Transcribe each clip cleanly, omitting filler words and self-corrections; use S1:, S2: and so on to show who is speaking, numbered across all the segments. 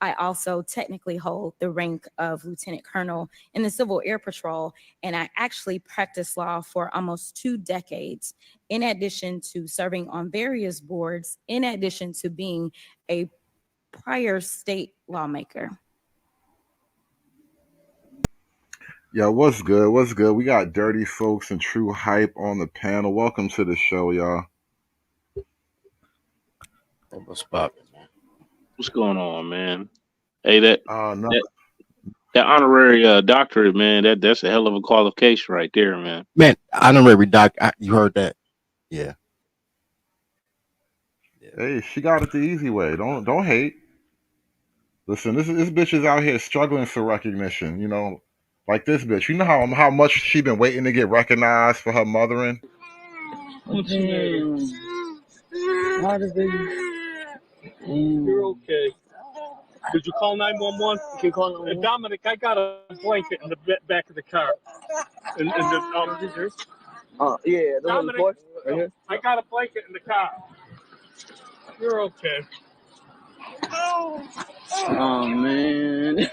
S1: I also technically hold the rank of Lieutenant Colonel in the Civil Air Patrol, and I actually practiced law for almost 2 decades, in addition to serving on various boards, in addition to being a prior state lawmaker.
S2: Yo, what's good? What's good? We got Dirty Folks and True Hype on the panel. Welcome to the show, y'all.
S3: What's poppin', man?
S4: What's going on, man? Hey, that
S2: No,
S4: that honorary doctorate, man. That's a hell of a qualification right there, man.
S3: Man, honorary doc. You heard that? Yeah.
S2: hey, she got it the easy way. Don't hate. Listen, this bitch is out here struggling for recognition. You know, like this bitch. You know how much she been waiting to get recognized for her mothering.
S5: You're okay. Did you call 911? You can call 911. Dominic, I got a blanket in the back of the car. In the yeah, Dominic, right here. I got a blanket in the car. You're okay.
S6: Oh man.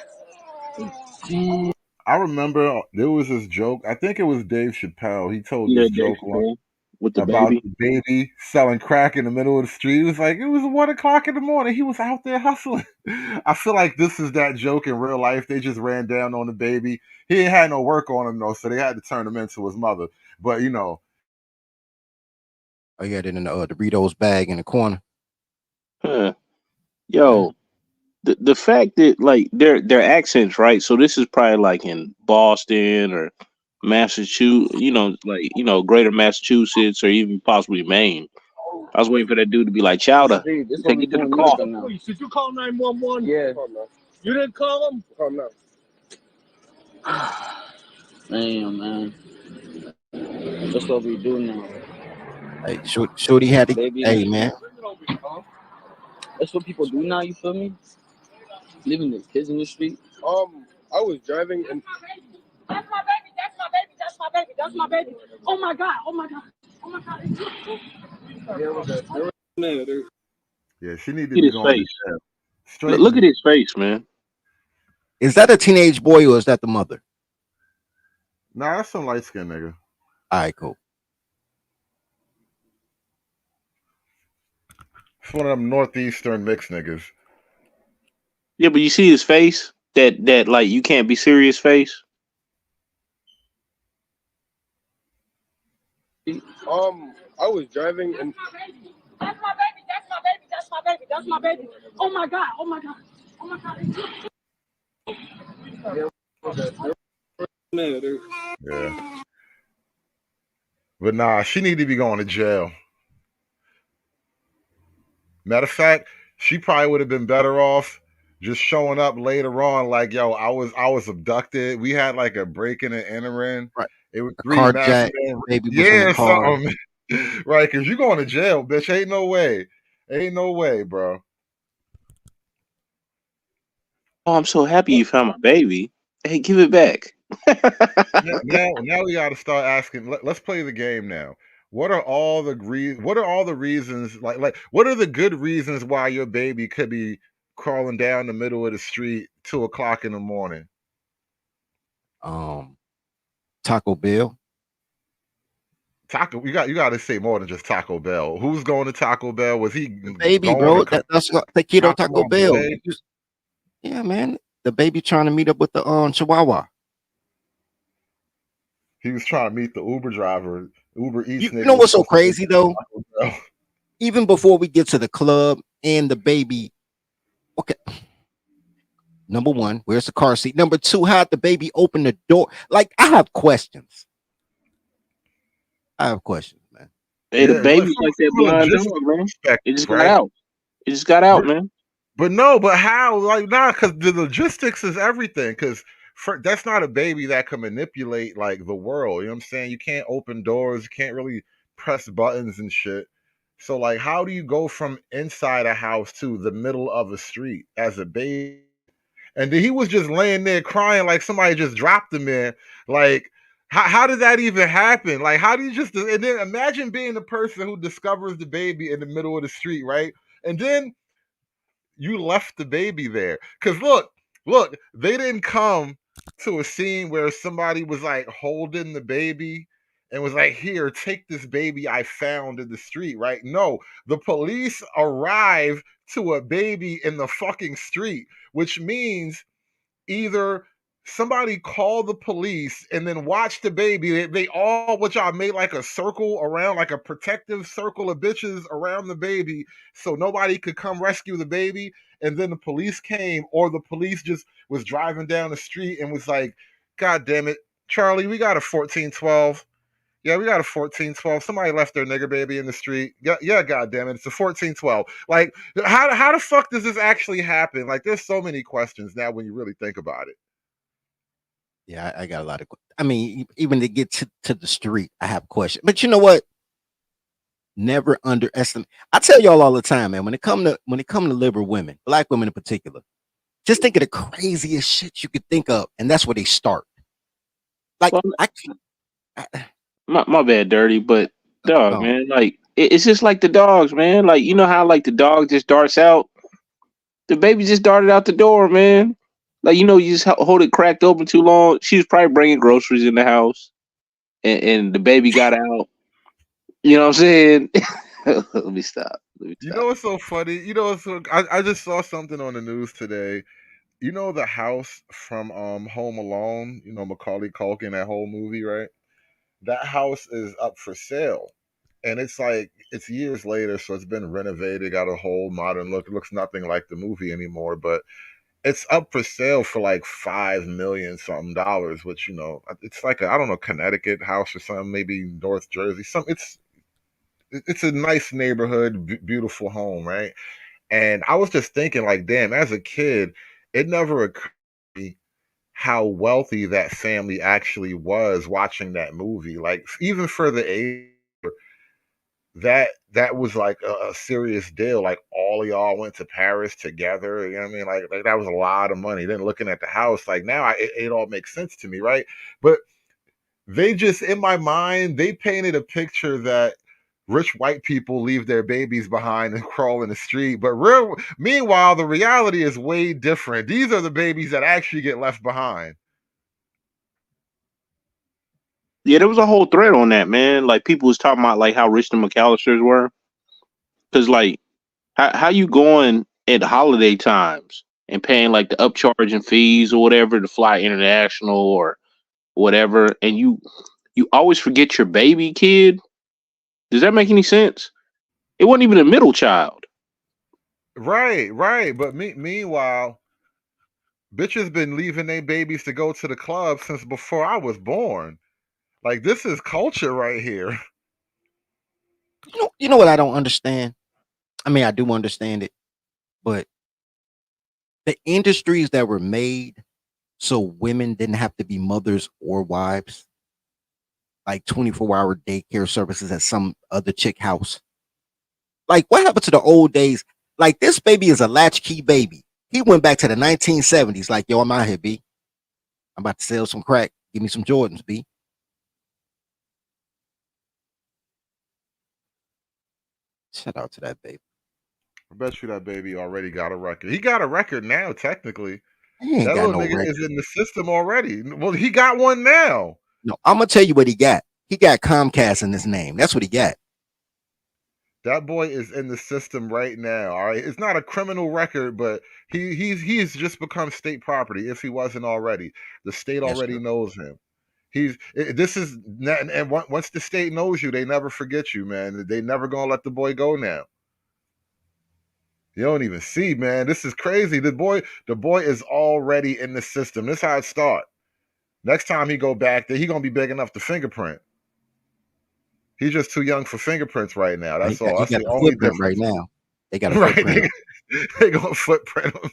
S2: I remember there was this joke. I think it was Dave Chappelle. He told this joke
S4: with the
S2: about
S4: baby.
S2: the baby selling crack in the middle of the street. It was like it was 1 o'clock in the morning. He was out there hustling. I feel like this is that joke in real life. They just ran down on the baby. He ain't had no work on him though, so they had to turn him into his mother. But you know,
S3: Oh, you had it in the Doritos bag in the corner.
S4: Huh. Yo, the fact that like their accents, right? So this is probably like in Boston or Massachusetts, greater Massachusetts or even possibly Maine. I was waiting for that dude to be like, Chowder, take it to the car.
S5: Police, did you call 911?
S6: Yeah.
S5: You didn't call them?
S6: Call now. Damn, man. That's what we do now.
S3: Hey, Shorty had to.
S6: Baby,
S3: Hey, man.
S6: That's what people do now. You feel me? Leaving the kids in the street.
S7: I was driving and.
S8: That's my baby. That's my baby. That's my baby. That's my baby. Oh my god. Oh my god. Oh my god.
S2: yeah, she needed
S4: Look
S2: to
S4: at his
S2: go on
S4: face.
S2: straight.
S4: Look at his face, man.
S3: Is that a teenage boy or is that the mother?
S2: Nah, that's some light skinned nigga.
S3: All right, cool.
S2: It's one of them northeastern mixed niggas.
S4: Yeah, but you see his face? That like you can't be serious face?
S7: I was driving and.
S8: That's my baby. That's my baby. That's my baby. That's my baby. Oh my god. Oh my god. Oh my god.
S2: Yeah. But nah, she need to be going to jail. Matter of fact, she probably would have been better off just showing up later on, like, yo, I was abducted. We had like a breaking and entering.
S3: Right.
S2: It was
S3: A
S2: 3
S3: carjack,
S2: massive.
S3: baby was in
S2: Yeah,
S3: the car.
S2: something. Right, because you're going to jail, bitch. Ain't no way. Ain't no way, bro.
S4: Oh, I'm so happy you found my baby. Hey, give it back.
S2: Now we got to start asking. Let's play the game now. What are all the reasons? Like what are the good reasons why your baby could be crawling down the middle of the street 2 o'clock in the morning?
S3: Taco Bell.
S2: You got to say more than just Taco Bell. Who's going to Taco Bell? Was he
S3: Baby,
S2: going
S3: bro?
S2: to
S3: That's the kid on Taco
S2: on the
S3: Bell.
S2: way?
S3: Yeah, man. The baby trying to meet up with the Chihuahua.
S2: He was trying to meet the Uber driver. Uber Eats.
S3: You know what's so crazy though?
S2: Bell.
S3: Even before we get to the club and the baby, okay. Number one, where's the car seat? Number two, how'd the baby open the door? Like, I have questions. Man.
S4: Hey, the baby's like that blind dog, man. It just got out. It just got out, man.
S2: But how? Like, nah, because the logistics is everything. Because that's not a baby that can manipulate like the world. You know what I'm saying? You can't open doors. You can't really press buttons and shit. So, like, how do you go from inside a house to the middle of a street as a baby? And then he was just laying there crying like somebody just dropped him in. Like, how did that even happen? Like, how do you just... And then imagine being the person who discovers the baby in the middle of the street, right? And then You left the baby there. Cause look, they didn't come to a scene where somebody was like holding the baby and was like, here, take this baby I found in the street, right? No, the police arrive to a baby in the fucking street, which means either somebody called the police and then watched the baby. They all, which I made like a circle around, like a protective circle of bitches around the baby so nobody could come rescue the baby. And then the police came, or the police just was driving down the street and was like, God damn it, Charlie, we got a 1412. Yeah, we got a 1412. Somebody left their nigger baby in the street. Yeah, God damn it, it's a 1412. Like, how the fuck does this actually happen? Like, there's so many questions now when you really think about it.
S3: Yeah, I got a lot of. I mean, even to get to the street, I have questions. But you know what? Never underestimate. I tell y'all all the time, man. When it come to liberal women, black women in particular, just think of the craziest shit you could think of, and that's where they start. Like,
S4: Well,
S3: I can't.
S4: my bad, dirty, but dog,
S3: Oh,
S4: man, like it's just like the dogs, man. Like you know how like the dog just darts out, the baby just darted out the door, man. Like you know, you just hold it cracked open too long. She was probably bringing groceries in the house, and the baby got out. You know what I'm saying? Let me stop.
S2: You know what's so funny? You know, I just saw something on the news today. You know the house from Home Alone. You know Macaulay Culkin, that whole movie, right? That house is up for sale, and it's like it's years later, so it's been renovated, got a whole modern look. It looks nothing like the movie anymore, but it's up for sale for like $5 million something dollars, which it's like I don't know, Connecticut house or something, maybe North Jersey. It's a nice neighborhood, beautiful home, right? And I was just thinking, like, damn, as a kid, it never occurred to me how wealthy that family actually was watching that movie. Like, even for the age, that was like a serious deal. Like, all of y'all went to Paris together. You know what I mean? Like that was a lot of money. Then looking at the house, like now it all makes sense to me, right? But they just, in my mind, they painted a picture that rich white people leave their babies behind and crawl in the street. But meanwhile, the reality is way different. These are the babies that actually get left behind.
S4: Yeah, there was a whole thread on that, man. Like people was talking about like how rich the McAllisters were, because like how you going at holiday times and paying like the upcharging fees or whatever to fly international or whatever, and you always forget your baby kid. Does that make any sense? It wasn't even a middle child.
S2: Right. But meanwhile, bitches been leaving their babies to go to the club since before I was born. Like, this is culture right here.
S3: you know what I don't understand. I mean, I do understand it, but the industries that were made so women didn't have to be mothers or wives, like 24-hour daycare services at some other chick house. Like, what happened to the old days? Like, this baby is a latchkey baby. He went back to the 1970s. Like, yo, I'm out here, B. I'm about to sell some crack. Give me some Jordans, B. Shout out to that baby.
S2: I bet you that baby already got a record. He got a record now, technically.
S3: He ain't
S2: That
S3: got
S2: little
S3: no
S2: nigga
S3: record.
S2: is in the system already. Well, he got one now.
S3: No, I'm gonna tell you what he got. He got Comcast in his name. That's what he got.
S2: That boy is in the system right now. All right, it's not a criminal record, but he's just become state property if he wasn't already. The state
S3: That's
S2: already
S3: true.
S2: knows him. This is and once the state knows you, they never forget you, man. They never gonna let the boy go now. You don't even see, man. This is crazy. The boy is already in the system. This is how it starts. Next time he go back there, he gonna be big enough to fingerprint. He's just too young for fingerprints right now.
S3: He
S2: That's
S3: got
S2: all.
S3: he
S2: That's
S3: got
S2: the
S3: the
S2: only
S3: footprint right
S2: difference.
S3: now. They got a
S2: Right?
S3: footprint.
S2: They gonna footprint him.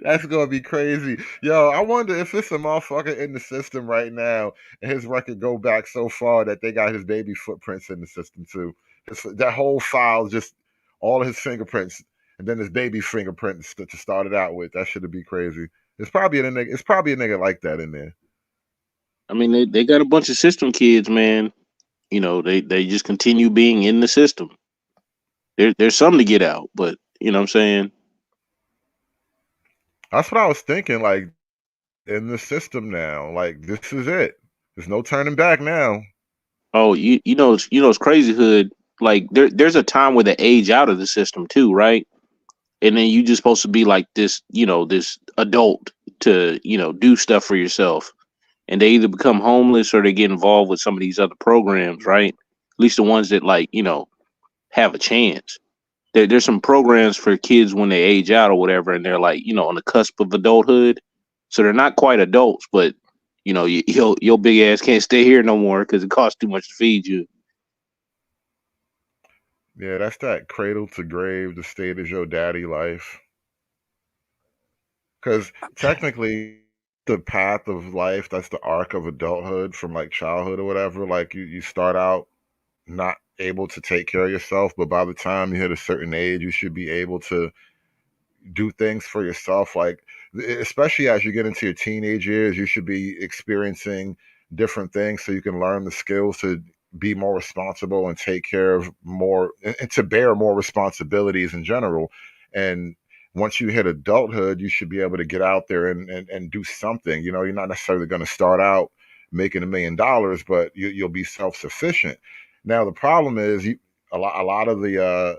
S2: That's gonna be crazy. Yo, I wonder if it's a motherfucker in the system right now and his record go back so far that they got his baby footprints in the system too. That whole file, just all of his fingerprints and then his baby fingerprints to start it out with. That should be crazy. It's probably a nigga like that in there.
S4: I mean, they got a bunch of system kids, man. You know, they just continue being in the system. there's something to get out, but you know what I'm saying?
S2: That's what I was thinking. Like in the system now, like this is it. There's no turning back now.
S4: Oh, it's crazy hood. Like there's a time where they age out of the system too, right? And then you just supposed to be like this, this adult to, do stuff for yourself. And they either become homeless or they get involved with some of these other programs, right? At least the ones that like, have a chance. There's some programs for kids when they age out or whatever, and they're like, on the cusp of adulthood. So they're not quite adults, but your big ass can't stay here no more because it costs too much to feed you.
S2: Yeah, that's that cradle to grave, the state is your daddy life. Because technically, the path of life, that's the arc of adulthood from like childhood or whatever. Like you start out not able to take care of yourself, but by the time you hit a certain age, you should be able to do things for yourself. Like especially as you get into your teenage years, you should be experiencing different things so you can learn the skills to be more responsible and take care of more and to bear more responsibilities in general. And once you hit adulthood, you should be able to get out there and do something. You're not necessarily going to start out making $1 million, but you'll be self-sufficient. Now the problem is a lot of the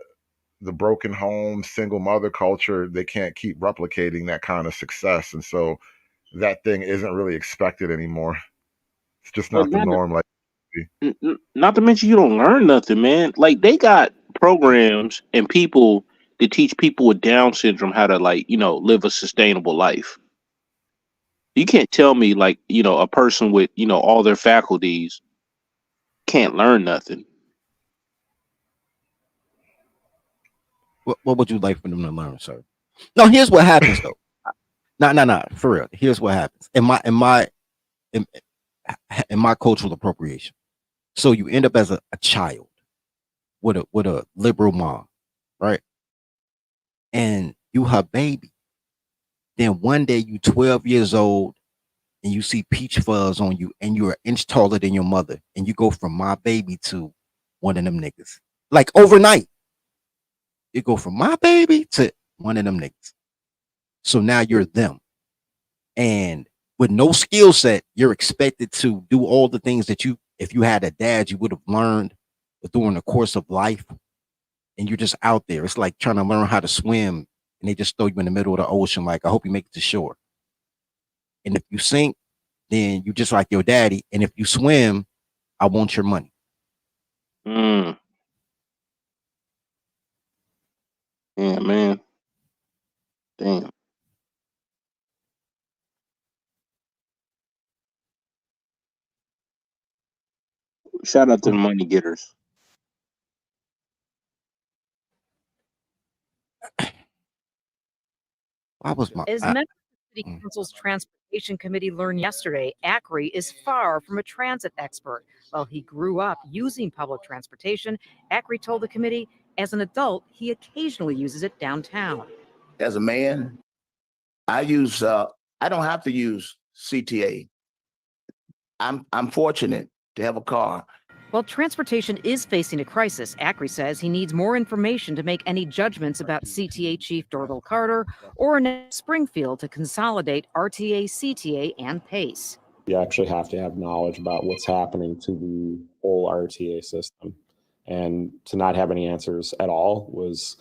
S2: broken home single mother culture, they can't keep replicating that kind of success, and so that thing isn't really expected anymore. It's just
S4: But
S2: not the norm. Like
S4: not to mention you don't learn nothing, man. Like they got programs and people to teach people with Down syndrome how to like, live a sustainable life. You can't tell me like, a person with, all their faculties can't learn nothing.
S3: What would you like for them to learn, sir? No, here's what happens though. No, for real. Here's what happens in my cultural appropriation. So you end up as a child with a liberal mom, right? And you her baby. Then one day you 12 years old and you see peach fuzz on you and you're an inch taller than your mother and you go from my baby to one of them niggas. Like overnight. You go from my baby to one of them niggas. So now you're them. And with no skill set, you're expected to do all the things that if you had a dad, you would have learned during the course of life. And you're just out there. It's like trying to learn how to swim and they just throw you in the middle of the ocean. Like, I hope you make it to shore. And if you sink, then you just like your daddy. And if you swim, I want your money.
S4: Yeah, man. Damn. Shout out to the money getters.
S9: As members of the City Council's Transportation Committee learned yesterday, Acri is far from a transit expert. While he grew up using public transportation, Acri told the committee, as an adult, he occasionally uses it downtown.
S10: As a man, I don't have to use CTA. I'm fortunate to have a car.
S9: While transportation is facing a crisis, Acri says he needs more information to make any judgments about CTA Chief Dorville Carter or Springfield to consolidate RTA, CTA, and PACE.
S11: You actually have to have knowledge about what's happening to the whole RTA system. And to not have any answers at all was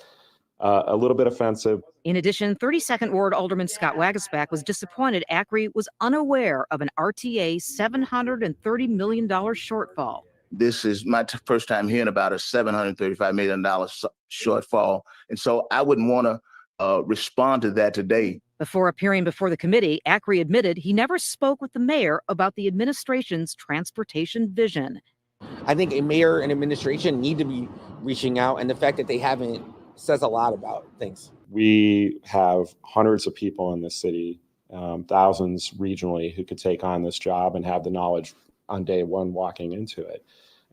S11: a little bit offensive.
S9: In addition, 32nd Ward Alderman Scott Wagasback was disappointed Acri was unaware of an RTA $730 million shortfall.
S10: This is my first time hearing about a $735 million shortfall. And so I wouldn't want to respond to that today.
S9: Before appearing before the committee, Acri admitted he never spoke with the mayor about the administration's transportation vision.
S12: I think a mayor and administration need to be reaching out, and the fact that they haven't says a lot about things.
S11: We have hundreds of people in this city, thousands regionally, who could take on this job and have the knowledge on day one walking into it.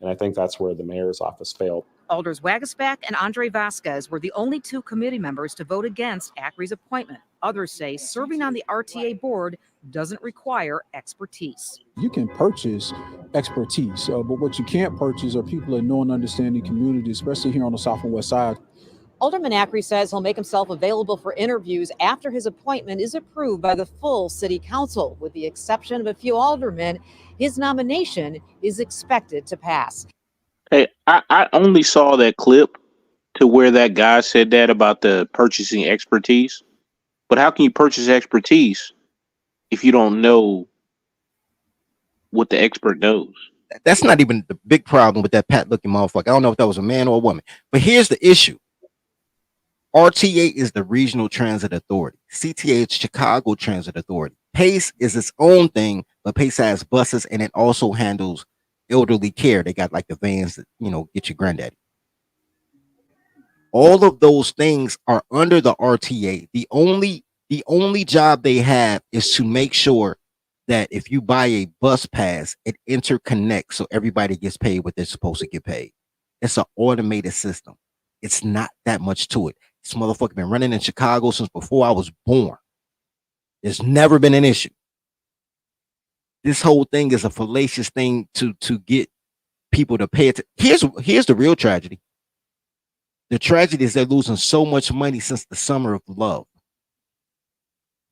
S11: And I think that's where the mayor's office failed.
S9: Alders Wagasback and Andre Vasquez were the only two committee members to vote against Acri's appointment. Others say serving on the RTA board doesn't require expertise.
S13: You can purchase expertise, but what you can't purchase are people that know and understand the community, especially here on the South and West Side.
S9: Alderman Acri says he'll make himself available for interviews after his appointment is approved by the full city council. With the exception of a few aldermen, his nomination is expected to pass.
S4: Hey, I only saw that clip to where that guy said that about the purchasing expertise. But how can you purchase expertise if you don't know what the expert knows?
S3: That's not even the big problem with that Pat looking motherfucker. I don't know if that was a man or a woman, but here's the issue. RTA is the Regional Transit Authority. CTA is Chicago Transit Authority. PACE is its own thing, but PACE has buses and it also handles elderly care. They got like the vans that, get your granddaddy. All of those things are under the RTA. The only job they have is to make sure that if you buy a bus pass, it interconnects so everybody gets paid what they're supposed to get paid. It's an automated system. It's not that much to it. This motherfucker been running in Chicago since before I was born. There's never been an issue. This whole thing is a fallacious thing to get people to pay it. Here's the real tragedy. The tragedy is they're losing so much money since the summer of love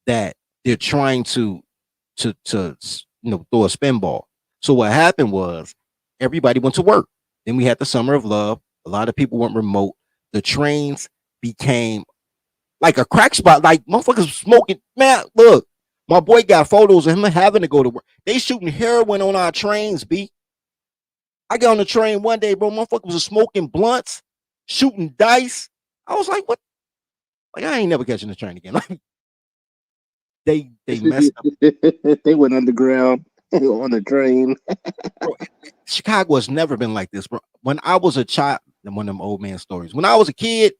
S3: that they're trying to throw a spin ball. So what happened was everybody went to work. Then we had the summer of love. A lot of people went remote. The trains became like a crack spot. Like motherfuckers smoking. Man, look, my boy got photos of him having to go to work. They shooting heroin on our trains, B. I got on the train one day, bro. Motherfuckers was smoking blunts, shooting dice. I was like, what? Like, I ain't never catching the train again. Like, they messed up.
S4: They went underground on the train.
S3: Bro, Chicago has never been like this, bro. When I was a child, one of them old man stories. When I was a kid,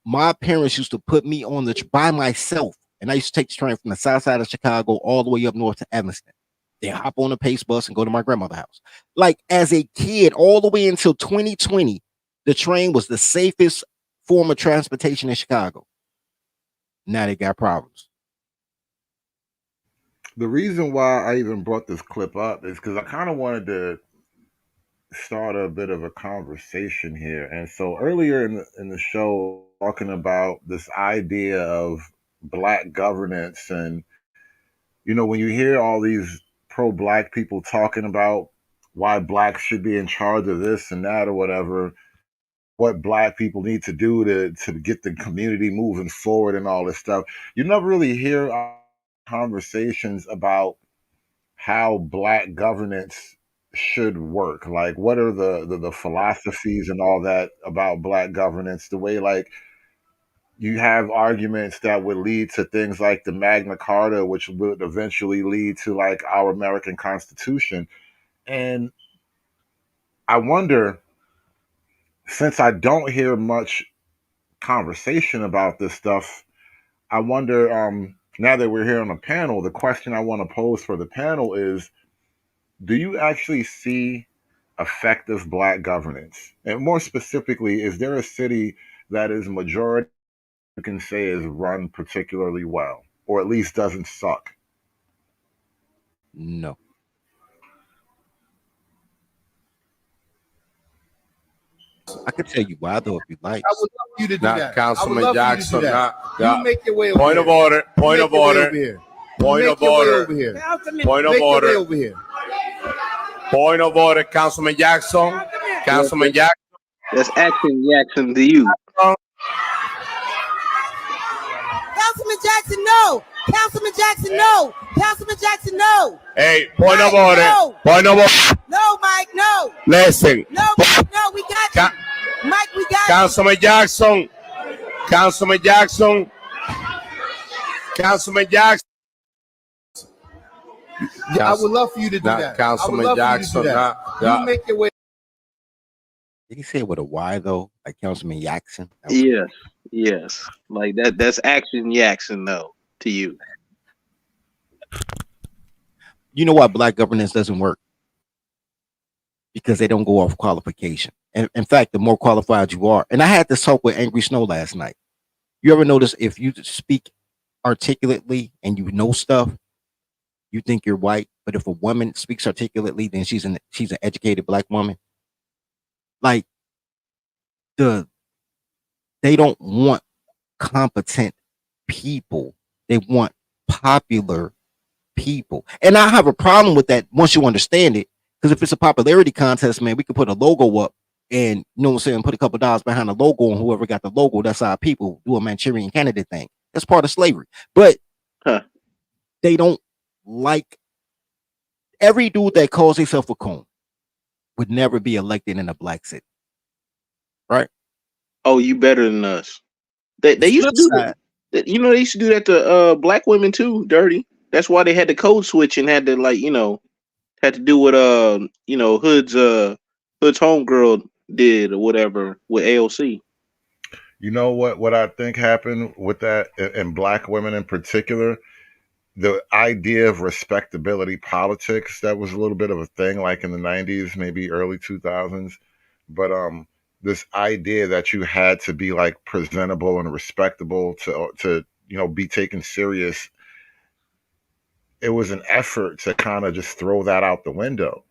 S3: my parents used to put me on by myself, and I used to take the train from the south side of Chicago all the way up north to Evanston. Then hop on a PACE bus and go to my grandmother's house. Like as a kid, all the way until 2020, the train was the safest form of transportation in Chicago. Now they got problems.
S2: The reason why I even brought this clip up is because I kind of wanted to start a bit of a conversation here. And so earlier in the show, talking about this idea of Black governance, and when you hear all these pro-Black people talking about why Blacks should be in charge of this and that or whatever, what Black people need to do to get the community moving forward and all this stuff, you never really hear conversations about how Black governance should work. Like, what are the philosophies and all that about Black governance? The way, like, you have arguments that would lead to things like the Magna Carta, which would eventually lead to like our American Constitution. And I wonder, since I don't hear much conversation about this stuff, I wonder, now that we're here on a panel, the question I want to pose for the panel is, do you actually see effective Black governance? And more specifically, is there a city that is majority you can say is run particularly well, or at least doesn't suck?
S3: No. I could tell you why, though, if you like.
S13: I would love you to do
S14: Not
S13: that.
S14: Councilman Jackson.
S13: You make your way over
S14: Point
S13: here.
S14: of order. Point of order. Point of order. Point of order. Point of order. Councilman Jackson. Councilman Jackson.
S4: That's Action Jackson to you.
S8: Councilman Jackson, no. Councilman Jackson, no. Councilman Jackson, no.
S14: Hey, point of
S8: Mike,
S14: order.
S8: no.
S14: Point of order.
S8: No, Mike, no.
S14: Listen.
S8: No, we got you. Mike, we got
S14: Councilman Jackson. Councilman Jackson. Councilman Jackson.
S13: Yeah, I would love for you to do that.
S14: Councilman Jackson.
S13: You make your way.
S3: Did he say it with a Y though, like Councilman Jackson?
S4: Yes. Like that's Action Jackson, though, to you.
S3: You know why Black governance doesn't work? Because they don't go off qualification. And in fact, the more qualified you are, and I had this talk with Angry Snow last night. You ever notice if you speak articulately and you know stuff, you think you're white, but if a woman speaks articulately, then she's an educated Black woman. Like the They don't want competent people. They want popular people. And I have a problem with that once you understand it. Because if it's a popularity contest, man, we could put a logo up and, you know what I'm saying, put a couple dollars behind the logo, and whoever got the logo, that's our people, do a Manchurian candidate thing. That's part of slavery. But they don't like every dude that calls himself a coon would never be elected in a black city. Right?
S4: Oh, you better than us. They used to do that. You know, they used to do that to black women too, dirty. That's why they had the code switch and had to, like, you know, had to do what you know, Hood's homegirl did or whatever with AOC.
S2: You know what I think happened with that, and black women in particular? The idea of respectability politics, that was a little bit of a thing like in the 90s, maybe early 2000s. But this idea that you had to be like presentable and respectable to you know, be taken serious, it was an effort to kind of just throw that out the window.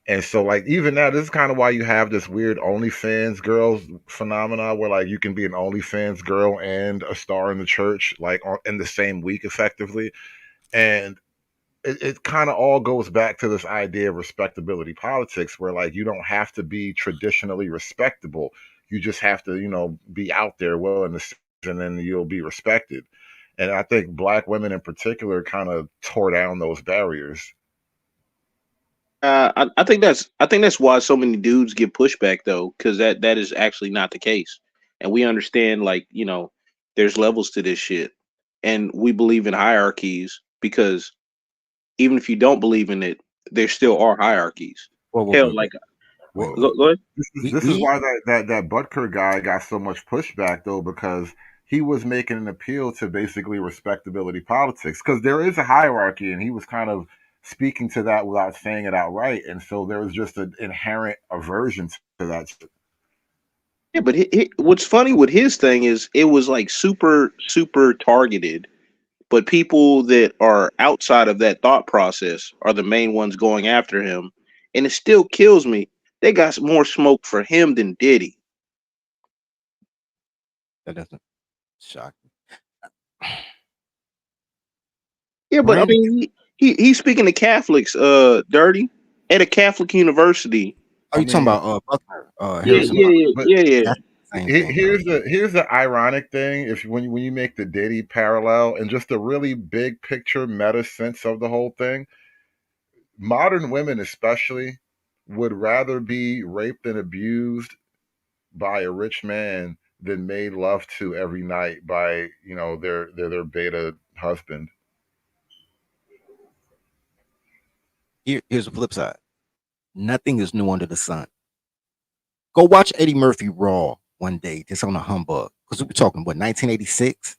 S2: And so, like, even now, this is kind of why you have this weird OnlyFans girls phenomena where, like, you can be an OnlyFans girl and a star in the church, like, in the same week, effectively. And it kind of all goes back to this idea of respectability politics, where, like, you don't have to be traditionally respectable. You just have to, you know, be out there well in the season, and then you'll be respected. And I think black women in particular kind of tore down those barriers.
S4: I think that's why so many dudes get pushback though, because that is actually not the case, and we understand, like, you know, there's levels to this shit, and we believe in hierarchies because even if you don't believe in it, there still are hierarchies. Hell, like,
S2: Well,
S4: go ahead.
S2: This is why that Butker guy got so much pushback though, because he was making an appeal to basically respectability politics, because there is a hierarchy, and he was kind of speaking to that without saying it outright, and so there was just an inherent aversion to that.
S4: Yeah, but what's funny with his thing is it was like super targeted, but people that are outside of that thought process are the main ones going after him, and it still kills me. They got more smoke for him than Diddy.
S3: That doesn't shock me.
S4: Yeah, but I mean, he's speaking to Catholics, dirty, at a Catholic university.
S3: Are you talking about Butler?
S4: Yeah.
S2: Here's the ironic thing: if when you make the Diddy parallel and just a really big picture meta sense of the whole thing, modern women especially would rather be raped and abused by a rich man than made love to every night by, you know, their beta husband.
S3: Here's the flip side. Nothing is new under the sun. Go watch Eddie Murphy Raw one day, just on a humbug. Because we were talking, what, 1986?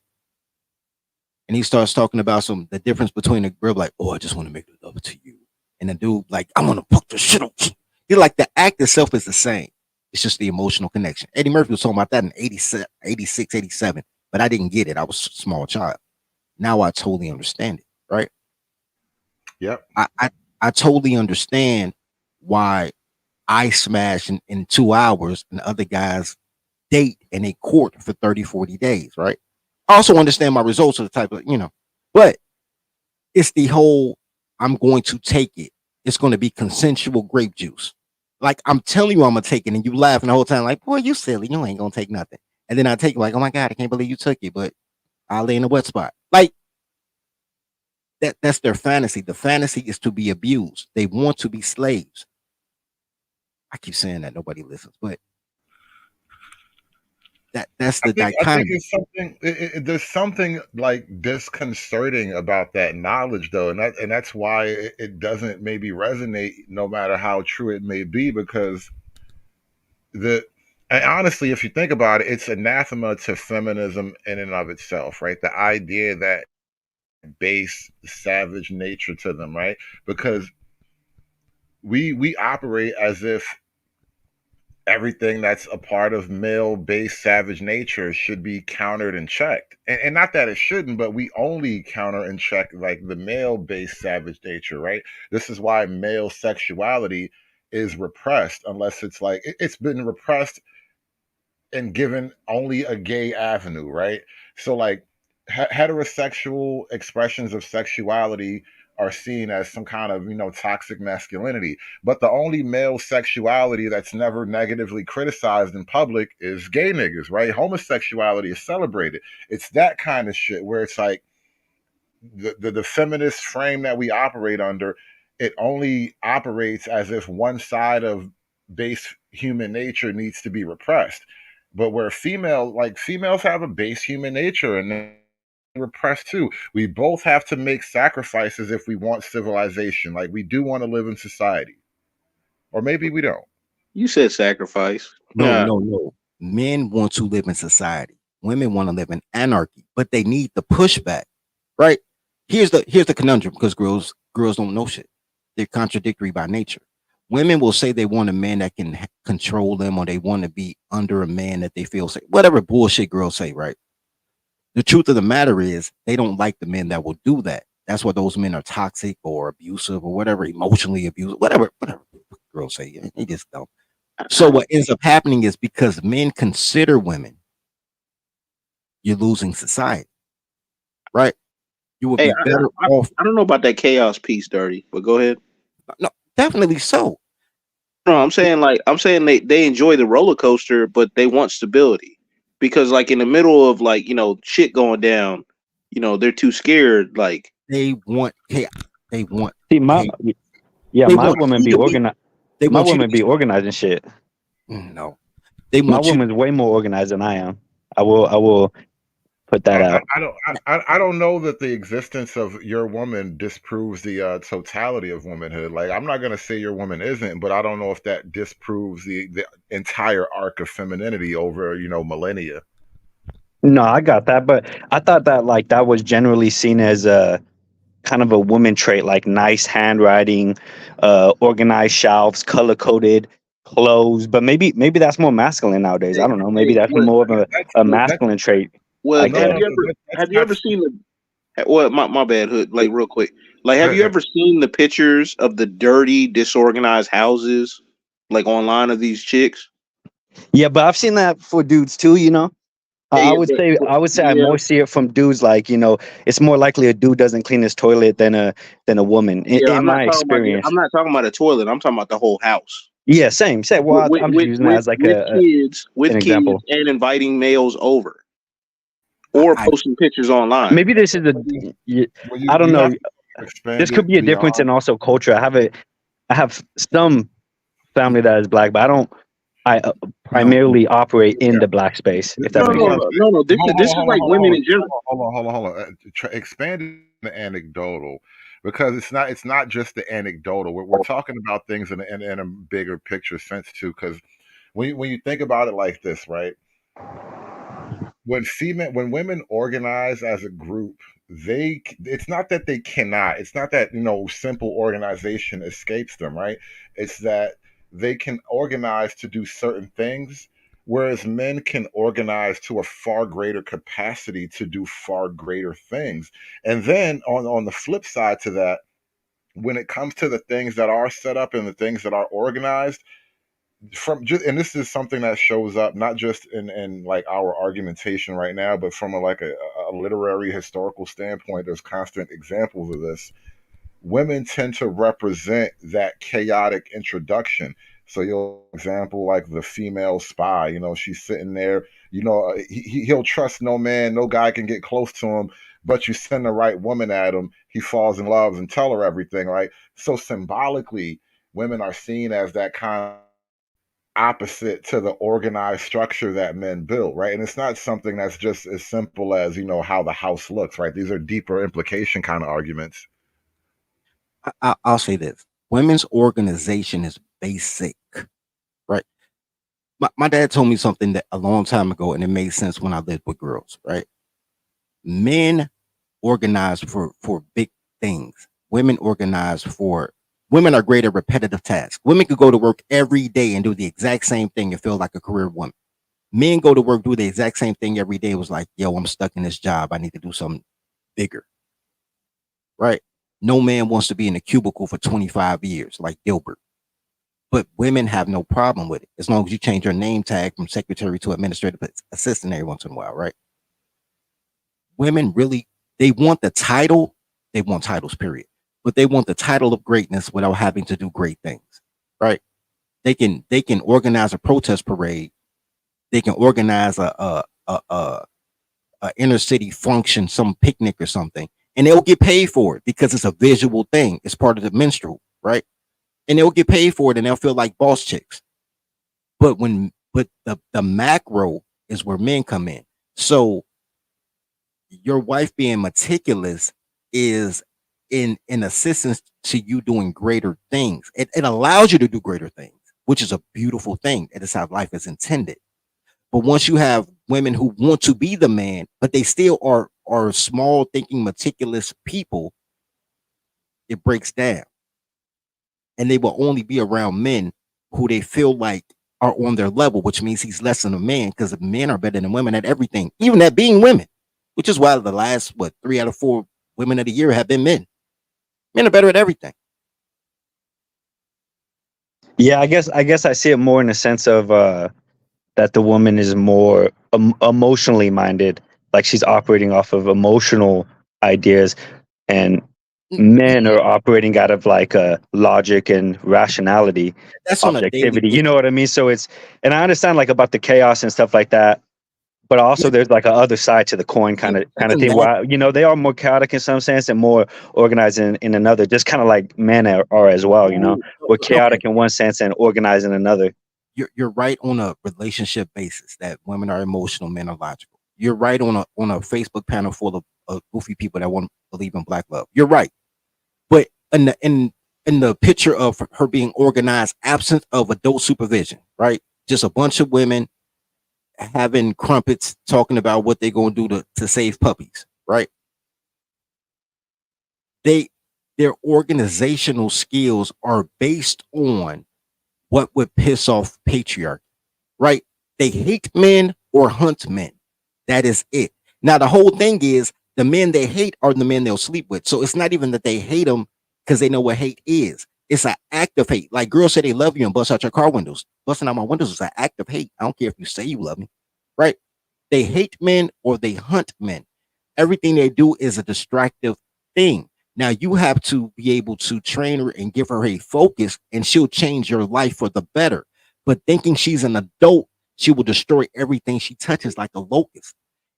S3: And he starts talking about the difference between a girl like, oh, I just want to make love to you. And a dude like, I want to fuck the shit out. He's like, the act itself is the same. It's just the emotional connection. Eddie Murphy was talking about that in 86, 87, but I didn't get it. I was a small child. Now I totally understand it, right?
S2: Yep.
S3: I totally understand why I smash in 2 hours and other guys date and they court for 30, 40 days, right? I also understand my results are the type of, you know, but it's the whole, I'm going to take it. It's going to be consensual grape juice. Like, I'm telling you I'm going to take it, and you laughing the whole time like, boy, you silly. You ain't going to take nothing. And then I take it like, oh my God, I can't believe you took it, but I'll lay in a wet spot. Like, that's their fantasy. The fantasy is to be abused. They want to be slaves. I keep saying that, nobody listens, but that's the dichotomy.
S2: I think it's something. There's something like disconcerting about that knowledge, though, and that's why it doesn't maybe resonate, no matter how true it may be, because and honestly, if you think about it, it's anathema to feminism in and of itself, right? The idea that base savage nature to them, right? Because we operate as if everything that's a part of male-based savage nature should be countered and checked. And not that it shouldn't, but we only counter and check like the male-based savage nature, right? This is why male sexuality is repressed, unless it's like it's been repressed and given only a gay avenue, right? So like heterosexual expressions of sexuality are seen as some kind of, toxic masculinity. But the only male sexuality that's never negatively criticized in public is gay niggas, right? Homosexuality is celebrated. It's that kind of shit where it's like the feminist frame that we operate under, it only operates as if one side of base human nature needs to be repressed. But where females have a base human nature and they're repressed too. We both have to make sacrifices if we want civilization. Like we do want to live in society. Or maybe we don't.
S4: You said sacrifice.
S3: No,
S4: Yeah.
S3: no. Men want to live in society. Women want to live in anarchy, but they need the pushback, right? Here's the conundrum, because girls don't know shit. They're contradictory by nature. Women will say they want a man that can control them, or they want to be under a man that they feel safe. Whatever bullshit girls say, right? The truth of the matter is they don't like the men that will do that. That's why those men are toxic or abusive or whatever, emotionally abusive, whatever girls say. They just don't. So what ends up happening is, because men consider women, you're losing society, right? You would
S4: Hey,
S3: be better off.
S4: I don't know about that chaos piece, Dirty, but go ahead.
S3: No, definitely so.
S4: No, I'm saying they enjoy the roller coaster, but they want stability. Because like in the middle of like, shit going down, they're too scared. Like
S3: They want chaos. They want
S12: See, my
S3: want
S12: women
S3: you
S12: be
S3: to
S12: organized.
S3: They
S12: My
S3: want you to
S12: women be organizing shit.
S3: No, they
S12: My
S3: want you.
S12: woman's way more organized than I am. I will put that out.
S2: I don't know that the existence of your woman disproves the totality of womanhood. Like I'm not gonna say your woman isn't, but I don't know if that disproves the entire arc of femininity over millennia.
S12: No, I got that, but I thought that like that was generally seen as a kind of a woman trait, like nice handwriting, organized shelves, color coded clothes. But maybe that's more masculine nowadays. I don't know. Maybe that's more of a masculine trait.
S4: well,
S12: I
S2: No,
S12: guess.
S4: have you ever seen the well, my bad, Hood, like real quick. Like have you ever seen the pictures of the dirty, disorganized houses like online of these chicks?
S12: Yeah, but I've seen that for dudes too. I would say I
S4: Yeah,
S12: more see it from dudes. Like it's more likely a dude doesn't clean his toilet than a woman.
S4: yeah,
S12: In my experience.
S4: I'm not talking about a toilet. I'm talking about the whole house.
S12: Yeah, same. Well, I'm just using that as like
S4: with kids,
S12: an example.
S4: and inviting males over, or posting pictures online.
S12: Maybe this is I don't know. This could be a difference in also culture. I have some family that is black, but I primarily operate in the black space. If that makes sense.
S4: No. This is like women in general.
S2: Hold on. Expand the anecdotal, because it's not just the anecdotal. We're talking about things in a bigger picture sense too. Because when you think about it like this, right? When women organize as a group, it's not that they cannot. It's not that simple organization escapes them, right? It's that they can organize to do certain things, whereas men can organize to a far greater capacity to do far greater things. And then on the flip side to that, when it comes to the things that are set up and the things that are organized, and this is something that shows up not just in like our argumentation right now, but from a literary historical standpoint. There's constant examples of this. Women tend to represent that chaotic introduction. So you'll example like the female spy. She's sitting there. He'll trust no man, no guy can get close to him. But you send the right woman at him, he falls in love and tell her everything, right? So symbolically, women are seen as that kind of opposite to the organized structure that men built, right? And it's not something that's just as simple as how the house looks, right? These are deeper implication kind of arguments.
S3: I'll say this: women's organization is basic, right? My dad told me something that a long time ago, and it made sense when I lived with girls, right? Men organize for big things. Women are great at repetitive tasks. Women could go to work every day and do the exact same thing and feel like a career woman. Men go to work, do the exact same thing every day. It was like, yo, I'm stuck in this job. I need to do something bigger, right? No man wants to be in a cubicle for 25 years like Gilbert. But women have no problem with it as long as you change your name tag from secretary to administrative assistant every once in a while, right? Women really, they want the title. They want titles, period. But they want the title of greatness without having to do great things, right? They can organize a protest parade. They can organize a inner city function, some picnic or something, and they'll get paid for it because it's a visual thing. It's part of the minstrel, right? And they'll get paid for it, and they'll feel like boss chicks. But the macro is where men come in. So your wife being meticulous is in assistance to you doing greater things. It allows you to do greater things, which is a beautiful thing. It is how life is intended. But once you have women who want to be the man, but they still are small thinking, meticulous people, it breaks down. And they will only be around men who they feel like are on their level, which means he's less than a man because men are better than women at everything, even at being women, which is why the last, 3 out of 4 women of the year have been men. Men are better at everything.
S12: Yeah, I guess I see it more in the sense of that the woman is more emotionally minded, like she's operating off of emotional ideas, and men are operating out of like logic and rationality,
S3: That's on a daily
S12: objectivity. You
S3: basis.
S12: know what I mean? So it's, and I understand like about the chaos and stuff like that, but also there's like a other side to the coin kind of thing where they are more chaotic in some sense and more organized in another, just kind of like men are as well. We're chaotic in one sense and organized in another.
S3: You're right on a relationship basis that women are emotional, men are logical. You're right on a Facebook panel full of goofy people that want to believe in black love. You're right, but in the picture of her being organized, absent of adult supervision, right? Just a bunch of women having crumpets talking about what they're going to do to save puppies, right? Their organizational skills are based on what would piss off patriarchy, right? They hate men or hunt men. That is it. Now, the whole thing is the men they hate are the men they'll sleep with. So it's not even that they hate them because they know what hate is. It's an act of hate. Like girls say they love you and bust out your car windows. Busting out my windows is an act of hate. I don't care if you say you love me, right? They hate men or they hunt men. Everything they do is a distractive thing. Now you have to be able to train her and give her a focus, and she'll change your life for the better. But thinking she's an adult, she will destroy everything she touches like a locust.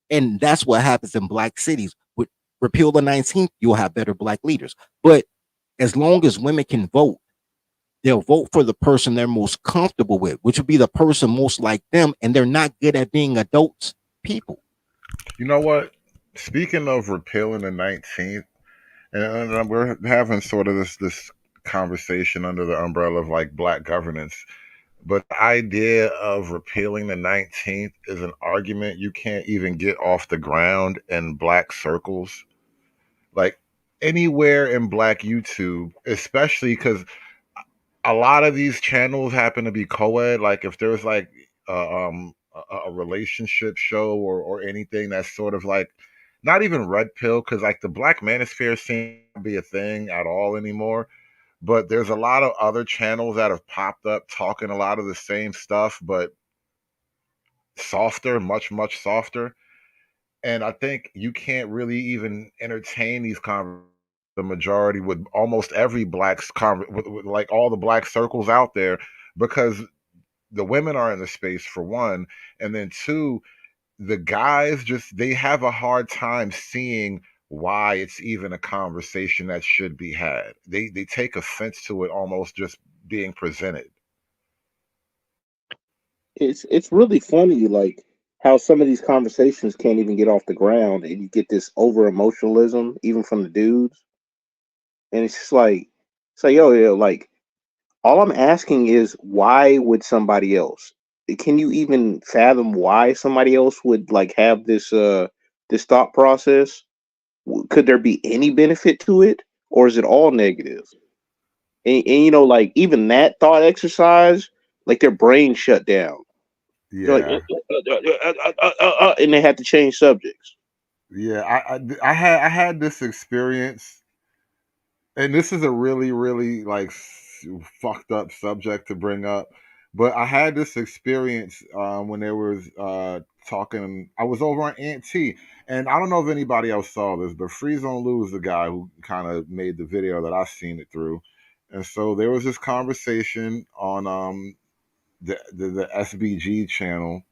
S3: And that's what happens in black cities. With repeal the 19th, you'll have better black leaders. But as long as women can vote, they'll vote for the person they're most comfortable with, which would be the person most like them, and they're not good at being adults people.
S2: You know what? Speaking of repealing the 19th, and we're having sort of this conversation under the umbrella of like black governance. But the idea of repealing the 19th is an argument you can't even get off the ground in black circles. Like anywhere in black YouTube, especially because a lot of these channels happen to be co-ed. Like if there's like a relationship show or anything that's sort of like not even red pill, because like the black manosphere seems to be a thing at all anymore. But there's a lot of other channels that have popped up talking a lot of the same stuff, but softer, much softer. And I think you can't really even entertain these conversations. The majority with almost every with like all the black circles out there, because the women are in the space for one, and then two, the guys just they have a hard time seeing why it's even a conversation that should be had. They take offense to it almost just being presented.
S4: It's really funny, like how some of these conversations can't even get off the ground, and you get this over emotionalism even from the dudes, and it's just like, yo, like all I'm asking is why would somebody else? Can you even fathom why somebody else would like have this thought process? Could there be any benefit to it, or is it all negative? And like even that thought exercise, like their brain shut down. They're like,
S2: Yeah.
S4: and they had to change subjects.
S2: Yeah, I had this experience, and this is a really like fucked up subject to bring up. But I had this experience when there was talking. I was over on Aunt T, and I don't know if anybody else saw this, but Freeze on Lou is the guy who kind of made the video that I seen it through. And so there was this conversation on the SBG channel.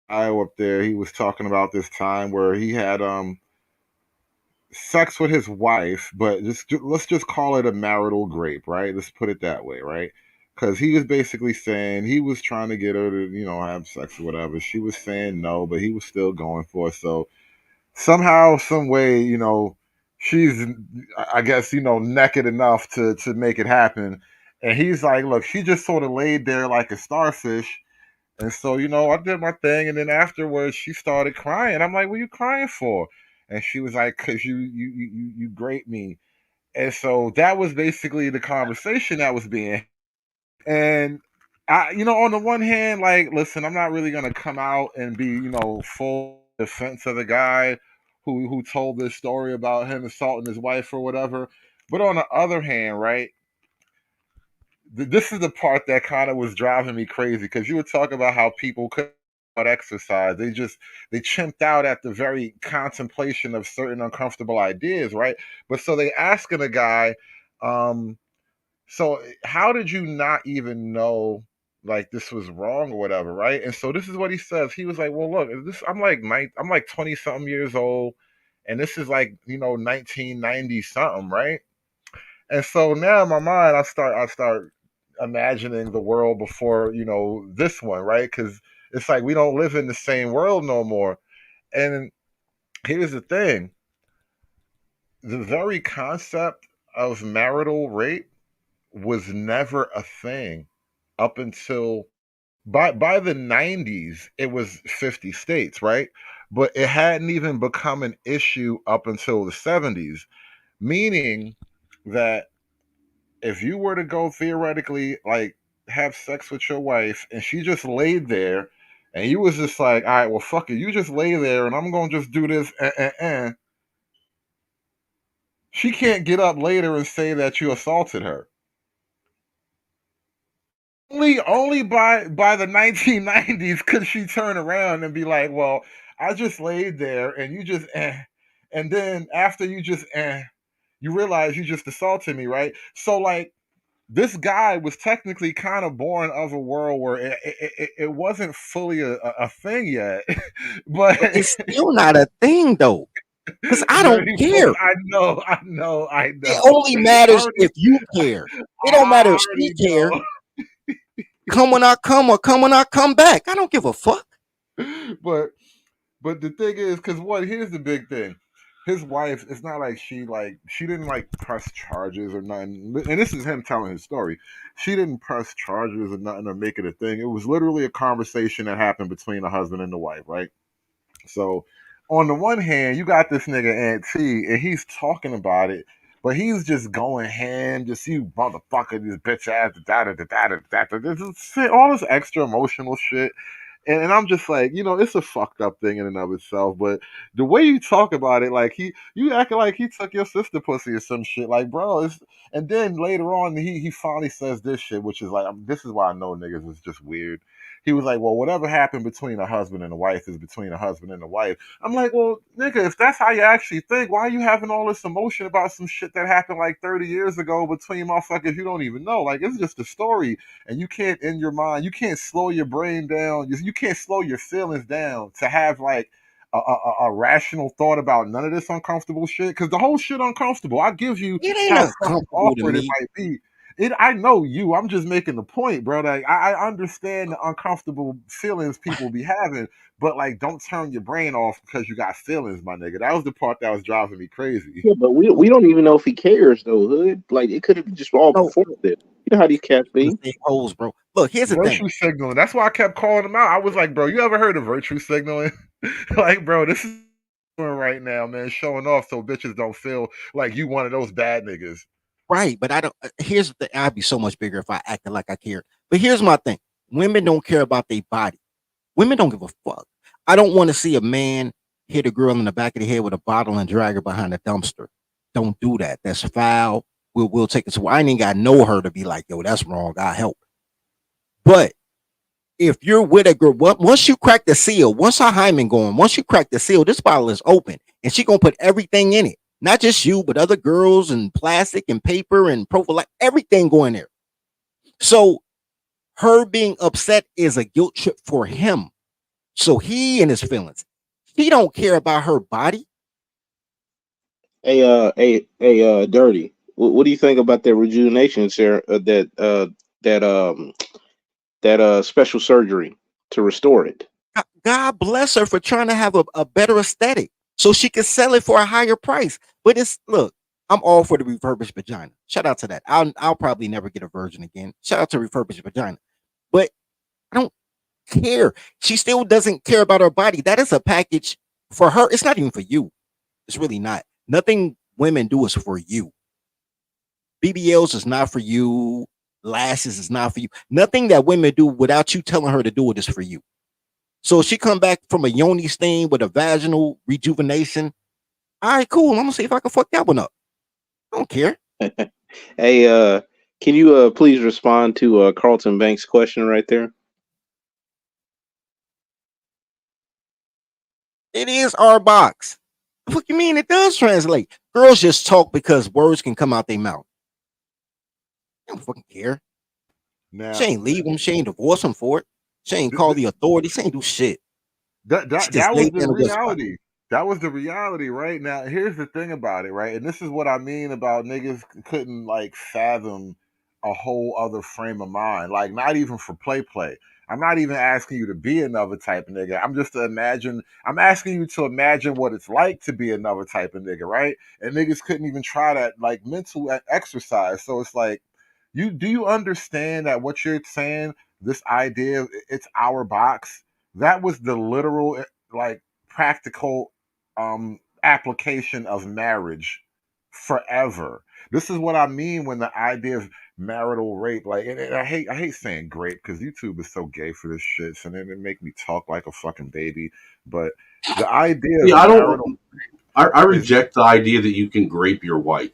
S2: I up there, he was talking about this time where he had sex with his wife, but let's just call it a marital grape, right? Let's put it that way, right? Because he was basically saying he was trying to get her to, have sex or whatever. She was saying no, but he was still going for it. So somehow, some way, she's, I guess, naked enough to make it happen. And he's like, look, she just sort of laid there like a starfish. And so, I did my thing, and then afterwards, she started crying. I'm like, "What are you crying for?" And she was like, "Cause you grate me." And so that was basically the conversation that was being. And I, on the one hand, like, listen, I'm not really gonna come out and be, full defense of the guy who told this story about him assaulting his wife or whatever. But on the other hand, right? This is the part that kind of was driving me crazy because you were talking about how people couldn't exercise. They chimped out at the very contemplation of certain uncomfortable ideas, right? But so they asking a guy, so how did you not even know like this was wrong or whatever, right? And so this is what he says. He was like, well, look, I'm like 20 something years old, and this is like 1990 something, right? And so now in my mind, I start imagining the world before this one, right? Because it's like we don't live in the same world no more. And here's the thing: the very concept of marital rape was never a thing up until by the 90s. It was 50 states, right? But it hadn't even become an issue up until the 70s, meaning that if you were to go theoretically like have sex with your wife and she just laid there and you was just like, all right, well, fuck it, you just lay there and I'm gonna just do this, she can't get up later and say that you assaulted her. Only by the 1990s could she turn around and be like, well, I just laid there and you just and then after you just you realize you just assaulted me, right? So like this guy was technically kind of born of a world where it wasn't fully a thing yet, but
S3: But it's still not a thing though, because I don't
S2: very
S3: care.
S2: much. I know.
S3: It only matters if you care. It don't matter
S2: I
S3: if she
S2: already
S3: care.
S2: know.
S3: Come when I come or come when I come back. I don't give a fuck.
S2: But the thing is, because here's the big thing. His wife, it's not like she didn't like press charges or nothing. And this is him telling his story. She didn't press charges or nothing or make it a thing. It was literally a conversation that happened between the husband and the wife, right? So on the one hand, you got this nigga Aunt T, and he's talking about it, but he's just going ham, just you motherfucker, this bitch ass, all this extra emotional shit. And I'm just like, it's a fucked up thing in and of itself. But the way you talk about it, like you acting like he took your sister pussy or some shit, like bro. And then later on, he finally says this shit, which is like, this is why I know niggas is just weird. He was like, well, whatever happened between a husband and a wife is between a husband and a wife. I'm like, well, nigga, if that's how you actually think, why are you having all this emotion about some shit that happened like 30 years ago between motherfuckers you don't even know? Like, it's just a story. And you can't, in your mind, you can't slow your brain down. You can't slow your feelings down to have like a rational thought about none of this uncomfortable shit. Because the whole shit uncomfortable. I give you
S3: It ain't
S2: how fucking
S3: uncomfortable to
S2: awkward it
S3: me.
S2: might be. I know you. I'm just making the point, bro. Like I understand the uncomfortable feelings people be having, but like, don't turn your brain off because you got feelings, my nigga. That was the part that was driving me crazy.
S4: Yeah, but we don't even know if he cares though, Hood. Like it could have just all
S3: No,
S4: performed it. You know how these cats be.
S3: the holes, bro. Look, here's the thing.
S2: Virtue signaling. That's why I kept calling him out. I was like, bro, you ever heard of virtue signaling? Like, bro, this is right now, man, showing off so bitches don't feel like you one of those bad niggas.
S3: Right, but I don't. Here's the thing. I'd be so much bigger if I acted like I cared. But here's my thing: women don't care about their body. Women don't give a fuck. I don't want to see a man hit a girl in the back of the head with a bottle and drag her behind a dumpster. Don't do that. That's foul. we'll take it. So I ain't got to know her to be like, yo, that's wrong. I help. But if you're with a girl, once you crack the seal, once our hymen going, once you crack the seal, this bottle is open, and she gonna put everything in it. Not just you, but other girls and plastic and paper and prophylax, everything going there. So her being upset is a guilt trip for him. So he and his feelings. He don't care about her body.
S4: Dirty. What do you think about that rejuvenation, Sarah? That special surgery to restore it.
S3: God bless her for trying to have a better aesthetic so she can sell it for a higher price. But look, I'm all for the refurbished vagina. Shout out to that. I'll probably never get a virgin again. Shout out to refurbished vagina. But I don't care. She still doesn't care about her body. That is a package for her. It's not even for you. It's really not. Nothing women do is for you. BBLs is not for you. Lashes is not for you. Nothing that women do without you telling her to do it is for you. So if she come back from a yoni stain with a vaginal rejuvenation, all right, cool. I'm gonna see if I can fuck that one up. I don't care.
S4: Hey, can you please respond to Carlton Banks' question right there?
S3: It is our box. What you mean? It does translate. Girls just talk because words can come out their mouth. I don't fucking care.
S2: Now,
S3: she ain't leave him. She ain't divorce him for it. She ain't call the authorities. She ain't do shit.
S2: That was the reality. That was the reality, right? Now, here's the thing about it, right? And this is what I mean about niggas couldn't like fathom a whole other frame of mind. Like, not even for play. I'm not even asking you to be another type of nigga. I'm asking you to imagine what it's like to be another type of nigga, right? And niggas couldn't even try that like mental exercise. So it's like, do you understand that what you're saying, this idea of it's our box, that was the literal like practical application of marriage forever. This is what I mean when the idea of marital rape, like, and I hate saying grape because YouTube is so gay for this shit, so then it make me talk like a fucking baby. But the idea
S14: Yeah,
S2: of
S14: I
S2: marital
S14: don't. I reject the idea that you can grape your wife.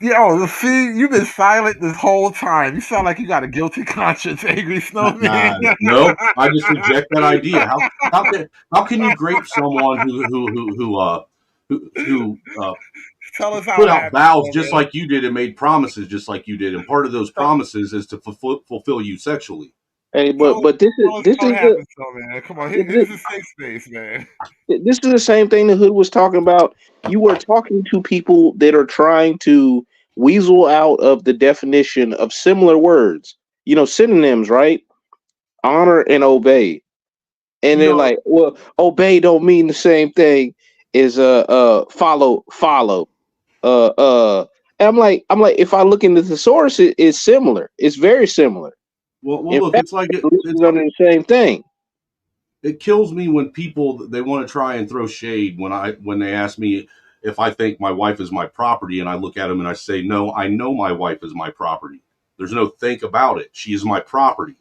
S2: Yo, see, you've been silent this whole time. You sound like you got a guilty conscience, Angry Snowman.
S14: No, I just reject that idea. How can you grape someone who
S2: Tell us how
S14: put
S2: it
S14: out
S2: happened,
S14: vows just
S2: Snowman.
S14: like you did and made promises just like you did, and part of those promises is to fulfill you sexually.
S4: Hey,
S2: Tell
S4: but this
S2: us
S4: is
S2: how it happened, Snowman. Come on, here's a safe space, man.
S4: this is the same thing the hood was talking about. You are talking to people that are trying to weasel out of the definition of similar words. You know, synonyms, right? Honor and obey. And they're like, well, obey don't mean the same thing as follow. And I'm like, if I look into the source, it's similar. It's very similar.
S14: Well,
S4: In
S14: look,
S4: fact, it's under the same thing.
S14: It kills me when people they want to try and throw shade when they ask me if I think my wife is my property, and I look at them and I say, no, I know my wife is my property. There's no think about it. She is my property.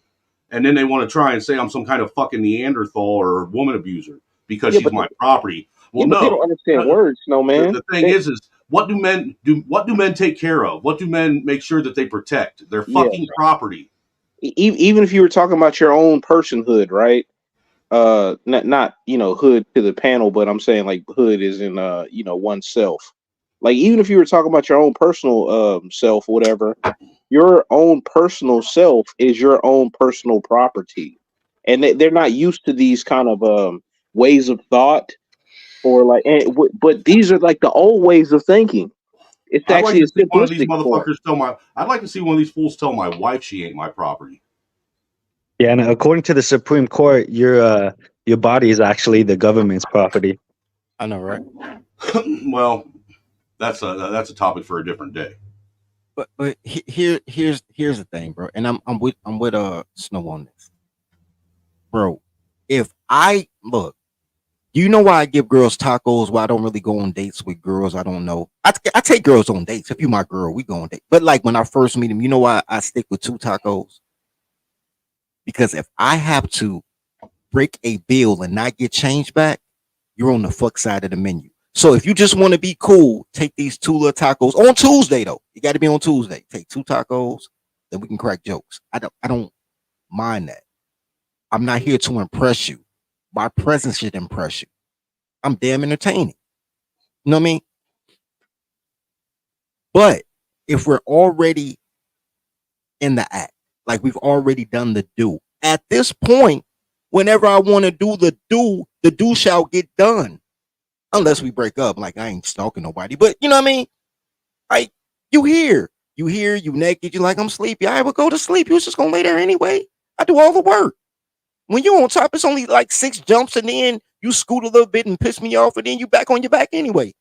S14: And then they want to try and say I'm some kind of fucking Neanderthal or woman abuser because she's my property. Well,
S4: but they don't
S14: no.
S4: understand words, no man.
S14: The thing is what do men do? What do men take care of? What do men make sure that they protect? Their fucking property.
S4: Even if you were talking about your own personhood, right? Not hood to the panel, but I'm saying like hood is in oneself. Like even if you were talking about your own personal self, whatever, your own personal self is your own personal property, and they're not used to these kind of ways of thought, or like, but these are like the old ways of thinking. It's
S14: I'd like
S4: actually
S14: to
S4: a
S14: see one of these
S4: simplistic form.
S14: motherfuckers I'd like to see one of these fools tell my wife she ain't my property.
S12: Yeah, and according to the Supreme Court, your body is actually the government's property.
S3: I know, right?
S14: Well, that's a topic for a different day.
S3: But here's the thing, bro. And I'm with Snow on this, bro. If I look, you know why I give girls tacos? Why I don't really go on dates with girls I don't know. I take girls on dates. If you my girl, we go on dates. But like when I first meet them, you know why I stick with 2 tacos? Because if I have to break a bill and not get change back, you're on the fuck side of the menu. So if you just want to be cool, take these 2 little tacos on Tuesday though. You got to be on Tuesday. Take 2 tacos, then we can crack jokes. I don't mind that. I'm not here to impress you. My presence should impress you. I'm damn entertaining. You know what I mean? But if we're already in the act, like we've already done the do, at this point, whenever I want to do the do shall get done. Unless we break up, like I ain't stalking nobody. But you know what I mean? Like you naked, you like, I'm sleepy. I would go to sleep. You was just gonna lay there anyway. I do all the work. When you on top, it's only like 6 jumps, and then you scoot a little bit and piss me off, and then you back on your back anyway.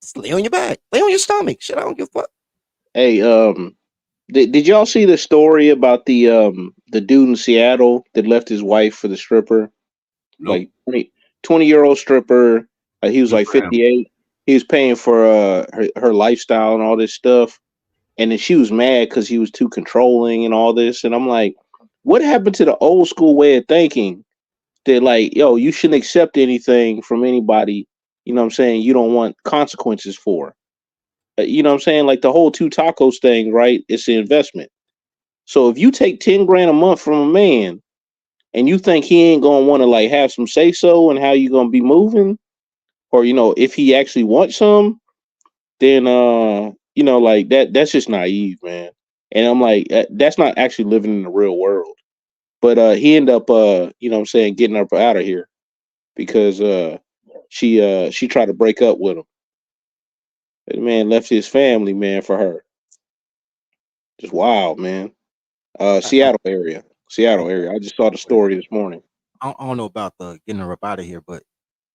S3: Just lay on your back, lay on your stomach. Shit, I don't give a fuck.
S4: Hey, did y'all see the story about the dude in Seattle that left his wife for the stripper?
S14: Nope.
S4: Like 20-year-old stripper. He was
S14: Good
S4: like
S14: for him.
S4: 58. He was paying for her lifestyle and all this stuff. And then she was mad because he was too controlling and all this. And I'm like, what happened to the old school way of thinking that, like, yo, you shouldn't accept anything from anybody, you know what I'm saying, you don't want consequences for? You know what I'm saying? Like the whole 2 tacos thing, right? It's an investment. So if you take 10 grand a month from a man and you think he ain't gonna want to like have some say so and how you gonna be moving, or you know, if he actually wants some, then you know, like that's just naive, man. And I'm like, that's not actually living in the real world. But he ended up you know what I'm saying, getting her out of here because she tried to break up with him. The man left his family, man, for her. Just wild, man. Seattle area. I just saw the story this morning.
S3: I don't know about the getting her up out of here, but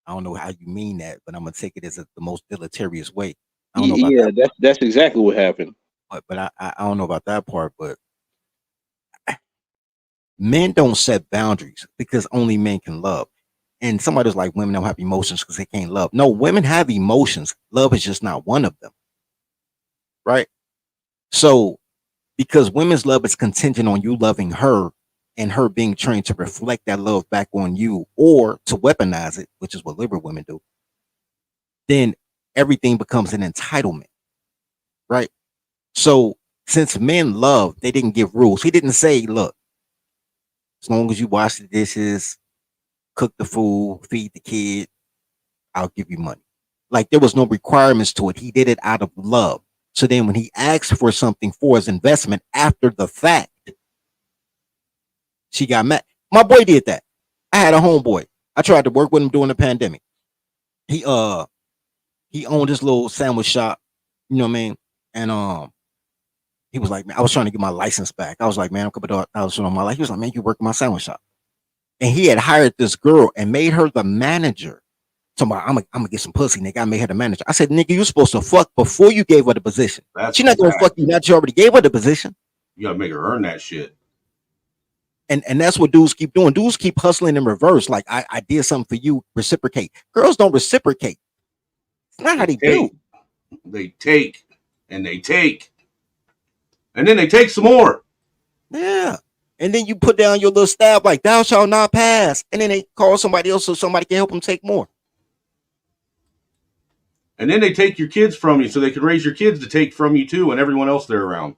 S3: I don't know how you mean that. But I'm gonna take it as the most deleterious way. I don't know about
S4: Yeah,
S3: that,
S4: that's exactly what happened.
S3: but I don't know about that part. But men don't set boundaries because only men can love. And somebody's like, women don't have emotions because they can't love. No, women have emotions. Love is just not one of them, right? So because women's love is contingent on you loving her and her being trained to reflect that love back on you or to weaponize it, which is what liberal women do, then everything becomes an entitlement, right? So since men love, they didn't give rules. He didn't say, look, as long as you wash the dishes, cook the food, feed the kid, I'll give you money. Like there was no requirements to it. He did it out of love. So then when he asked for something for his investment after the fact, she got mad. My boy did that. I had a homeboy. I tried to work with him during the pandemic. He owned this little sandwich shop, you know what I mean? And he was like, man, I was trying to get my license back. I was like, man, I'm coming to on my life. He was like, man, you work in my sandwich shop. And he had hired this girl and made her the manager. So I'm gonna get some pussy, nigga. I made her the manager. I said, nigga, you're supposed to fuck before you gave her the position. She's not gonna fuck you now that you already gave her the position.
S14: You gotta make her earn that shit.
S3: And that's what dudes keep doing. Dudes keep hustling in reverse. Like I did something for you, reciprocate. Girls don't reciprocate. It's not how they do.
S14: They take and they take. And then they take some more.
S3: Yeah. And then you put down your little stab like thou shalt not pass. And then they call somebody else so somebody can help them take more.
S14: And then they take your kids from you so they can raise your kids to take from you too and everyone else they're around.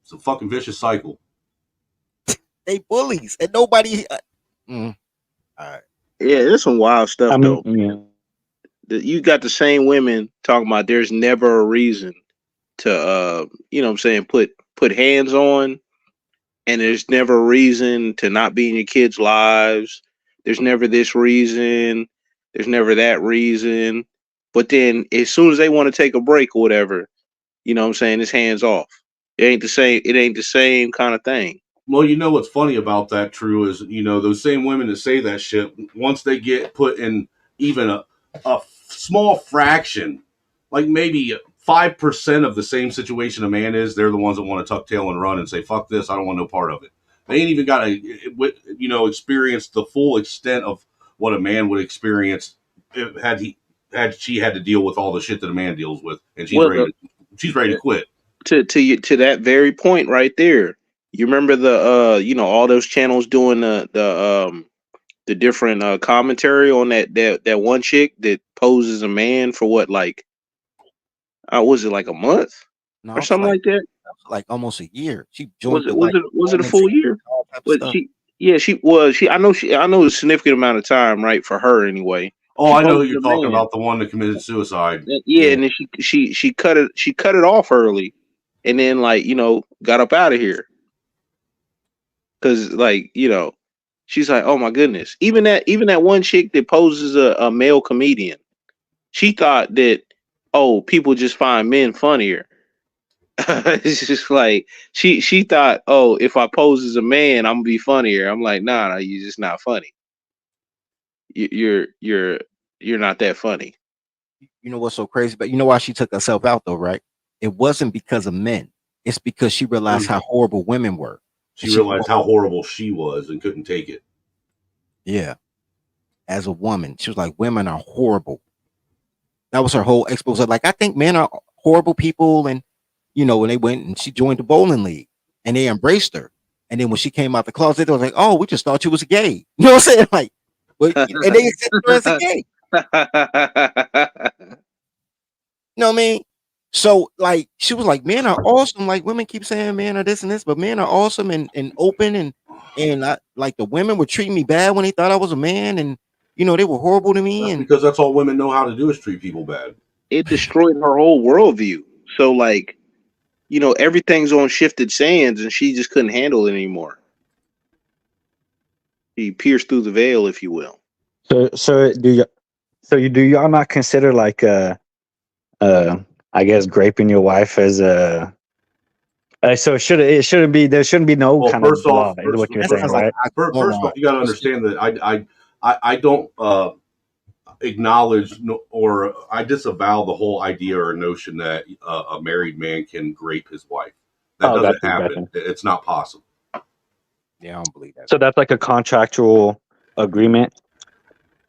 S14: It's a fucking vicious cycle.
S3: They bullies and nobody. All right.
S4: Yeah, there's some wild stuff though. You got the same women talking about there's never a reason to you know what I'm saying, put hands on, and there's never a reason to not be in your kids' lives. There's never this reason, there's never that reason. But then as soon as they want to take a break or whatever, you know what I'm saying, it's hands off. It ain't the same kind of thing.
S14: Well, you know what's funny about that, True, is, you know, those same women that say that shit, once they get put in even a small fraction, like maybe 5% of the same situation a man is, they're the ones that want to tuck tail and run and say, fuck this, I don't want no part of it. They ain't even got to, you know, experience the full extent of what a man would experience had she had to deal with all the shit that a man deals with, and she's ready to quit.
S4: To that very point right there. You remember the you know, all those channels doing the the different commentary on that one chick that poses a man for what, like, was it like a month
S3: No,
S4: or
S3: it was
S4: something like that?
S3: like almost a year. She
S4: Was
S3: joined
S4: it
S3: the
S4: was
S3: like
S4: it was it a
S3: Roman
S4: full
S3: City,
S4: year?
S3: all type of
S4: But
S3: stuff.
S4: she I know a significant amount of time, right, for her anyway.
S14: Oh,
S4: She
S14: I know who
S4: posted
S14: you're
S4: a
S14: talking
S4: man.
S14: about, the one that committed suicide.
S4: Yeah, and then she cut it off early, and then, like, got up out of here because, like, she's like, oh my goodness. Even that one chick that poses a male comedian, she thought that, oh, people just find men funnier. It's just like she thought, oh, if I pose as a man, I'm gonna be funnier. I'm like, nah, you're just not funny. You're not that funny.
S3: You know what's so crazy? But you know why she took herself out though, right? It wasn't because of men. It's because she realized how horrible women were.
S14: She realized how horrible she was and couldn't take it.
S3: Yeah. As a woman, she was like, women are horrible. That was her whole expose. Like, I think men are horrible people. And, when they went and she joined the bowling league and they embraced her. And then when she came out the closet, they was like, oh, we just thought you was a gay. You know what I'm saying? Like, and they accepted her as a gay. You know what I mean? So, like, she was like, men are awesome. Like, women keep saying men are this and this, but men are awesome and open. And I, like, the women were treating me bad when they thought I was a man. And, they were horrible to me.
S14: That's
S3: And
S14: because that's all women know how to do is treat people bad.
S4: It destroyed her whole worldview. So, like, everything's on shifted sands, and she just couldn't handle it anymore. She pierced through the veil, if you will.
S12: So do y'all not consider like I guess graping your wife as a so it shouldn't be there shouldn't be no
S14: Well,
S12: kind of
S14: first off,
S12: law is what you're saying, right?
S14: first off, you got to understand that I don't acknowledge or I disavow the whole idea or notion that a married man can grape his wife. That doesn't happen. It's not possible.
S3: Yeah, I don't believe that.
S12: So that's like a contractual agreement.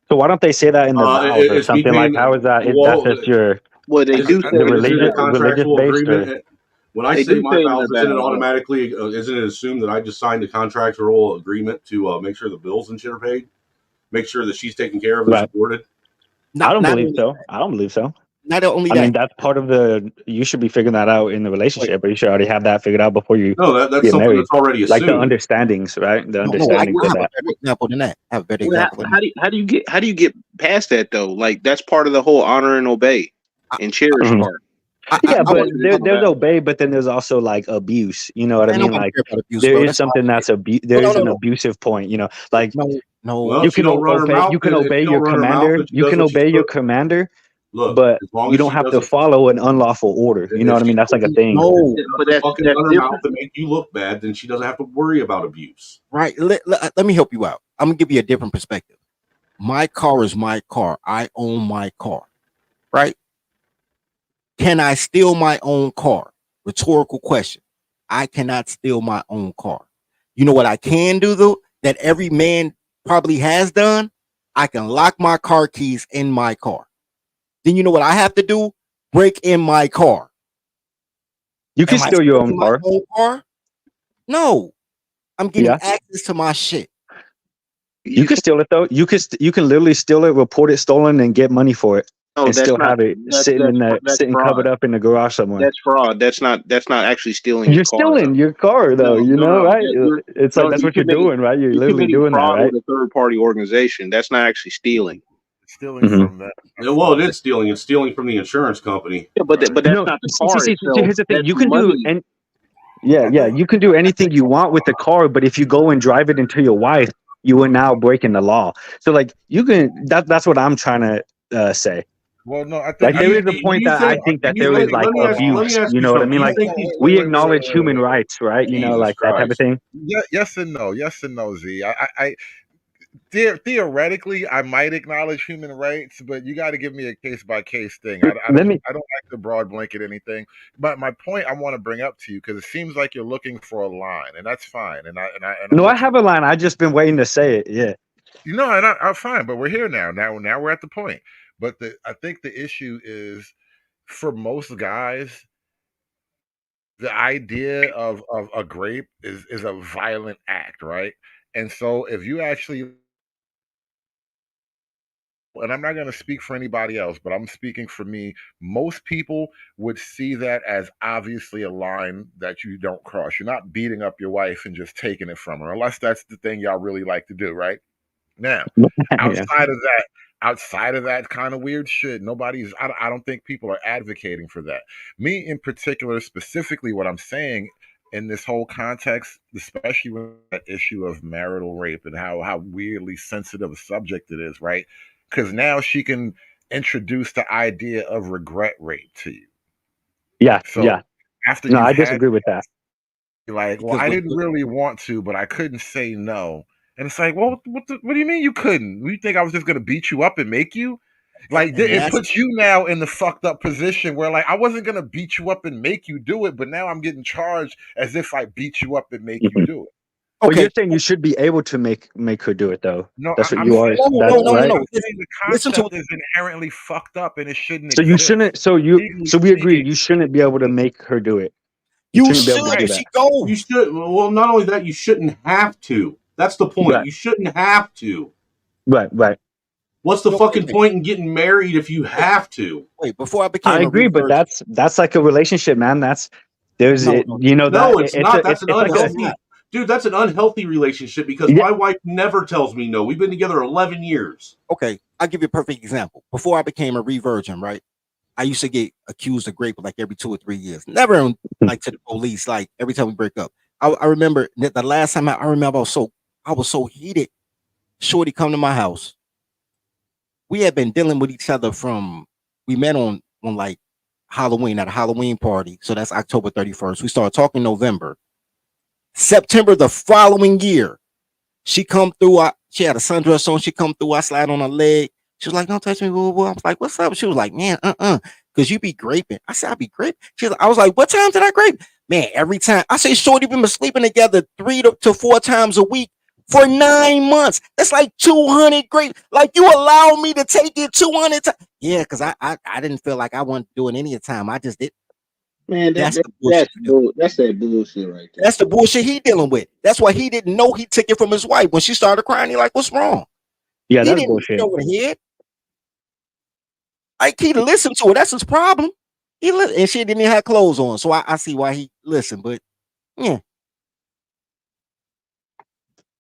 S12: So why don't they say that in the vows or something? Like, how is that? Is that just your
S4: they do say
S12: the
S14: a
S12: religious based
S14: agreement?
S12: or?
S14: When I say my vows, isn't it automatically? Isn't it assumed that I just signed a contractual agreement to make sure the bills and shit are paid, make sure that she's taken care of and supported?
S12: I don't believe so. I don't believe so.
S3: Not only
S12: I
S3: that.
S12: mean, that's part of you should be figuring that out in the relationship, but you should already have that figured out before you
S14: that's
S12: get
S14: something
S12: married.
S14: that's already assumed.
S12: Like the understandings, right? The understandings
S3: I
S12: of
S3: have
S12: that.
S3: a better example than that. I have a better example.
S4: How do you get past that though? Like, that's part of the whole honor and obey and cherish part.
S12: Yeah, but there's obey, but then there's also like abuse. You know what I mean? Like there is something that's there is an abusive point. Like
S14: Well,
S12: you
S14: she
S12: can
S14: don't run her
S12: obey.
S14: mouth.
S12: You can
S14: If
S12: obey
S14: she don't
S12: your
S14: run her mouth
S12: commander.
S14: and she
S12: You
S14: does
S12: can
S14: what she's
S12: obey your
S14: supposed-
S12: commander,
S14: Look,
S12: but
S14: as long
S12: you
S14: as
S12: don't
S14: she
S12: have to
S14: doesn't-
S12: follow an unlawful order. You know what I mean? That's like a thing.
S4: But that's
S14: fucking run her mouth to make you look bad, then she doesn't have to worry about abuse.
S3: Right. Let me help you out. I'm gonna give you a different perspective. My car is my car. I own my car. Right? Can I steal my own car? Rhetorical question. I cannot steal my own car. You know what I can do though? That every man probably has done? I can lock my car keys in my car. Then you know what I have to do? Break in my car.
S12: You can steal your own car.
S3: No. I'm getting access to my shit.
S12: You can steal it though. You can literally steal it, report it stolen, and get money for it, and still have it sitting covered up in the garage somewhere.
S4: That's fraud. That's not actually stealing.
S12: You're stealing your car though, right? It's like that's what you're doing, right? You're literally doing that, right?
S4: With a third party organization. That's not actually stealing.
S2: Stealing from them.
S14: Well, it is stealing. It's stealing from the insurance company.
S4: Yeah, but that's not the car itself.
S12: Here's the thing:
S4: That's
S12: you can
S4: money.
S12: do you can do anything you want with the car, but if you go and drive it into your wife, you are now breaking the law. So like you can that's what I'm trying to say.
S2: Well, no, I think
S12: like there is a point that I think that there is like abuse. You know what I mean? Like we acknowledge human rights, right? You know, like that type of thing.
S2: Yes and no. Yes and no, Z. I theoretically, I might acknowledge human rights, but you got to give me a case by case thing. I don't like the broad blanket anything. But my point I want to bring up to you, because it seems like you're looking for a line, and that's fine.
S12: I have a line. I just been waiting to say it. Yeah.
S2: I'm fine, but we're here now. Now we're at the point. But I think the issue is for most guys, the idea of a grape is a violent act, right? And so if you actually and I'm not going to speak for anybody else, but I'm speaking for me. Most people would see that as obviously a line that you don't cross. You're not beating up your wife and just taking it from her, unless that's the thing y'all really like to do, right? Now,
S12: Yeah.
S2: outside of that kind of weird shit, I don't think people are advocating for that. Me in particular, specifically, what I'm saying in this whole context, especially with that issue of marital rape and how weirdly sensitive a subject it is, right? Because now she can introduce the idea of regret rape to you.
S12: Yeah.
S2: So
S12: Yeah.
S2: after
S12: No,
S2: you've
S12: I
S2: had,
S12: disagree with that.
S2: you're like, well,
S3: Because
S2: I
S3: with,
S2: didn't really want to, but I couldn't say no. And it's like, well, what do you mean you couldn't? You think I was just gonna beat you up and make you? Like
S3: and
S2: it
S3: that's
S2: puts you now in the fucked up position where like I wasn't gonna beat you up and make you do it, but now I'm getting charged as if I beat you up and make you
S12: Mhm.
S2: do it.
S12: But
S3: okay.
S12: you're saying you should be able to make her do it, though.
S2: No,
S12: That's what
S2: I'm
S12: you are.
S2: saying
S3: No,
S12: That
S3: no, no, no,
S12: right?
S3: no.
S2: I'm saying the
S3: Listen to
S2: concept is inherently fucked up and it shouldn't
S12: So you
S2: exist.
S12: shouldn't.
S2: Legally
S12: So we agree.
S2: speaking,
S12: You shouldn't be able to make her do it. You
S3: you
S12: shouldn't be able to
S3: should.
S12: do
S2: right.
S3: She
S12: that.
S14: You
S3: goes.
S14: should. Well, not only that, you shouldn't have to. That's the point.
S12: Right.
S14: You shouldn't have to.
S12: Right.
S14: What's the
S3: No,
S14: fucking
S3: wait,
S14: point in getting married if you
S3: wait,
S14: have to?
S3: wait. Before I
S12: I
S3: became a
S12: agree, but
S3: reversion,
S12: that's like a relationship, man. There's
S3: no,
S12: it.
S3: no,
S12: You know
S14: No,
S12: that
S14: it's not. That's an
S12: it's like
S3: no,
S12: a
S3: it's
S14: unhealthy,
S3: not.
S14: dude. That's an unhealthy relationship because
S12: yeah.
S14: my wife never tells me no. We've been together 11 years.
S3: Okay, I'll give you a perfect example. Before I became a revirgin, right? I used to get accused of rape like every 2 or 3 years. Never like to the police, like every time we break up. I remember that the last time I remember I was so heated. Shorty come to my house. We had been dealing with each other from we met on like Halloween at a Halloween party. So that's October 31st. We started talking November. September the following year, she come through. She had a sundress on. She come through. I slide on her leg. She was like, "Don't touch me." Blah, blah, blah. I was like, "What's up?" She was like, "Man, because you be graping." I said, "I be graping." I was like, "What time did I grape?" Man, every time. I say, "Shorty, we been sleeping together 3 to 4 times a week for 9 months. That's like 200 grapes. Like you allow me to take it 200 times." Yeah, because I didn't feel like I wanted to do it any time. I just did.
S4: Man,
S3: That's the bullshit.
S4: that's that bullshit right there.
S3: That's the bullshit he dealing with. That's why he didn't know he took it from his wife. When she started crying, he like, "What's wrong?"
S12: Yeah,
S3: He
S12: that's
S3: didn't
S12: bullshit.
S3: know the head. Like he listened to her. That's his problem. And she didn't even have clothes on. So I see why he listened. But yeah.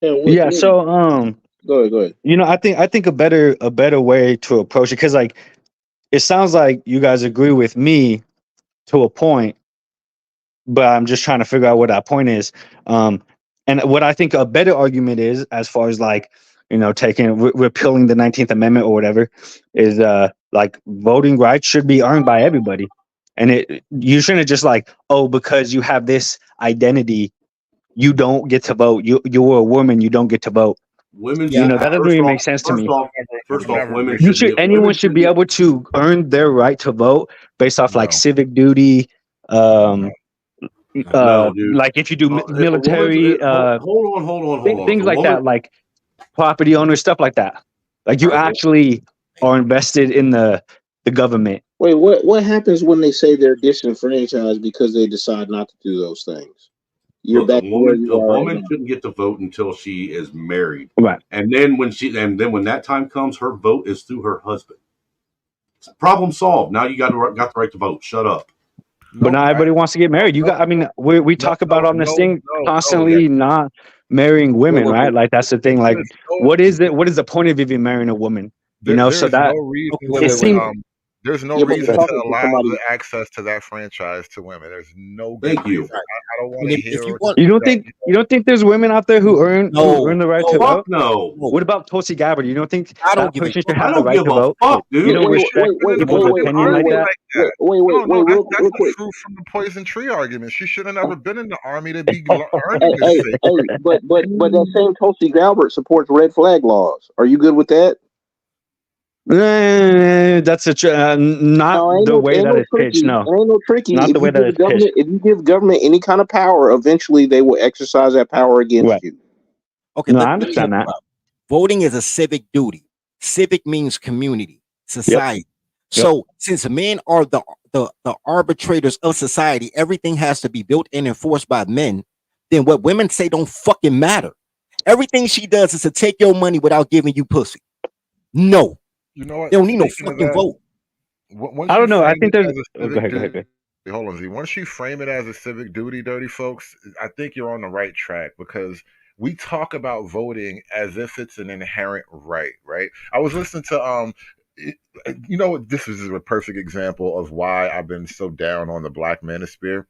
S12: Yeah. So
S4: Go ahead.
S12: you know, I think a better way to approach it, because like it sounds like you guys agree with me to a point, but I'm just trying to figure out what that point is. And what I think a better argument is, as far as like, you know, repealing the 19th Amendment or whatever, is like voting rights should be earned by everybody. And you shouldn't just like, oh, because you have this identity, you don't get to vote. You're a woman, you don't get to vote.
S14: Women
S12: You
S3: Yeah.
S14: should.
S12: know, that doesn't
S14: First
S12: really
S14: off,
S12: make sense to
S14: first
S12: me.
S14: off, first off, women
S12: You
S14: should
S12: should
S14: be.
S12: anyone should be able to earn their right to vote based off like
S2: No,
S12: civic duty,
S2: no,
S14: No, dude.
S12: like if you do
S14: If a woman's
S12: military,
S14: hold on. If
S12: things
S14: a
S12: like
S14: woman,
S12: that, like property owners, stuff like that. Like you
S14: if a,
S12: actually are invested in the government.
S4: Wait, what happens when they say they're disenfranchised because they decide not to do those things? You're
S14: look,
S4: back to where you
S14: a
S4: are right
S14: woman
S4: now.
S14: shouldn't get to vote until she is married,
S12: Right.
S14: and then when that time comes, her vote is through her husband. Problem solved. Now you got the right to vote. Shut up.
S12: But
S2: nope.
S12: not everybody wants to get married. You got, I mean, we talk about on this thing
S2: No. Yeah,
S12: constantly not marrying women,
S14: Look,
S12: right? Like that's the thing. Like,
S2: there's no,
S12: what is it? What is the point of even marrying a woman? You know,
S2: there
S12: so
S2: is no
S12: that
S2: reason
S3: Okay,
S12: it
S2: to
S12: seems.
S2: there's no
S4: Yeah, but
S2: reason
S4: you're
S2: to
S4: talking to
S2: allow
S4: somebody.
S2: the access to that franchise to women. There's no good
S14: thank you.
S2: reason. I don't want
S3: And
S2: to
S3: if you
S2: hear
S3: want,
S12: You don't
S2: that.
S12: think there's women out there who earn
S3: no,
S12: the right to
S3: no,
S14: Fuck
S12: vote?
S14: no.
S3: no.
S12: What about Tulsi Gabbard? You don't think
S3: I don't
S12: that
S3: give a
S12: person should
S3: fuck.
S14: I
S12: have the
S14: don't
S12: right
S14: give
S12: to
S14: a
S12: vote?
S14: fuck,
S12: You
S14: dude.
S12: don't respect people's
S2: Don't
S12: opinion like
S2: argue
S12: that?
S2: like that. No,
S4: Real
S2: that's the
S4: quick.
S2: fruit from the poison tree argument. She should have never been in the army to be earning this
S4: Hey,
S2: shit.
S4: but that same Tulsi Gabbard supports red flag laws. Are you good with that?
S12: That's not
S4: No,
S12: the way
S4: ain't
S12: that
S4: no
S12: it's pitched.
S4: tricky.
S12: No,
S4: Ain't no tricky.
S12: not the way that it's pitched.
S4: If you give government any kind of power, eventually they will exercise that power against
S12: Right.
S4: you.
S3: Okay,
S12: No, I
S3: let me help
S12: understand
S3: you
S12: that.
S3: out. Voting is a civic duty. Civic means community, society.
S12: Yep.
S3: So since men are the arbitrators of society, everything has to be built and enforced by men. Then what women say don't fucking matter. Everything she does is to take your money without giving you pussy. No.
S2: You know what?
S3: They don't need no
S2: Speaking of
S3: fucking
S2: that,
S3: vote.
S2: once
S12: I
S2: you
S12: don't know. I
S2: frame
S12: think
S2: it
S12: there's.
S2: as a
S12: Oh, go
S2: civic
S12: ahead. Go ahead. Go
S2: duty,
S12: ahead.
S2: hold on, Z. Once you frame it as a civic duty, dirty folks, I think you're on the right track because we talk about voting as if it's an inherent right, right? I was listening to it- you know what? This is a perfect example of why I've been so down on the Black Manosphere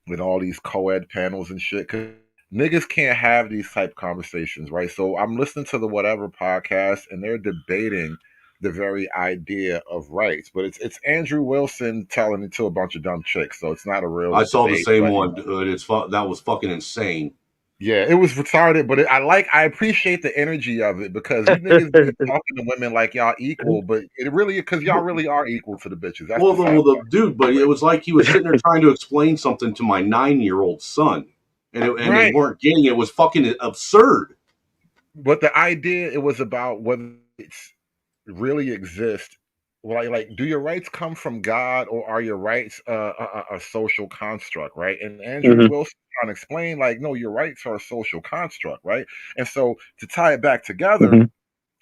S2: with all these co-ed panels and shit. Cause niggas can't have these type conversations, right? So I'm listening to the whatever podcast, and they're debating the very idea of rights, but it's Andrew Wilson telling it to a bunch of dumb chicks, so it's not a real
S14: I saw the
S2: debate.
S14: same
S2: But
S14: one, dude. That was fucking insane.
S2: yeah, it was retarded, but I appreciate the energy of it because you niggas be talking to women like y'all equal, but it really because y'all really are equal to the bitches. That's
S14: Well,
S2: the sad part.
S14: dude, but it was like he was sitting there trying to explain something to my 9-year-old son, and they
S2: Right.
S14: weren't getting it. It was fucking absurd.
S2: But the idea it was about whether it's really exist. Like, do your rights come from God or are your rights a social construct, right? And Andrew
S12: Mhm.
S2: Wilson trying to explain, like, no, your rights are a social construct, right? And so to tie it back together,
S12: Mhm.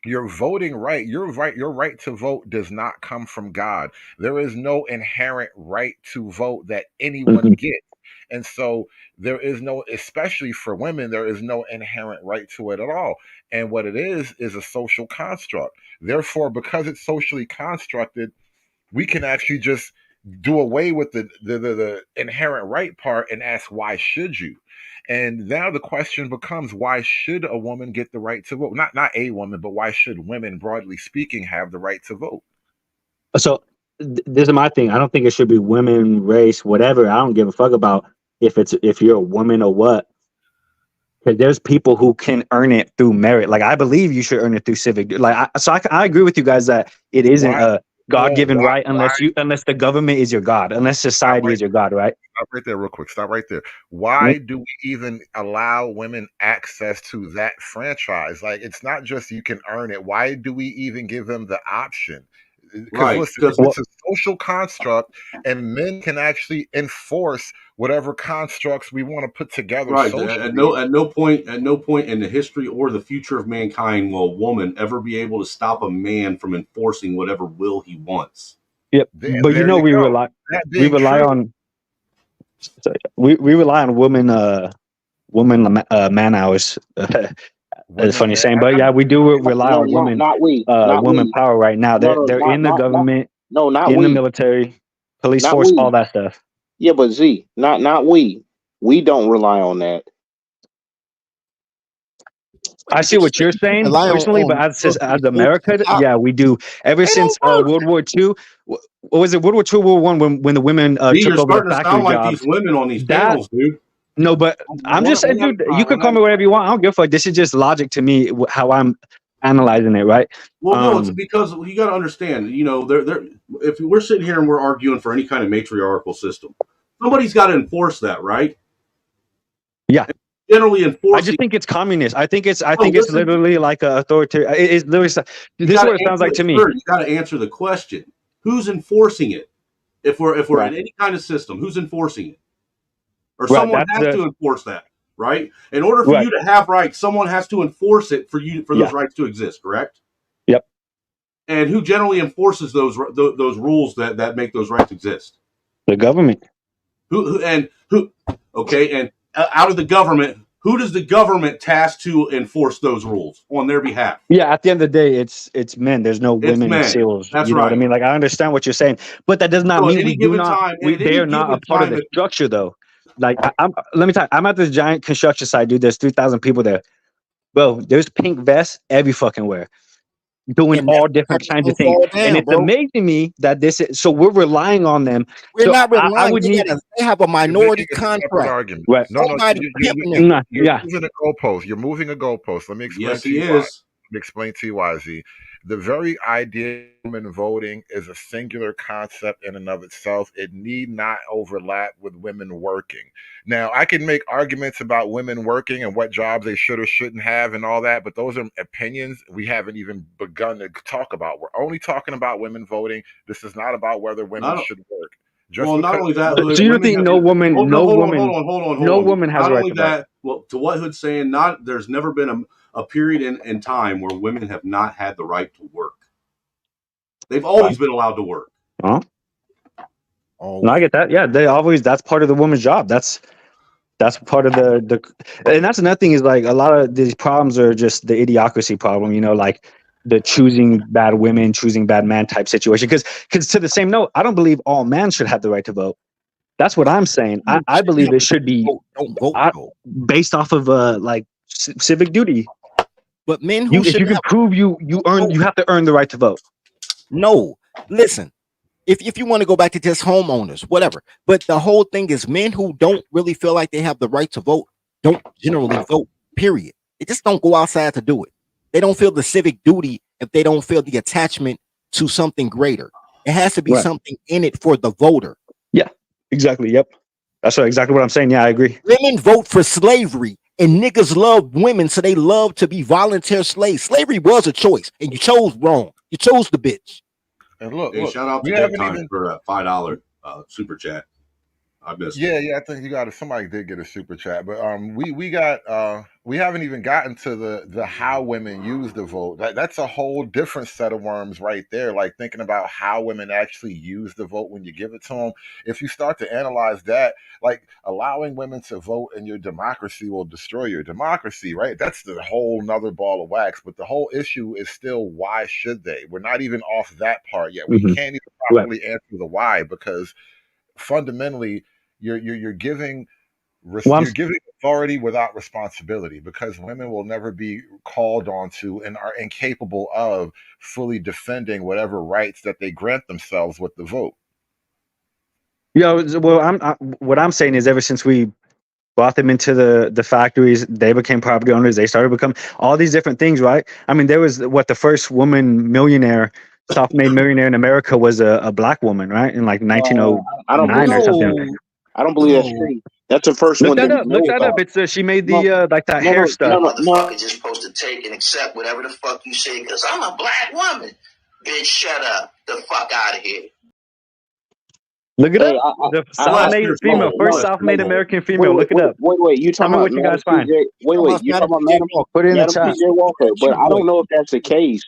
S2: your voting right, your right to vote does not come from God. There is no inherent right to vote that anyone
S12: Mhm.
S2: gets. And so there is no, especially for women, there is no inherent right to it at all. And what it is a social construct. Therefore, because it's socially constructed, we can actually just do away with the inherent right part and ask why should you. And now the question becomes why should a woman get the right to vote? Not a woman, but why should women, broadly speaking, have the right to vote?
S12: So this is my thing. I don't think it should be women, race, whatever. I don't give a fuck about if you're a woman or what. Because there's people who can earn it through merit. Like I believe you should earn it through civic. I agree with you guys that it isn't
S2: Why?
S12: a God given
S2: Why?
S12: right unless the government is your God, unless
S2: Stop
S12: society
S2: right
S12: is your God, right?
S2: Stop right there, real quick. Stop right there.
S12: Mhm.
S2: Why do we even allow women access to that franchise? Like, it's not just you can earn it. Why do we even give them the option? Because
S14: Right?
S2: listen,
S14: Because
S2: it's a social construct, and men can actually enforce whatever constructs we want to put together
S14: right
S2: socially.
S14: at no point in the history or the future of mankind will a woman ever be able to stop a man from enforcing whatever will he wants.
S12: Yep. But
S2: There you go. That
S12: we
S2: being
S12: rely
S2: true,
S12: on we rely on woman man hours. It's
S2: women,
S12: funny
S2: man.
S12: saying, but yeah, we do rely
S4: No,
S12: on
S4: not we, not
S12: woman
S4: we.
S12: power right now.
S4: No,
S12: They're
S4: not
S12: in the
S4: not not.
S12: government,
S4: No, not
S12: in the
S4: we,
S12: military, police
S4: not
S12: force, all
S4: we.
S12: that stuff.
S4: Yeah, but Z, not we. We don't rely on that.
S12: I see what you're saying
S3: Rely
S12: personally, but
S3: on
S12: as
S3: social
S12: America,
S3: job.
S12: yeah, we do. Ever
S3: They
S12: since
S3: don't work.
S12: World War II, what was it? World War II, World War I, when the women
S14: Z,
S12: took
S14: you're
S12: over the
S14: starting to
S12: factory
S14: sound like these
S12: jobs.
S14: women on these
S12: That
S14: panels, dude.
S12: no, but I'm just saying, dude. You could call me whatever you want. I don't give a fuck. This is just logic to me. How I'm analyzing it, right?
S14: Well, no, it's because you got to understand. You know, if we're sitting here and we're arguing for any kind of matriarchal system, somebody's got to enforce that, right?
S12: Yeah.
S14: Generally
S12: I
S14: enforcing.
S12: just think it's communist. I think it's
S14: listen,
S12: literally like a authoritarian. It's literally this is what it sounds like to me.
S14: You got to answer the question: who's enforcing it? If we're
S12: Right.
S14: in any kind of system, who's enforcing it? Or
S12: Right,
S14: someone has to enforce that, right? In order for
S12: Right.
S14: you to have rights, someone has to enforce it for those rights to exist, correct?
S12: Yep.
S14: And who generally enforces those rules that make those rights exist?
S12: The government.
S14: Who? Okay, and out of the government, who does the government task to enforce those rules on their behalf?
S12: Yeah, at the end of the day, it's men. There's no
S14: It's
S12: women
S14: men.
S12: SEALs.
S14: That's
S12: you know what I
S14: right.
S12: mean? Like I understand what you're saying, but that does not
S14: So at
S12: mean
S14: any given time,
S12: they are not a part of the structure, though. Like let me tell you, I'm at this giant construction site, dude. There's 3,000 people there, bro. There's pink vests every fucking where, doing
S3: And
S12: all
S3: that's
S12: different
S3: why
S12: kinds
S3: they
S12: of
S3: don't
S12: things.
S3: fall
S12: And
S3: down,
S12: it's
S3: bro.
S12: amazing me that this is so we're relying on them.
S3: We're
S12: So
S3: not
S12: I
S3: relying.
S12: would need
S3: They have a
S2: you're
S3: minority
S2: making a separate
S3: contract.
S2: argument.
S12: right.
S2: No,
S3: Somebody pimping them.
S2: you're
S12: Yeah.
S2: moving a goalpost. You're moving a goalpost. Let me explain
S14: Yes,
S2: to
S14: he
S2: you why.
S14: is.
S2: Let me explain to you why, Z. The very idea of women voting is a singular concept in and of itself. It need not overlap with women working. Now, I can make arguments about women working and what jobs they should or shouldn't have and all that, but those are opinions we haven't even begun to talk about. We're only talking about women voting. This is not about whether women should work. Just
S14: Well, not
S2: because
S14: only that, Hood,
S12: So you don't
S14: women
S12: think
S14: have.
S12: no woman,
S14: Hold
S12: no
S14: on.
S12: woman has
S14: Not
S12: a right
S14: only
S12: to vote?
S14: that, well, to what Hood's saying, there's never been a period in time where women have not had the right to work. They've always been allowed to work.
S12: Huh?
S2: Oh,
S12: No, I get that. Yeah, that's part of the woman's job. That's part of the and that's another thing is like a lot of these problems are just the idiocracy problem, you know, like the choosing bad women, choosing bad man type situation. Because to the same note, I don't believe all men should have the right to vote. That's what I'm saying. I believe it should be based off of like civic duty.
S3: But men who
S12: If you can prove you have to earn the right to vote.
S3: No, listen. If you want to go back to just homeowners, whatever. But the whole thing is men who don't really feel like they have the right to vote don't generally vote, period. They just don't go outside to do it. They don't feel the civic duty if they don't feel the attachment to something greater. It has to be something in it for the voter.
S12: Yeah, exactly. Yep. That's exactly what I'm saying. Yeah, I agree.
S3: Women vote for slavery and niggas love women, so they love to be volunteer slaves. Slavery was a choice and you chose wrong. You chose the bitch.
S2: And look,
S14: Hey, shout out to Dead Time for a $5 super chat. I missed.
S2: Yeah, I think you got somebody did get a super chat, but we haven't even gotten to the how women use the vote. That's a whole different set of worms right there. Like thinking about how women actually use the vote when you give it to them. If you start to analyze that, like allowing women to vote in your democracy will destroy your democracy, right? That's the whole nother ball of wax. But the whole issue is still why should they? We're not even off that part yet. We can't even properly answer the why because fundamentally you're giving you're giving authority without responsibility because women will never be called on to and are incapable of fully defending whatever rights that they grant themselves with the vote.
S12: Yeah, well, what I'm saying is ever since we brought them into the factories, they became property owners. They started to become all these different things, right? I mean, there was the first woman millionaire, self-made millionaire in America was a black woman, right? In like 1909 or something.
S4: I don't believe that's true. That's the first
S12: Look
S4: one.
S12: that up. Look that up. It's she made the like that hair stuff.
S15: Motherfucker just supposed to take and accept whatever the fuck you say because I'm a black woman. Bitch, shut up. The fuck out of here.
S12: Look it up. The self-made female, first self-made American female. Look it up.
S4: Wait. You talking
S12: about
S4: what
S12: you guys find?
S4: Wait. You talking about Madam?
S12: Put it in the
S4: Madam
S12: chat.
S4: PJ Walker. But I don't know if that's the case.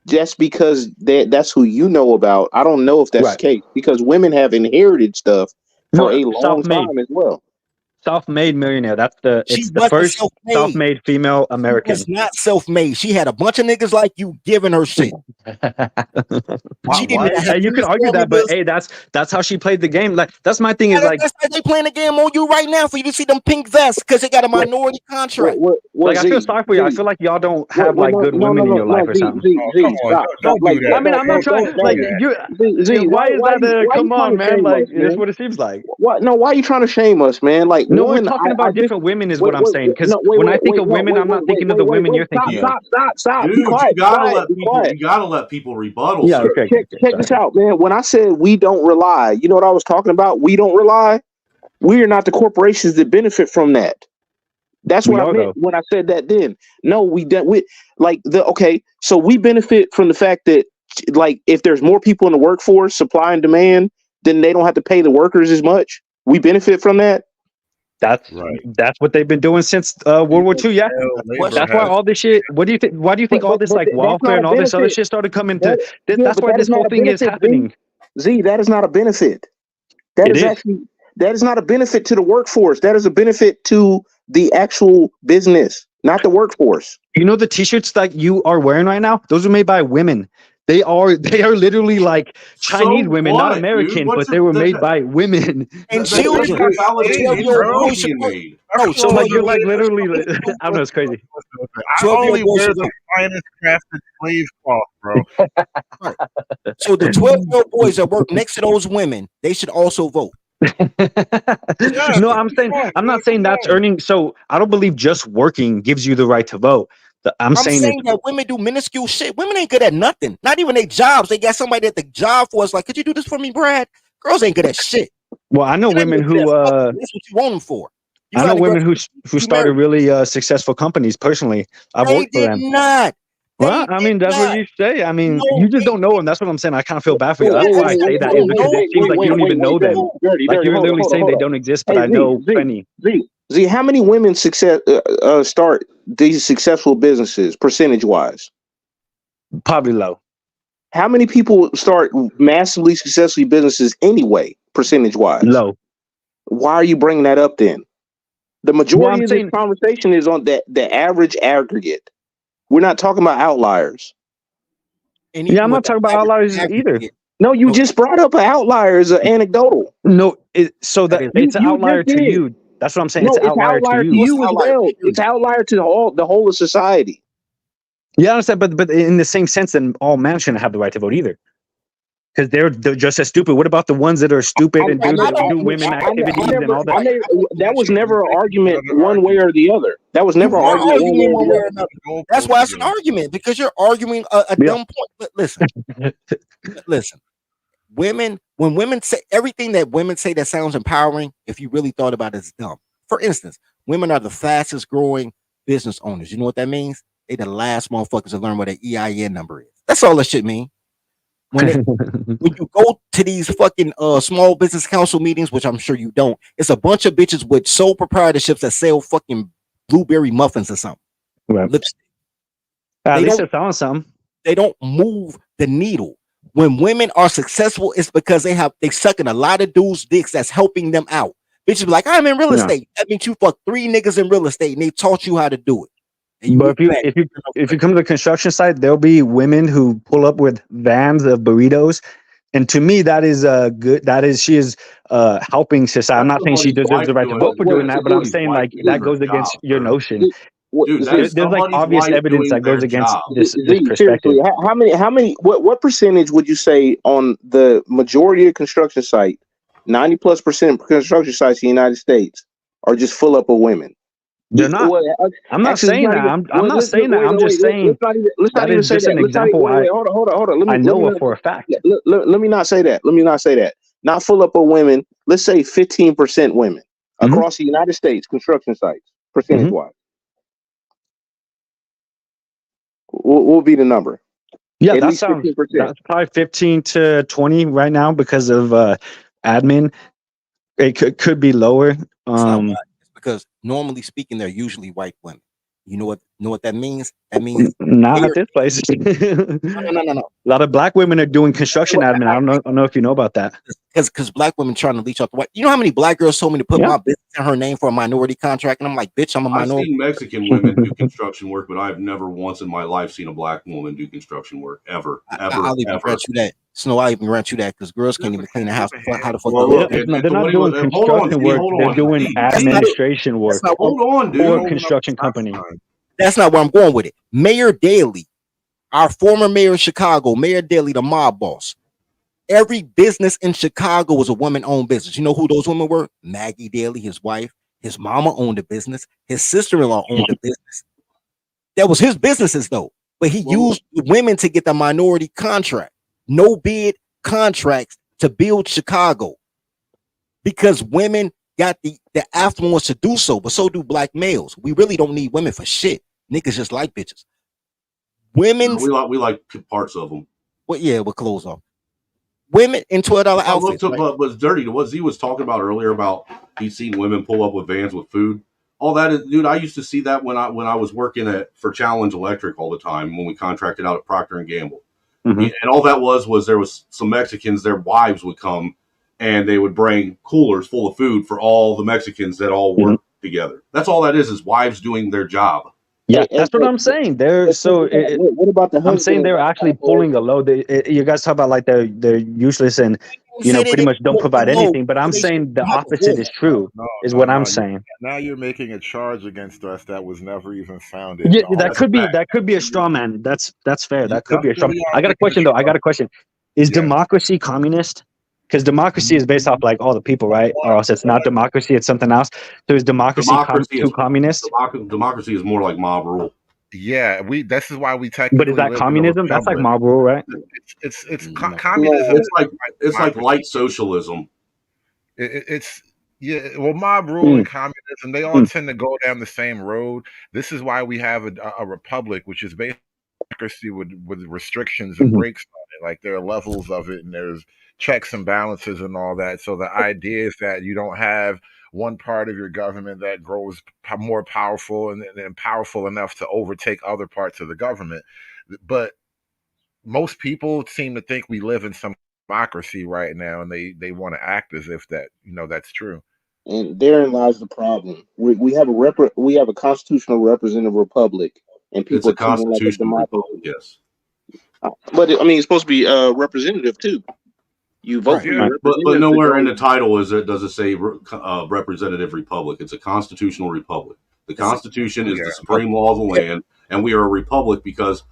S4: Just because that's who you know about, I don't know if that's the case because women have inherited stuff for a long time as well.
S12: Self-made millionaire. It's the first self-made female American.
S3: She was not self-made. She had a bunch of niggas like you giving her shit.
S12: She didn't have you could argue that, but hey, that's how she played the game. Like that's my thing is like
S3: that's they playing the game on you right now for you to see them pink vests because they got a minority contract.
S12: Like I feel sorry for you. I feel like y'all don't have like good women in your life or something.
S2: Don't do that.
S12: I mean, I'm not trying. Like you, why is that? Come on, man. Like that's what it seems like.
S4: What? No, why are you trying to shame us, man? Like
S12: no, we're talking about different women is what I'm saying. Because when I think of women, I'm not thinking of the women you're thinking of.
S4: Stop.
S14: Dude, you gotta let people rebuttal.
S12: Yeah, okay.
S4: Check this out, man. When I said we don't rely, you know what I was talking about? We don't rely. We are not the corporations that benefit from that. That's what I meant when I said that then. No, we so we benefit from the fact that like if there's more people in the workforce, supply and demand, then they don't have to pay the workers as much. We benefit from that.
S12: That's what they've been doing since World War II. Yeah, that's why all this shit. What do you think? Why do you think all this like welfare and all this other shit started coming to? That's why this whole thing is happening.
S4: Z, that is not a benefit. That is not a benefit to the workforce. That is a benefit to the actual business, not the workforce.
S12: You know the T-shirts that you are wearing right now? Those are made by women. They are literally like Chinese women, not American, but they were made by women.
S3: And children.
S12: So like you're like literally, I don't know, it's crazy.
S2: I only wear the finest crafted slave cloth, bro.
S3: So the 12-year-old boys that work next to those women, they should also vote.
S12: No, I'm not saying that's earning. So I don't believe just working gives you the right to vote. I'm saying
S3: that women do minuscule shit. Women ain't good at nothing. Not even their jobs. They got somebody at the job for us. Like, could you do this for me, Brad? Girls ain't good at shit.
S12: Well, I know women who.
S3: That's what you want them for.
S12: I know women who started really successful companies. Personally, I've worked for them.
S3: Not.
S12: Well, I mean, that's what you say. I mean, you just don't know them. That's what I'm saying. I kind of feel bad for you. That's why I say that, is because it seems like you don't even know them. Like you're literally saying they don't exist, but I know plenty.
S4: Z, how many women start these successful businesses percentage wise?
S12: Probably low.
S4: How many people start massively successfully businesses anyway, percentage wise?
S12: Low.
S4: Why are you bringing that up then? The
S12: Well,
S4: majority
S12: I'm
S4: of this
S12: saying
S4: conversation is on the average aggregate. We're not talking about outliers.
S3: And
S12: yeah,
S3: even
S12: I'm
S3: with
S12: not
S3: that
S12: talking about outliers either.
S3: aggregate,
S4: No, you
S3: no,
S4: just brought up an outlier as an anecdotal.
S12: No, so that
S3: is
S12: it's an
S4: You
S12: outlier
S4: just
S12: to
S4: did.
S12: you. That's what I'm saying.
S4: No,
S12: It's an
S4: it's
S12: outlier to
S4: outlier to
S12: you.
S3: it's
S4: you as
S3: outlier,
S4: well. It's
S3: period.
S4: outlier to the whole of society.
S12: Yeah, I understand, but in the same sense, then all men shouldn't have the right to vote either, because they're just as stupid. What about the ones that are stupid and do women activities and all that?
S4: That was never an argument one way or the other. That was
S3: You
S4: never an
S3: are
S4: argument
S3: arguing one
S4: one
S3: way
S4: way
S3: or
S4: or the other.
S3: another. That's why it's an argument, because you're arguing a
S12: Yeah.
S3: dumb point. But listen, when women say everything that women say that sounds empowering, if you really thought about it, it's dumb. For instance, women are the fastest growing business owners. You know what that means? They the last motherfuckers to learn what an EIN number is. That's all that shit mean. When you go to these fucking small business council meetings, which I'm sure you don't, it's a bunch of bitches with sole proprietorships that sell fucking blueberry muffins or something.
S12: Right.
S3: Lipstick.
S12: At least they're selling some.
S3: They don't move the needle. When women are successful, it's because they sucking a lot of dudes' dicks that's helping them out. Bitches be like, I'm in real estate. That means you fuck 3 niggas in real estate and they taught you how to do it.
S12: But if you come to the construction site, there'll be women who pull up with vans of burritos, and to me, that is good. That is, she is helping society. I'm not saying she deserves the right to vote for doing that, but I'm saying like that goes against your notion.
S14: Dude, that's
S12: There's like
S14: somebody's
S12: obvious
S14: wife
S12: evidence
S14: doing
S12: that goes
S14: their
S12: against
S14: job.
S12: this perspective.
S4: Seriously, how many what percentage would you say on the majority of construction site, 90+% of construction sites in the United States are just full up of women?
S12: They're not. I'm not saying that. I'm not saying that. I'm just saying
S4: let's not even
S12: is
S4: say
S12: just
S4: that.
S12: an example.
S4: Hold on.
S12: I know it for a fact.
S4: Let me not say that. Not full up of women. Let's say 15% women across the United States construction sites, percentage wise. What will be the number?
S12: Yeah,
S4: At
S12: that
S4: least
S12: sounds.
S4: 15%.
S12: That's probably 15 to 20 right now because of admin. It could be lower.
S3: It's not why. It's because normally speaking, they're usually white women. You know what that means? That means
S12: not at this place.
S3: No.
S12: A lot of black women are doing construction admin. I don't know if you know about that.
S3: Because black women trying to leech out the white. You know how many black girls told me to put my business in her name for a minority contract, and I'm like, bitch, I'm a
S14: I've
S3: minority.
S14: seen Mexican women do construction work, but I've never once in my life seen a black woman do construction work ever.
S3: I'll even grant you that. Snow, I'll even grant you that because girls can't even clean the house. How the fuck?
S14: Well, look,
S12: they're not doing construction work. They're doing administration work.
S14: Hold on, dude.
S12: For a construction company.
S3: That's not where I'm going with it. Mayor Daley, our former mayor in Chicago, Mayor Daley, the mob boss. Every business in Chicago was a woman-owned business. You know who those women were? Maggie Daley, his wife. His mama owned a business. His sister-in-law owned a business. That was his businesses, though. But he used women to get the minority contract. No bid contracts to build Chicago. Because women got the affluence to do so, but so do black males. We really don't need women for shit. Niggas just like bitches. Women's
S14: we like parts of them.
S3: Well, yeah, with clothes off. Women in $12 outfits.
S14: But was dirty. What he was talking about earlier about he's seen women pull up with vans with food. All that is, dude. I used to see that when I was working for Challenge Electric all the time when we contracted out at Procter and Gamble. And all that was there was some Mexicans. Their wives would come and they would bring coolers full of food for all the Mexicans that all work together. That's all that is wives doing their job.
S12: Yeah, that's what I'm saying. They're
S4: what about the husband?
S12: I'm saying they're actually pulling a load. You guys talk about like they're useless and pretty much don't provide anything. But I'm saying the opposite is true. Is what I'm saying.
S2: Now you're making a charge against us that was never even founded.
S12: Yeah, that could be a straw man. That's fair. That could be a straw man. I got a question though. I got a question. Is democracy communist? Because democracy is based off like all the people, right? Or else it's not democracy, it's something else. So is democracy too communist?
S14: Democracy is more like mob rule.
S2: Yeah, this is why we technically.
S12: But is that communism? That's like mob rule, right?
S2: It's communism.
S14: It's like light socialism.
S2: Well, mob rule and communism, they all tend to go down the same road. This is why we have a republic, which is basically democracy with restrictions and breaks on it. Like there are levels of it, and there's checks and balances and all that. So the idea is that you don't have one part of your government that grows more powerful and powerful enough to overtake other parts of the government. But most people seem to think we live in some democracy right now, and they want to act as if that that's true.
S4: And therein lies the problem. We have we have a constitutional representative republic, and
S14: It's
S4: people
S14: a
S4: are treating it like a
S14: constitutional republic.
S4: democracy.
S14: Yes.
S4: But I mean, it's supposed to be representative too. You vote
S3: Right.
S4: for your
S2: Yeah.
S14: But
S4: representative to
S14: nowhere in
S4: go.
S14: the title does it say representative republic. It's a constitutional republic. The
S3: It's a
S14: Constitution is the
S2: Yeah.
S14: supreme law of the land, and we are a republic because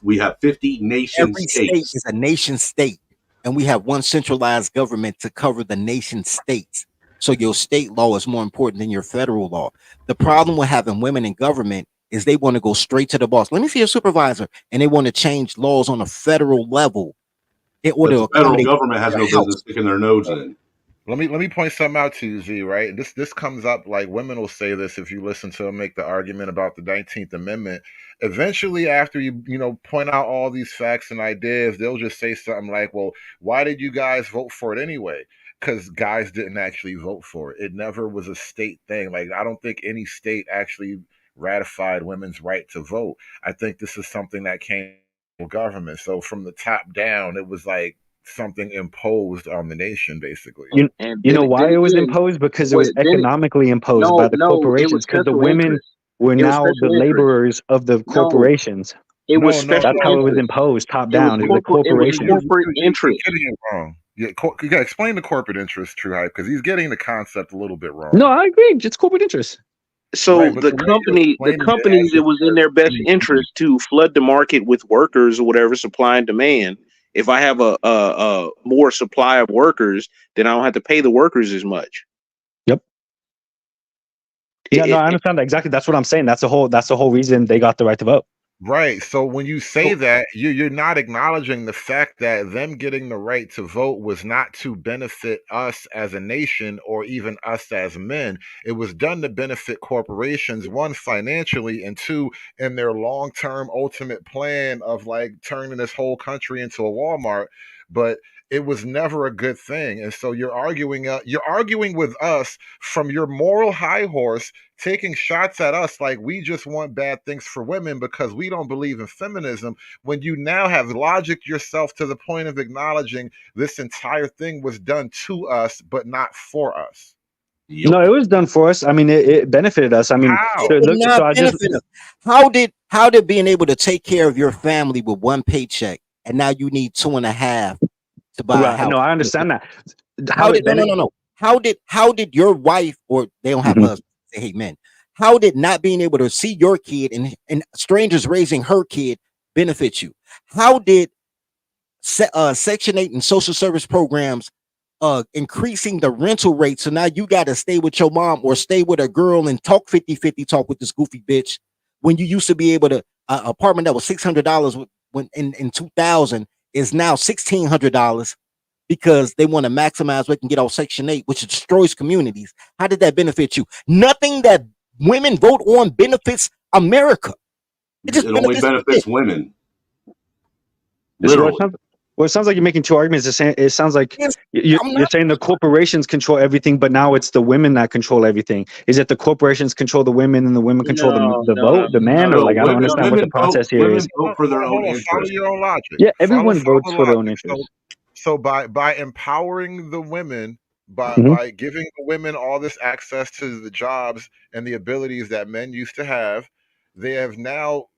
S14: we have 50 nation
S3: Every state
S14: states.
S3: is a nation state, and we have one centralized government to cover the nation states. So your state law is more important than your federal law. The problem with having women in government is they want to go straight to the boss. Let me see your supervisor, and they want to change laws on a federal level in
S14: But
S3: order to
S14: the federal
S3: accommodate
S14: government has
S3: their
S14: no
S3: house.
S14: business sticking their nose in.
S2: Let me point something out to you, Z. Right, and this comes up like women will say this if you listen to them make the argument about the 19th Amendment. Eventually, after you point out all these facts and ideas, they'll just say something like, "Well, why did you guys vote for it anyway?" Because guys didn't actually vote for it. It never was a state thing. Like I don't think any state actually ratified women's right to vote. I think this is something that came from government. So from the top down, it was like something imposed on the nation, basically.
S4: And
S12: You
S4: then
S12: know why
S4: then
S12: it was
S4: again,
S12: imposed? Because it
S4: what
S12: was
S4: then?
S12: economically imposed by
S4: No,
S12: the
S4: no, it
S12: corporations.
S4: was
S12: Because the
S4: special
S12: women
S4: interest.
S12: were
S4: It was
S12: now the
S4: special interest.
S12: laborers of the
S4: No,
S12: corporations.
S4: it was
S2: No, no,
S4: special
S12: That's how it was
S2: no.
S4: interest.
S12: imposed, top
S4: It was
S12: down. It was the
S4: corporate. It was
S12: corporations.
S4: corporate
S2: You're
S4: interest.
S2: getting it wrong. Yeah, you got to explain the corporate interest, True Hype, because he's getting the concept a little bit
S12: No,
S2: wrong.
S12: I agree. It's corporate interest.
S2: Right,
S4: So
S2: but the way you're
S4: the
S2: explaining it
S4: companies,
S2: as
S4: it
S2: if
S4: was in
S2: they're
S4: their best
S2: really
S4: interest to flood the market with workers or whatever, supply and demand. If I have a more supply of workers, then I don't have to pay the workers as much.
S12: Yep. Yeah, no,
S4: It,
S12: I understand that exactly. That's what I'm saying. That's the whole reason they got the right to vote.
S2: Right. So when you say that, you're not acknowledging the fact that them getting the right to vote was not to benefit us as a nation or even us as men. It was done to benefit corporations, one, financially, and two, in their long-term ultimate plan of like turning this whole country into a Walmart. But it was never a good thing. And so you're arguing with us from your moral high horse, taking shots at us like we just want bad things for women because we don't believe in feminism, when you now have logic yourself to the point of acknowledging this entire thing was done to us but not for us.
S12: No, it was done for us. I mean, it benefited us. I mean,
S2: How?
S3: It did
S12: look.
S3: not
S12: So I just
S3: benefit us. How did being able to take care of your family with one paycheck and now you need 2.5 to buy a
S12: right.
S3: house?
S12: No, I understand that.
S3: How
S12: How
S3: did
S12: it
S3: no no
S12: benefit?
S3: no no? How did your wife, or they don't have
S12: Mhm.
S3: husbands, they hate men? How did not being able to see your kid and strangers raising her kid benefit you? How did Section 8 and social service programs increasing the rental rate, so now you got to stay with your mom or stay with a girl and talk 50-50 talk with this goofy bitch, when you used to be able to apartment that was $600 when in 2000 is now $1,600 because they want to maximize what can get off Section 8, which destroys communities. How did that benefit you? Nothing that women vote on benefits America. It just
S14: It only
S3: benefits
S14: benefits women.
S12: Well,
S14: Literally.
S12: it sounds like you're making two arguments. It sounds like
S3: Yes,
S12: you're
S3: I'm not.
S12: saying the corporations control everything, but now it's the women that control everything. Is it the corporations control the women and the women control
S4: no,
S12: the
S4: no,
S12: vote, the man, or
S14: No,
S12: like I don't
S14: women
S12: understand what the
S14: women vote
S12: process here is?
S14: for their own
S2: Hold on, follow
S14: interest.
S2: your own logic.
S12: Yeah,
S2: Follow
S12: everyone votes
S2: the
S12: for their own
S2: logic.
S12: interests.
S2: So by empowering the women,
S12: Mhm.
S2: by giving the women all this access to the jobs and the abilities that men used to have, they have now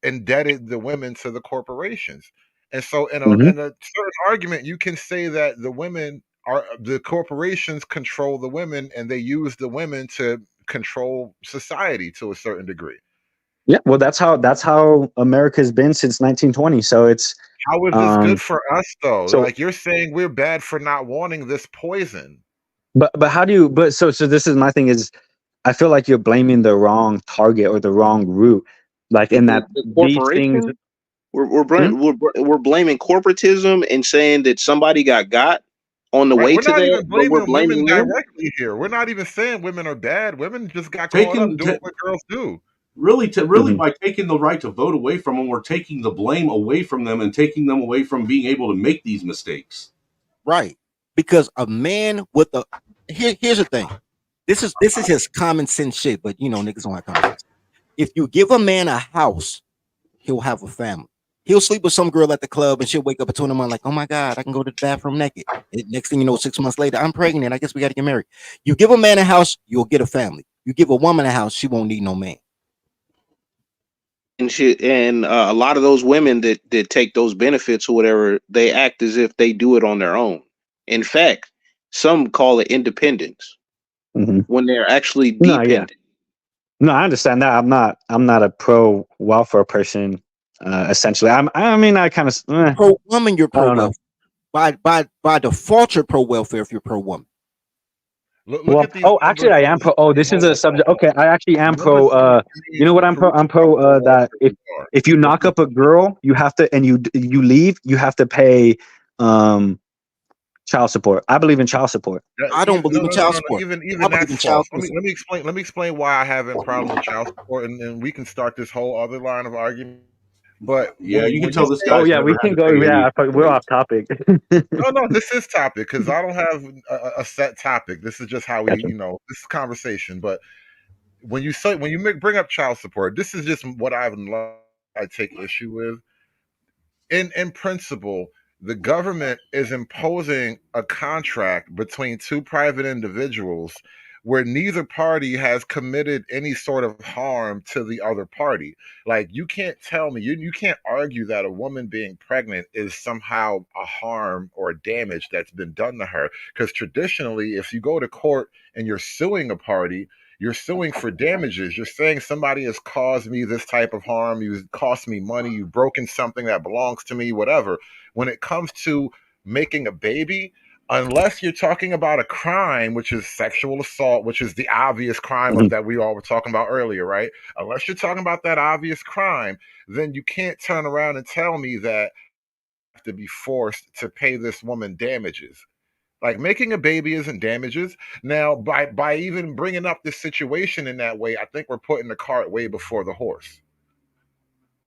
S2: indebted the women to the corporations. And so
S12: Mhm.
S2: in a certain argument, you can say that the corporations control the women and they use the women to control society to a certain degree.
S12: Yeah, well, that's how America's been since 1920. So it's
S2: How is this good
S12: um
S2: for us though?
S12: so
S2: Like you're saying we're bad for not wanting this poison.
S12: but how do you so this is my thing is I feel like you're blaming the wrong target or the wrong route. Like in that
S4: the
S12: these things.
S4: corporation. We're,
S12: Hmm?
S4: we're blaming corporatism and saying that somebody got on the
S2: Right.
S4: way
S2: We're
S4: to
S2: not
S4: that,
S2: even
S4: but we're
S2: blaming women
S4: blaming men.
S2: directly here. We're not even saying women are bad. Women just got caught up
S14: Taking
S2: doing what girls do.
S14: really
S12: Mhm.
S14: by taking the right to vote away from them, we're taking the blame away from them and taking them away from being able to make these mistakes.
S3: Right. Because a man with a here's the thing. This is just common sense shit, but niggas don't have common sense. If you give a man a house, he'll have a family. He'll sleep with some girl at the club and she'll wake up at 2 in the morning like, oh my God, I can go to the bathroom naked. Next thing you know, 6 months later, I'm pregnant. I guess we got to get married. You give a man a house, you'll get a family. You give a woman a house, she won't need no man.
S4: And shit, and a lot of those women that take those benefits or whatever, they act as if they do it on their own. In fact, some call it independence when they're actually
S12: No, yeah.
S4: dependent.
S12: No, I understand that. I'm not a pro welfare person. Essentially, I mean, I kind of
S3: pro woman. You're pro
S12: I don't know.
S3: welfare. By default, you're pro welfare if you're pro woman.
S12: Well, actually, I am pro. Oh, this is a subject. Okay, I actually am pro. You know what I'm pro? I'm pro that if you knock up a girl, you have to, and you leave, you have to pay child support. I believe in child support.
S3: I don't believe in child support.
S2: Even that's false. Let me explain why I have a problem with child support, and we can start this whole other line of argument. But
S14: yeah, you can tell this guy.
S12: Oh yeah, we can go. Yeah, we're off topic.
S2: No, this is topic because I don't have a set topic. This is just how we, this is conversation. But when you bring up child support, this is just what I take issue with. In principle, the government is imposing a contract between two private individuals where neither party has committed any sort of harm to the other party. Like, you can't tell me, you can't argue that a woman being pregnant is somehow a harm or a damage that's been done to her. Because traditionally, if you go to court and you're suing a party, you're suing for damages. You're saying somebody has caused me this type of harm. You've cost me money. You've broken something that belongs to me, whatever. When it comes to making a baby, unless you're talking about a crime, which is sexual assault, which is the obvious crime of that we all were talking about earlier, right? Unless you're talking about that obvious crime, then you can't turn around and tell me that I have to be forced to pay this woman damages. Like, making a baby isn't damages. Now, by even bringing up this situation in that way, I think we're putting the cart way before the horse.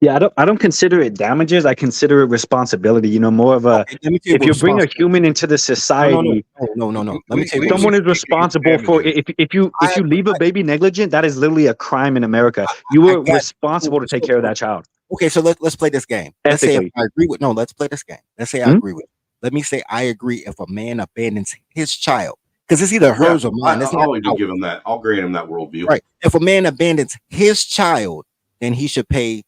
S12: Yeah, I don't consider it damages. I consider it responsibility. More of a if you bring a human into the society.
S3: No. Let me tell you,
S12: someone is responsible for if you leave a baby negligent, that is literally a crime in America. You were responsible to take care of that child.
S3: Okay, so let's play this game. Let's say if I agree with let's play this game. Let's say I agree with it. Let me say I agree if a man abandons his child, because it's either hers or mine.
S14: I'll even give him that. I'll grant him that worldview.
S3: Right. If a man abandons his child, then he should pay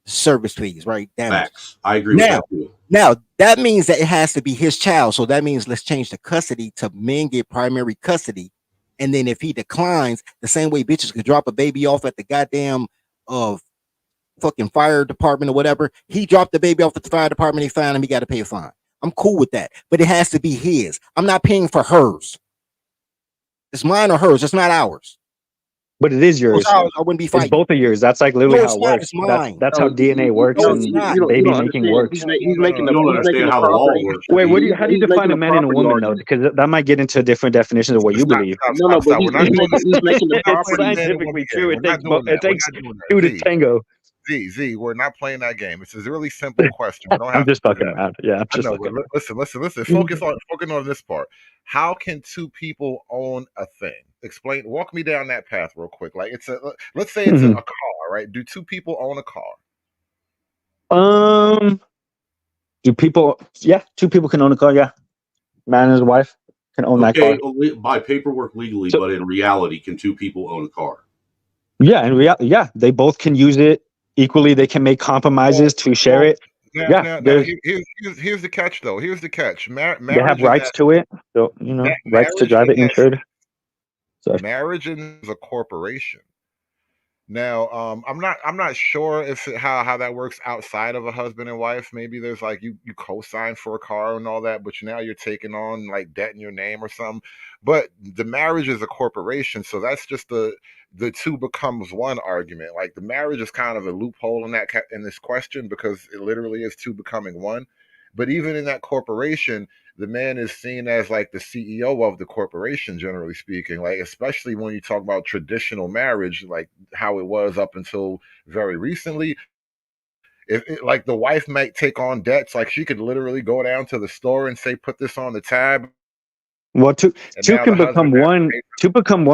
S3: service fees, right?
S14: Facts. I agree with that too.
S3: Now, that means that it has to be his child. So that means let's change the custody to men get primary custody. And then if he declines, the same way bitches could drop a baby off at the goddamn fucking fire department or whatever, he dropped the baby off at the fire department, he found him, he got to pay a fine. I'm cool with that, but it has to be his. I'm not paying for hers. It's mine or hers. It's not ours.
S12: But it is yours.
S3: I wouldn't be fighting.
S12: It's both of yours. That's like literally how it works.
S3: It's mine.
S12: That's how DNA works and baby making works.
S4: He's making
S14: You don't understand how the law works.
S12: Wait, how do you define a man and a woman though? Because that might get into different definitions of what you believe.
S4: No, but he's making the
S12: It's scientifically true. It takes two to tango.
S2: Z, we're not playing that game. It's a really simple question. We don't have
S12: I'm just fucking around. Yeah, I'm just fucking around.
S2: Listen. Focus on this part. How can two people own a thing? Walk me down that path real quick. Like, let's say it's a car, right? Do two people own a car?
S12: Do people? Yeah, two people can own a car. Yeah, man and his wife can own that car.
S14: By paperwork legally, but in reality, can two people own a car?
S12: Yeah, in reality, yeah, they both can use it equally. They can make compromises to share it.
S2: Now, here's the catch, though. Here's the catch.
S12: They have rights to it, so rights to drive it insured.
S2: Marriage is a corporation. Now, I'm not sure how that works outside of a husband and wife. Maybe there's like you co-sign for a car and all that, but now you're taking on like debt in your name or something. But the marriage is a corporation, so that's just the two becomes one argument. Like, the marriage is kind of a loophole in this question because it literally is two becoming one. But even in that corporation, the man is seen as like the CEO of the corporation, generally speaking, like, especially when you talk about traditional marriage, like how it was up until very recently. Like, the wife might take on debts, like she could literally go down to the store and say, put this on the tab.
S12: Well, two can become one. Two become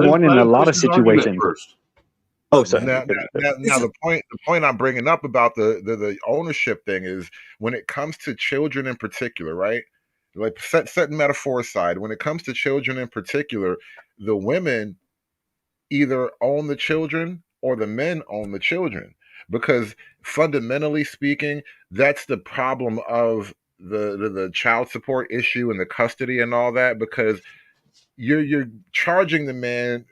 S12: one in a lot of situations. Oh, sorry.
S2: Now, the point I'm bringing up about the ownership thing is when it comes to children in particular, right? Like setting metaphor aside, when it comes to children in particular, the women either own the children or the men own the children, because fundamentally speaking, that's the problem of the child support issue and the custody and all that, because you're charging the man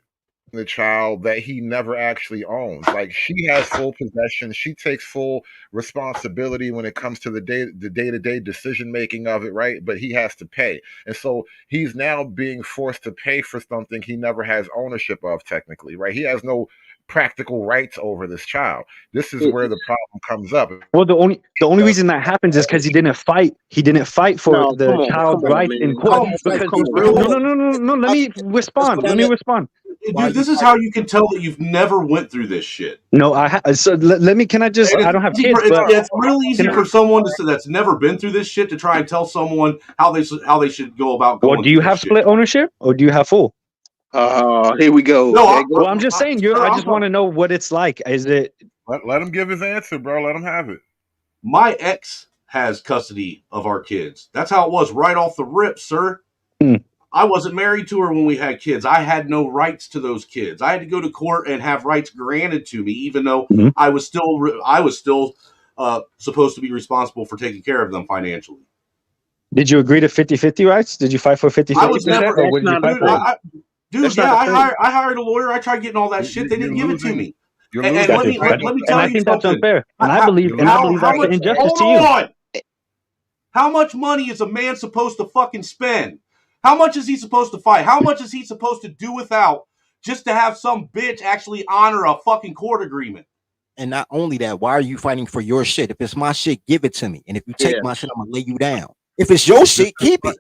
S2: the child that he never actually owns. Like, she has full possession. She takes full responsibility when it comes to the day-to-day decision making of it, right? But he has to pay. And so he's now being forced to pay for something he never has ownership of, technically, right? He has no practical rights over this child. This is where the problem comes up.
S12: Well, the only reason that happens is because he didn't fight. He didn't fight for
S4: No,
S12: the
S4: come on,
S12: child's
S4: come on,
S12: rights
S4: man.
S12: in court. Because no. Let me respond. Let me respond.
S14: Dude, this is how you can tell that you've never went through this shit.
S12: No, so let me. Can I just? I don't have kids, but
S14: it's real easy for someone that's never been through this shit to try and tell someone how they should go about going.
S12: Well, do you have split ownership or do you have full?
S4: Here we go.
S14: No,
S12: well, I'm just saying. I just want to know what it's like. Is it?
S2: Let him give his answer, bro. Let him have it.
S14: My ex has custody of our kids. That's how it was right off the rip, sir. I wasn't married to her when we had kids. I had no rights to those kids. I had to go to court and have rights granted to me, even though I was still supposed to be responsible for taking care of them financially.
S12: Did you agree to 50-50 rights? Did you fight for 50-50%?
S14: I was never.
S12: Or what did you fight for?
S14: I hired a lawyer. I tried getting all that shit. They didn't give it to me. And let me tell you something.
S12: And I think that's unfair. And I believe that's an injustice to you.
S14: How much money is a man supposed to fucking spend? How much is he supposed to fight? How much is he supposed to do without just to have some bitch actually honor a fucking court agreement?
S3: And not only that, why are you fighting for your shit? If it's my shit, give it to me. And if you take my shit, I'm gonna lay you down. If it's your shit, keep it.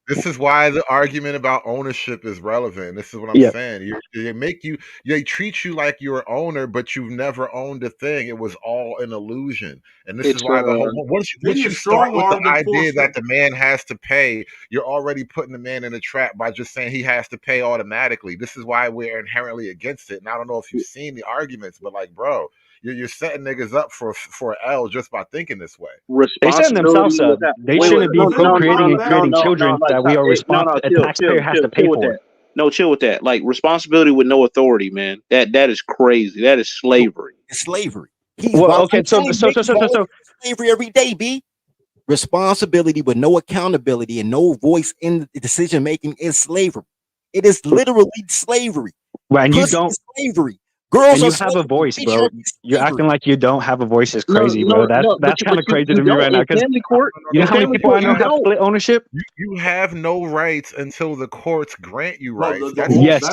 S2: This is why the argument about ownership is relevant. This is what I'm saying. They treat you like you're an owner, but you've never owned a thing. It was all an illusion. And this is why once you start with the idea that the man has to pay, you're already putting the man in a trap by just saying he has to pay automatically. This is why we're inherently against it. And I don't know if you've seen the arguments, but like, bro, you're setting niggas up for an L just by thinking this way.
S12: They set themselves up. They shouldn't be procreating and creating children that we are responsible. A taxpayer has to pay for it.
S4: No, chill with that. Like, responsibility with no authority, man. That is crazy. That is slavery.
S3: It's slavery.
S12: So
S3: slavery every day, B. Responsibility with no accountability and no voice in the decision making is slavery. It is literally slavery.
S12: Right, and you don't
S3: slavery.
S12: Girls, and you have a voice, bro. You're acting like you don't have a voice. Is crazy, bro. That's kind of crazy to me right now. Because you know how many people I know have split ownership.
S2: You have no rights until the courts grant you rights.
S12: Yes.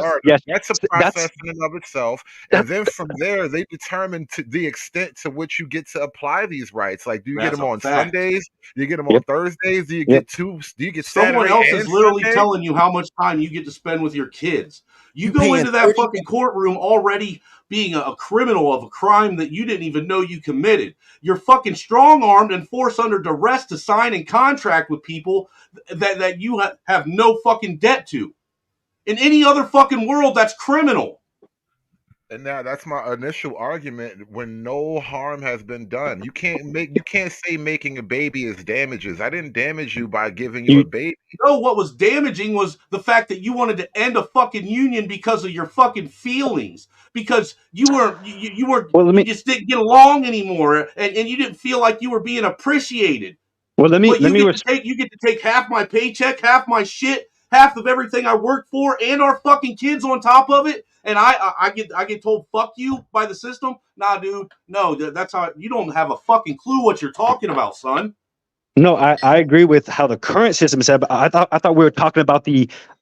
S2: That's a process in and of itself. And then from there, they determine the extent to which you get to apply these rights. Like, do you get them on Sundays? Do you get them on Thursdays? Do you get two? Do you get
S14: someone
S2: Saturday
S14: else is literally
S2: Sunday?
S14: telling you how much time you get to spend with your kids? You go into that fucking courtroom already being a criminal of a crime that you didn't even know you committed. You're fucking strong-armed and forced under duress to sign and contract with people that you have no fucking debt to. In any other fucking world, that's criminal.
S2: And now that's my initial argument. When no harm has been done, you can't say making a baby is damages. I didn't damage you by giving you a baby.
S14: No, what was damaging was the fact that you wanted to end a fucking union because of your fucking feelings. Because you just didn't get along anymore, and you didn't feel like you were being appreciated.
S12: Well, you
S14: get to take half my paycheck, half my shit, half of everything I worked for, and our fucking kids on top of it. And I get told fuck you by the system. Nah, dude, no, that's how you don't have a fucking clue what you're talking about, son.
S12: No, I agree with how the current system is set up. I thought we were talking about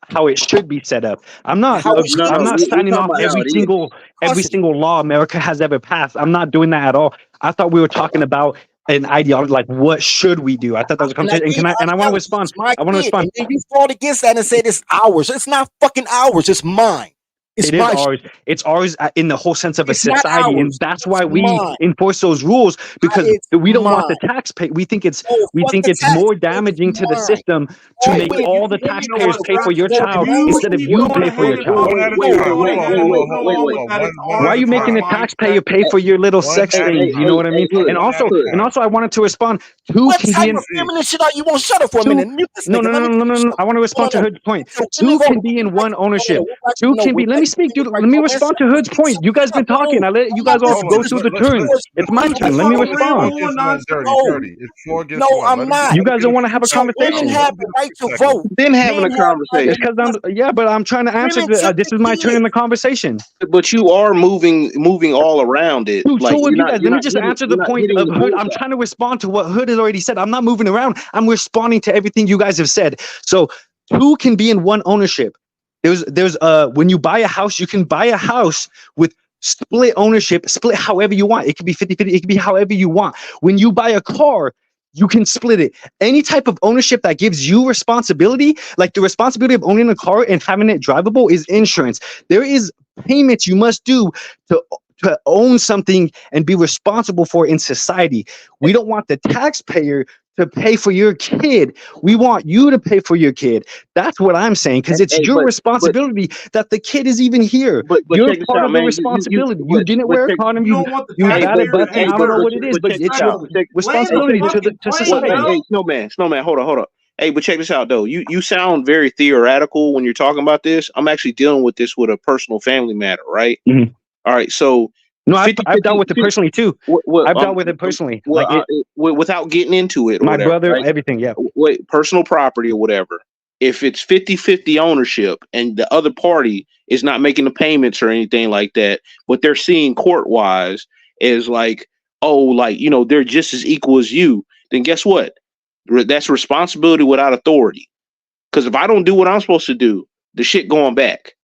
S12: how it should be set up. I'm not signing off every single law America has ever passed. I'm not doing that at all. I thought we were talking about an ideology, like what should we do? I thought that was a conversation. And I want to respond. I want to respond.
S3: And you fought against that and said it's ours. It's not fucking ours. It's mine.
S16: It's
S12: It is
S16: my
S12: ours. It's ours in the whole sense of a
S16: It's not
S12: society, and
S16: ours.
S12: that's
S16: It's
S12: why we
S16: mine.
S12: enforce those rules because
S16: It's
S12: we don't want the
S16: mine.
S12: tax pay. We think it's
S16: No, fuck the
S12: more
S16: tax.
S12: damaging to the
S16: Mine.
S12: system to
S16: Oh,
S12: make
S16: wait,
S12: all the
S16: you want me to
S12: taxpayers
S16: go
S12: pay for your
S16: go
S12: child
S16: along with
S12: instead of
S16: you?
S12: you
S2: Going
S12: pay for
S2: ahead
S12: your
S2: and
S12: child.
S2: one at a
S16: Wait,
S2: time. Hold on, hold on, hold on.
S14: with that. It's
S2: One
S12: Why
S14: ours.
S12: are you
S14: It's
S12: making
S14: our
S12: the
S14: money.
S12: taxpayer pay for your little
S2: One
S12: sex
S2: at a
S12: things? You know what I mean?
S2: Hood.
S12: And
S2: One at a time.
S12: also, I wanted to respond. Two
S16: What
S12: can
S16: type
S12: be in
S16: of feminist shit are you? Won't shut up for a
S12: two.
S16: minute. Mute this
S12: No,
S16: nigga.
S12: no,
S16: Let
S12: no,
S16: me
S12: no, no,
S16: finish
S12: no.
S16: up.
S12: I want to respond to
S16: No.
S12: Hood's point.
S16: So,
S12: Two can be in one ownership. Two can be. Let me speak, dude. Let me respond to Hood's point. You guys been talking. I let you guys all
S2: Hold on.
S12: go through the turn. It's my turn. Let me
S2: It's
S12: respond.
S2: 4 against 1, dirty,
S16: No.
S2: dirty. It's 4 against
S16: No,
S2: 1.
S16: I'm not.
S12: You guys don't want to have a
S16: So women
S12: conversation.
S16: have the right to vote.
S4: Been having
S16: Men
S4: a
S16: have
S4: conversation.
S12: It's because but I'm trying to answer.
S16: Women took
S12: This
S16: the
S12: is my turn in the conversation.
S4: But you are moving all around it.
S12: Dude,
S4: Like
S12: so
S4: you're
S12: with you
S4: not
S12: guys,
S4: you're
S12: let me
S4: not
S12: just
S4: hitting,
S12: answer
S4: you're
S12: the
S4: not
S12: point
S4: hitting
S12: of
S4: the
S12: Hood. I'm
S4: bullseye.
S12: trying to respond to what Hood has already said. I'm not moving around. I'm responding to everything you guys have said. So two can be in one ownership. There's when you buy a house, you can buy a house with split ownership, split however you want. It could be 50-50, it could be however you want. When you buy a car, you can split it. Any type of ownership that gives you responsibility, like the responsibility of owning a car and having it drivable, is insurance. There is payments you must do to own something and be responsible for in society. We don't want the taxpayer to pay for your kid. We want you to pay for your kid. That's what I'm saying, because it's your responsibility that the kid is even here.
S4: But
S12: You're
S4: check this
S12: part
S4: out,
S12: of the
S4: man.
S12: responsibility. You didn't wear a condom.
S14: You don't want the
S12: You bad
S14: taxpayer
S12: at busting.
S14: to
S12: I don't know what it is, but
S4: check
S12: it's
S4: this
S12: your
S4: out.
S12: responsibility to
S14: fucking
S12: society.
S4: Hey, snowman, hold up. Hey, but check this out though. You sound very theoretical when you're talking about this. I'm actually dealing with this with a personal family matter, right?
S12: Mhm.
S4: All right, so
S12: No, I've dealt with it personally too. I've dealt with it personally.
S4: Without getting into it or
S12: My
S4: whatever,
S12: brother,
S4: right?
S12: everything, yeah.
S4: Personal property or whatever. If it's 50-50 ownership and the other party is not making the payments or anything like that, but they're seeing court-wise is like, oh, like, they're just as equal as you, then guess what? That's responsibility without authority. Because if I don't do what I'm supposed to do, the shit going back.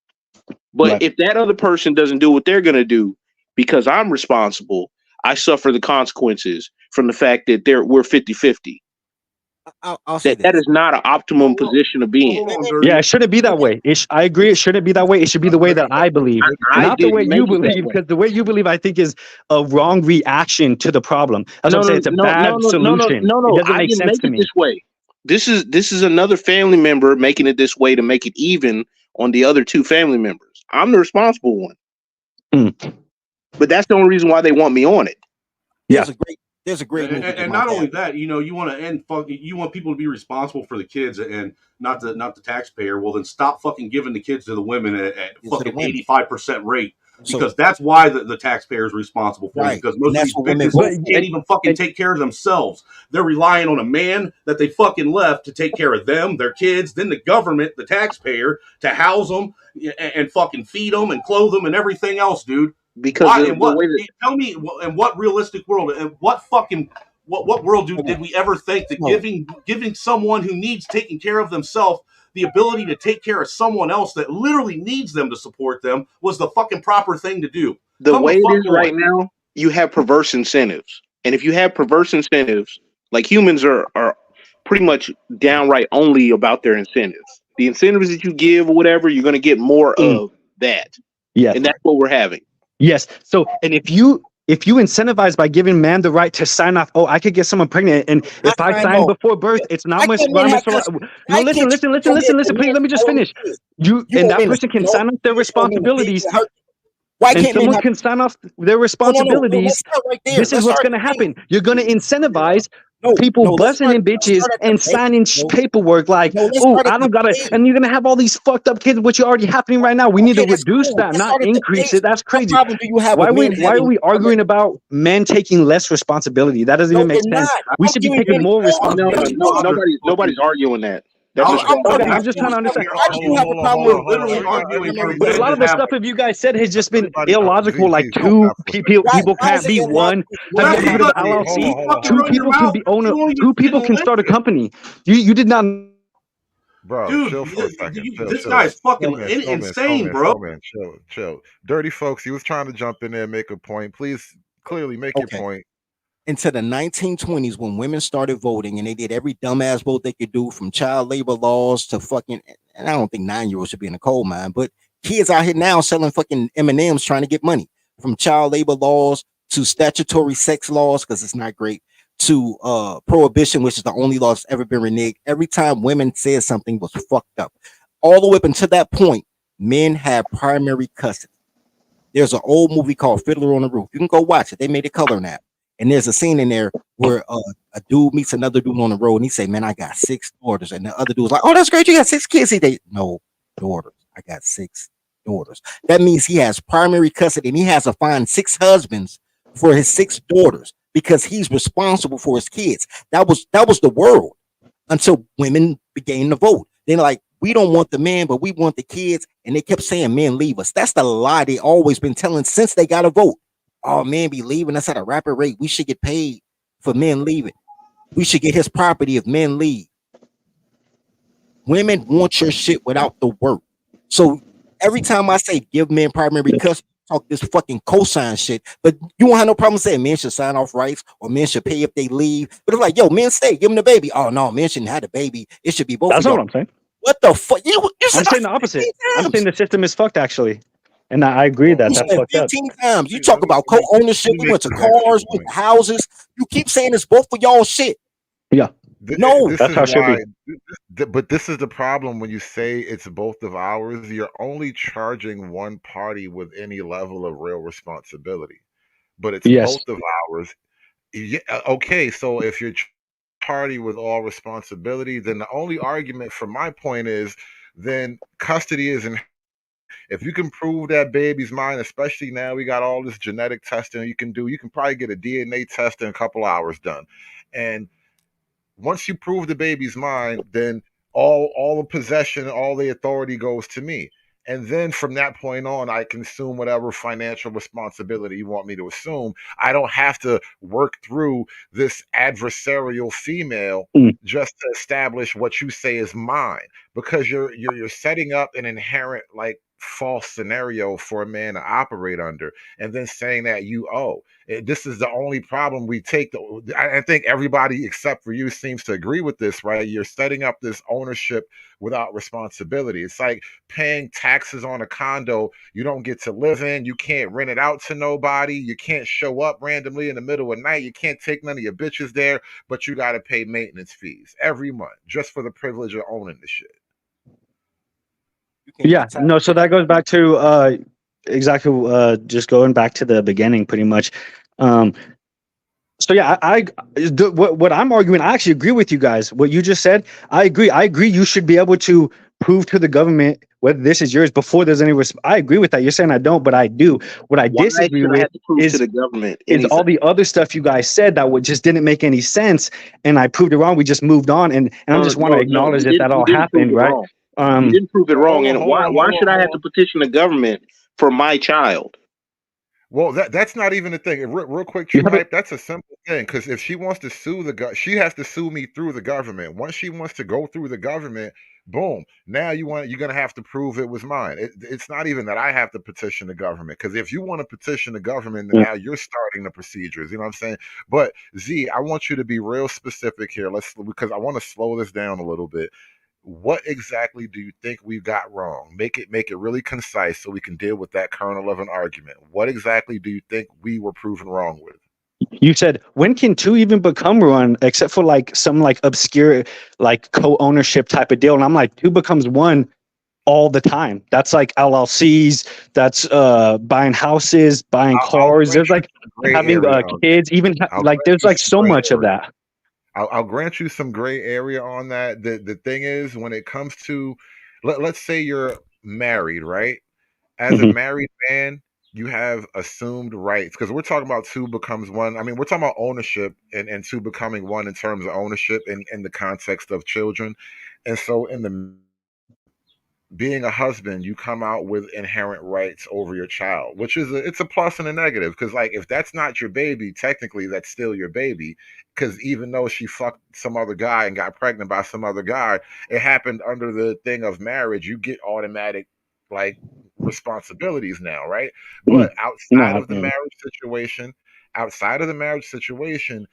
S4: But
S12: Right.
S4: if that other person doesn't do what they're going to do because I'm responsible, I suffer the consequences from the fact that we're 50-50.
S16: I'll say
S4: That is not an optimum position to be in.
S12: Yeah, it shouldn't be that way. I agree. It shouldn't be that way. It should be the way that I believe,
S4: I
S12: not the way
S4: didn't
S12: you
S4: make it that
S12: believe.
S4: way.
S12: Because the way you believe, I think, is a wrong reaction to the problem. That's what I'm saying. It's a bad solution. It doesn't
S4: I
S12: make
S4: didn't
S12: sense
S4: make
S12: to
S4: it
S12: me.
S4: this way. This is another family member making it this way to make it even on the other two family members. I'm the responsible one. But that's the only reason why they want me on it.
S16: There's a great movie.
S14: And not only that, you want to end you want people to be responsible for the kids and not the taxpayer. Well, then stop fucking giving the kids to the women at fucking 85% rate, because that's why the taxpayer is responsible for it, because most of these bitches can't even fucking take care of themselves. They're relying on a man that they fucking left to take care of them, their kids, then the government, the taxpayer, to house them and fucking feed them and clothe them and everything else, dude.
S4: Because
S14: tell me, in what realistic world, and what world did we ever think that giving someone who needs taking care of themselves the ability to take care of someone else that literally needs them to support them was the fucking proper thing to do?
S4: The way it is right now, you have perverse incentives. And if you have perverse incentives, like humans are pretty much downright only about their incentives. The incentives that you give or whatever, you're going to get more of that.
S12: Yes.
S4: And that's what we're having.
S12: Yes. So, and if you incentivize by giving man the right to sign off, I could get someone pregnant, and if I sign before birth, it's not much. No, listen. Please, let me just finish. That person can sign off their responsibilities. And someone can sign off their responsibilities. This is what's going to happen. You're going to incentivize people busting in bitches and signing paperwork like, I don't gotta, and you're gonna have all these fucked up kids, which are already happening right now. We need to reduce that, not increase it. That's crazy. Why are we arguing about men taking less responsibility? That doesn't even make sense. We should be taking more responsibility.
S4: Nobody's arguing that.
S12: I'm just trying to understand. But a lot of the stuff that you guys said has just been illogical. Like two people can't be one. Have you ever heard of LLC? Two people can be owner. Two people can start a company. You did not.
S2: Bro,
S14: dude,
S2: chill for a second.
S14: This guy's fucking insane, bro.
S2: Chill. Dirty folks, he was trying to jump in there and make a point. Please, clearly make your point.
S16: Into the 1920s, when women started voting, and they did every dumbass vote they could do, from child labor laws to fucking, and I don't think 9-year-olds should be in a coal mine, but kids out here now selling fucking M&Ms trying to get money, from child labor laws to statutory sex laws, because it's not great, to prohibition, which is the only law that's ever been reneged. Every time women said something was fucked up. All the way up until that point, men have primary custody. There's an old movie called Fiddler on the Roof. You can go watch it. They made it color now. And there's a scene in there where a dude meets another dude on the road, and he say, "Man, I got 6 daughters." And the other dude's like, "Oh, that's great. You got 6 kids." No, daughters. I got 6 daughters. That means he has primary custody, and he has to find 6 husbands for his 6 daughters because he's responsible for his kids. That was the world until women began to vote. They're like, we don't want the men, but we want the kids. And they kept saying men leave us. That's the lie they always been telling since they got a vote. Oh, men be leaving us at a rapid rate. We should get paid for men leaving. We should get his property if men leave. Women want your shit without the work. So every time I say give men primary custody, talk this fucking cosign shit, but you won't have no problem saying men should sign off rights or men should pay if they leave. But it's like, yo, men stay, give them the baby. Oh no, men shouldn't have the baby. It should be both.
S12: That's
S16: of
S12: not
S16: y'all.
S12: what I'm saying.
S16: What the fuck?
S12: I'm saying the opposite. I'm saying the system is fucked, actually. And I agree that
S16: You
S12: that's
S16: said
S12: fucked up.
S16: 15 times. You talk about co-ownership. We went to cars, went to houses. You keep saying it's both for y'all shit.
S12: Yeah.
S16: No,
S2: This
S12: that's
S2: is
S12: how it should
S2: why,
S12: be.
S2: but this is the problem when you say it's both of ours. You're only charging one party with any level of real responsibility, but it's
S12: Yes.
S2: both of ours. Yeah, okay, so if you're party with all responsibility, then the only argument from my point is then custody is in. If you can prove that baby's mine, especially now we got all this genetic testing you can do, you can probably get a DNA test in a couple hours done. And once you prove the baby's mine, then all the possession, all the authority goes to me. And then from that point on, I can assume whatever financial responsibility you want me to assume. I don't have to work through this adversarial female just to establish what you say is mine, because you're setting up an inherent like false scenario for a man to operate under, and then saying that you owe. This is the only problem we take. I think everybody except for you seems to agree with this, right? You're setting up this ownership without responsibility. It's like paying taxes on a condo you don't get to live in. You can't rent it out to nobody. You can't show up randomly in the middle of the night. You can't take none of your bitches there, but you got to pay maintenance fees every month just for the privilege of owning the shit.
S12: Yeah. No, so that goes back to exactly just going back to the beginning pretty much. So yeah, what I'm arguing, I actually agree with you guys. What you just said, I agree. I agree. You should be able to prove to the government whether this is yours before there's any. I agree with that. You're saying I don't, but I do. What I disagree
S4: should I
S12: with
S4: have to prove
S12: is
S4: to the government
S12: is all
S4: anything?
S12: the other stuff you guys said that just didn't make any sense, and I proved it wrong. We just moved on, and I just want to acknowledge that
S4: You
S12: all
S4: didn't prove
S12: happened,
S4: it
S12: right?
S4: wrong. You didn't prove it wrong, and why should I have to petition the government for my child?
S2: Well, that's not even the thing. Real quick, True Hype, that's a simple thing. Because if she wants to sue she has to sue me through the government. Once she wants to go through the government, boom. Now you're gonna have to prove it was mine. It's not even that I have to petition the government. Because if you want to petition the government, then now you're starting the procedures. You know what I'm saying? But Z, I want you to be real specific here. Because I want to slow this down a little bit. What exactly do you think we've got wrong? Make it really concise so we can deal with that kernel of an argument. What exactly do you think we were proven wrong with?
S12: You said, when can 2 even become one, except for like some like obscure like co-ownership type of deal? And I'm like, 2 becomes 1 all the time. That's like LLCs, that's buying houses, buying cars. There's like having kids, even like there's like so much of that.
S2: I'll grant you some gray area on that. The thing is, when it comes to, let's say you're married, right? As a married man, you have assumed rights, because we're talking about 2 becomes 1. I mean, we're talking about ownership and 2 becoming 1 in terms of ownership in the context of children. And so being a husband, you come out with inherent rights over your child, which is it's a plus and a negative. Because like, if that's not your baby, technically that's still your baby. Because even though she fucked some other guy and got pregnant by some other guy, it happened under the thing of marriage. You get automatic like responsibilities now, right? But outside of the marriage situation,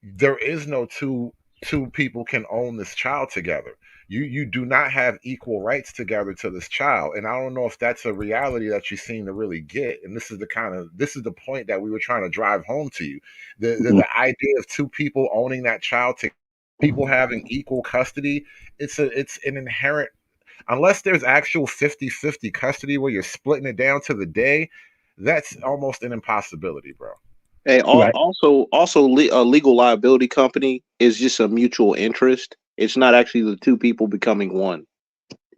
S2: there is no 2 two people can own this child together. You do not have equal rights together to this child, and I don't know if that's a reality that you seem to really get. And this is the point that we were trying to drive home to you. The idea of two people owning that child, to people having equal custody, it's an inherent, unless there's actual 50-50 custody where you're splitting it down to the day, that's almost an impossibility, bro.
S4: Hey,
S12: Right.
S4: also, a legal liability company is just a mutual interest. It's not actually the two people becoming one.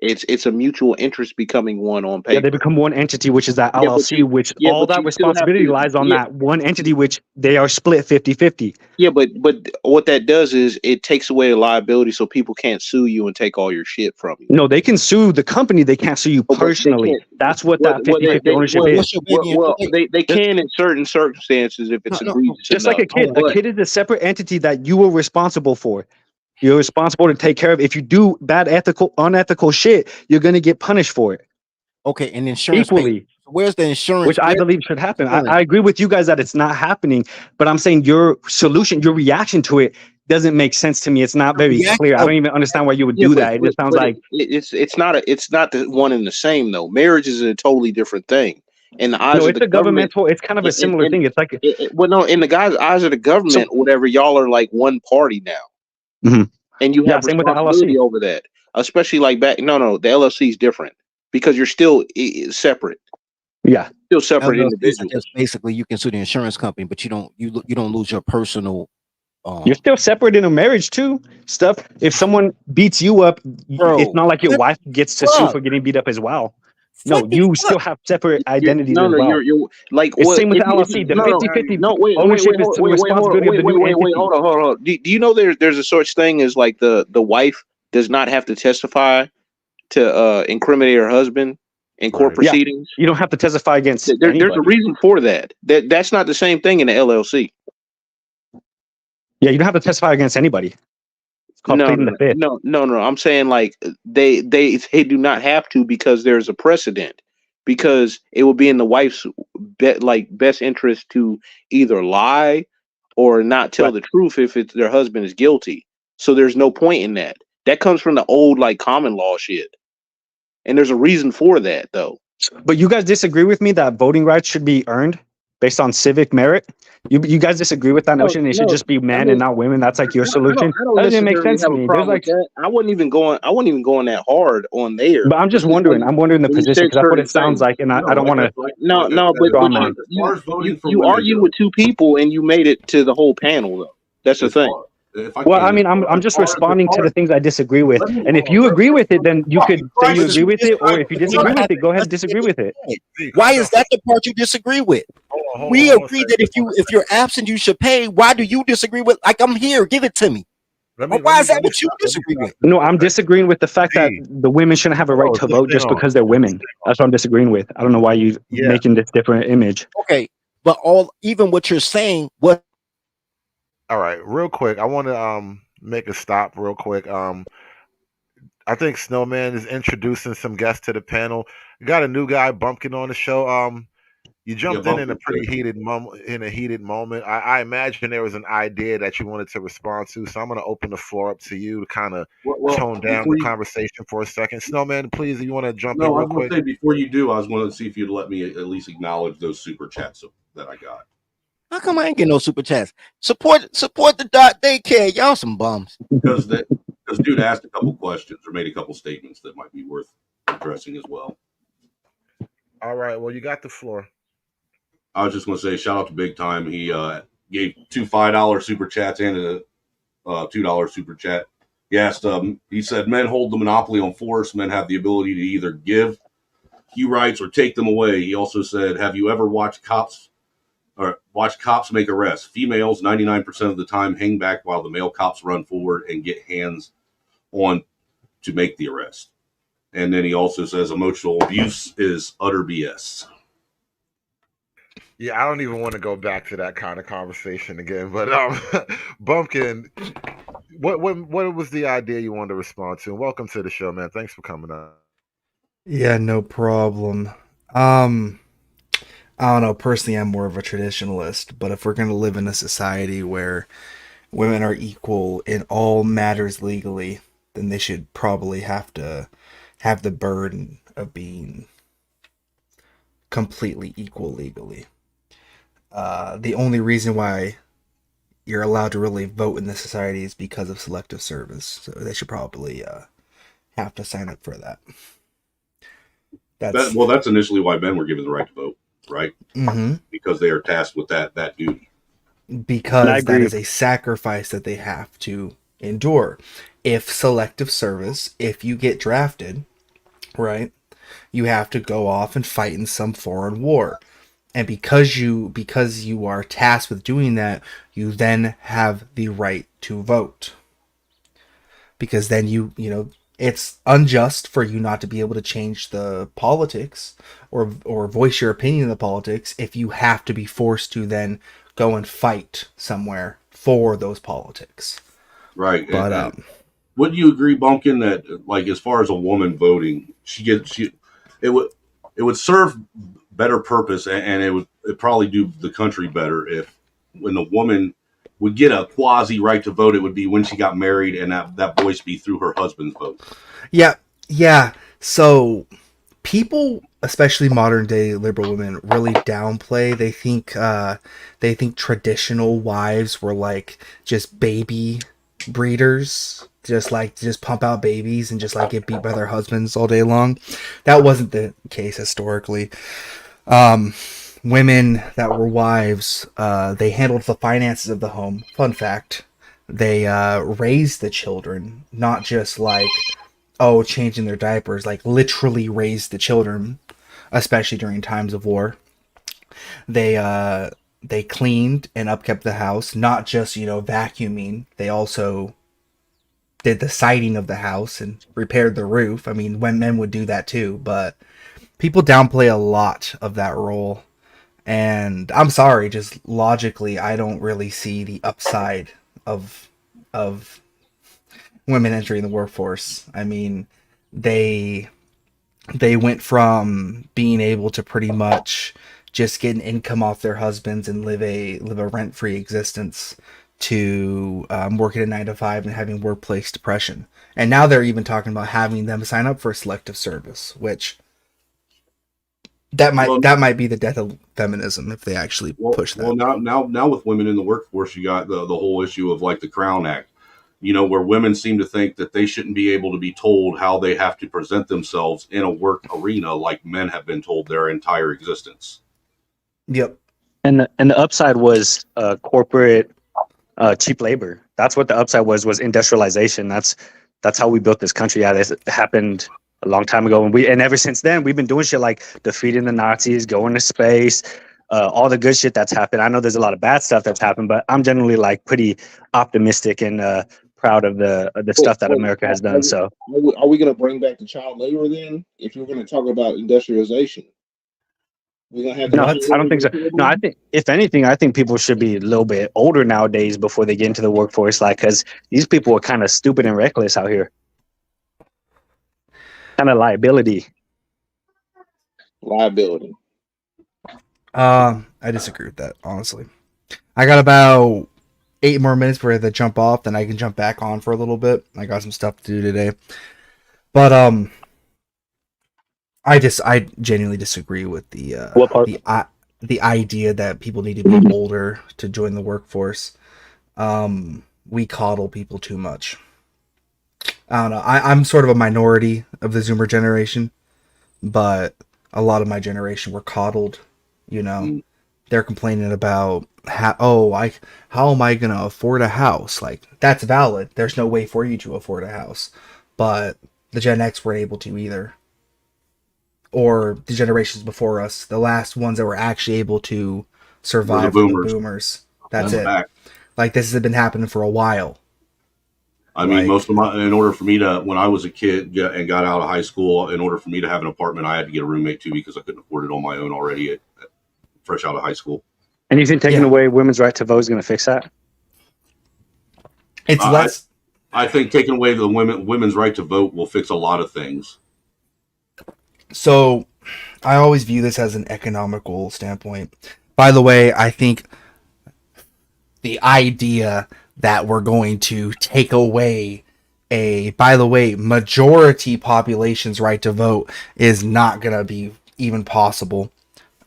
S4: It's a mutual interest becoming one on
S12: Yeah, they
S4: paper.
S12: become one entity, which is that
S4: Yeah, but
S12: LLC, which all that
S4: you still have
S12: responsibility
S4: to.
S12: lies on
S4: Yeah,
S12: that one entity, which they are split 50-50.
S4: yeah, but what that does is it takes away the liability, so people can't sue you and take all your shit from you.
S12: No, they can sue the company. They can't sue you
S4: Oh, but they
S12: personally.
S4: can't.
S12: That's what that 50-50 ownership is.
S16: What's your baby in play?
S4: They can in certain circumstances if it's egregious
S12: Just like
S4: enough.
S12: a kid is a separate entity that you are responsible for. You're responsible to take care of. If you do bad, unethical shit, you're gonna get punished for it.
S16: Okay, and insurance
S12: Equally.
S16: Where's the insurance?
S12: Which I believe should happen. I agree with you guys that it's not happening, but I'm saying your solution, your reaction to it doesn't make sense to me. It's not very clear. I don't even understand why you would do that. It just sounds like
S4: it's not the one and the same though. Marriage is a totally different thing. In the eyes
S12: no,
S4: of
S12: it's
S4: the
S12: a
S4: government,
S12: governmental. It's kind of a similar thing. It's like
S4: well, no, in the guys' eyes of the government, whatever, y'all are like one party now, and you have
S12: same with the
S4: responsibility
S12: LLC.
S4: over that. Especially like back, no, the LLC is different because you're still separate.
S12: Yeah,
S4: still separate
S16: LLCs,
S4: individuals.
S16: I guess basically you can sue the insurance company, but you don't lose your personal.
S12: You're still separate in a marriage too. Stuff. If someone beats you up, it's not like your wife gets to sue for getting beat up as well. No, you still have separate identities as well.
S4: You're like
S12: it's
S4: what?
S12: same with the LLC. The 50-50 ownership is the responsibility of the new entity.
S4: Hold on. Do you know there's a such thing as like the wife does not have to testify to incriminate her husband in court proceedings?
S12: You don't have to testify against
S4: there's
S12: anybody.
S4: a reason for that. That's not the same thing in the LLC.
S12: Yeah, you don't have to testify against anybody. It's called pleading the fifth.
S4: No. I'm saying like they do not have to because there's a precedent. Because it will be in the wife's best interest to either lie or not tell the truth if their husband is guilty. So there's no point in that. That comes from the old like common law shit. And there's a reason for that though.
S12: But you guys disagree with me that voting rights should be earned based on civic merit? You guys disagree with that notion? It should just be men and not women. That's like your solution.
S4: I don't
S12: That doesn't make
S4: necessarily
S12: sense to
S4: have a
S12: me.
S4: problem with that. I wasn't even going that hard on there.
S12: But I'm just wondering. I'm wondering the position because that's what it sounds like, and I don't want to.
S4: But you argue with two people and you made it to the whole panel though. That's the thing.
S12: Well, I mean, I'm just responding to the things I disagree with, and if you agree with it, then you could say you agree with it, or if you disagree with it, go ahead and disagree with it.
S16: Why is that the part you disagree with? We agree that if you're absent, you should pay. Why do you disagree with? Like, I'm here, give it to me. Why is that what you disagree with?
S12: No, I'm disagreeing with the fact that the women shouldn't have a right to vote just because they're women. That's what I'm disagreeing with. I don't know why you're making this different image.
S16: Okay, but even what you're saying, what?
S2: All right, real quick, I want to make a stop real quick. I think Snowman is introducing some guests to the panel. You got a new guy, Bumpkin, on the show. You jumped in a pretty heated moment. I imagine there was an idea that you wanted to respond to, so I'm going to open the floor up to you to kind of tone down the conversation for a second. Snowman, please, if you want to jump in real quick.
S14: Say before you do, I was going to see if you'd let me at least acknowledge those super chats that I got.
S16: How come I ain't getting no super chats? Support the Daycare. Y'all some bums.
S14: Because dude asked a couple questions or made a couple statements that might be worth addressing as well.
S2: All right, well, you got the floor.
S14: I was just going to say, shout out to Big Time. He gave two $5 super chats and a $2 super chat. He asked, he said, men hold the monopoly on force. Men have the ability to either give you rights or take them away. He also said, have you ever watched cops make arrests? Females 99% of the time hang back while the male cops run forward and get hands on to make the arrest. And then he also says emotional abuse is utter BS.
S2: Yeah, I don't even want to go back to that kind of conversation again. But Bumpkin, what was the idea you wanted to respond to? And welcome to the show, man. Thanks for coming on.
S17: Yeah, no problem. I don't know. Personally, I'm more of a traditionalist, but if we're going to live in a society where women are equal in all matters legally, then they should probably have to have the burden of being completely equal legally. The only reason why you're allowed to really vote in this society is because of selective service. So they should probably have to sign up for that.
S14: That's initially why men were given the right to vote, right?
S17: Mm-hmm.
S14: Because they are tasked with that duty.
S17: Because that is a sacrifice that they have to endure. If selective service, if you get drafted, right, you have to go off and fight in some foreign war. And because you are tasked with doing that, you then have the right to vote. Because then you know, it's unjust for you not to be able to change the politics or voice your opinion in the politics if you have to be forced to then go and fight somewhere for those politics.
S14: Right.
S17: But
S14: and would you agree, Bumpkin, that like as far as a woman voting, it would serve better purpose, and it probably do the country better if when the woman would get a quasi right to vote, it would be when she got married, and that voice be through her husband's vote.
S17: Yeah. So people, especially modern day liberal women, really downplay. They think traditional wives were like just baby breeders, just pump out babies and just like get beat by their husbands all day long. That wasn't the case historically. Women that were wives, they handled the finances of the home. Fun fact. They raised the children, not just like, oh, changing their diapers, like literally raised the children, especially during times of war. They cleaned and upkept the house, not just, you know, vacuuming. They also did the siding of the house and repaired the roof. I mean, when men would do that too, but people downplay a lot of that role. And I'm sorry, just logically, I don't really see the upside of women entering the workforce. I mean, they went from being able to pretty much just get an income off their husbands and live a rent-free existence to working a 9 to 5 and having workplace depression. And now they're even talking about having them sign up for selective service, which that might be the death of feminism if they actually push that.
S14: Well, now with women in the workforce, you got the whole issue of like the Crown Act, you know, where women seem to think that they shouldn't be able to be told how they have to present themselves in a work arena like men have been told their entire existence.
S17: Yep.
S12: And the upside was corporate cheap labor. That's what the upside was industrialization. That's how we built this country. Yeah, this happened a long time ago, and ever since then we've been doing shit like defeating the Nazis, going to space, all the good shit that's happened. I know there's a lot of bad stuff that's happened, but I'm generally like pretty optimistic and proud of the stuff that America has done. So
S18: are we going to bring back the child labor then? If you're going to talk about industrialization, we're going to have
S12: no, I don't think so. No, I think if anything, I think people should be a little bit older nowadays before they get into the workforce, like because these people are kind of stupid and reckless out here. Kind of liability.
S17: I disagree with that, honestly. I got about 8 more minutes before I have to jump off, then I can jump back on for a little bit. I got some stuff to do today. But I genuinely disagree with the idea that people need to be older to join the workforce. We coddle people too much. I don't know. I'm sort of a minority of the Zoomer generation, but a lot of my generation were coddled. You know, they're complaining about how am I gonna afford a house? Like, that's valid. There's no way for you to afford a house, but the Gen X weren't able to either, or the generations before us, the last ones that were actually able to survive were the boomers. That's it. Like, this has been happening for a while.
S14: I mean, in order for me to, when I was a kid and got out of high school, in order for me to have an apartment, I had to get a roommate too because I couldn't afford it on my own already fresh out of high school.
S12: And you think taking away women's right to vote is going to fix that?
S17: It's less.
S14: I think taking away the women's right to vote will fix a lot of things.
S17: So, I always view this as an economical standpoint. By the way, I think the idea that we're going to take away by the way, majority population's right to vote is not going to be even possible.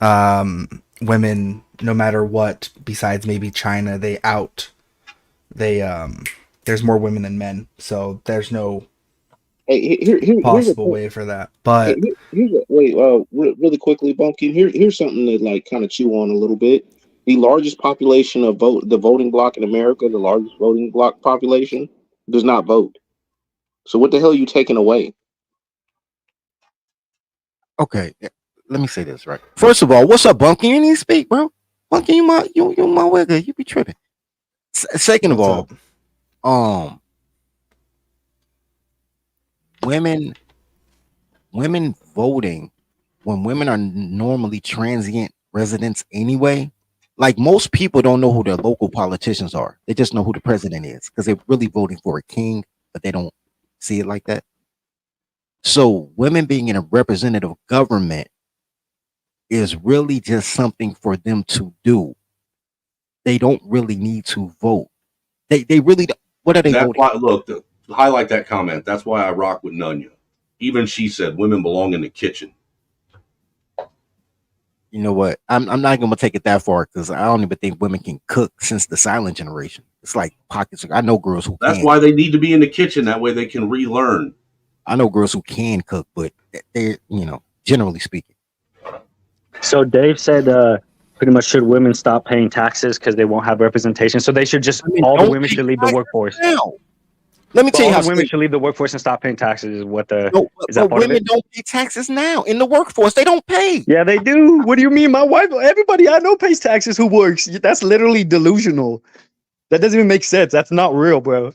S17: Women, no matter what, besides maybe China, there's more women than men, so there's no
S10: here's
S17: possible way for that. But
S10: really quickly, Bumpkin. Here's something that like kind of chew on a little bit. The largest population of the voting bloc in America, the largest voting bloc population, does not vote. So what the hell are you taking away?
S16: Okay, let me say this right. First of all, what's up, Bunky? You need to speak, bro. Bunky, you my wigger. You be tripping. Second of all, women voting, when women are normally transient residents anyway, like most people don't know who their local politicians are. They just know who the president is because they're really voting for a king, but they don't see it like that. So women being in a representative government is really just something for them to do. They don't really need to vote. They really don't. What are they voting?
S14: Why, look, to highlight that comment, that's why I rock with Nunya. Even she said women belong in the kitchen.
S16: You know what? I'm not going to take it that far because I don't even think women can cook since the silent generation. It's like pockets of, I know girls who
S14: That's
S16: can.
S14: why they need to be in the kitchen. That way they can relearn.
S16: I know girls who can cook, but they're, generally speaking.
S12: So Dave said pretty much should women stop paying taxes because they won't have representation. So they should just all the women should leave the workforce.
S16: Now. Let me tell you how
S12: women should leave the workforce and stop paying taxes. Is what the is that
S16: but
S12: part of
S16: women
S12: it?
S16: don't pay taxes now in the workforce. They don't pay.
S12: Yeah, they do. What do you mean? My wife, everybody I know pays taxes who works. That's literally delusional. That doesn't even make sense. That's not real, bro.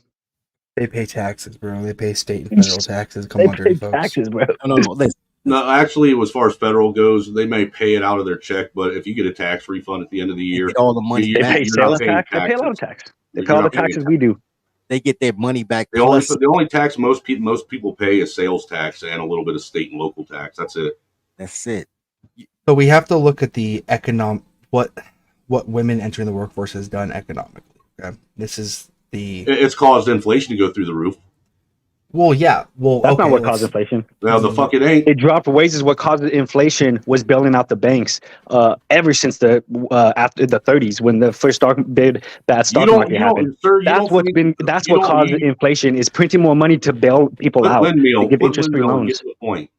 S17: They pay taxes, bro. They pay state and federal taxes. Come on, dirty folks.
S12: Taxes, bro.
S16: No, listen.
S14: No, actually, as far as federal goes, they may pay it out of their check, but if you get a tax refund at the end of the year,
S16: get all the money
S12: They
S16: back.
S12: pay sales tax. They pay a lot of tax. They pay all the taxes we do.
S16: They get their money back.
S14: The only tax most people pay is sales tax and a little bit of state and local tax. That's it.
S16: That's it.
S17: So we have to look at the what women entering the workforce has done economically. Okay? This is
S14: It's caused inflation to go through the roof.
S17: Well, yeah. Well,
S12: that's not what caused inflation.
S14: Well, the fuck it ain't.
S12: It dropped wages. What caused inflation was bailing out the banks. Ever since the after the 30s, when the first bad stock market happened. That's what caused inflation. Is printing more money to bail people out. To give interest-free loans.
S14: Get to the point.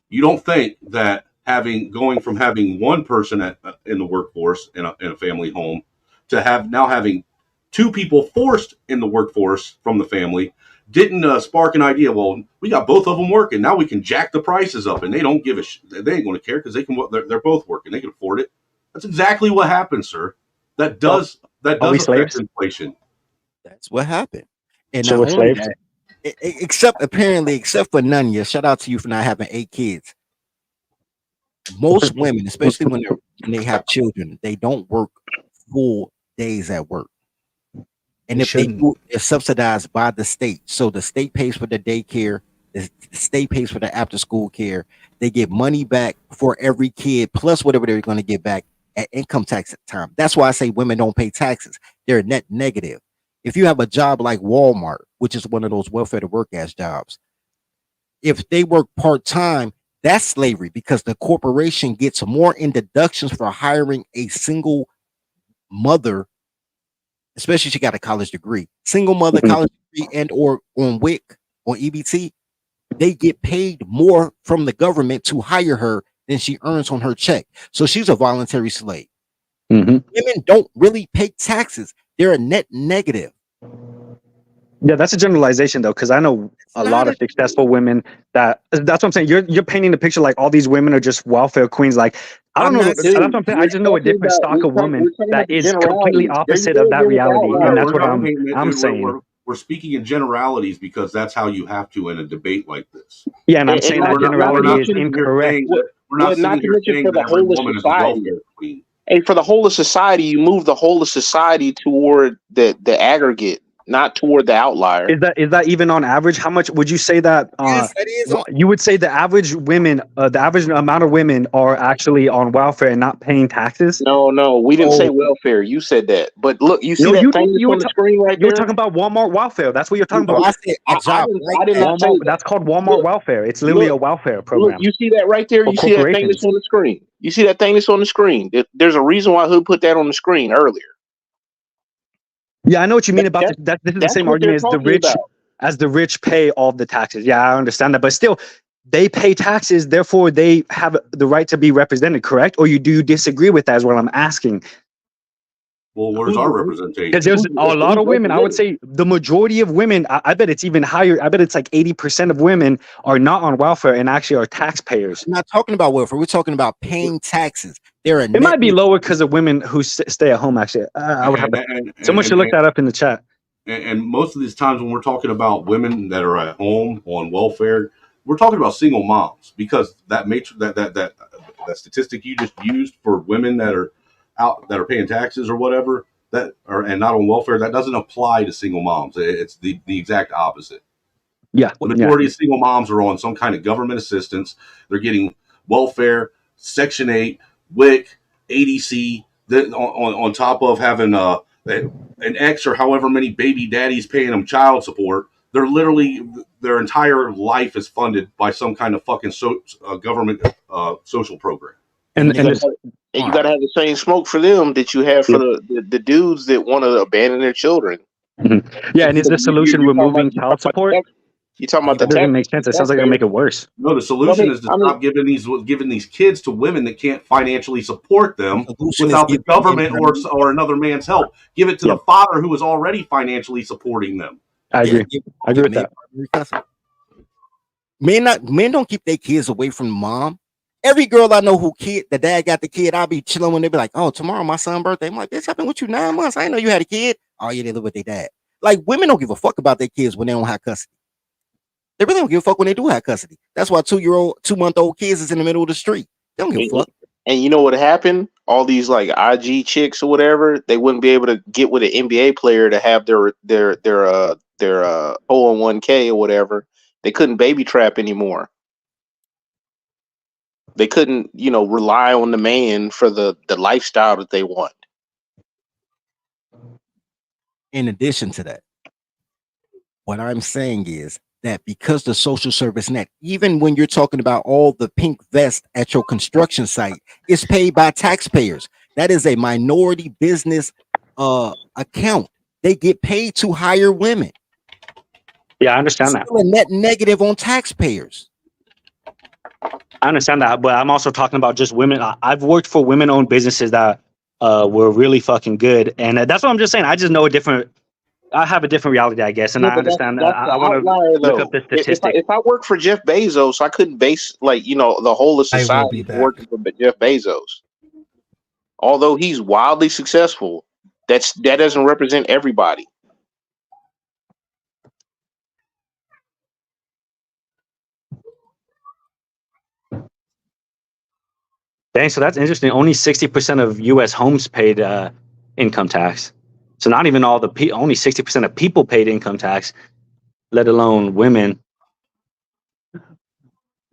S14: You don't think that going from having one person in the workforce in a family home to having two people forced in the workforce from the family didn't spark an idea? Well, we got both of them working. Now we can jack the prices up, and they don't give a shit. They ain't going to care because they're both working. They can afford it. That's exactly what happened, sir. That does affect inflation.
S16: That's what happened. And
S12: so
S16: not
S12: it's
S16: only
S12: slaves.
S16: that, except for Nunya, shout out to you for not having 8 kids. Most women, especially when they have children, they don't work full days at work. And if they do, they're subsidized by the state. So the state pays for the daycare, the state pays for the after school care. They get money back for every kid, plus whatever they're going to get back at income tax time. That's why I say women don't pay taxes. They're net negative. If you have a job like Walmart, which is one of those welfare to work ass jobs, if they work part-time, that's slavery because the corporation gets more in deductions for hiring a single mother, especially if she got a college degree, single mother, college degree, and or on WIC, on EBT, they get paid more from the government to hire her than she earns on her check. So she's a voluntary slave. Women don't really pay taxes. They're a net negative.
S12: Yeah, that's a generalization though, because I know a lot of successful women that's what I'm saying. You're painting the picture like all these women are just welfare queens. Like I don't know. That's what I'm saying. I just know a different stock of women that is completely opposite of that reality, and that's what I'm saying.
S14: We're speaking in generalities because that's how you have to in a debate like this.
S12: Yeah, and I'm saying that generality is incorrect.
S14: We're not
S10: not to mention for the whole of society.
S14: queen.
S10: And for the whole of society, you move the whole of society toward the aggregate. not toward the outlier.
S12: Is that even on average? How much would you say that?
S16: Yes, that is on.
S12: You would say the average women, the average amount of women are actually on welfare and not paying taxes?
S10: No, we didn't say
S12: Oh,
S10: welfare. You said that. But look, you see
S12: no,
S10: that
S12: you
S10: thing
S12: did.
S10: that's on the screen right
S12: You were
S10: there?
S12: talking about Walmart welfare. That's what you're talking
S16: No,
S12: about.
S16: I said a job right
S10: I did
S16: now.
S10: not say
S12: Walmart.
S10: that.
S12: That's called Walmart
S10: Look,
S12: welfare. It's literally a welfare
S10: look,
S12: program
S10: you see that right there?
S12: for
S10: You see that thing that's
S12: corporations.
S10: on the screen? You see that thing that's on the screen? There's a reason why Hood put that on the screen earlier.
S12: Yeah, I know what you mean about this. This is the
S10: That's
S12: same
S10: what they're
S12: argument
S10: talking about.
S12: as the rich pay all the taxes. Yeah, I understand that, but still, they pay taxes, therefore they have the right to be represented. Correct? Or do you disagree with that? Is what I'm asking.
S14: Well, where's our representation?
S12: Because there's a lot of women. I would say the majority of women. I bet it's even higher. I bet it's like 80% of women are not on welfare and actually are taxpayers.
S16: We're not talking about welfare. We're talking about paying taxes. They're a
S12: It might be lower because of women who stay at home. Actually, I would have to. Someone should look that up in the chat.
S14: And most of these times when we're talking about women that are at home on welfare, we're talking about single moms, because that statistic you just used for women that are out, that are paying taxes or whatever, and not on welfare, that doesn't apply to single moms. It's the exact opposite.
S12: Yeah,
S14: the majority of single moms are on some kind of government assistance. They're getting welfare, Section 8, WIC, ADC, on top of having an ex or however many baby daddies paying them child support. They're literally, their entire life is funded by some kind of fucking government social program.
S10: And you got to have the same smoke for them that you have for the dudes that want to abandon their children.
S12: Mm-hmm. Yeah, and is the solution removing child support?
S10: You talking about
S12: that doesn't make sense. It sounds like it'll make it worse.
S14: No, the solution is to stop giving these kids to women that can't financially support them without the government or another man's help. Give it to the father who is already financially supporting them.
S12: I agree. I agree with that.
S16: Men don't keep their kids away from mom. Every girl I know the dad got the kid, I'll be chilling when they be like, "Oh, tomorrow my son's birthday." I'm like, "This happened with you 9 months. I didn't know you had a kid." Oh yeah, they live with their dad. Like, women don't give a fuck about their kids when they don't have custody. They really don't give a fuck when they do have custody. That's why 2-month-old kids is in the middle of the street. They don't give a fuck.
S10: And you know what happened? All these like IG chicks or whatever, they wouldn't be able to get with an NBA player to have their 401k or whatever. They couldn't baby trap anymore. They couldn't, rely on the man for the lifestyle that they want.
S16: In addition to that, what I'm saying is that because the social service net, even when you're talking about all the pink vest at your construction site, is paid by taxpayers. That is a minority business account. They get paid to hire women.
S12: Yeah, I understand that.
S16: Still a net negative on taxpayers.
S12: I understand that, but I'm also talking about just women. I've worked for women-owned businesses that were really fucking good, and that's what I'm just saying. I just know I have a different reality, I guess, and I understand. I want to look up the statistic.
S10: If I worked for Jeff Bezos, I couldn't base the whole of society working for Jeff Bezos. Although he's wildly successful, that doesn't represent everybody.
S12: Dang, so that's interesting. Only 60% of U.S. homes paid income tax. So not even all only 60% of people paid income tax, let alone women.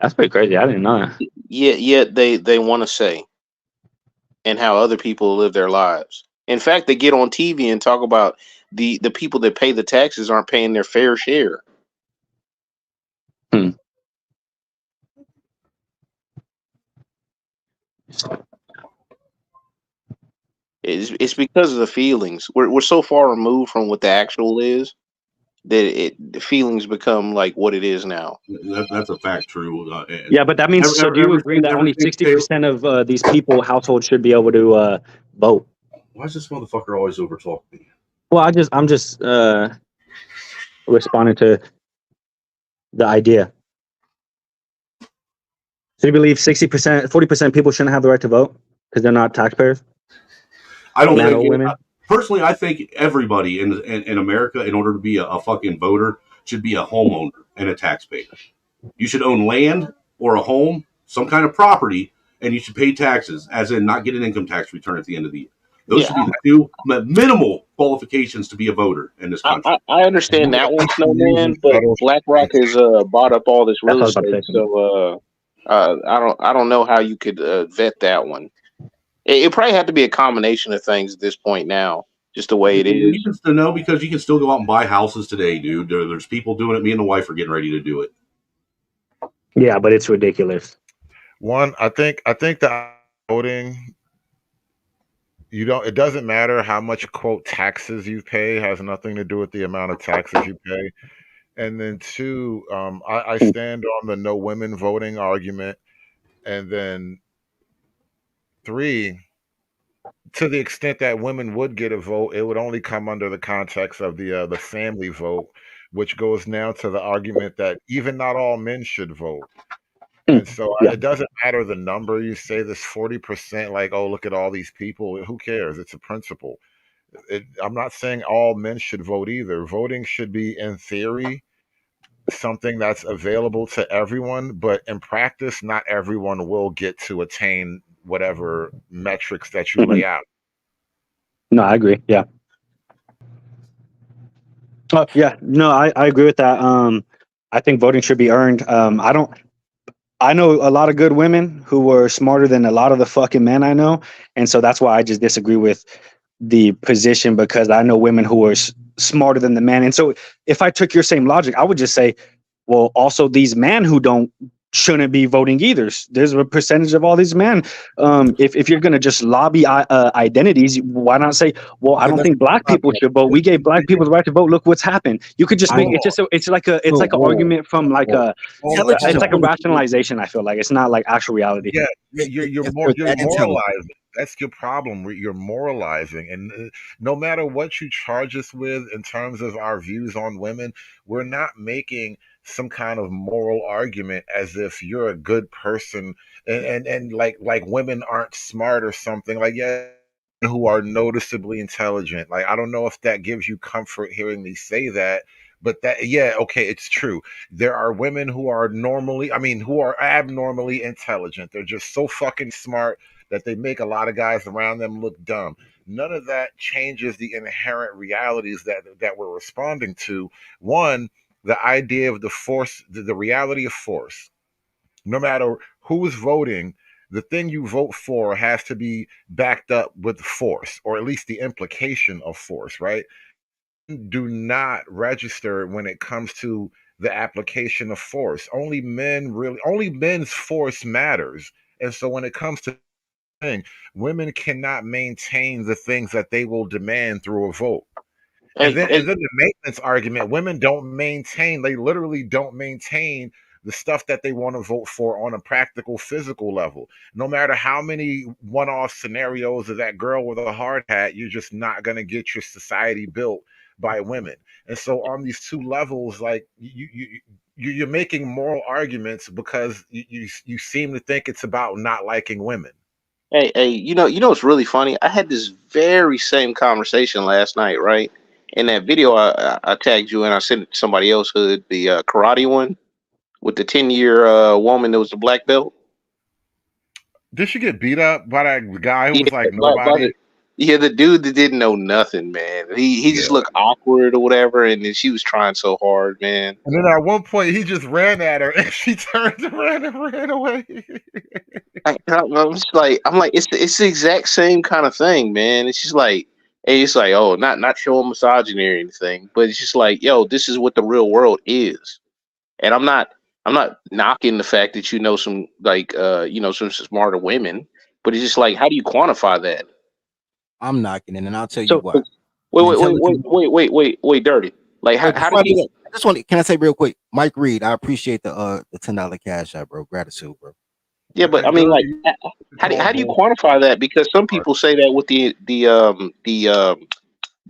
S12: That's pretty crazy. I didn't know that.
S10: Yet they want to say and how other people live their lives. In fact, they get on TV and talk about the people that pay the taxes aren't paying their fair share. It's because of the feelings. We're so far removed from what the actual is that the feelings become like what it is now.
S14: That's a fact. True.
S12: Yeah, but that means. So do you agree that only 60% of these households should be able to vote?
S14: Why is this motherfucker always overtalk me?
S12: Well, I'm just responding to the idea. So you believe 60%, 40% people shouldn't have the right to vote because they're not taxpayers?
S14: I don't think women. Personally, I think everybody in America, in order to be a fucking voter, should be a homeowner and a taxpayer. You should own land or a home, some kind of property, and you should pay taxes, as in not get an income tax return at the end of the year. Those
S4: Yeah,
S14: should be the two minimal qualifications to be a voter in this country.
S4: I understand that one, Snowman, but BlackRock has bought up all this
S12: That's
S4: real
S12: what I was about to
S4: estate,
S12: say.
S4: so I don't know how you could vet that one. It probably had to be a combination of things at this point now, just the way it is.
S14: You can still know because you can still go out and buy houses today, dude. There's people doing it. Me and the wife are getting ready to do it.
S12: Yeah, but it's ridiculous.
S2: One, I think the voting, you don't. It doesn't matter how much quote taxes you pay. It has nothing to do with the amount of taxes you pay. And then two, I stand on the no women voting argument. And then three, to the extent that women would get a vote, it would only come under the context of the family vote, which goes now to the argument that even not all men should vote. And so
S12: Yeah.
S2: it doesn't matter the number. You say this 40%, like, oh, look at all these people. Who cares? It's a principle. I'm not saying all men should vote either. Voting should be, in theory, something that's available to everyone, but in practice, not everyone will get to attain whatever metrics that you lay out.
S12: No, I agree. Yeah. Oh, yeah. No, I agree with that. I think voting should be earned. I know a lot of good women who were smarter than a lot of the fucking men I know. And so that's why I just disagree with the position, because I know women who are smarter than the men. And so if I took your same logic, I would just say, well, also these men who shouldn't be voting either. There's a percentage of all these men. If you're going to just lobby identities, why not say, well, I don't think black people should vote. We gave black people the right to vote. Look what's happened. You could just make it's like an argument from like it's like a rationalization. I feel like it's not like actual reality.
S2: Yeah, you're moralizing. That's your problem. You're moralizing, and no matter what you charge us with in terms of our views on women, we're not making some kind of moral argument as if you're a good person and like women aren't smart or something. Like, yeah, who are noticeably intelligent. Like, I don't know if that gives you comfort hearing me say that, but that, yeah, okay, it's true. There are women who are who are abnormally intelligent. They're just so fucking smart that they make a lot of guys around them look dumb. None of that changes the inherent realities that we're responding to. One, the idea of the force, the reality of force. No matter who's voting, the thing you vote for has to be backed up with force, or at least the implication of force, right? Do not register when it comes to the application of force. Only men's force matters. And so when it comes to thing, women cannot maintain the things that they will demand through a vote. And then the maintenance argument, women don't maintain, they literally don't maintain the stuff that they want to vote for on a practical physical level. No matter how many one-off scenarios of that girl with a hard hat, you're just not going to get your society built by women. And so on these two levels, like you're making moral arguments because you seem to think it's about not liking women.
S4: Hey, you know what's really funny? I had this very same conversation last night, right? In that video, I tagged you and I sent it to somebody else, Hood, the karate one with the 10-year woman that was the black belt.
S2: Did she get beat up by that guy who was like nobody?
S4: The dude that didn't know nothing, man. He just looked awkward or whatever, and then she was trying so hard, man.
S2: And then at one point, he just ran at her, and she turned around and ran away.
S4: I'm like, it's the exact same kind of thing, man. It's just like, and it's like, oh, not showing misogyny or anything, but it's just like, yo, this is what the real world is, and I'm not knocking the fact that some some smarter women, but it's just like, how do you quantify that?
S16: I'm knocking it, and I'll tell you why.
S4: Wait, Dirty. Like, how do you?
S16: I just want. Can I say real quick, Mike Reed? I appreciate the $10 cash out, bro. Gratitude, bro.
S4: Yeah, but I mean, like, how do you quantify that? Because some people say that with the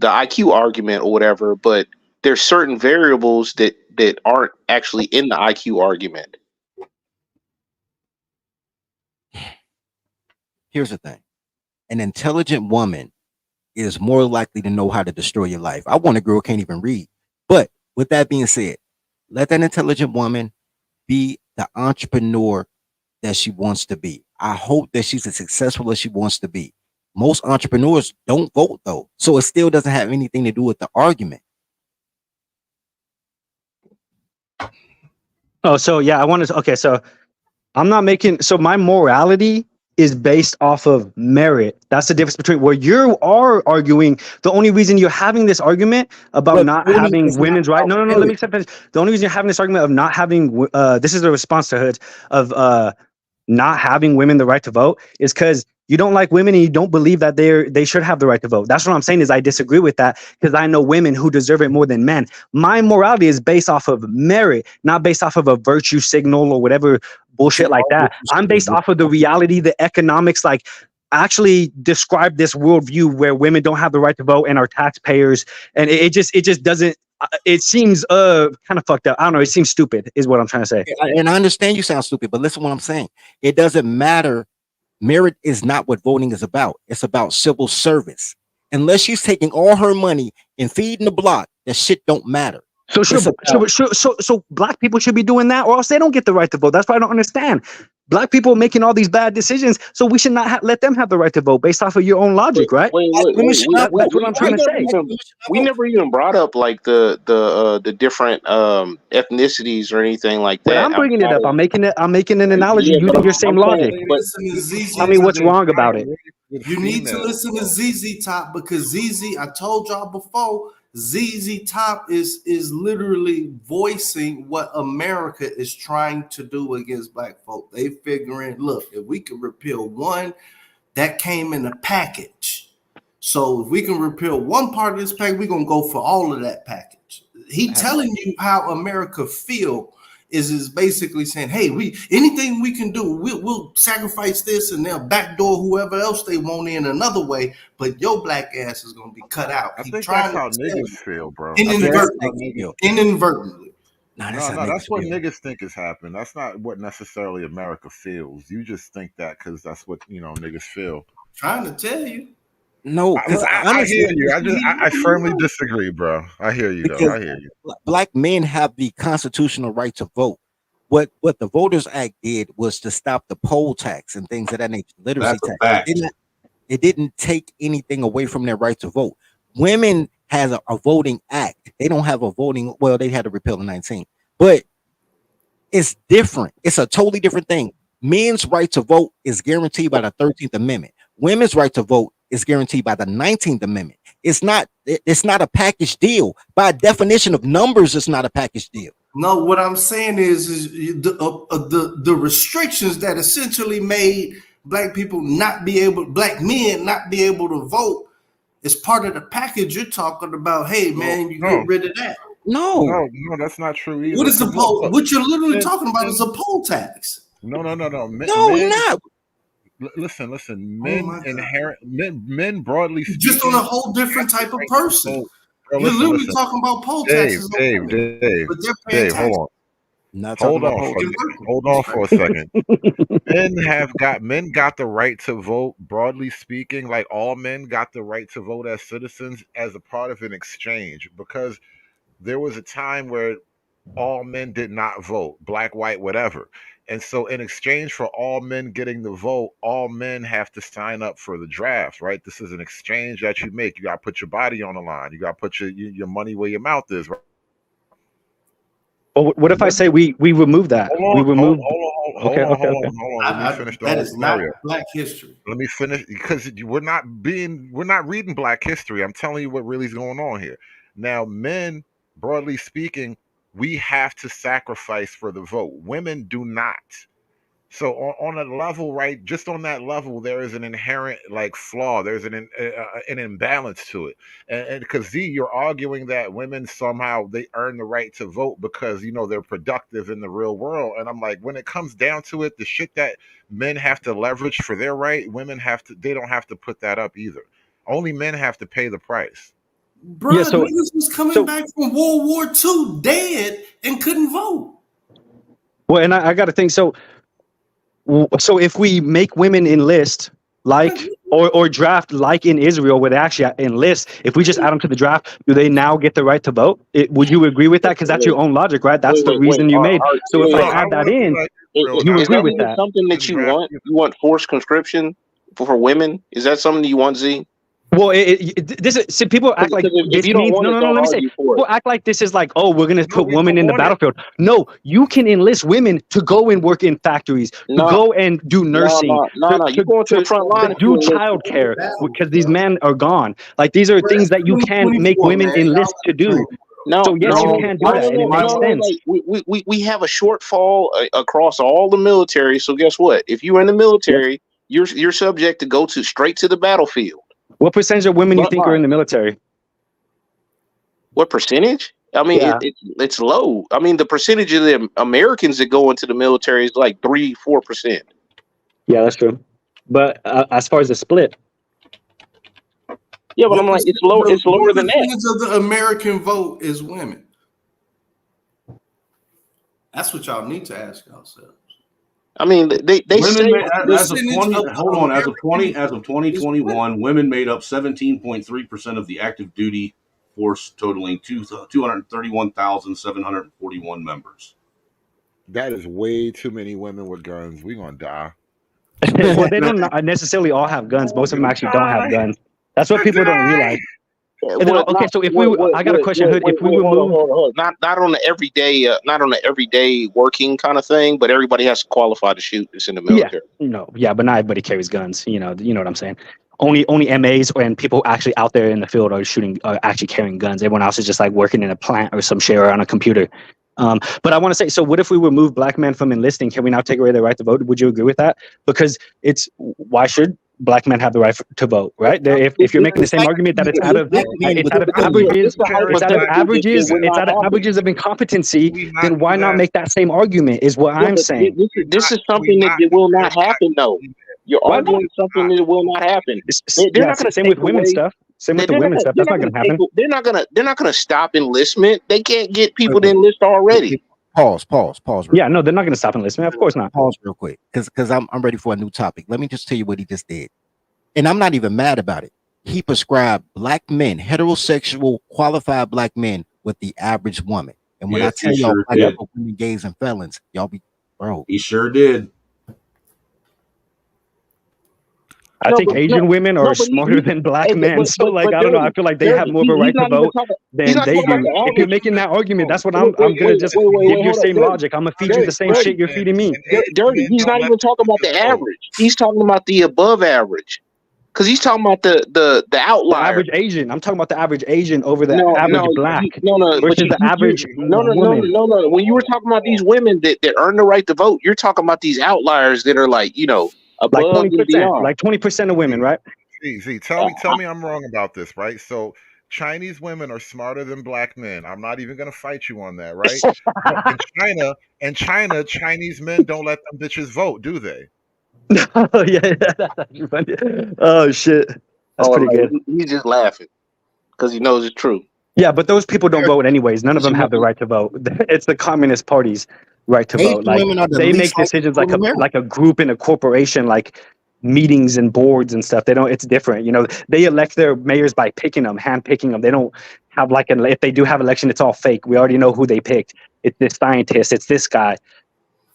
S4: IQ argument or whatever, but there's certain variables that aren't actually in the IQ argument.
S16: Here's the thing: an intelligent woman is more likely to know how to destroy your life. I want a girl who can't even read. But with that being said, let that intelligent woman be the entrepreneur that she wants to be. I hope that she's as successful as she wants to be. Most entrepreneurs don't vote though, so it still doesn't have anything to do with the argument.
S12: Oh, so yeah, I want to. Okay, so I'm not making. So my morality is based off of merit. That's the difference between where you are arguing. The only reason you're having this argument about
S16: But
S12: not
S16: voting
S12: having
S16: is not
S12: women's right.
S16: about
S12: No. Let me
S16: merit.
S12: accept this. The only reason you're having this argument of not having. This is the response to Hoods of not having women the right to vote is because you don't like women and you don't believe that they should have the right to vote. That's what I'm saying is I disagree with that because I know women who deserve it more than men. My morality is based off of merit, not based off of a virtue signal or whatever bullshit like that. I'm based off of the reality, the economics, like actually describe this worldview where women don't have the right to vote and are taxpayers. And it just doesn't, it seems kind of fucked up. I don't know. It seems stupid is what I'm trying to say.
S16: And I understand you sound stupid, but listen what I'm saying. It doesn't matter. Merit is not what voting is about. It's about civil service. Unless she's taking all her money and feeding the block, that shit don't matter.
S12: So so black people should be doing that, or else they don't get the right to vote. That's why I don't understand. Black people are making all these bad decisions, so we should not let them have the right to vote based off of your own logic, right? That's what I'm trying to say.
S10: We never even brought up like the different ethnicities or anything like
S12: But
S10: that.
S12: I'm bringing it up. I'm making an analogy
S10: Yeah, but
S12: using your same
S10: I'm saying,
S12: logic.
S10: but
S12: Tell me what's wrong about it.
S13: You need to listen to ZZ Top because ZZ, I told y'all before, ZZ Top is literally voicing what America is trying to do against black folk. They figuring, look, if we can repeal one, that came in a package. So if we can repeal one part of this package, we're gonna go for all of that package. He telling you how America feel is basically saying, hey, anything we can do, we'll sacrifice this and they'll backdoor whoever else they want in another way, but your black ass is gonna be cut out.
S2: I think that's how niggas feel, bro.
S13: Inadvertently.
S2: No, that's what niggas think is happening. That's not what necessarily America feels. You just think that because that's what niggas feel.
S13: Trying to tell you.
S16: No, because
S2: I hear you. I firmly disagree, bro. I hear you though. I hear you.
S16: Black men have the constitutional right to vote. What the Voters Act did was to stop the poll tax and things of that nature. Literacy tax. It didn't take anything away from their right to vote. Women has a voting act. They don't have a voting. Well, they had to repeal the 19, but it's different. It's a totally different thing. Men's right to vote is guaranteed by the 13th Amendment. Women's right to vote is guaranteed by the 19th Amendment. It's not a package deal. By definition of numbers, it's not a package deal.
S13: No, what I'm saying is the restrictions that essentially made black men not be able to vote is part of the package you're talking about. Hey man, you get rid of that.
S16: No,
S2: that's not true either.
S13: What is a poll? What you're literally talking about is a poll tax.
S2: No.
S16: No, we're not.
S2: Listen. Men broadly speaking,
S13: just on a whole different type of person. You're literally talking about poll taxes.
S2: Dave, hold on. Hold on for a second. Men got the right to vote, broadly speaking, like all men got the right to vote as citizens as a part of an exchange, because there was a time where all men did not vote, black, white, whatever. And so in exchange for all men getting the vote, all men have to sign up for the draft, right? This is an exchange that you make. You got to put your body on the line. You got to put your money where your mouth is, right?
S12: Well, what if I say we remove that?
S2: Hold on.
S12: Okay.
S2: Let me finish the
S13: that
S2: whole
S13: is not
S2: scenario.
S13: Black history.
S2: Let me finish, because we're not reading Black history. I'm telling you what really is going on here. Now, men, broadly speaking, we have to sacrifice for the vote. Women do not. So on a level, right, just on that level, there is an inherent flaw. There's an imbalance to it, and because you're arguing that women somehow they earn the right to vote because they're productive in the real world, and I'm like, when it comes down to it, the shit that men have to leverage for their right, they don't have to put that up either. Only men have to pay the price.
S13: Bro, niggas was coming back from World War II dead and couldn't vote.
S12: Well, and I got to think so. So if we make women enlist or draft like in Israel where they actually enlist, if we just add them to the draft, do they now get the right to vote? Would you agree with that? Because that's your own logic, right? That's the reason you made. So if I add that in, you agree with that?
S10: Something that you want forced conscription for women? Is that something you want, Z?
S12: Well, this is see, people act like
S10: If
S12: this
S10: you don't
S12: means
S10: want it,
S12: no.
S10: don't
S12: Let me say,
S10: argue for
S12: people
S10: it.
S12: act like this is like, oh, we're gonna
S2: No,
S12: put
S2: we
S12: women
S2: don't
S12: in the
S2: want it.
S12: battlefield. No, you can enlist women to go and work in factories, to
S10: No,
S12: go and do nursing,
S10: no. You going to the front line if you
S12: do
S10: enlist.
S12: childcare because these men are gone. Like these are things that you can make women enlist to do.
S10: No,
S12: So yes, you can do that, and it makes sense.
S10: Like we have a shortfall across all the military. So guess what? If you're in the military, you're subject to go straight to the battlefield.
S12: What percentage of women you
S10: Front
S12: think are
S10: line.
S12: in the military?
S10: What percentage? I mean,
S12: Yeah.
S10: it's low. I mean, the percentage of the Americans that go into the military is like 3-4%.
S12: Yeah, that's true. But as far as the split,
S10: yeah, but I'm like, it's low. It's lower than that.
S13: Percentage of the American vote is women. That's what y'all need to ask yourselves.
S10: I mean, they
S14: Women
S10: say
S14: made, as of
S13: percentage
S14: 20.
S13: of
S14: Hold on, as of
S13: American
S14: 2021, women made up 17.3% of the active duty force, totaling 231,741 members.
S2: That is way too many women with guns. We gonna die.
S12: well, they don't necessarily all have guns. Most of them actually don't have guns. That's what people don't realize. And then, okay, so if I got a question, Hood. If we remove,
S10: hold. Not on the everyday working kind of thing, but everybody has to qualify to shoot. It's in the military.
S12: but not everybody carries guns. You know what I'm saying. Only MAs and people actually out there in the field are actually carrying guns. Everyone else is just like working in a plant or some shit or on a computer. But I want to say, so what if we remove black men from enlisting? Can we now take away their right to vote? Would you agree with that? Because why should black men have the right to vote, right? If you're making the same argument that it's out of averages of incompetency, then why not make that same argument? Is what I'm saying.
S10: This is something that will not happen, though. You're arguing something that will not happen. They're not going to
S12: same with women's stuff. Same with the women's stuff. That's not going to happen.
S10: They're not going to stop enlistment. They can't get people to enlist already.
S2: Pause.
S12: Yeah, no, they're not going to stop enlistment. Of course not.
S16: Pause real quick, because I'm ready for a new topic. Let me just tell you what he just did, and I'm not even mad about it. He prescribed black men, heterosexual, qualified black men, with the average woman. And when I tell y'all, black women, gays, and felons, y'all be bro.
S14: He sure did.
S12: I think Asian women are smarter than black men. So I don't know. I feel like they have more of a right to vote than they do. If you're making that argument, that's what I'm gonna just give your same logic. I'm gonna feed you the same shit you're feeding me.
S10: Dirty. He's not even talking about the average. He's talking about the above average. Because he's talking about the outlier.
S12: The average Asian. I'm talking about the average Asian over the average black. Versus the average woman.
S10: No. When you were talking about these women that earn the right to vote, you're talking about these outliers that are like, above
S12: like 20%,
S10: and beyond.
S12: like 20% of women, right?
S2: See, tell me I'm wrong about this, right? So Chinese women are smarter than black men. I'm not even gonna fight you on that, right? in China, Chinese men don't let them bitches vote, do they?
S12: Oh yeah, that's funny. Oh shit, that's pretty good.
S10: He's just laughing because he knows it's true.
S12: Yeah, but those people don't vote anyways. None of them have the right to vote. It's the Communist Party's right to vote. Like they make decisions like a group in a corporation, like meetings and boards and stuff. They don't. It's different. They elect their mayors by picking them, hand picking them. They don't have if they do have election, it's all fake. We already know who they picked. It's this scientist. It's this guy.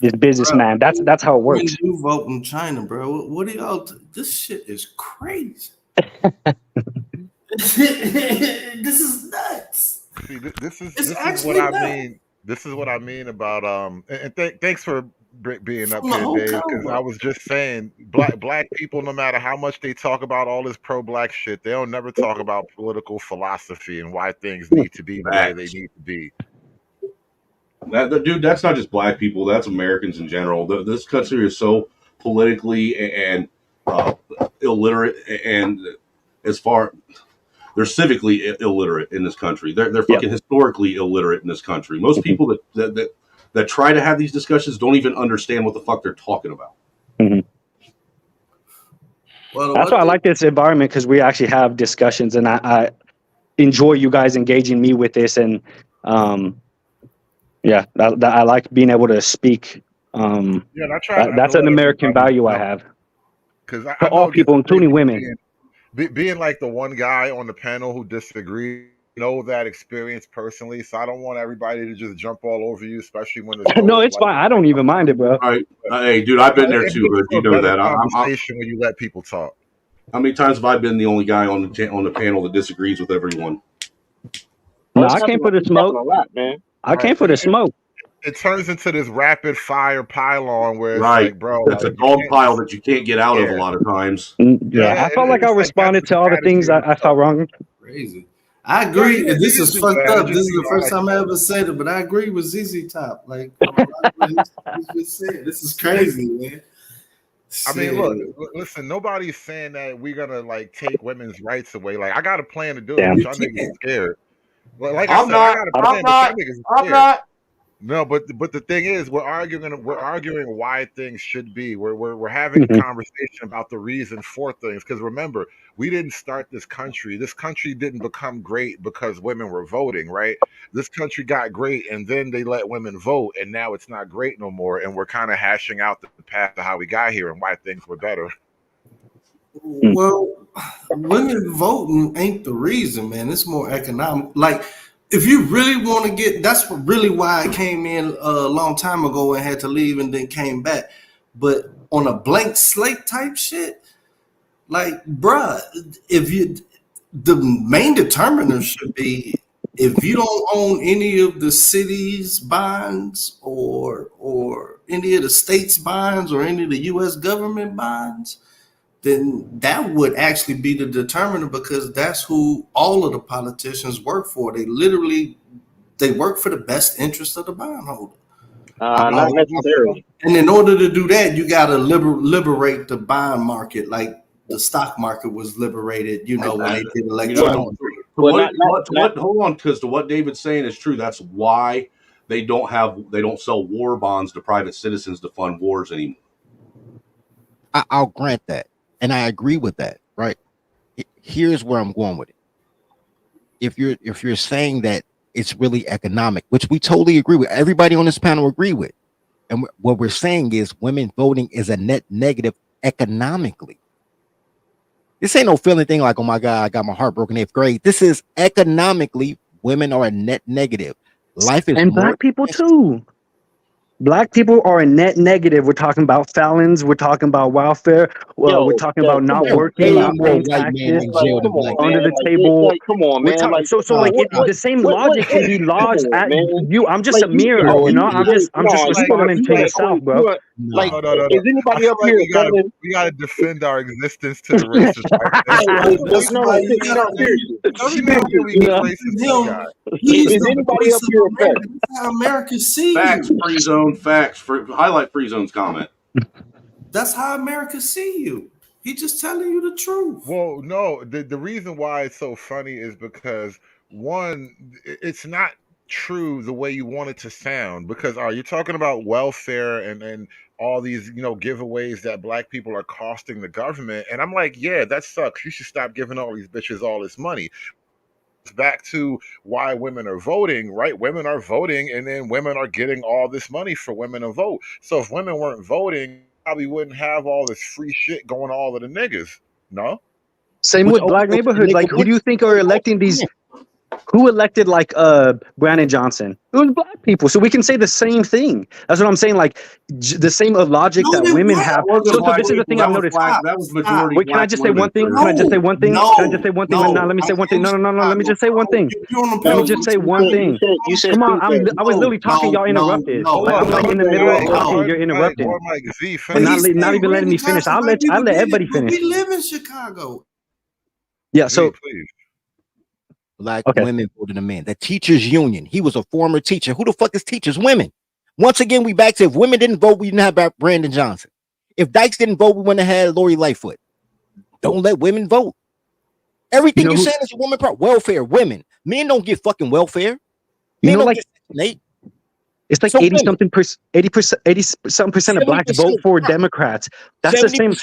S12: This businessman. That's how it works.
S13: You vote in China, bro. What do y'all? This shit is crazy. This is nuts.
S2: See, this is what I mean. This is what I mean about And thanks for being up here, Dave. Because I was just saying, black people, no matter how much they talk about all this pro-black shit, they don't never talk about political philosophy and why things need to be the way they need to be.
S14: Dude, that's not just black people. That's Americans in general. This country is so politically and illiterate, and they're civically illiterate in this country. They're fucking historically illiterate in this country. Most people that try to have these discussions don't even understand what the fuck they're talking about.
S12: Mm-hmm. Well, that's why I like this environment, because we actually have discussions, and I enjoy you guys engaging me with this, and I like being able to speak. That's an American value I have.
S2: Because
S12: for all people, including women.
S2: Being like the one guy on the panel who disagrees know that experience personally, so I don't want everybody to just jump all over you, especially when there's
S12: No,
S2: no
S12: it's fine. I don't even mind it, bro.
S14: All right. Hey, dude, I've been there
S2: it
S14: too,
S2: makes
S14: Hood.
S2: for
S14: You
S2: a
S14: know
S2: better
S14: that.
S2: conversation when you let people talk.
S14: How many times have I been the only guy on the panel that disagrees with everyone?
S12: No, I came for the smoke.
S10: A lot, man.
S12: I came for the smoke.
S2: It turns into this rapid fire pylon where it's
S14: Right.
S2: like, bro,
S14: It's
S2: like,
S14: a
S2: you
S14: dog
S2: can't
S14: pile
S2: just,
S14: that you can't get out of a lot of times.
S12: Yeah, I felt like I
S2: it's like that's
S12: responded
S2: the
S12: to all the things
S2: strategy of
S12: I felt wrong.
S13: Crazy. I agree.
S2: Yeah,
S13: and this is
S2: do
S13: fucked
S2: that.
S13: up.
S2: It
S13: This
S2: just,
S13: is the first time I ever said it, but I agree with ZZ Top. Like, a lot of what he's just said. This is crazy, man.
S2: I mean, look,
S13: Shit.
S2: listen, nobody's saying that we're gonna like take women's rights away. Like, I got a plan to do it,
S12: Damn.
S2: but y'all niggas is scared. Like I
S14: I'm
S2: said, I
S14: not.
S2: got a
S14: I'm
S2: plan, but
S14: not.
S2: y'all niggas is
S14: I'm
S2: scared.
S14: not.
S2: No, but the thing is, we're arguing why things should be. We're having a conversation about the reason for things. Because remember, we didn't start this country. This country didn't become great because women were voting, right? This country got great, and then they let women vote, and now it's not great no more. And we're kind of hashing out the path of how we got here and why things were better.
S13: Well, women voting ain't the reason, man. It's more economic. Like, if you really want to get, that's really why I came in a long time ago and had to leave and then came back. But on a blank slate type shit, like, bruh, the main determiner should be if you don't own any of the city's bonds or any of the state's bonds or any of the U.S. government bonds, then that would actually be the determiner, because that's who all of the politicians work for. They work for the best interest of the bondholder.
S10: Not necessarily.
S13: And in order to do that, you got to liberate the bond market, like the stock market was liberated, when they did electronic.
S14: Hold on, because to what David's saying is true. That's why they don't sell war bonds to private citizens to fund wars anymore.
S16: I'll grant that, and I agree with that. Right? Here's where I'm going with it. If you're saying that it's really economic, which we totally agree with, everybody on this panel agree with, and what we're saying is women voting is a net negative economically. This ain't no feeling thing like, oh my God, I got my heart broken in 8th grade. This is economically, women are a net negative. Life is
S12: And
S16: more
S12: black people too. Black people are a net negative. We're talking about felons. We're talking about welfare. We're talking about not working, not paying taxes, under the table.
S10: Come on, man.
S12: The same logic can be lodged at you. I'm just a mirror, I'm just responding to yourself, bro.
S10: Like,
S2: No.
S10: is anybody up here?
S2: We gotta defend our existence to the racist
S10: Is anybody up here a
S13: That's how America see
S14: Facts,
S13: you.
S14: free zone. Facts. Highlight free zone's comment.
S13: That's how America see you. He just telling you the truth.
S2: Well, no, the reason why it's so funny is because one, it's not true the way you want it to sound. Because you're talking about welfare and all these giveaways that black people are costing the government, and I'm like, yeah, that sucks. You should stop giving all these bitches all this money. Back to why women are voting, right? Women are voting, and then women are getting all this money for women to vote. So if women weren't voting, probably wouldn't have all this free shit going to all of the niggas. No.
S12: Same with black neighborhoods. Like, who do you think are electing these? Who elected Brandon Johnson? It was black people. So we can say the same thing. That's what I'm saying. Like the same logic that women have. So this is the thing I've noticed.
S14: That was majority.
S12: Wait, can I just say one thing? Can I just say one thing? Can I just say one thing? No, let me say one thing. No. Let me just say one thing. Let me just say one thing. Come on, I was literally talking. Y'all interrupted. I'm like in the middle of talking. You're interrupting. And not even letting me finish. I'll let everybody finish.
S13: We live in Chicago.
S12: Yeah. So.
S16: Black women voted him in. The teachers union. He was a former teacher. Who the fuck is teachers? Women. Once again, we back to if women didn't vote, we didn't have Brandon Johnson. If Dykes didn't vote, we wouldn't have had Lori Lightfoot. Don't let women vote. Everything you're saying is a woman problem. Welfare, women. Men don't get fucking welfare. Men don't get Section 8.
S12: It's like 80% of blacks vote for Democrats. That's the same.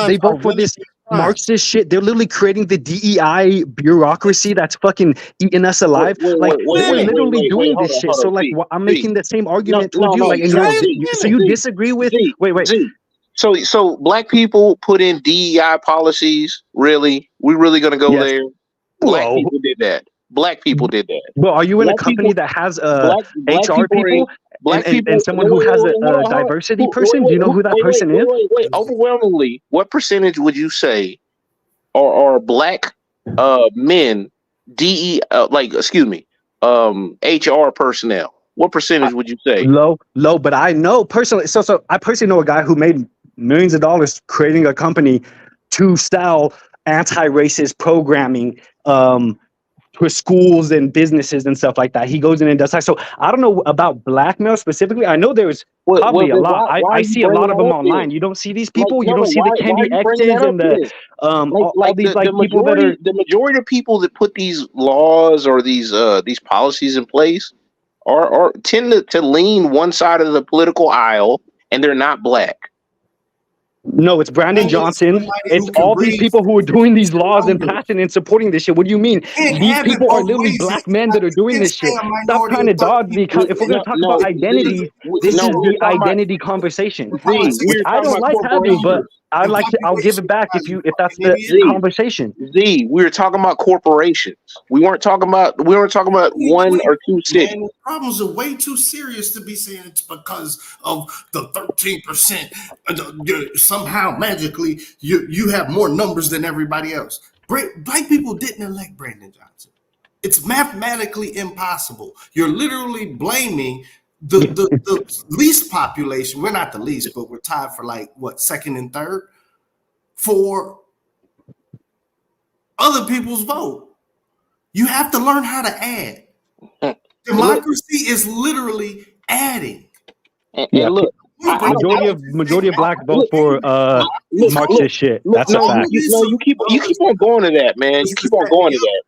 S12: They vote for this Marxist shit. They're literally creating the DEI bureaucracy that's fucking eating us alive. They're literally doing this shit. So I'm making the same argument towards you. So you disagree with? Wait.
S10: So black people put in DEI policies. Really? We really gonna go there? Black people did that.
S4: Black people did that.
S12: Well, are you in a
S4: Black
S12: company
S4: people,
S12: that has
S4: black
S12: HR
S4: people ain't
S12: people
S4: black
S12: and
S4: people.
S12: someone
S4: No,
S12: who
S4: wait,
S12: has
S4: wait, wait, hold
S12: a
S4: on, hold on.
S12: diversity person? Do you know who that person is?
S4: Wait. Overwhelmingly, what percentage would you say are black men HR personnel? What percentage would you say?
S12: Low, but I know personally. So I personally know a guy who made millions of dollars creating a company to sell anti-racist programming to schools and businesses and stuff like that. He goes in and does that. So I don't know about blackmail specifically. I know there's probably a
S4: Then
S12: lot.
S4: why
S12: I
S4: are you
S12: see a
S4: bringing
S12: lot of
S4: that
S12: them
S4: up
S12: online.
S4: then?
S12: You don't see these
S4: Like,
S12: people. You
S4: no,
S12: don't see the
S4: why are
S12: Candy
S4: you bringing that
S12: X's
S4: up
S12: and the
S4: then?
S12: all these like people that are.
S4: The majority of people that put these laws or these policies in place are tend to lean one side of the political aisle, and they're not black.
S12: No, it's Brandon Johnson. It's all these people who are doing these laws and passing and supporting this shit. What do you mean?
S13: Can't
S12: These
S13: have it
S12: people are
S13: both
S12: literally
S13: ways.
S12: black men that are doing
S13: Can't
S12: this
S13: say
S12: shit.
S13: a
S12: Stop
S13: minority
S12: trying to
S13: of black
S12: dodge the.
S13: people.
S12: If we're going to talk about identities, this is
S4: we're
S12: the
S4: talking about
S12: identity conversation,
S4: Z.
S12: which
S4: We're
S12: I
S4: talking
S12: don't
S4: about
S12: like having, but
S4: corporations.
S12: I'll give it back if that's the conversation.
S4: Z. We were talking about corporations. We weren't talking about one or two cities.
S13: Man, the problems are way too serious to be saying it's because of the 13%. Somehow magically you have more numbers than everybody else. Black people didn't elect Brandon Johnson. It's mathematically impossible. You're literally blaming the least population. We're not the least, but we're tied for second and third for other people's vote. You have to learn how to add. Democracy is literally adding.
S12: Yeah, majority of blacks vote for Marxist shit. That's a fact.
S4: You keep on going to that, man. You keep on going to that.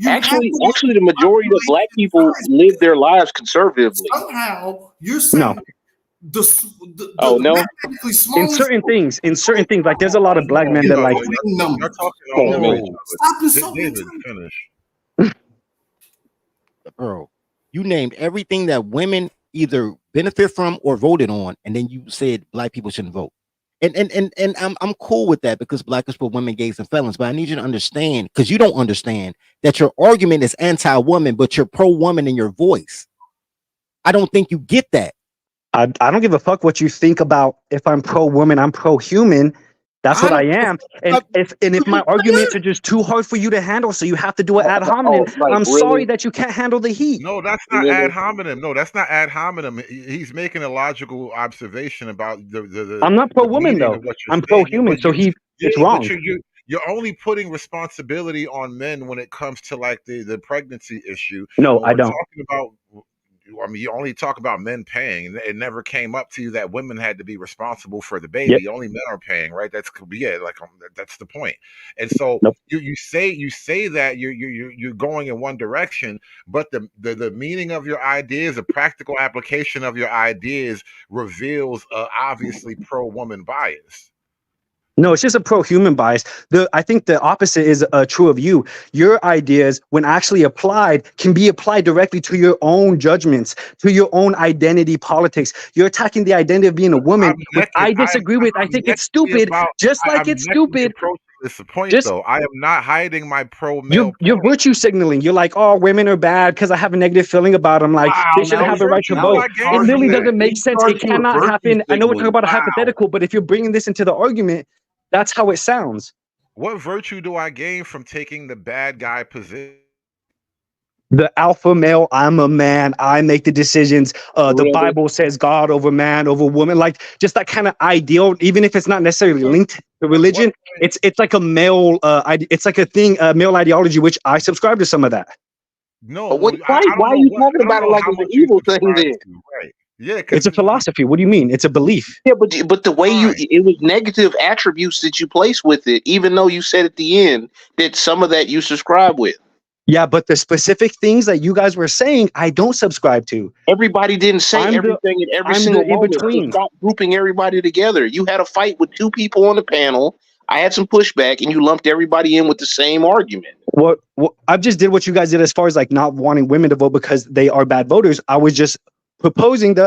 S4: Actually, the majority of black people live their lives conservatively.
S13: Somehow you're saying
S4: no.
S12: In certain things, like there's a lot of black men that like.
S2: You're talking all over each other. David, finish.
S16: Bro, you named everything that women either benefit from or voted on, and then you said black people shouldn't vote. And I'm cool with that because black is for women, gays, and felons. But I need you to understand, because you don't understand that your argument is anti-woman, but you're pro-woman in your voice. I don't think you get that.
S12: I don't give a fuck what you think about if I'm pro-woman, I'm pro-human. That's what I am. And if my arguments are just too hard for you to handle, so you have to do it ad hominem, I'm sorry that you can't handle the heat.
S2: No, that's not ad hominem. No, that's not ad hominem. He's making a logical observation about the
S12: I'm not pro-woman though. I'm pro-human, so it's wrong.
S2: You're only putting responsibility on men when it comes to like the pregnancy issue.
S12: No,
S2: when
S12: I don't.
S2: Talking about, I mean, you only talk about men paying. It never came up to you that women had to be responsible for the baby. Only men are paying, right? That's that's the point. And so you say that you're going in one direction, but the meaning of your ideas, the practical application of your ideas reveals obviously pro-woman bias.
S12: No, it's just a pro-human bias. I think the opposite is true of you. Your ideas, when actually applied, can be applied directly to your own judgments, to your own identity politics. You're attacking the identity of being a woman, which I disagree with. I think it's stupid, just like it's stupid.
S2: It's the point, though. I am not hiding my pro-male.
S12: You're virtue signaling. You're like, oh, women are bad because I have a negative feeling about them. Like, they shouldn't have the right to vote. It really doesn't make sense. It cannot happen. I know we're talking about a hypothetical, but if you're bringing this into the argument, that's how it sounds.
S2: What virtue do I gain from taking the bad guy position?
S12: The alpha male, I'm a man, I make the decisions. The Bible says God over man, over woman. Like just that kind of ideal, even if it's not necessarily linked to religion, it's like a male, it's like a thing, male ideology, which I subscribe to some of that.
S2: No,
S4: why are you talking about it like it's an evil thing then?
S2: Right. Yeah,
S12: it's a philosophy. What do you mean? It's a belief.
S4: Yeah, but the way it was negative attributes that you place with it, even though you said at the end that some of that you subscribe with.
S12: Yeah, but the specific things that you guys were saying, I don't subscribe to.
S4: Everybody didn't say everything at every single moment. So stop grouping everybody together. You had a fight with two people on the panel. I had some pushback, and you lumped everybody in with the same argument.
S12: What I just did what you guys did as far as like not wanting women to vote because they are bad voters. I was just proposing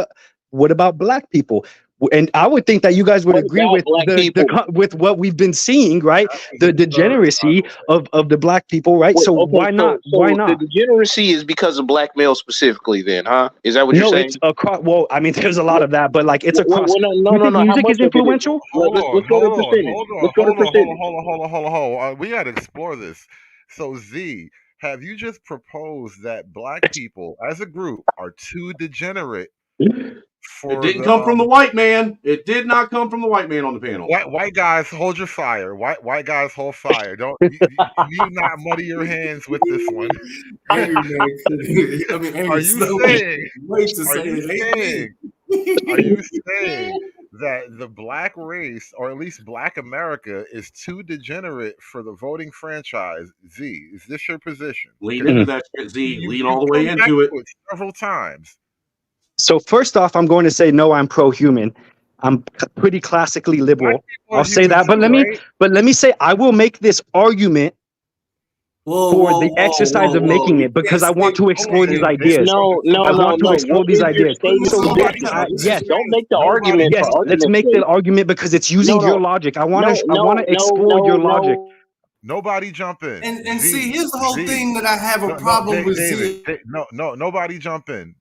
S12: what about black people? And I would think that you guys would
S4: What
S12: agree
S4: about
S12: with
S4: black people?
S12: with what we've been seeing, right? The degeneracy of the black people, right?
S4: Wait,
S12: So
S4: okay,
S12: why not? Why
S4: so the
S12: not?
S4: degeneracy is because of black males specifically, then, huh? Is that what you're
S12: No,
S4: saying?
S12: it's across. Well, I mean, there's a lot of that, but like it's
S4: Well,
S12: across.
S4: no,
S12: You think
S4: How
S12: music
S4: much
S12: is
S4: of it is?
S12: influential?
S2: Hold
S4: Let's
S2: on,
S4: go to
S2: hold on,
S4: percentage.
S2: hold on,
S4: Let's go to
S2: hold on,
S4: percentage.
S2: hold on. We gotta explore this. So Z, have you just proposed that black people as a group are too degenerate
S14: It
S2: for
S14: didn't
S2: the
S14: come from the white man. It did not come from the white man on the panel.
S2: white guys? Hold your fire. White guys hold fire. Don't you need not muddy your hands with this one.
S13: Hey man, I mean,
S2: Are
S13: hey,
S2: you
S13: Snowy,
S2: saying?
S13: wait to
S2: Are
S13: say
S2: you
S13: it ain't
S2: saying? Are
S13: me.
S2: you saying that the black race, or at least black America, is too degenerate for the voting franchise? Z, is this your position?
S14: Lean
S2: Because
S14: into that shit, Z. Lean all
S2: you've
S14: the way
S2: come back
S14: into it.
S2: to it several times.
S12: So first off, I'm going to say no. I'm pro-human. I'm pretty classically
S2: Black
S12: liberal.
S2: people are
S12: I'll say
S2: human
S12: that,
S2: too, right?
S12: but let me say I will make this argument for the exercise of making
S13: You
S12: it because
S13: can't
S12: I want
S13: say
S12: to
S2: Hold on,
S12: explore these
S2: David.
S12: ideas.
S4: No.
S12: I want to
S4: What
S12: explore these
S4: is your
S12: ideas.
S4: statement
S12: So
S4: of
S12: yes,
S4: position?
S12: yes,
S4: Don't make the
S2: Nobody
S4: argument
S12: yes.
S4: for
S12: Let's
S4: argument's
S12: make the
S4: sake.
S12: argument because it's using your logic. I want to explore your logic.
S2: Nobody jump in.
S13: And see, here's the whole
S2: Z.
S13: thing that I have a problem with
S2: David.
S13: Z.
S2: Nobody jump in.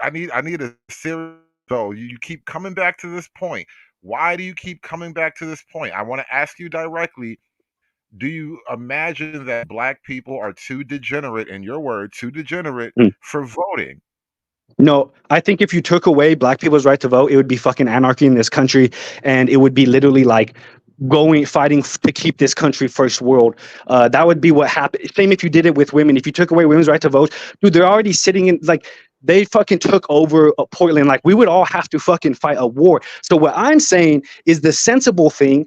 S2: I need a serious. So you keep coming back to this point. Why do you keep coming back to this point? I want to ask you directly. Do you imagine that black people are too degenerate, in your word, too degenerate for voting?
S12: No, I think if you took away black people's right to vote, it would be fucking anarchy in this country, and it would be literally like fighting to keep this country first world. That would be what happened. Same if you did it with women. If you took away women's right to vote, dude, they're already sitting in like they fucking took over Portland. Like we would all have to fucking fight a war. So what I'm saying is the sensible thing,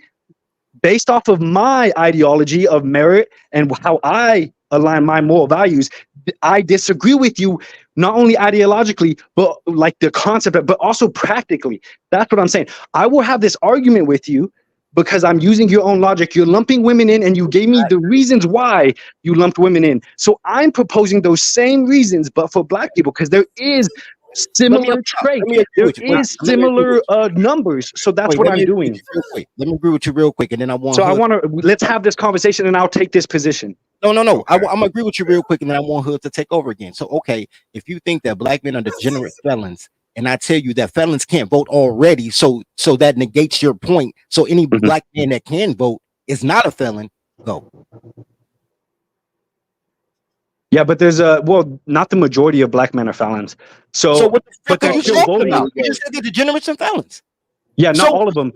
S12: based off of my ideology of merit and how I align my moral values. I disagree with you, not only ideologically, but like the concept, but also practically. That's what I'm saying. I will have this argument with you because I'm using your own logic. You're lumping women in, and you gave me the reasons why you lumped women in. So I'm proposing those same reasons, but for black people, because there is similar traits. There is similar numbers. So that's
S16: Wait,
S12: what
S16: let
S12: I'm
S16: me agree with
S12: doing.
S16: you real quick. Let me agree with you real quick, and then I want.
S12: So I
S16: Hood
S12: want to let's have this conversation, and I'll take this position.
S16: No.
S2: Okay.
S16: I'm gonna agree with you real quick, and then I want Hood to take over again. So, okay, if you think that black men are degenerate felons, and I tell you that felons can't vote already, so that negates your point. So any black man that can vote is not a felon. Go.
S12: Yeah, but there's not the majority of black men are felons. So
S16: what the fuck
S12: but
S16: are
S12: they're
S16: you
S12: still
S16: talking
S12: voting.
S16: about? You just said they're degenerates and felons.
S12: Yeah, not
S16: So
S12: all of them.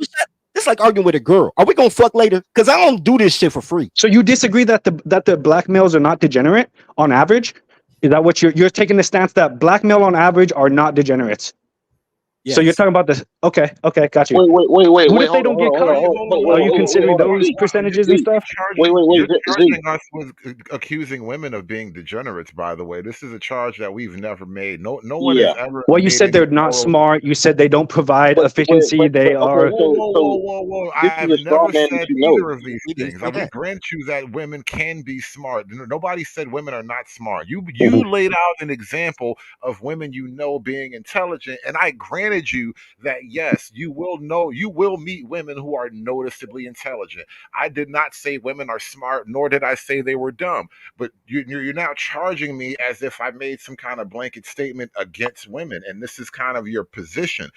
S16: it's like arguing with a girl. Are we gonna fuck later? Because I don't do this shit for free.
S12: So you disagree that the black males are not degenerate on average? Is that what you're taking the stance that black male on average are not degenerates?
S16: Yes.
S12: So you're talking about this? Okay, got you.
S4: Wait.
S12: What if they don't get caught? Are you considering those percentages and stuff?
S2: You're charging us with accusing women of being degenerates. By the way, this is a charge that we've never made. No one has ever.
S12: Well, you said they're not smart. You said they don't provide efficiency. They are.
S2: Whoa! I've never said either of these things. I would grant you that women can be smart. Nobody said women are not smart. You laid out an example of women being intelligent, and I granted you that yes, you will meet women who are noticeably intelligent. I did not say women are smart, nor did I say they were dumb. But you're now charging me as if I made some kind of blanket statement against women, and this is kind of your position.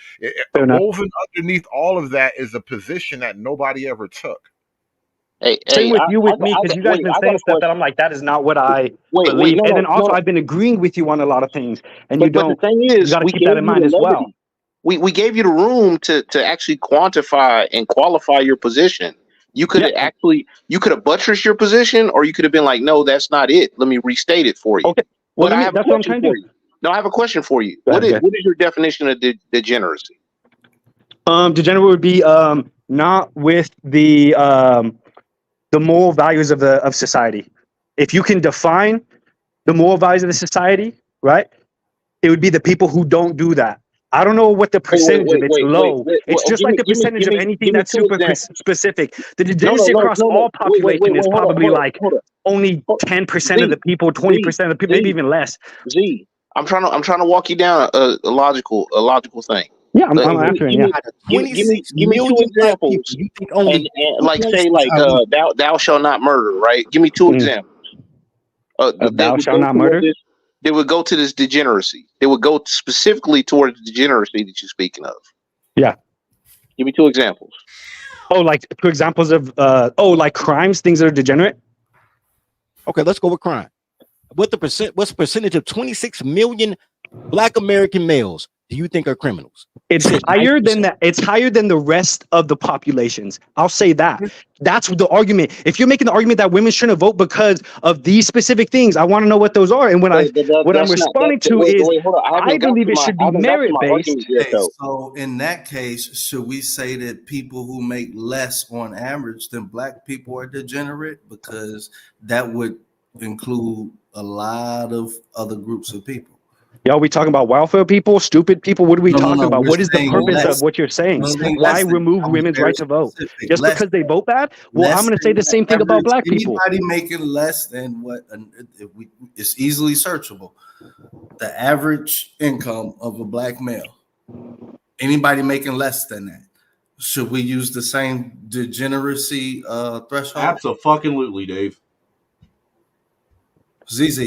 S2: Woven underneath all of that is a position that nobody ever took.
S12: Same with you, with me, because you guys have been saying stuff that I'm like, that is not what I believe. And then also, I've been agreeing with you on a lot of things, and you don't.
S4: But the thing is,
S12: you got to keep that in mind as well.
S4: We gave you the room to actually quantify and qualify your position. You could have buttressed your position, or you could have been like, no, that's not it. Let me restate it for you.
S12: Okay. Well,
S4: but I have a question for you. No, I have a question for you. What is your definition of degeneracy?
S12: Degenerate would be not with the moral values of society. If you can define the moral values of the society, right, it would be the people who don't do that. I don't know what the percentage of it's low. It's just like the percentage of anything that's super specific. The degeneracy across all population is probably like only 10% of the people, 20% of the people, maybe even less.
S4: Z, I'm trying to walk you down a logical thing.
S12: Yeah, I'm
S10: Give me,
S12: answering.
S10: give
S12: Yeah.
S10: me,
S16: Out of
S10: give me,
S16: 26
S10: give me two
S16: million black
S10: examples,
S16: people, you think only
S10: and like say
S16: 26
S10: like
S16: are legal.
S10: thou shalt not murder, right? Give me two
S12: Mm.
S10: examples. That
S12: Thou
S10: would
S12: shalt
S10: go
S12: not
S10: toward
S12: murder.
S10: this. They would go to this degeneracy. They would go specifically towards the degeneracy that you're speaking of.
S12: Yeah.
S10: Give me two examples.
S12: Oh, like two examples of like crimes, things that are degenerate.
S16: Okay, let's go with crime. What's the percentage of 26 million black American males do you think are criminals? You
S12: It's
S16: said
S12: higher than
S16: 90%.
S12: that. It's higher than the rest of the populations. I'll say that. That's the argument. If you're making the argument that women shouldn't vote because of these specific things, I want to know what those are. And what I'm
S10: That's not that.
S12: responding to
S10: Wait,
S12: is,
S10: wait, hold on.
S12: I believe it should
S10: I
S12: be
S10: haven't got to
S12: merit
S10: my
S12: based.
S10: argument yet,
S13: Okay,
S10: though.
S13: so in that case, should we say that people who make less on average than black people are degenerate? Because that would include a lot of other groups of people.
S12: Y'all, we talking about welfare people, stupid people? What are we
S13: No, no,
S12: talking
S13: no.
S12: about?
S13: We're
S12: What is the
S13: saying
S12: purpose
S13: less.
S12: of what you're saying?
S13: We're saying
S12: Why
S13: less than.
S12: remove
S13: I was
S12: women's
S13: very
S12: right to vote?
S13: specific.
S12: Just
S13: Less
S12: because they vote bad? Well, I'm
S13: less
S12: going to say
S13: than
S12: the same thing about
S13: average.
S12: black people.
S13: Anybody making less than what it's easily searchable. The average income of a black male. Anybody making less than that. Should we use the same degeneracy threshold?
S14: Absolutely, Dave.
S13: ZZ,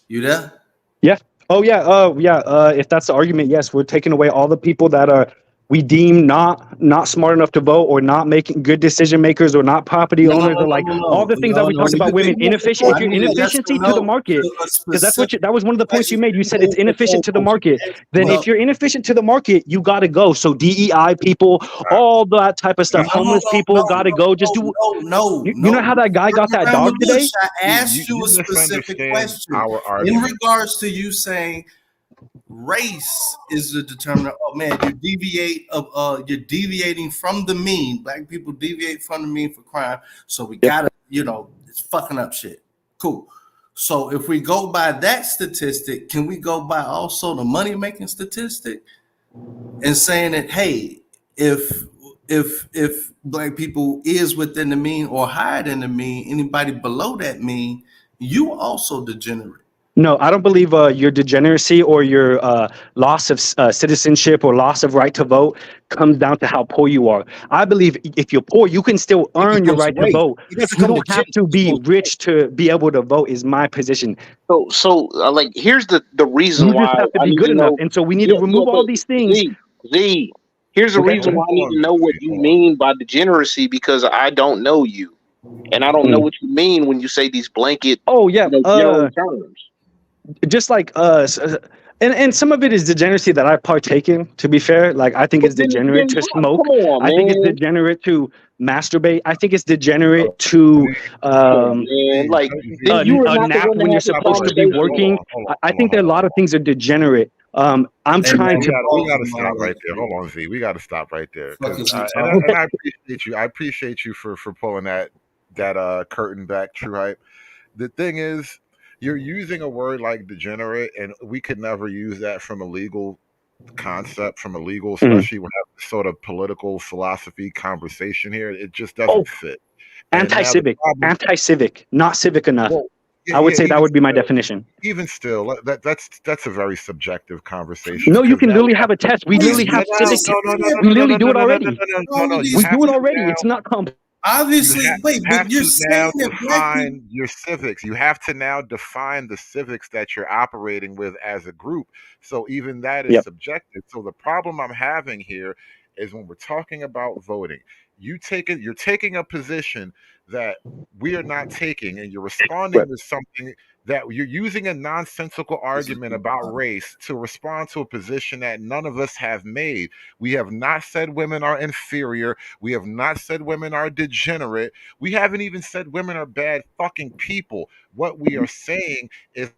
S13: you there?
S12: Yeah. Oh yeah. If that's the argument, yes, we're taking away all the people that are we deem not smart enough to vote or not making good decision makers or not property
S13: No, no,
S12: owners
S13: no,
S12: or
S13: no,
S12: like
S13: no,
S12: all the
S13: no,
S12: things that
S13: no,
S12: we
S13: no.
S12: talked about
S13: You
S12: women
S13: can,
S12: inefficient. If
S13: I
S12: you're
S13: need a yes
S12: inefficiency
S13: or
S12: to the
S13: no
S12: market,
S13: to a
S12: because
S13: specific
S12: that was one of the points you
S13: question.
S12: made. You said it's inefficient to the market. Then
S13: No,
S12: if you're inefficient to the market, you got to go. So DEI people, all that type of stuff,
S13: no, no,
S12: homeless people got to go. Just do. You know how that guy got that
S13: around the
S12: dog
S13: bush.
S12: today?
S13: I asked you
S2: You
S13: a specific
S2: misunderstand
S13: question
S2: our
S13: in
S2: argument.
S13: regards to you saying race is the determinant. Oh man, you're deviating from the mean. Black people deviate from the mean for crime. So we gotta, it's fucking up shit. Cool. So if we go by that statistic, can we go by also the money making statistic and saying that hey, if black people is within the mean or higher than the mean, anybody below that mean, you also degenerate.
S12: No, I don't believe your degeneracy or your loss of citizenship or loss of right to vote comes down to how poor you are. I believe if you're poor, you can still
S16: It
S12: earn your
S16: becomes
S12: right to
S16: race.
S12: vote.
S16: It doesn't
S12: You
S16: come to
S12: don't have
S16: gender.
S12: to be rich to be able to vote. Is my position.
S10: So like, here's the reason
S12: You just
S10: why
S12: have to
S10: I
S12: be
S10: need
S12: good
S10: to
S12: enough,
S10: know.
S12: and so we need to
S10: Yeah, yeah,
S12: remove all
S10: but
S12: these things.
S10: Z, here's the
S12: Okay.
S10: reason why I need to know what you mean by degeneracy, because I don't know you, and I don't know what you mean when you say these blanket,
S12: Oh yeah.
S10: general terms.
S12: Just like and some of it is degeneracy that I partake in, to be fair. Like I think
S10: But
S12: it's degenerate to
S10: come
S12: smoke.
S10: on,
S12: I think it's
S10: man.
S12: degenerate to masturbate. I think it's degenerate to
S10: Come on, man. Like, then you are
S12: a
S10: not the
S12: nap
S10: one to
S12: when you're
S10: have the
S12: supposed to be
S10: conversation.
S12: working. I think that a lot of things are degenerate. I'm
S2: Hey
S12: trying
S2: man,
S12: to
S2: we gotta stop right there. Hold on, Z. We gotta stop right there
S13: Fuck
S2: because
S13: is we
S2: and
S13: talking?
S2: I appreciate you. I appreciate you for pulling that curtain back. True hype. The thing is, you're using a word like degenerate, and we could never use that from a legal concept, from a legal, especially when we have this sort of political philosophy conversation here. It just doesn't fit. And now the problem.
S12: anti-civic, not civic enough.
S2: Well,
S12: I would
S2: yeah,
S12: say that
S2: even
S12: would be my
S2: still,
S12: definition.
S2: that's a very subjective conversation
S12: No, you
S2: because
S12: can
S2: now
S12: literally have a test. We literally have civic. We literally do it already.
S2: you
S12: We
S2: have
S12: do it
S2: to
S12: already.
S2: now
S12: It's not complex.
S13: Obviously, wait,
S2: have
S13: but you're
S2: to now
S13: saying that black people.
S2: define your civics. You have to now define the civics that you're operating with as a group. So even that is
S12: Yep.
S2: subjective. So the problem I'm having here is when we're talking about voting, you're taking a position that we are not taking, and you're responding to something that you're using a nonsensical argument about race to respond to a position that none of us have made. We have not said women are inferior. We have not said women are degenerate. We haven't even said women are bad fucking people. What we are saying is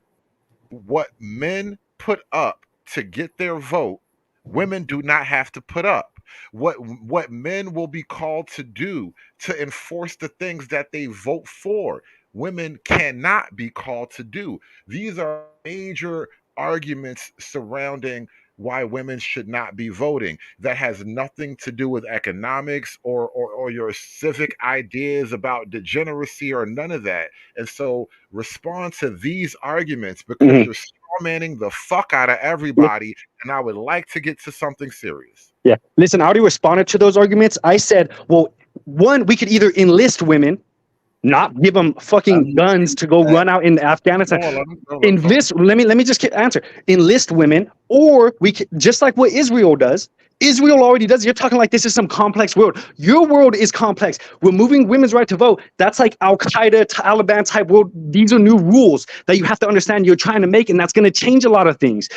S2: what men put up to get their vote, women do not have to put up. What men will be called to do to enforce the things that they vote for, women cannot be called to do. These are major arguments surrounding why women should not be voting. That has nothing to do with economics or your civic ideas about degeneracy or none of that. And so respond to these arguments because
S12: Mhm.
S2: you're strawmanning the fuck out of everybody. And I would like to get to something serious.
S12: Yeah. Listen, I already responded to those arguments. I said, well, one, we could either enlist women, not give them fucking guns to go run out in Afghanistan. Enlist. Let me just answer. Enlist women, or we could, just like what Israel does. Israel already does. You're talking like this is some complex world. Your world is complex. Removing women's right to vote. That's like Al Qaeda, Taliban type world. These are new rules that you have to understand. You're trying to make, and that's going to change a lot of things.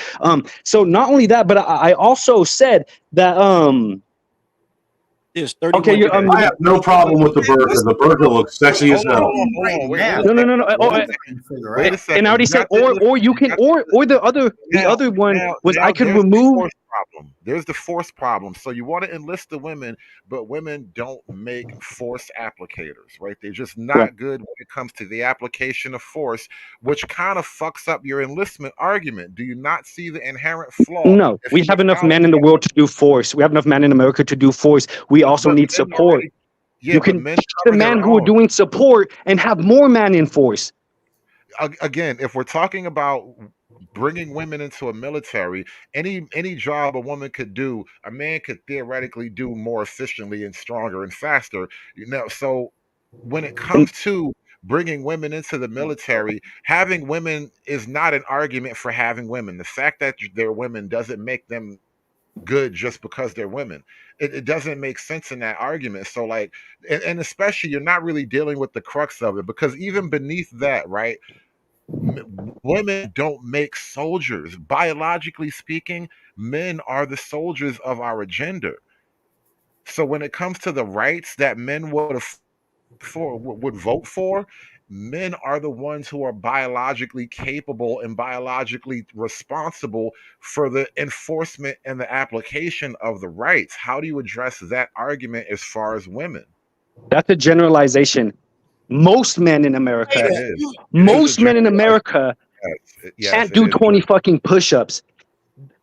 S12: So not only that, but I also said that
S16: There's
S12: okay, you
S14: I have no problem with the burger. The burger looks sexy as hell.
S12: no.
S2: Wait a second.
S12: And I already said, or you can, or the other one was I could
S2: there's the
S12: remove.
S2: force problem. There's the force problem. So you want to enlist the women, but women don't make force applicators, right? They're just not
S12: Right.
S2: good when it comes to the application of force, which kind of fucks up your enlistment argument. Do you not see the inherent flaw?
S12: No,
S2: If
S12: we
S2: you
S12: have enough
S2: acknowledge
S12: men in the world to do force. We have enough men in America to do force. We also need
S2: men
S12: support.
S2: already, yeah,
S12: You
S2: but
S12: can
S2: men
S12: teach the
S2: cover their
S12: men who are
S2: own.
S12: doing support and have more men in force.
S2: Again, if we're talking about bringing women into a military, any job a woman could do, a man could theoretically do more efficiently and stronger and faster. So when it comes to bringing women into the military, having women is not an argument for having women. The fact that they're women doesn't make them good just because they're women. It doesn't make sense in that argument. So like, and especially you're not really dealing with the crux of it, because even beneath that, right? Women don't make soldiers. Biologically speaking, men are the soldiers of our gender. So when it comes to the rights that men would vote for, men are the ones who are biologically capable and biologically responsible for the enforcement and the application of the rights. How do you address that argument as far as women?
S12: That's a generalization. Most men in America,
S2: That is. It is a
S12: most men in
S2: generalization.
S12: America
S2: Yes,
S12: can't
S2: it
S12: do
S2: is.
S12: 20 fucking push-ups.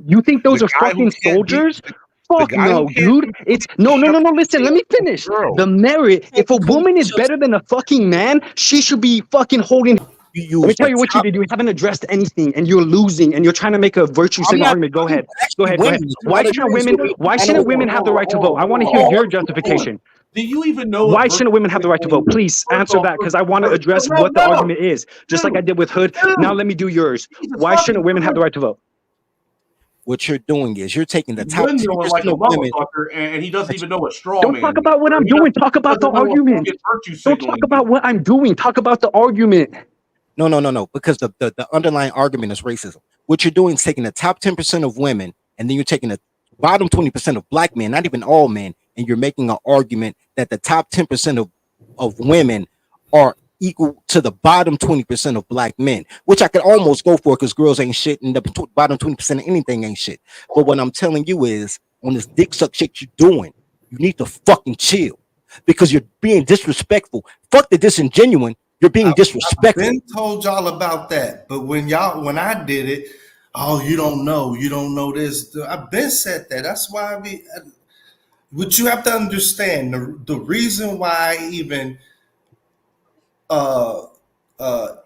S12: You think those
S2: The
S12: are
S2: guy who
S12: fucking
S2: can't do
S12: soldiers?
S2: the
S12: Fuck
S2: guy who
S12: no,
S2: can't
S12: dude.
S2: do
S12: It's
S2: 20
S12: no.
S2: push-ups
S12: Listen, let me finish.
S2: girl.
S12: The merit. If a woman is better than a fucking man, she should be fucking holding.
S16: You
S12: Let me
S16: use
S12: tell
S16: the
S12: you what you
S16: top.
S12: did. You haven't addressed anything, and you're losing, and you're trying to make a virtue
S16: I'm
S12: signal
S16: not
S12: argument. Go ahead. Go
S16: actually
S12: ahead. Go ahead.
S16: winning.
S12: Why can't women? Why shouldn't women have the right to vote? I want to hear your justification.
S14: Do you even know
S12: Why
S14: what
S12: shouldn't women have the right to vote? Please answer that, because I want to address what the argument is, just like I did with Hood. Now let me do yours. Why shouldn't women have the right to vote?
S16: What you're doing is you're taking the
S14: He's
S16: top
S14: windmilling like
S16: 10%
S14: a
S16: of women.
S14: motherfucker, and he doesn't even know what straw
S12: Don't
S14: man
S12: talk
S14: is.
S12: about what I'm doing. Talk about the
S14: doesn't know what
S12: argument.
S14: fucking virtue
S12: Don't
S14: signaling
S12: talk about what I'm doing. Talk about the argument.
S16: No, because the underlying argument is racism. What you're doing is taking the top 10% of women, and then you're taking the bottom 20% of black men, not even all men, and you're making an argument that the top 10% of women are equal to the bottom 20% of black men, which I could almost go for because girls ain't shit and the bottom 20% of anything ain't shit. But what I'm telling you is, on this dick suck shit you're doing, you need to fucking chill because you're being disrespectful. Fuck the disingenuine. You're being disrespectful.
S13: I've been told y'all about that, but when I did it, oh, you don't know this. I've been said that. That's why what you have to understand, the reason why I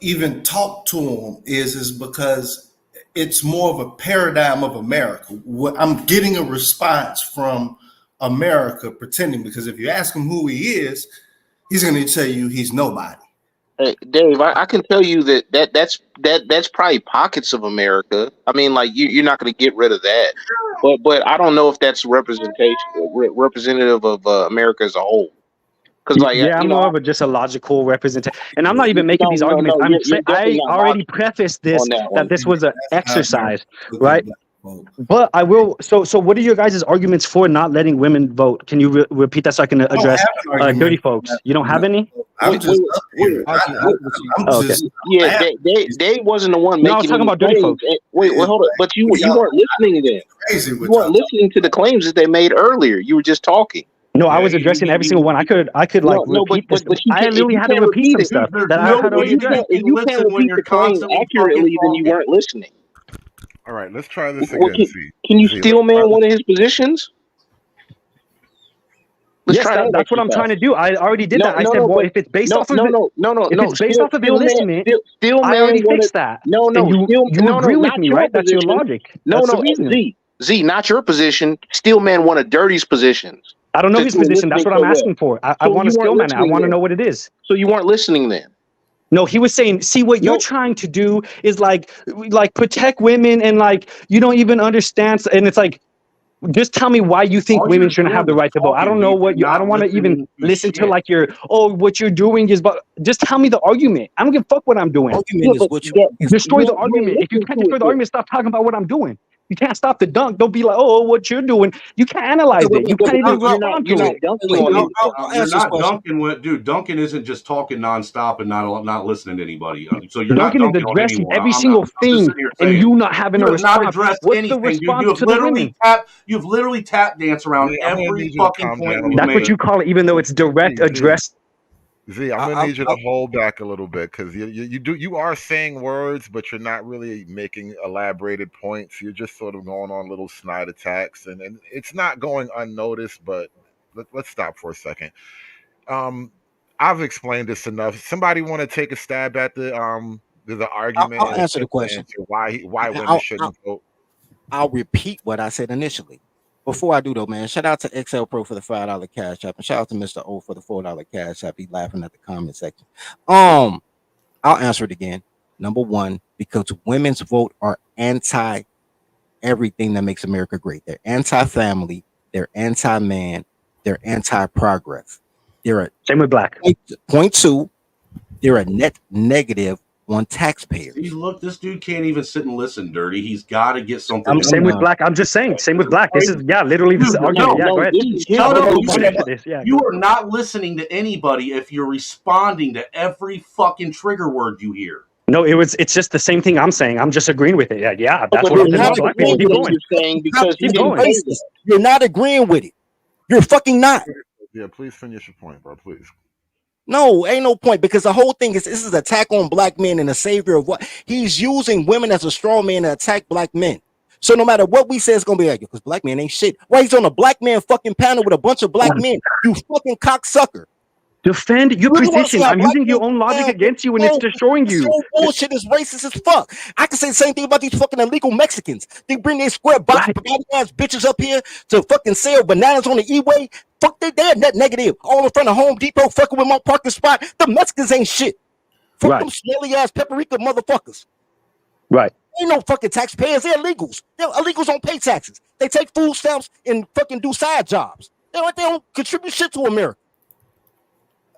S13: even talk to them is because it's more of a paradigm of America. I'm getting a response from America pretending, because if you ask him who he is, he's going to tell you he's nobody.
S4: Hey, Dave, I can tell you that's probably pockets of America. I mean, like you're not going to get rid of that, but I don't know if that's representative of America as a whole. Because like
S12: Yeah, I'm more of just a logical representation, and I'm not even making these arguments.
S4: You're definitely
S12: I
S4: not
S12: already
S4: logical
S12: prefaced this
S4: on that one.
S12: that this was an exercise, right? But I will. So what are your guys' arguments for not letting women vote? Can you repeat that so I can address dirty folks? You don't have any?
S13: I'm just up here.
S4: Yeah, Dave wasn't the one making.
S12: No, I was talking about dirty folks.
S4: Wait, hold up. But you weren't listening then. You weren't listening to the claims that they made earlier. You were just talking.
S12: No, I was addressing every single one. I could repeat this. I literally had to repeat some stuff that I had already addressed.
S4: If you can't repeat the claim accurately, then you weren't listening.
S2: All right, let's try this
S10: Well,
S2: again.
S10: can you
S2: Z,
S10: steel man one of his positions? Let's
S12: Yes,
S10: try that
S12: that's what I'm trying to
S10: exercise.
S12: do. I already did that. I said, well,
S10: But
S12: if it's based
S10: no,
S12: off of
S10: no, no, no, no,
S12: if
S10: no.
S12: it's based off of enlistment,
S10: Steel
S12: I
S10: man
S12: already
S10: wanted.
S12: fixed that.
S10: No,
S12: And
S10: no,
S12: you agree with
S10: not
S12: me,
S10: your
S12: right? That's your
S10: position.
S12: logic.
S10: No,
S12: That's the
S10: no,
S12: reasoning.
S10: Z, not your position. Steel man one of Dirty's positions.
S12: I don't know
S10: Since
S12: his
S10: you were
S12: position. That's
S10: listening
S12: what I'm
S10: so well.
S12: asking for. I
S10: So
S12: want
S10: you
S12: to steel
S10: weren't
S12: man it. I
S10: listening
S12: want to
S10: then.
S12: know what it is.
S10: So you weren't listening then.
S12: No, he was saying, see, what you're trying to do is like protect women, and like you don't even understand. And it's like, just tell me why you think
S14: All
S12: women
S14: you're
S12: shouldn't have
S14: doing
S12: the
S14: is
S12: right to vote. I
S14: talking.
S12: don't know
S14: You're
S12: what you. I don't
S14: not
S12: want to even
S14: listening to
S12: listen to
S14: shit.
S12: like what you're doing is. But just tell me the argument. I don't give a fuck what I'm doing.
S16: Argument is what you
S12: Destroy the
S10: you
S12: argument. If you
S10: listen
S12: can't
S10: to
S12: destroy
S10: it
S12: the
S10: then.
S12: argument, stop talking about what I'm doing. You can't stop the dunk. Don't be like, oh, what you're doing. You can't analyze it. You can't even respond to it.
S14: You're not Duncan. Dude, Duncan isn't just talking nonstop and not listening to anybody. So you're
S12: Duncan
S14: not
S12: is
S14: Duncan on
S12: addressing
S14: anyone.
S12: every
S14: I'm
S12: single
S14: just
S12: thing,
S14: sitting here
S12: and
S14: saying
S12: you not having
S14: you
S12: a
S14: have not
S12: response.
S14: addressed
S12: What's the
S14: anything, dude.
S12: response to the women?
S14: You've literally tap danced around
S2: Z, I'm gonna
S14: every
S2: need you to
S14: fucking
S2: calm
S14: point
S2: down a
S14: we've
S2: little
S12: That's what
S14: made.
S12: you call it, even though it's direct address.
S2: Z, I'm gonna need you to hold back a little bit because you are saying words, but you're not really making elaborated points. You're just sort of going on little snide attacks, and it's not going unnoticed. But let's stop for a second. I've explained this enough. Somebody want to take a stab at the argument
S16: I'll
S2: and
S16: answer the
S2: attempt to
S16: question.
S2: answer why women
S16: I'll,
S2: shouldn't vote?
S16: I'll repeat what I said initially. Before I do though, man, shout out to XL Pro for the $5 cash app, and shout out to Mr. O for the $4 cash app. He laughing at the comment section. I'll answer it again. Number one, because women's vote are anti everything that makes America great. They're anti-family, they're anti-man, they're anti-progress. They're a
S12: same with black.
S16: Point two, they're a net negative on taxpayers.
S14: See, look, this dude can't even sit and listen, Dirty. He's got to get something.
S12: I'm same with black. I'm just saying, same with black. This is literally this
S14: Dude,
S12: argument. Yeah, go ahead.
S14: No, no,
S12: Yeah,
S14: you are not listening to anybody if you're responding to every fucking trigger word you hear.
S12: No, it's just the same thing I'm saying. I'm just agreeing with it. Yeah, that's
S10: But
S12: what I'm
S10: you're
S12: saying
S10: not
S12: about black people.
S10: agreeing
S12: Keep
S10: with what
S12: going.
S10: you're saying because he
S12: Keep
S10: didn't
S12: going.
S10: say that.
S16: You're not agreeing with it. You're fucking not.
S2: Yeah, please finish your point, bro. Please.
S16: No, ain't no point because the whole thing is this is an attack on black men and a savior of what he's using women as a straw man to attack black men. So no matter what we say, it's gonna be like because black men ain't shit. Why he's on a black man fucking panel with a bunch of black men? You fucking cocksucker.
S12: Defend your position. I'm using your own logic against you, and it's destroying you.
S16: This whole bullshit is racist as fuck. I can say the same thing about these fucking illegal Mexicans. They bring their square body ass bitches up here to fucking sell bananas on the E-way. Fuck, they're net negative. All in front of Home Depot, fucking with my parking spot. The Mexicans ain't shit. Fuck them smelly ass paprika motherfuckers.
S12: Right.
S16: Ain't no fucking taxpayers. They're illegals. Illegals don't pay taxes. They take food stamps and fucking do side jobs. They don't contribute shit to America.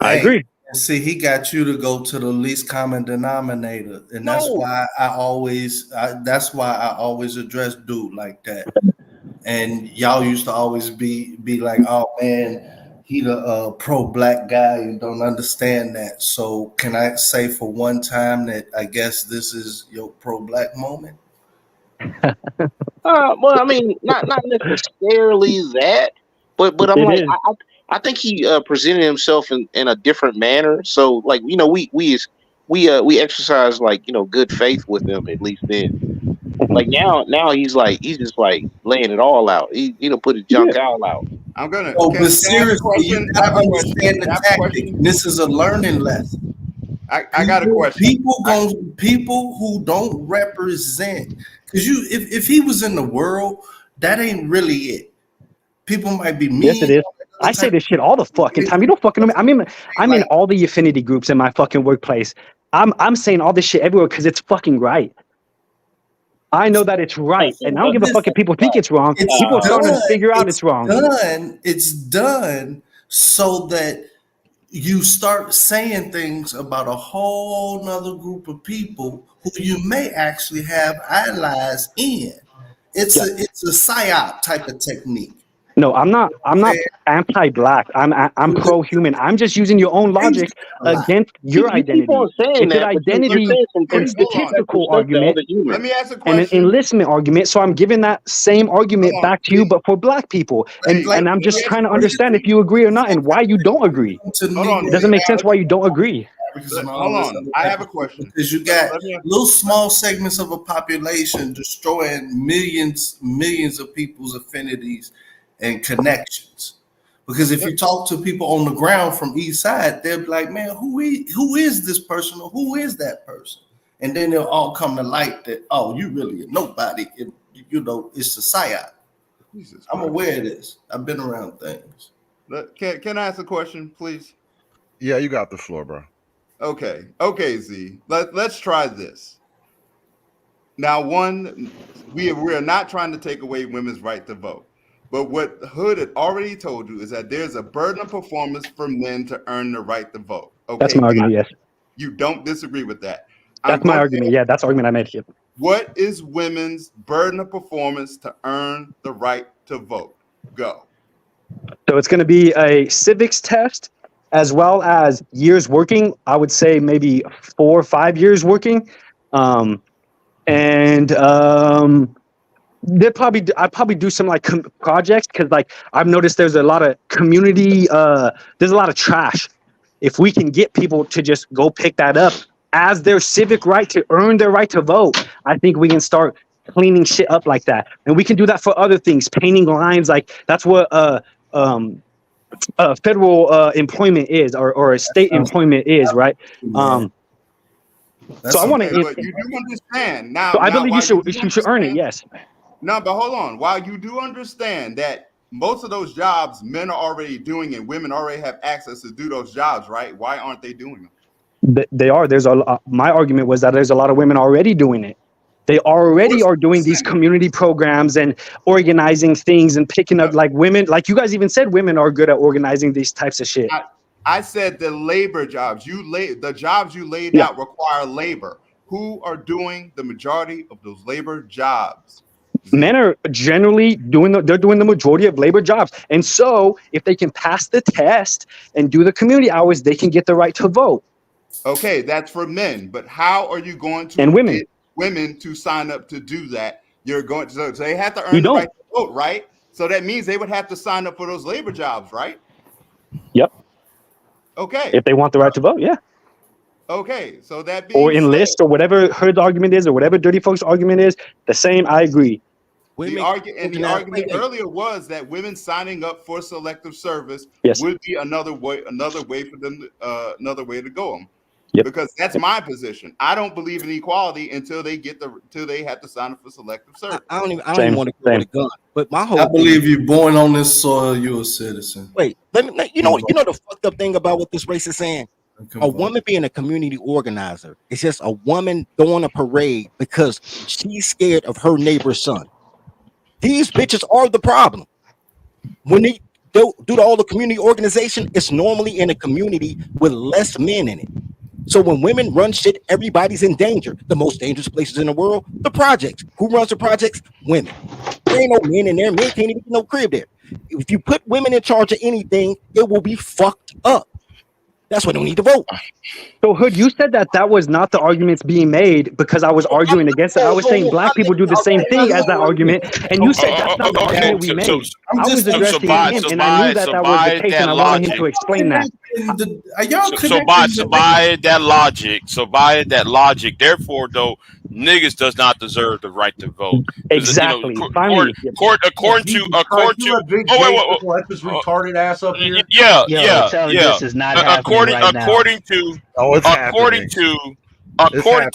S12: I agree.
S13: See, he got you to go to the least common denominator, and that's why I always address dude like that. And y'all used to always be like, "Oh man, he the pro-black guy and don't understand that." So, can I say for one time that I guess this is your pro-black moment?
S10: Well, I mean, not necessarily that, but I'm like, I think he presented himself in a different manner. So, like, you know, we exercise like, you know, good faith with him at least then. Like now he's just like laying it all out. He put his junk all out.
S19: I'm gonna.
S13: Oh, but seriously, you gotta understand the tactic. This is a learning lesson.
S19: I got a question.
S13: People who don't represent, because if he was in the world, that ain't really it. People might be mean.
S12: Yes, it is. I say this shit all the fucking time. You don't fucking know me. I'm in all the affinity groups in my fucking workplace. I'm saying all this shit everywhere because it's fucking right. I know that it's right, and I don't give a fuck if people think it's wrong. People are starting to figure out it's wrong.
S13: It's done so that you start saying things about a whole nother group of people who you may actually have allies in. It's a psyop type of technique.
S12: No, I'm not anti-black. I'm pro-human. I'm just using your own logic against your identity. It's an identity and statistical argument
S19: Let me ask a
S12: and an
S19: question.
S12: enlistment argument. So I'm giving that same argument back to you, but for black people. And I'm just trying to understand if you agree or not and why you don't agree. It doesn't make sense why you don't agree.
S19: Hold on. I have a question.
S13: Because you got
S19: Let me-
S13: little small segments of a population destroying millions of people's affinities and connections. Because if you talk to people on the ground from East Side, they'll be like, man, who is this person or who is that person? And then they'll all come to light that, oh, you really a nobody. It's a psyop. I'm aware of this. I've been around things.
S19: Can I ask a question, please?
S2: Yeah, you got the floor, bro.
S19: Okay, Z. Let's try this. Now, we are not trying to take away women's right to vote. But what Hood had already told you is that there's a burden of performance for men to earn the right to vote. Okay,
S12: That's my argument, yes.
S19: You don't disagree with that.
S12: That's my argument. Yeah, that's the argument I made here.
S19: What is women's burden of performance to earn the right to vote? Go.
S12: So it's going to be a civics test as well as years working. I would say maybe 4 or 5 years working. I'd probably do some like projects because like I've noticed there's a lot of community, there's a lot of trash. If we can get people to just go pick that up as their civic right to earn their right to vote, I think we can start cleaning shit up like that. And we can do that for other things, painting lines. Like that's what federal employment is or a state employment is, right? So I want to.
S19: But you do understand now.
S12: So I
S19: now,
S12: believe you should earn it. Yes.
S19: No, but hold on. While you do understand that most of those jobs men are already doing and women already have access to do those jobs, right? Why aren't they doing them?
S12: They are. My argument was that there's a lot of women already doing it. They already are doing these community programs and organizing things and picking up like women. Like you guys even said, women are good at organizing these types of shit.
S19: I said the labor jobs. The jobs you laid out require labor. Who are doing the majority of those labor jobs?
S12: Men are generally doing the majority of labor jobs. And so if they can pass the test and do the community hours, they can get the right to vote.
S19: Okay, that's for men. But how are you going to
S12: and women.
S19: get women to sign up to do that? You're going to, so they have to earn the right to vote, right? So that means they would have to sign up for those labor jobs, right?
S12: Yep.
S19: Okay.
S12: If they want the right to vote, yeah.
S19: Okay, so that being
S12: or enlist or whatever Hood's argument is or whatever Dirty Folks' argument is, the same, I agree.
S19: The argument earlier was that women signing up for selective service would be another way for them, another way to go. Because that's my position. I don't believe in equality until they have to sign up for selective service.
S16: I don't even want to go with a gun. But my whole
S13: I believe you're born on this soil, you're a citizen.
S16: Wait, you know the fucked up thing about what this race is saying? A woman being a community organizer is just a woman throwing a parade because she's scared of her neighbor's son. These bitches are the problem. When they do all the community organization, it's normally in a community with less men in it. So when women run shit, everybody's in danger. The most dangerous places in the world, the projects. Who runs the projects? Women. There ain't no men in there. Men can't even get no crib there. If you put women in charge of anything, it will be fucked up. That's why they don't need to vote.
S12: So Hood, you said that was not the arguments being made because I was arguing against it. I was saying black people do the same thing as that argument, and you said that's not the argument we made. I was addressing him, and I knew that was the case, and I wanted him to explain that.
S20: So by that logic, therefore, though, niggas does not deserve the right to vote.
S12: Exactly.
S20: According to
S14: let this retarded ass up here.
S20: This is not happening according to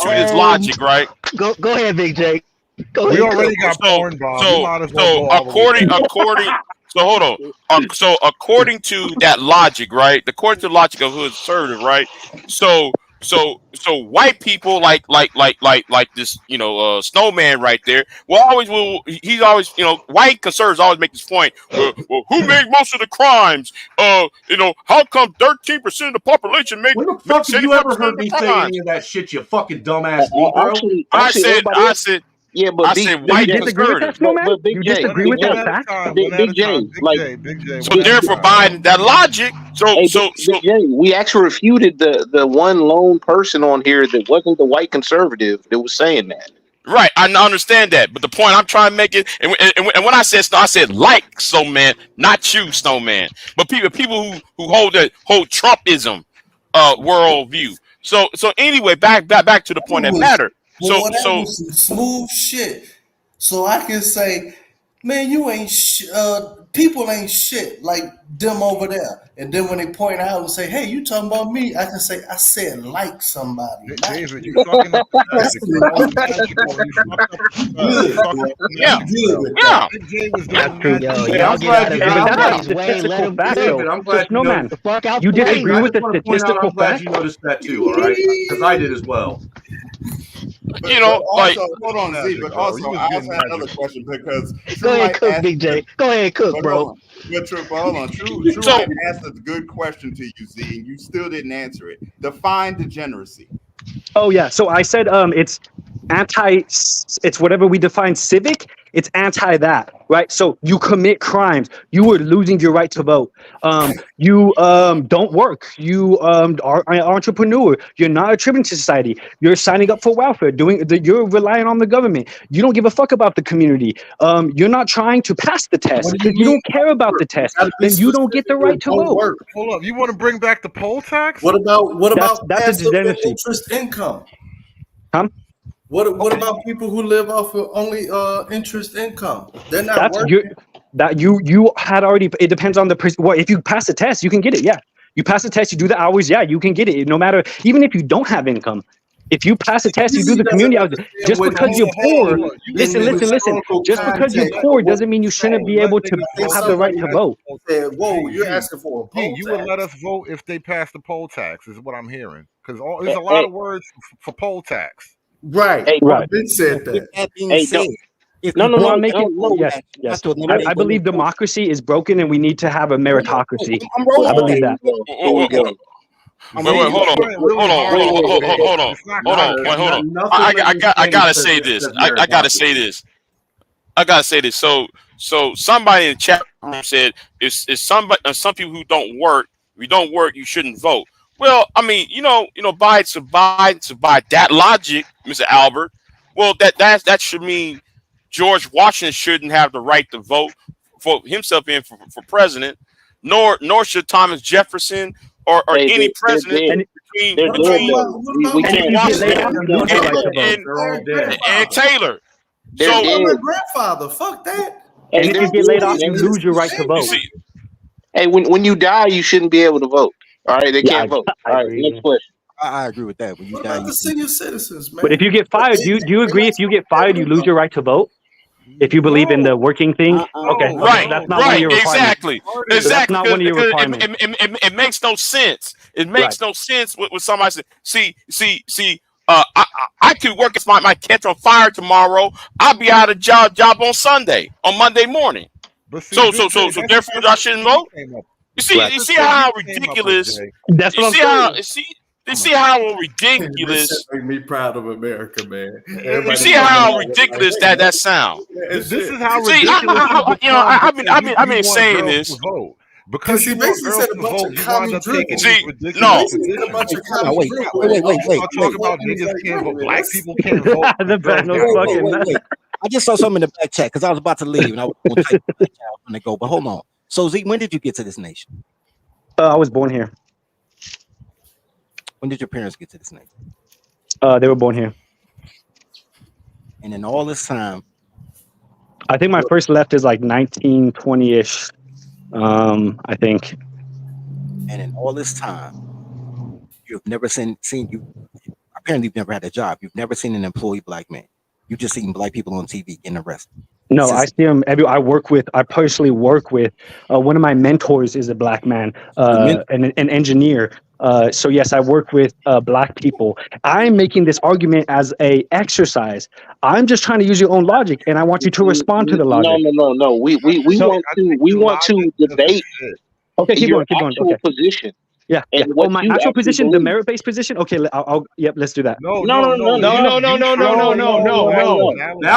S20: this logic, right?
S16: Go ahead, Big J.
S2: We already got porn bombs.
S20: So hold on. So according to that logic, right? According to the logic of who's assertive, right? So white people like this, snowman right there. He's always, white conservatives always make this point. Well, who made most of the crimes? How come 13% of the population make?
S14: When the fuck have you ever heard me say any of that shit? You fucking dumbass Negro.
S20: I said.
S4: Yeah, but
S20: I said white conservative.
S4: But Big J,
S12: disagree with that fact?
S4: Big J,
S20: so therefore, by that logic, Big
S4: J, we actually refuted the one lone person on here that wasn't the white conservative that was saying that.
S20: Right, I understand that, but the point I'm trying to make it, and when I said snow, I said like snowman, not you, snowman, but people who hold Trumpism worldview. So anyway, back to the point that matter.
S13: That was some smooth shit. So I can say, man, you ain't people ain't shit like them over there. And then when they point out and say, hey, you talking about me, I can say, I said like somebody.
S2: David, you fucking up
S12: That's true. Y'all get out of everybody's way. Let him
S14: David, I'm glad you
S12: Snowman,
S14: noticed. The fuck
S12: you disagree with the
S14: I just want to point out,
S12: statistical
S14: I'm glad
S12: fact?
S14: you noticed that too. All right, because I did as well.
S20: You know,
S19: but
S20: like
S19: also, hold on, Z. But also, I also had another question because
S12: Go ahead, cook, Big J. Go ahead, cook, bro.
S19: Hold on. True Life asked a good question to you, Z, and you still didn't answer it. Define degeneracy.
S12: Oh yeah, so I said it's it's whatever we define civic, it's anti that, right? So you commit crimes, you are losing your right to vote. You don't work, you are an entrepreneur, you're not contributing to society, you're signing up for welfare, you're relying on the government, you don't give a fuck about the community, you're not trying to pass the test because you don't care about the test, then you don't get the right to vote.
S2: Hold up, you want to bring back the poll tax?
S13: What about
S12: that's
S13: passive
S12: a degeneracy.
S13: interest income?
S12: Huh?
S13: What about people who live off of only interest income? They're not working.
S12: You had already. It depends on the well, if you pass the test, you can get it. Yeah, you pass the test, you do the hours. Yeah, you can get it. No matter, even if you don't have income, if you pass the test, you do the community hours. Just because you're poor, listen. Just because you're poor doesn't mean you shouldn't be able to have the right to vote.
S13: Whoa, you're asking for a poll tax.
S2: You would let us vote if they pass the poll tax, is what I'm hearing. Because there's a lot of words for poll tax.
S13: Right.
S12: Right.
S13: Ben said that.
S16: That being said,
S12: Yes. I believe democracy is broken, and we need to have a meritocracy.
S16: I'm rolling
S12: I believe that.
S20: Hold on. I gotta say this. I gotta say this. So somebody in the chat room said, "Is somebody? Some people who don't work. If you don't work, you shouldn't vote." Well, I mean, by that logic, Mr. Albert. Well, that should mean George Washington shouldn't have the right to vote for himself in for president, nor should Thomas Jefferson or any president between Washington and Taylor.
S13: So my grandfather, fuck that.
S12: And if you get laid off, you lose your right to vote.
S10: Hey, when you die, you shouldn't be able to vote. All right, they can't vote. All right, next question.
S16: I agree with that. When you die,
S13: the senior citizens, man.
S12: But if you get fired, do you agree? If you get fired, you lose your right to vote. If you believe in the working thing, okay,
S20: right,
S12: that's not one of your requirements.
S20: Exactly.
S12: So that's not one of your requirements.
S20: It makes no sense. It makes no sense with somebody say, see. I could work if my catch on fire tomorrow. I'll be out of job on Monday morning. So therefore I shouldn't vote. You see how ridiculous.
S12: That's what I'm saying.
S20: You see how ridiculous.
S13: Make me proud of America, man.
S20: You see how ridiculous that sound.
S2: This is how ridiculous.
S20: I've been saying this.
S2: Because
S13: he basically said a bunch of common dribble. Wait.
S2: Talk about niggas can't vote. Black people can't vote.
S16: Wait. I just saw something in the back chat because I was about to leave and I was going to type the back chat when they go. But hold on. So Zeke, when did you get to this nation?
S12: I was born here.
S16: When did your parents get to this nation?
S12: They were born here.
S16: And in all this time,
S12: I think my first left is like 1920-ish. I think.
S16: And in all this time, you've never seen you. Apparently, you've never had a job. You've never seen an employed black man. You've just seen black people on TV getting arrested.
S12: No, I see him. I personally work with. One of my mentors is a black man, an engineer. So yes, I work with black people. I'm making this argument as a exercise. I'm just trying to use your own logic, and I want you to respond to the logic.
S10: No. We want to debate.
S12: Okay, keep going. Okay.
S10: Position.
S12: Yeah. My actual position, the merit-based position. Okay, let's do that.
S2: No.
S14: Now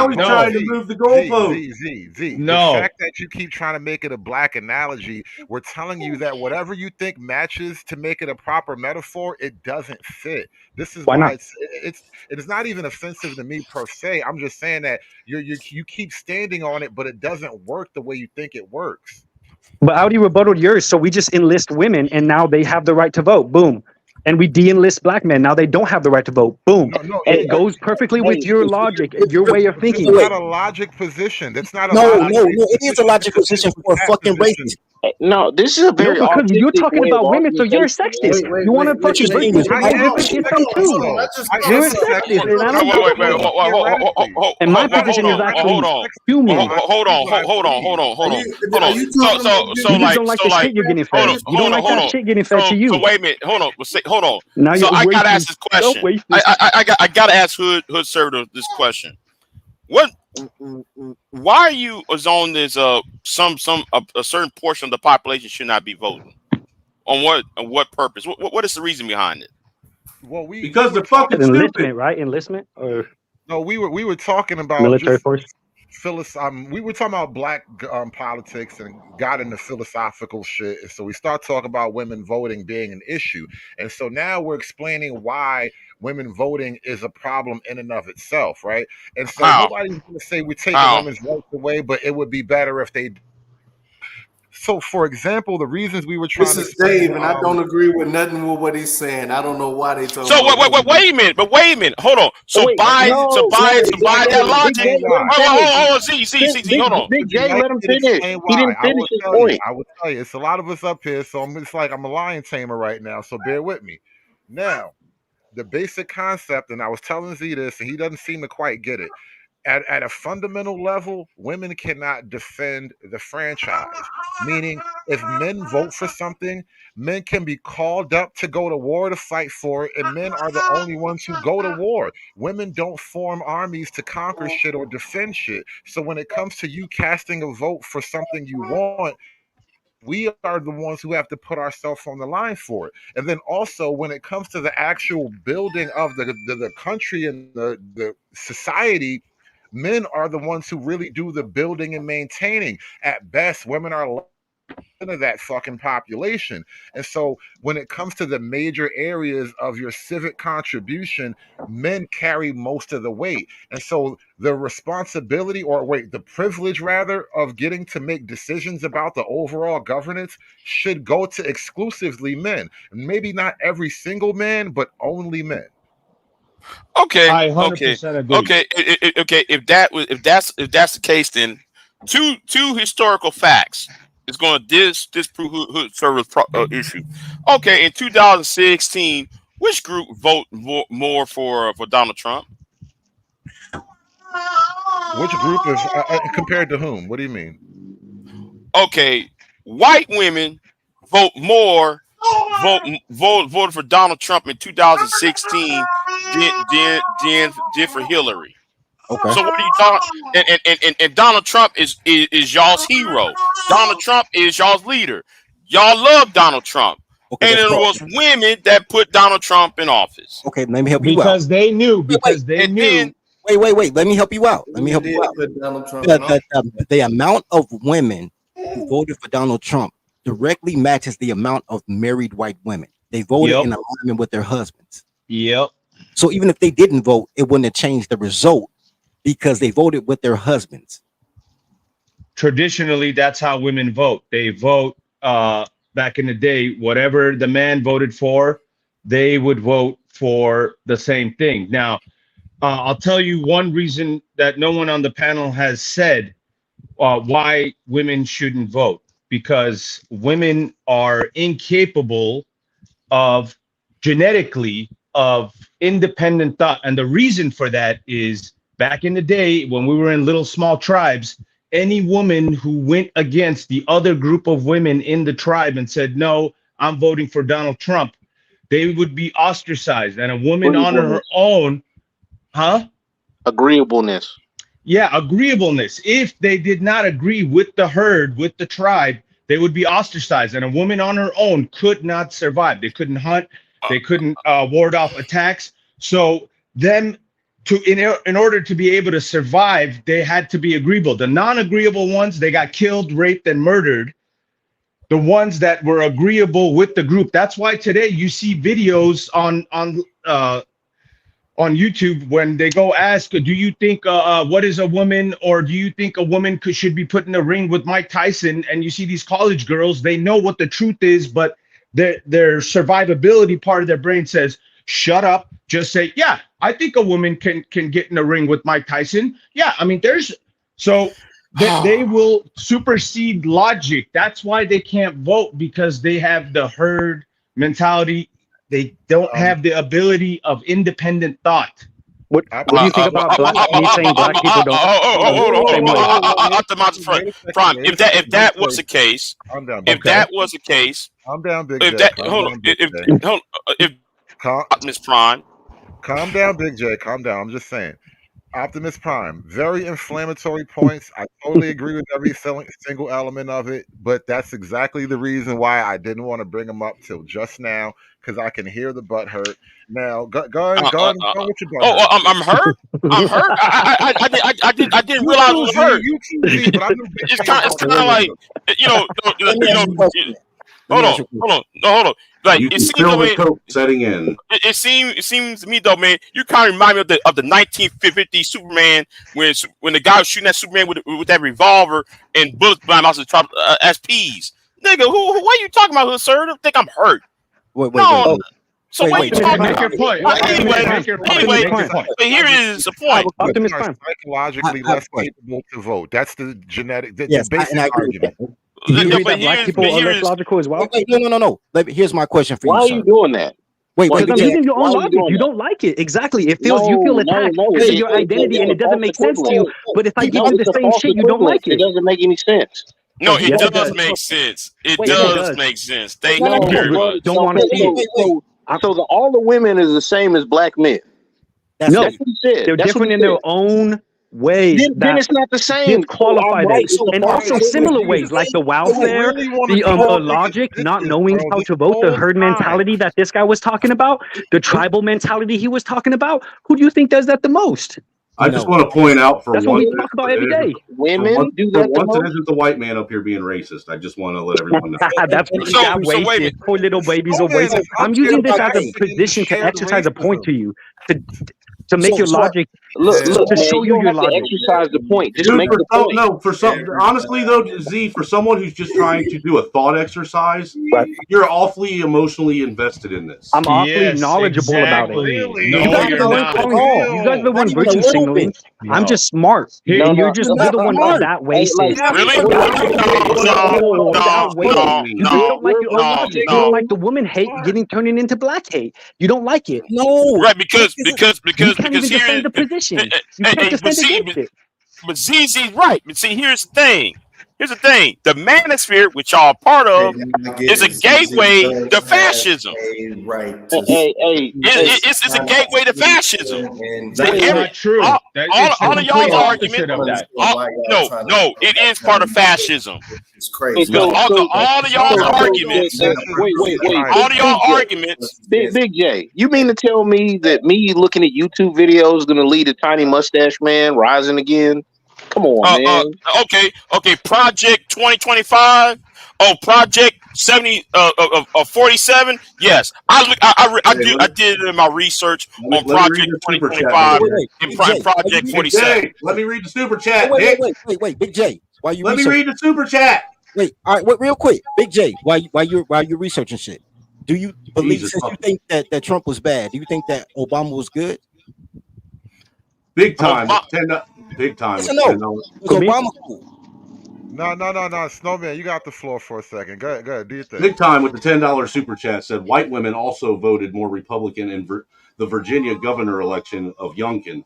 S14: he's trying to move the goalpost.
S2: The fact that you keep trying to make it a black analogy, we're telling you that whatever you think matches to make it a proper metaphor, it doesn't fit. This is why it's not even offensive to me per se. I'm just saying that you keep standing on it, but it doesn't work the way you think it works.
S12: But I already rebutted yours, so we just enlist women, and now they have the right to vote. Boom.
S21: and we de-enlist black men. Now they don't have the right to vote. Boom.
S2: No,
S21: It goes perfectly with your logic, your way of
S2: It's
S21: thinking.
S2: not a logic position. That's not a
S16: No,
S2: logic
S16: it is a logic position for a fucking racist.
S4: No, this is a
S21: No,
S4: very
S21: because you're
S4: artistic
S21: talking
S4: way of
S21: about women, so you're a
S4: argumentation.
S21: sexist. You want to fucking break this
S2: I am a
S21: against them
S2: sexist,
S21: too.
S2: though. I
S21: You're
S2: am
S21: a
S2: a
S21: sexist,
S2: sexist.
S21: and I don't
S20: Wait,
S21: give a fuck.
S2: Theoretically.
S21: And my position is actually
S20: hold on.
S21: human.
S20: Hold on. So
S21: You just
S20: like,
S21: don't like the shit you're getting
S20: hold
S21: fed.
S20: on,
S21: You don't like that shit getting fed to you.
S20: So wait a minute. Hold on.
S21: Now
S20: So
S21: you're
S20: I gotta
S21: wasting
S20: ask this question.
S21: self-wasting.
S20: I gotta ask Hood Server this question. Why are you on this? A certain portion of the population should not be voting. On what purpose? What is the reason behind it?
S2: Well, we
S14: Because
S2: were
S14: they're fucking
S2: talking.
S21: Enlistment, right? Enlistment or
S2: No, we were talking about
S21: military
S2: just
S21: force.
S2: we were talking about black politics and got into philosophical shit. And so we start talking about women voting being an issue. And so now we're explaining why women voting is a problem in and of itself, right? And so
S20: How?
S2: nobody's going to say we're taking
S20: How?
S2: women's rights away, but it would be better if they. So, for example, the reasons we were trying
S13: This
S2: to
S13: is
S2: explain,
S13: Dave, and I don't agree with nothing with what he's saying. I don't know why they talking
S20: So
S13: about women.
S20: wait a minute. Hold on. So
S4: Wait,
S20: by
S4: no,
S20: by
S4: Big
S20: that
S4: J,
S20: logic.
S4: let him
S20: Hold on.
S4: finish.
S20: Z. Hold on.
S4: Big
S2: Would you
S4: J,
S2: like
S4: let him
S2: me to
S4: finish.
S2: explain
S4: He
S2: why?
S4: didn't
S2: I
S4: finish
S2: will
S4: his
S2: tell you.
S4: point.
S2: I will tell you. It's a lot of us up here, so it's like I'm a lion tamer right now. So bear with me. Now, the basic concept, and I was telling Z this, and he doesn't seem to quite get it. At a fundamental level, women cannot defend the franchise. Meaning, if men vote for something, men can be called up to go to war to fight for it, and men are the only ones who go to war. Women don't form armies to conquer shit or defend shit. So when it comes to you casting a vote for something you want, we are the ones who have to put ourselves on the line for it. And then also when it comes to the actual building of the country and the society, men are the ones who really do the building and maintaining. At best, women are of that fucking population. And so when it comes to the major areas of your civic contribution, men carry most of the weight. And so the responsibility, or wait, the privilege rather, of getting to make decisions about the overall governance should go to exclusively men. Maybe not every single man, but only men.
S20: Okay.
S22: I 100% agree.
S20: Okay. If that's the case, then two historical facts is going to disprove Hood Server's issue. Okay, in 2016, which group voted more for Donald Trump?
S2: Which group is compared to whom? What do you mean?
S20: Okay, white women voted for Donald Trump in 2016 than for Hillary.
S16: Okay.
S20: So what are you talking? And Donald Trump is y'all's hero. Donald Trump is y'all's leader. Y'all love Donald Trump.
S16: Okay,
S20: And
S16: let's
S20: it
S16: go.
S20: was women that put Donald Trump in office.
S16: Okay, let me help you out.
S22: Because they knew. Because they knew.
S16: Wait. Let me help you out. Let me help you out. The amount of women who voted for Donald Trump directly matches the amount of married white women. They voted in alignment with their husbands.
S22: Yep.
S16: So even if they didn't vote, it wouldn't have changed the result because they voted with their husbands.
S22: Traditionally, that's how women vote. They vote back in the day, whatever the man voted for, they would vote for the same thing. Now, I'll tell you one reason that no one on the panel has said why women shouldn't vote, because women are incapable of genetically of independent thought. And the reason for that is back in the day when we were in little small tribes, any woman who went against the other group of women in the tribe and said, no, I'm voting for Donald Trump, they would be ostracized. And a woman on her own,
S4: Agreeableness.
S22: Yeah, agreeableness. If they did not agree with the herd, with the tribe, they would be ostracized. And a woman on her own could not survive. They couldn't hunt. They couldn't ward off attacks. So them in order to be able to survive, they had to be agreeable. The non-agreeable ones, they got killed, raped, and murdered. The ones that were agreeable with the group. That's why today you see videos on YouTube when they go ask, do you think what is a woman, or do you think a woman should be put in a ring with Mike Tyson? And you see these college girls, they know what the truth is, but their survivability part of their brain says, shut up, just say, yeah, I think a woman can get in a ring with Mike Tyson. Yeah, I mean, they will supersede logic. That's why they can't vote, because they have the herd mentality. They don't have the ability of independent thought.
S21: What do you think about me saying black people don't?
S20: Prime. If that was the case, that was the case,
S2: calm down, Big
S20: if
S2: J.
S20: that
S2: Calm
S20: hold
S2: down,
S20: on,
S2: Big J.
S20: if Miss Prime,
S2: calm down, Big J. Calm down. I'm just saying. Optimus Prime, very inflammatory points. I totally agree with every single element of it, but that's exactly the reason why I didn't want to bring them up till just now, because I can hear the butt hurt. Now, go with your butt hurt.
S20: I'm hurt. I'm hurt. I didn't
S2: You
S20: realize I
S2: too,
S20: was
S2: Z.
S20: hurt.
S2: You too, Z. But I know
S20: It's kind of like, you know, hold on. Like,
S14: You
S20: it
S14: can
S20: seems
S14: feel
S20: to
S14: the
S20: me,
S14: coke setting in.
S20: it seems to me though, man, you kind of remind me of the 1950 Superman when the guy was shooting at Superman with that revolver and bullets flying out as peas. Nigga, who what are you talking about, sir? I don't think I'm hurt. No. So what are you talking
S22: Make
S20: about?
S22: your point.
S20: Anyway, but here is the point.
S2: Women are psychologically less capable to vote. That's the genetic, the basic
S16: and I agree with
S2: argument.
S16: that.
S21: Do you agree that black people are less logical as well?
S16: Wait, no. Here's my question for you,
S10: Why are
S16: sir.
S10: you doing that?
S16: Wait,
S21: Because I'm
S16: Jay,
S21: using your
S10: why
S21: own
S10: are you
S21: logic.
S10: doing
S21: You
S10: that?
S21: don't like it. Exactly. It feels you feel attacked. This is your identity, and it doesn't make sense to you. But if I give you the same shit, you don't like
S10: It
S21: it.
S10: doesn't make any sense.
S20: No, it
S21: Yes, it
S20: does
S21: does.
S20: make sense. It
S21: Yes, it
S20: does
S21: does.
S20: make sense. Thank
S21: No,
S20: you very
S21: but
S20: much.
S21: don't want to see it.
S10: So all the women is the same as black men.
S21: No,
S10: That's what he said.
S21: they're
S10: That's what
S21: different
S10: he
S21: in their
S10: said.
S21: own ways
S10: Then
S21: that
S10: it's not the same.
S21: disqualify
S10: I'm
S21: them,
S10: right. It's the
S21: and
S10: part
S21: also
S10: that
S21: similar
S10: you
S21: ways like the
S2: You
S21: welfare,
S2: really want
S21: the
S2: to call
S21: logic,
S2: niggas
S21: not
S2: bitches,
S21: knowing
S2: bro,
S21: how
S2: this
S21: to vote, the
S2: whole
S21: herd
S2: time.
S21: mentality that this guy was talking about, the tribal mentality he was talking about. Who do you think does that the most?
S14: I just want to point out for
S21: That's what
S14: once,
S21: we talk about every day.
S10: Women do
S14: for
S10: that the
S14: once it
S10: most.
S14: isn't the white man up here being racist. I just want to let everyone know.
S21: That's that
S20: So wait a
S21: wasted.
S20: minute.
S21: Poor little babies are
S2: No man
S21: wasted.
S2: is up
S21: I'm
S2: here
S21: using this as a
S2: basking in
S21: position to
S2: shared
S21: exercise a point
S2: racism.
S21: to you, to make your logic,
S10: Look,
S21: to
S10: man,
S21: show
S10: you
S21: you
S10: don't
S21: your
S10: have to
S21: logic.
S10: exercise the point. Just
S14: Dude,
S10: make the point.
S14: honestly though, Z, for someone who's just trying to do a thought exercise,
S21: Right.
S14: you're awfully emotionally invested in this.
S21: I'm awfully
S22: Yes,
S21: knowledgeable about it.
S22: exactly.
S21: You
S22: No,
S21: guys are
S22: you're
S21: the ones
S22: not.
S21: calling. You guys are the one virtue signaling. I'm
S22: No.
S21: just smart,
S22: He-
S21: and
S10: No,
S21: you're the one that wasted.
S20: Really?
S21: That wasted. You just don't like your own logic. You don't
S20: No.
S21: like the woman hate turning into black hate. You don't like it.
S16: No.
S20: Right, because
S21: You can't even
S20: here
S21: defend the position. You can't defend against it.
S20: but ZZ's right. But see, here's the thing. The manosphere, which y'all are part of, is a gateway to fascism. It's a gateway to fascism.
S22: That's not true.
S20: All
S22: It's the
S20: of y'all's
S22: complete
S20: argument.
S22: opposite of that.
S20: No, it is part of fascism.
S10: It's crazy.
S20: All of y'all's arguments.
S10: Wait.
S20: All of y'all arguments.
S10: Big J, you mean to tell me that me looking at YouTube videos is going to lead to Tiny Mustache Man rising again? Come on, man.
S20: Okay. Project 2025. Oh, Project 47. Yes, I did it in my research on Project 2025 and Project 47.
S14: Let me read the super chat.
S16: Wait, Big J. While you
S14: Let me read the super chat.
S16: Wait, all right, wait, real quick, Big J. While you're researching shit, do you believe since you think that Trump was bad, do you think that Obama was good?
S14: Big time. Big time.
S16: Yes or no? Was Obama cool?
S2: No, Snowman, you got the floor for a second. Go ahead, do your thing.
S14: Big time with the $10 super chat said white women also voted more Republican in the Virginia governor election of Youngkin.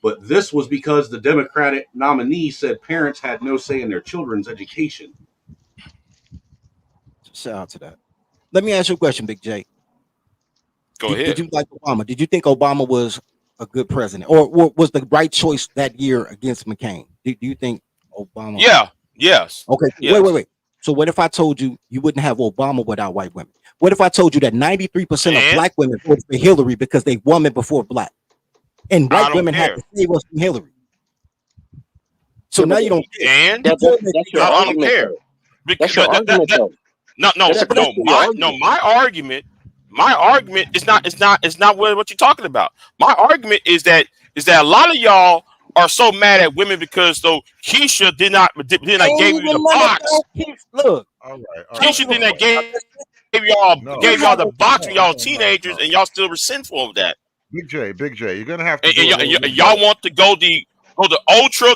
S14: But this was because the Democratic nominee said parents had no say in their children's education.
S16: Shout out to that. Let me ask you a question, Big J.
S20: Go ahead.
S16: Did you like Obama? Did you think Obama was a good president, or was the right choice that year against McCain? Do you think Obama?
S20: Yeah. Yes.
S16: Okay.
S20: Yes.
S16: Wait. So what if I told you wouldn't have Obama without white women? What if I told you that 93% of black women voted for Hillary because they woman before black, and white women had to save us from Hillary? So now you don't care.
S20: And
S10: I don't
S20: care.
S10: That's your argument, though.
S20: My argument is not what you're talking about. My argument is that a lot of y'all are so mad at women because Kiesha did not give you the box.
S16: Look,
S2: all right.
S20: Kiesha did not give gave y'all the box when y'all teenagers, and y'all still resentful of that.
S2: Big J, you're gonna have to
S20: and y'all want to go the ultra.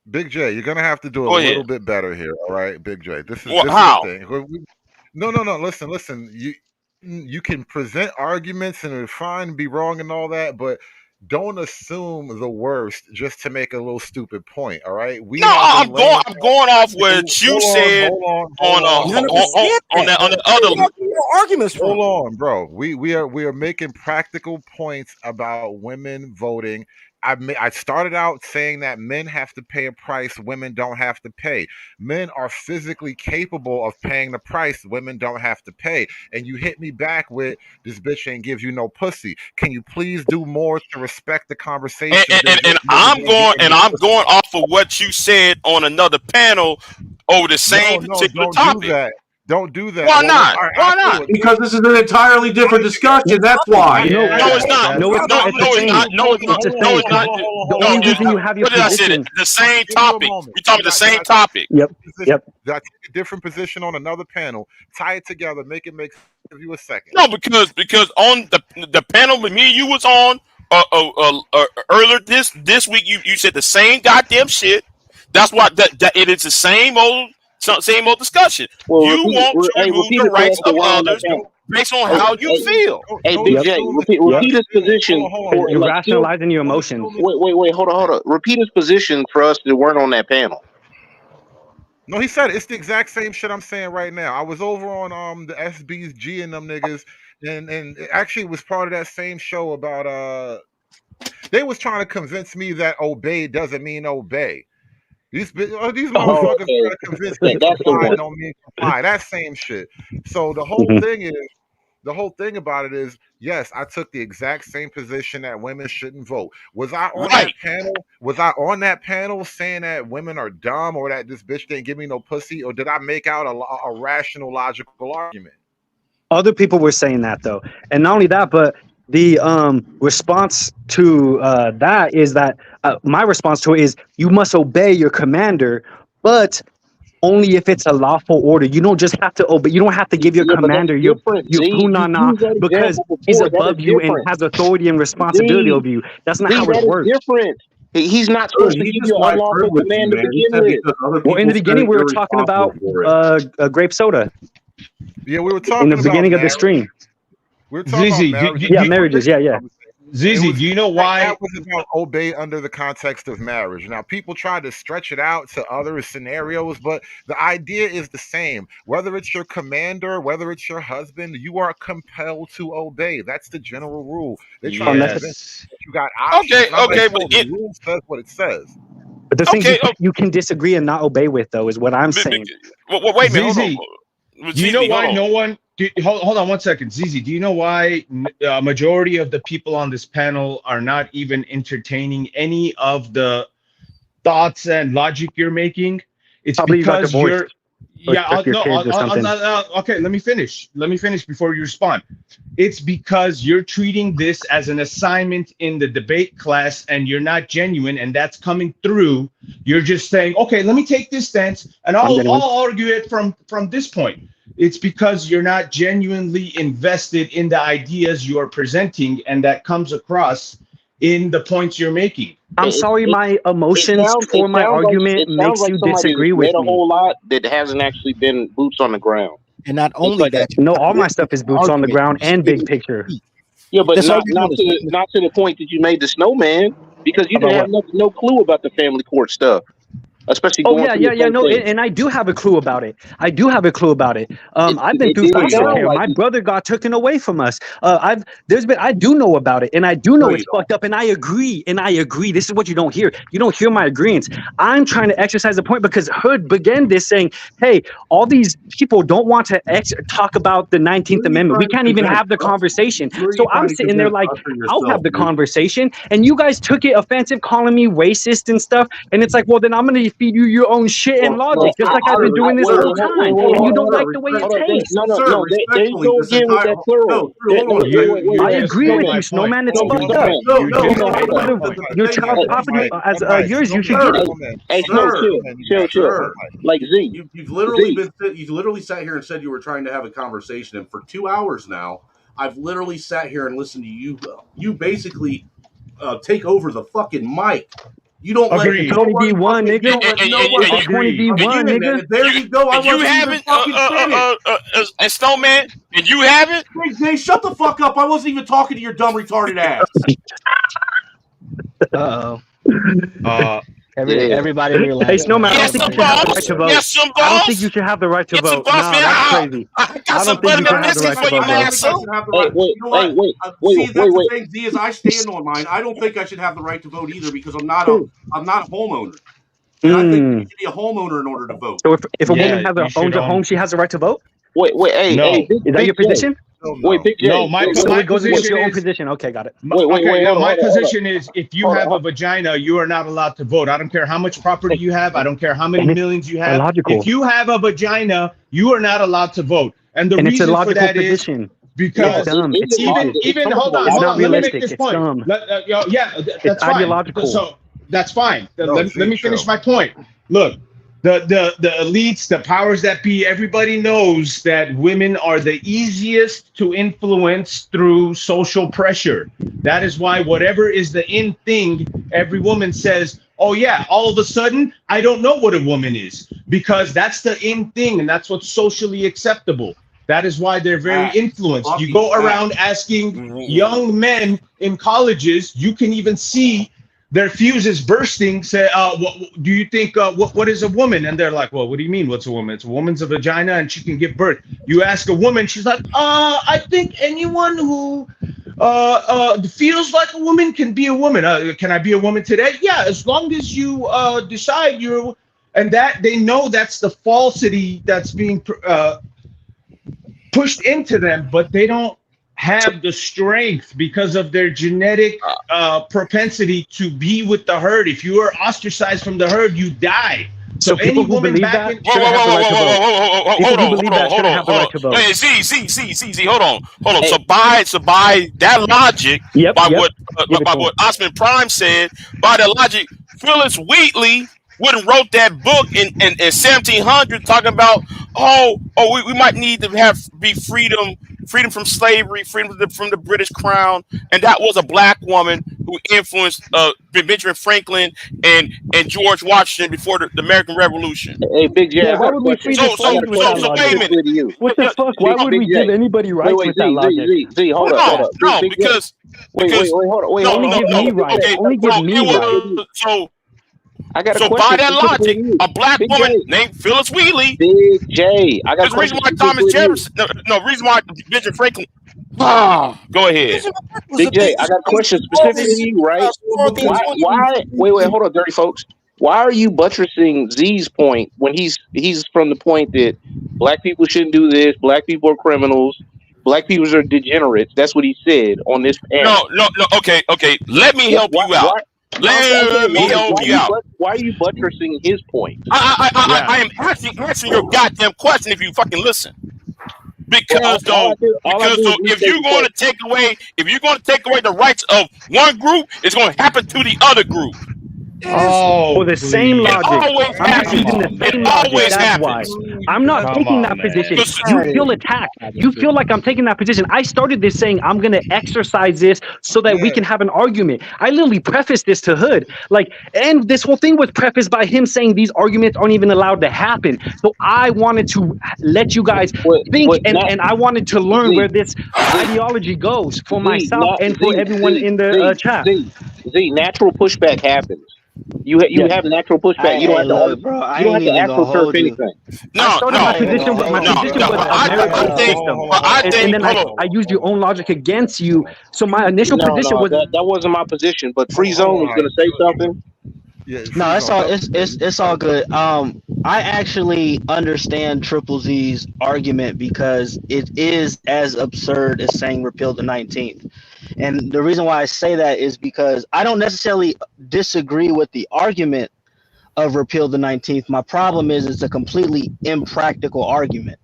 S2: Big J, you're gonna have to do a little bit better here, all right, Big J. This is
S20: how?
S2: the thing. No. Listen. You can present arguments and it's fine to be wrong and all that, but don't assume the worst just to make a little stupid point. All right.
S20: I'm going off what you said on the other
S2: arguments. Hold on, bro. We are making practical points about women voting. I started out saying that men have to pay a price women don't have to pay. Men are physically capable of paying the price women don't have to pay. And you hit me back with this bitch ain't give you no pussy. Can you please do more to respect the conversation?
S20: And I'm going off of what you said on another panel over the same particular topic.
S2: Don't do that.
S20: Why not? Why not?
S14: Because this is an entirely different discussion. That's why.
S20: No, it's not. No, it's not. No, it's not.
S21: The only reason you have your
S20: What did I say? The same topic. We're talking the same topic.
S21: Yep.
S2: Did I take a different position on another panel? Tie it together. Make it make sense. Give you a second.
S20: No, because on the panel with me and you was on earlier this week, you said the same goddamn shit. That's why that it is the same old discussion.
S4: Well,
S20: you want to remove the rights of others based on how you feel.
S4: Hey, BJ, repeat his position.
S21: You're rationalizing your emotions.
S4: Wait, hold on. Repeat his position for us that weren't on that panel.
S2: No, he said it's the exact same shit I'm saying right now. I was over on the SBG and them niggas, and it actually was part of that same show about they was trying to convince me that obey doesn't mean obey. These motherfuckers trying to convince me comply don't mean comply. That same shit. So the whole thing about it is, yes, I took the exact same position that women shouldn't vote. Was I on that panel? Was I on that panel saying that women are dumb or that this bitch didn't give me no pussy? Or did I make out a rational, logical argument?
S21: Other people were saying that though, and not only that, but the response to that is that my response to it is you must obey your commander, but only if it's a lawful order. You don't just have to obey. You don't have to give your commander your punana because he's above you and has authority and responsibility over you. That's not how it works.
S4: Different. He's not supposed to give you unlawful command to begin with.
S21: Well, in the beginning, we were talking about grape soda.
S2: Yeah, we were talking
S21: in the beginning of the stream.
S2: We're talking about
S21: marriages. Yeah.
S22: Zizi, do you know why?
S2: That was about obey under the context of marriage. Now, people try to stretch it out to other scenarios, but the idea is the same. Whether it's your commander, whether it's your husband, you are compelled to obey. That's the general rule. They try to convince you got options.
S20: Okay,
S2: but the rule says what it says.
S21: But there's things you can disagree and not obey with, though, is what I'm saying.
S20: Wait a minute, hold on.
S22: Do you know why no one? Hold on 1 second, Zizi. Do you know why a majority of the people on this panel are not even entertaining any of the thoughts and logic you're making? It's because you're. Okay, let me finish. Let me finish before you respond. It's because you're treating this as an assignment in the debate class and you're not genuine, and that's coming through. You're just saying, okay, let me take this stance and I'll argue it from this point. It's because you're not genuinely invested in the ideas you are presenting, and that comes across in the points you're making.
S21: I'm sorry, my emotions for my argument makes you disagree with me.
S4: A whole lot that hasn't actually been boots on the ground.
S16: And not only that,
S21: no, all my stuff is boots on the ground and big picture.
S4: Yeah, but not to the point that you made the snowman, because you didn't have no clue about the family court stuff. Especially
S21: and I do have a clue about it. I've been through foster care. My brother got taken away from us. I do know about it, and I do know it's fucked up, and I agree. This is what you don't hear. You don't hear my agreements. I'm trying to exercise the point because Hood began this saying, hey, all these people don't want to talk about the 19th Amendment. We can't even have the conversation. So I'm sitting there like, I'll have the conversation, and you guys took it offensive, calling me racist and stuff, and it's like, well, then I'm going to feed you your own shit and logic, just like I've been doing this whole time, and you don't like the way it tastes.
S10: No, there you go again with that plural.
S21: I agree with you, Snowman. It's fucked up. Your child's property as yours, you should get it.
S10: Hey, chill. Like Z,
S14: you've literally sat here and said you were trying to have a conversation, and for 2 hours now, I've literally sat here and listened to you. You basically take over the fucking mic. You don't let
S21: it's only B1, nigga. It's 20 B1, nigga.
S14: There you go.
S20: And you haven't, and Snowman, and you haven't.
S14: Hey, shut the fuck up! I wasn't even talking to your dumb retarded ass.
S21: Everybody relax. Hey, Snowman, I don't think you should have the right to vote. I don't think you should have the right to vote. No, that's crazy. I don't think you should have the right to vote.
S14: Wait. Z, is I stand on mine. I don't think I should have the right to vote either because I'm not a homeowner. And I think you need to be a homeowner in order to vote.
S21: So if a woman owns a home, she has the right to vote?
S10: Wait, hey,
S21: is that your position?
S10: Wait, Big J.
S22: No, my position is
S21: your own position. Okay, got it.
S22: My position is if you have a vagina, you are not allowed to vote. I don't care how much property you have. I don't care how many millions you have.
S21: Illogical.
S22: If you have a vagina, you are not allowed to vote. And the
S21: it's
S22: reason
S21: a logical
S22: for that
S21: position.
S22: is because
S21: even
S22: hold on,
S21: it's not realistic.
S22: Let me make this
S21: it's
S22: point.
S21: dumb.
S22: That's
S21: it's
S22: fine.
S21: Ideological.
S22: So that's fine. Let me finish my point. Look. The elites, the powers that be, everybody knows that women are the easiest to influence through social pressure. That is why whatever is the in thing, every woman says, oh yeah, all of a sudden, I don't know what a woman is because that's the in thing and that's what's socially acceptable. That is why they're very influenced. You go around asking young men in colleges, you can even see their fuses bursting. Say, what do you think? What is a woman? And they're like, well, what do you mean? What's a woman? It's a woman's a vagina, and she can give birth. You ask a woman, she's like, I think anyone who feels like a woman can be a woman. Can I be a woman today? Yeah, as long as you decide you're. And that they know that's the falsity that's being pushed into them, but they don't have the strength because of their genetic propensity to be with the herd. If you are ostracized from the herd, you die. So
S21: people who believe that shouldn't have the right to vote. People who believe that shouldn't have the right to vote.
S20: Hey, Z, hold on. So by that logic, by what Osman Prime said, by that logic, Phyllis Wheatley wouldn't wrote that book in 1700 talking about we might need to be freedom from slavery, freedom from the British crown, and that was a black woman who influenced Benjamin Franklin and George Washington before the American Revolution.
S10: Hey, Big J.
S21: Why would we free the slaves with that logic? Wait a minute. What the fuck? Why would we give anybody rights with that logic?
S10: Z, hold on.
S20: No, because
S10: wait,
S21: only give me rights. Only give me rights.
S20: So
S10: I got a
S20: so
S10: question.
S20: By that logic, a black
S10: Big
S20: woman
S10: J.
S20: named Phyllis Wheatley.
S10: Big J. I got
S20: the reason why Thomas Jefferson. Reason why Benjamin Franklin. Go ahead.
S10: Big J. I got a question specifically to you, right? Why? Wait, hold on, dirty folks. Why are you buttressing Z's point when he's from the point that black people shouldn't do this, black people are criminals, black people are degenerates? That's what he said on this panel.
S20: No. Okay. Let me help you out. Let me help you out.
S10: Why are you buttressing his point?
S20: I am answering your goddamn question if you fucking listen. Because if you're going to take away the rights of one group, it's going to happen to the other group.
S21: For the same logic. I'm just using the same logic. That's why. I'm not taking that position. You feel attacked. You feel like I'm taking that position. I started this saying I'm going to exercise this so that we can have an argument. I literally prefaced this to Hood. And this whole thing was prefaced by him saying these arguments aren't even allowed to happen. So I wanted to let you guys think and I wanted to learn where this ideology goes for myself and for everyone in the chat.
S10: Z, natural pushback happens. You have natural pushback. You don't have to, bro. You don't have to astroturf anything.
S21: And then I used your own logic against you. So my initial position was
S10: that wasn't my position. But Free Zone was going to say something.
S1: No, it's all good. I actually understand Triple Z's argument because it is as absurd as saying repeal the 19th. And the reason why I say that is because I don't necessarily disagree with the argument of repeal the 19th. My problem is it's a completely impractical argument.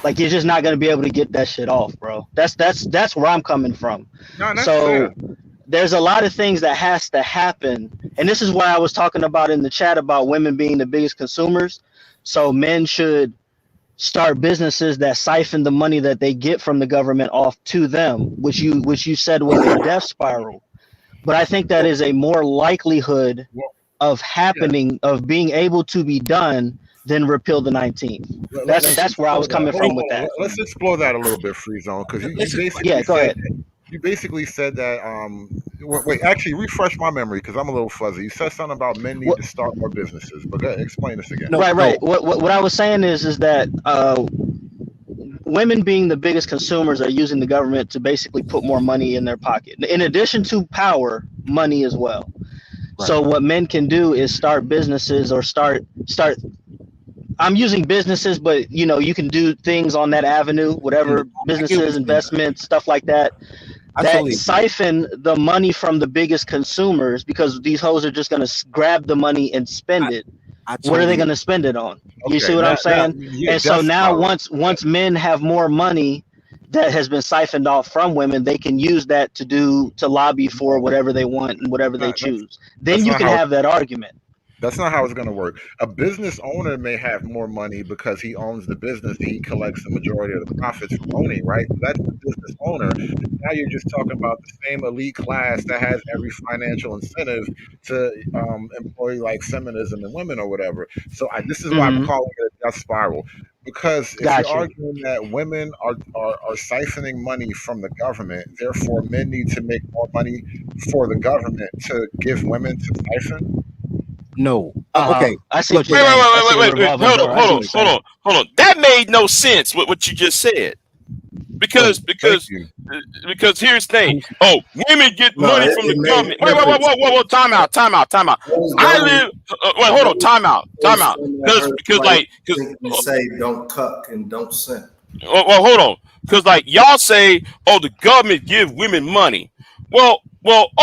S1: Like you're just not going to be able to get that shit off, bro. That's where I'm coming from.
S2: No, that's
S1: So
S2: fair.
S1: there's a lot of things that has to happen, and this is why I was talking about in the chat about women being the biggest consumers. So men should start businesses that siphon the money that they get from the government off to them, which you said was a death spiral. But I think that is a more likelihood of happening, of being able to be done than repeal the 19th. That's where I was coming from with that.
S2: Let's explore that a little bit, Free Zone, because you basically
S1: go ahead.
S2: You basically said that. Wait, actually, refresh my memory because I'm a little fuzzy. You said something about men need to start more businesses, but go ahead, explain this again.
S1: Right. What I was saying is that women being the biggest consumers are using the government to basically put more money in their pocket. In addition to power, money as well. Right. So what men can do is start businesses or start. I'm using businesses, but you can do things on that avenue, whatever businesses, investments, stuff like that. That siphon the money from the biggest consumers because these hoes are just going to grab the money and spend it. What are they going to spend it on? You see what I'm saying? And so now once men have more money that has been siphoned off from women, they can use that to lobby for whatever they want and whatever they choose. Then you can have that argument.
S2: That's not how it's going to work. A business owner may have more money because he owns the business and he collects the majority of the profits from owning, right? That's the business owner. Now you're just talking about the same elite class that has every financial incentive to employ like feminism and women or whatever. So this is why I'm calling it a death spiral. Because if you're arguing that women are siphoning money from the government, therefore men need to make more money for the government to give women to siphon.
S16: No. Okay.
S20: I see. Wait. Hold on. That made no sense with what you just said. Because here's the thing. Oh, women get money from the government. Wait. Time out. I live. Hold on. Time out. Because
S13: you say don't cuck and don't simp.
S20: Well, hold on. Because like y'all say, oh, the government give women money. Well,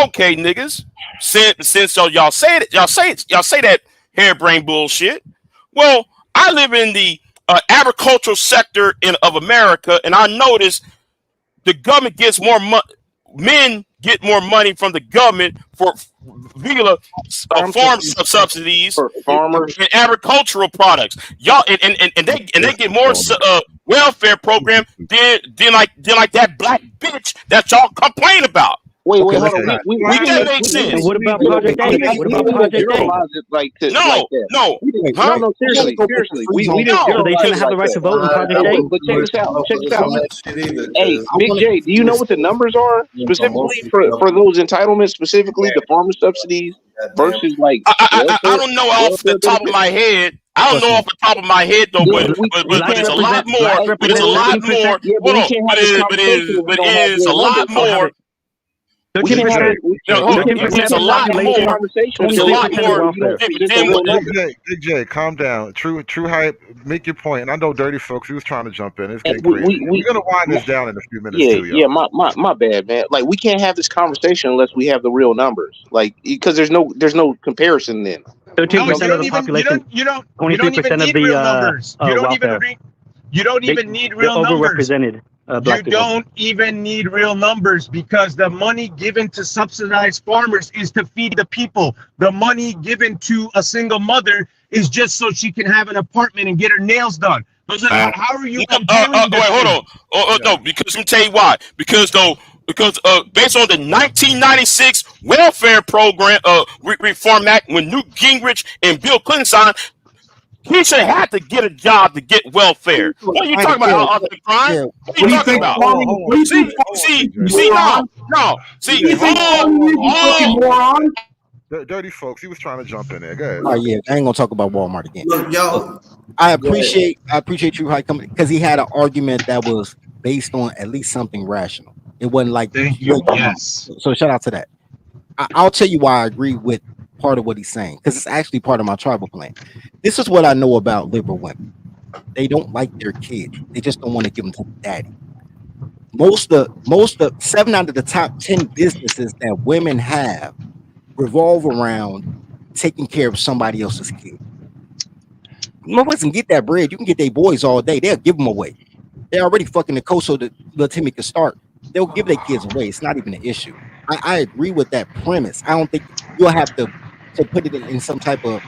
S20: okay, niggas. Since y'all say that harebrained bullshit. Well, I live in the agricultural sector of America, and I notice the government gets more money. Men get more money from the government via farm subsidies and agricultural products. Y'all and they get more welfare program than like that black bitch that y'all complain about.
S10: Wait, hold on.
S20: That makes sense.
S21: And what about Project A?
S20: No.
S10: No, seriously. We didn't.
S21: So they shouldn't have the right to vote in Project A?
S10: But check this out. Hey, Big J, do you know what the numbers are specifically for those entitlements, specifically the farmer subsidies versus like?
S20: I don't know off the top of my head. I don't know off the top of my head though, but it's a lot more. But it's a lot more. But it is a lot more. It's a lot more. It's a lot more.
S2: Big J, calm down. True hype. Make your point. And I know dirty folks. He was trying to jump in. It's getting crazy. We're gonna wind this down in a few minutes too.
S10: Yeah. My bad, man. Like we can't have this conversation unless we have the real numbers. Like because there's no comparison then.
S21: 13% of the population.
S5: You don't even need real numbers. You don't even need real numbers.
S21: Overrepresented.
S5: You don't even need real numbers because the money given to subsidized farmers is to feed the people. The money given to a single mother is just so she can have an apartment and get her nails done. How are you comparing?
S20: Wait, hold on. No, because let me tell you why. Because based on the 1996 welfare program reform act, when Newt Gingrich and Bill Clinton signed, Kiesha had to get a job to get welfare. What are you talking about? Crime? What are you talking about?
S2: Dirty folks, he was trying to jump in there. Go ahead.
S16: Oh yeah, I ain't gonna talk about Walmart again. I appreciate True Hype coming because he had an argument that was based on at least something rational. It wasn't like
S5: yes.
S16: So shout out to that. I'll tell you why I agree with part of what he's saying because it's actually part of my tribal plan. This is what I know about liberal women. They don't like their kids. They just don't want to give them to daddy. Most of 7 out of the top 10 businesses that women have revolve around taking care of somebody else's kid. motherfuckers can get that bread. You can get their boys all day. They'll give them away. They're already fucking the coast so that little Timmy can start. They'll give their kids away. It's not even an issue. I agree with that premise. I don't think you'll have to put it in some type of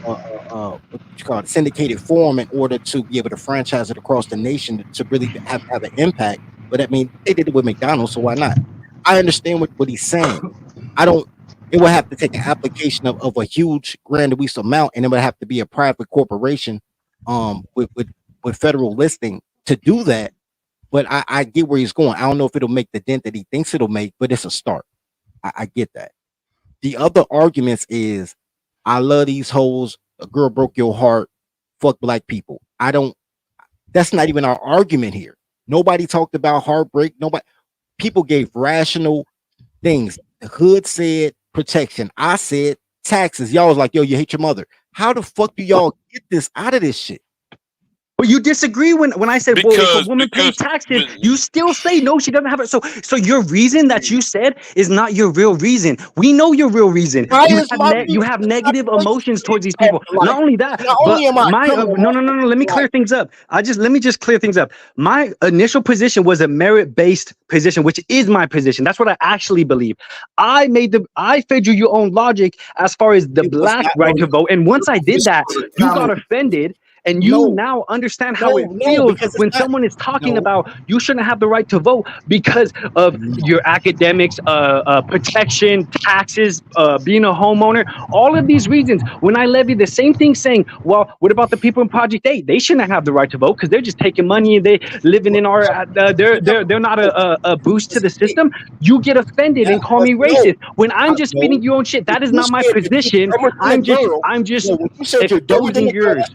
S16: what you call it, syndicated form in order to be able to franchise it across the nation to really have an impact. But I mean, they did it with McDonald's, so why not? I understand what he's saying. It will have to take an application of a huge grand lease amount, and it would have to be a private corporation with federal listing to do that. But I get where he's going. I don't know if it'll make the dent that he thinks it'll make, but it's a start. I get that. The other arguments is, I love these hoes. A girl broke your heart. Fuck black people. That's not even our argument here. Nobody talked about heartbreak. People gave rational things. The hood said protection. I said taxes. Y'all was like, yo, you hate your mother. How the fuck do y'all get this out of this shit?
S21: But you disagree when I said, well, if a woman pays taxes, you still say no, she doesn't have it. So your reason that you said is not your real reason. We know your real reason. You have negative emotions towards these people. Not only that, no. Let me clear things up. Let me just clear things up. My initial position was a merit-based position, which is my position. That's what I actually believe. I fed you your own logic as far as the black right to vote, and once I did that, you got offended. And you now understand how it feels when someone is talking about you shouldn't have the right to vote because of your academics, protection, taxes, being a homeowner, all of these reasons. When I levy the same thing saying, well, what about the people in Project 8? They shouldn't have the right to vote because they're just taking money and they living in our, they're not a boost to the system. You get offended and call me racist when I'm just spitting your own shit. That is not my position. I'm just exposing yours.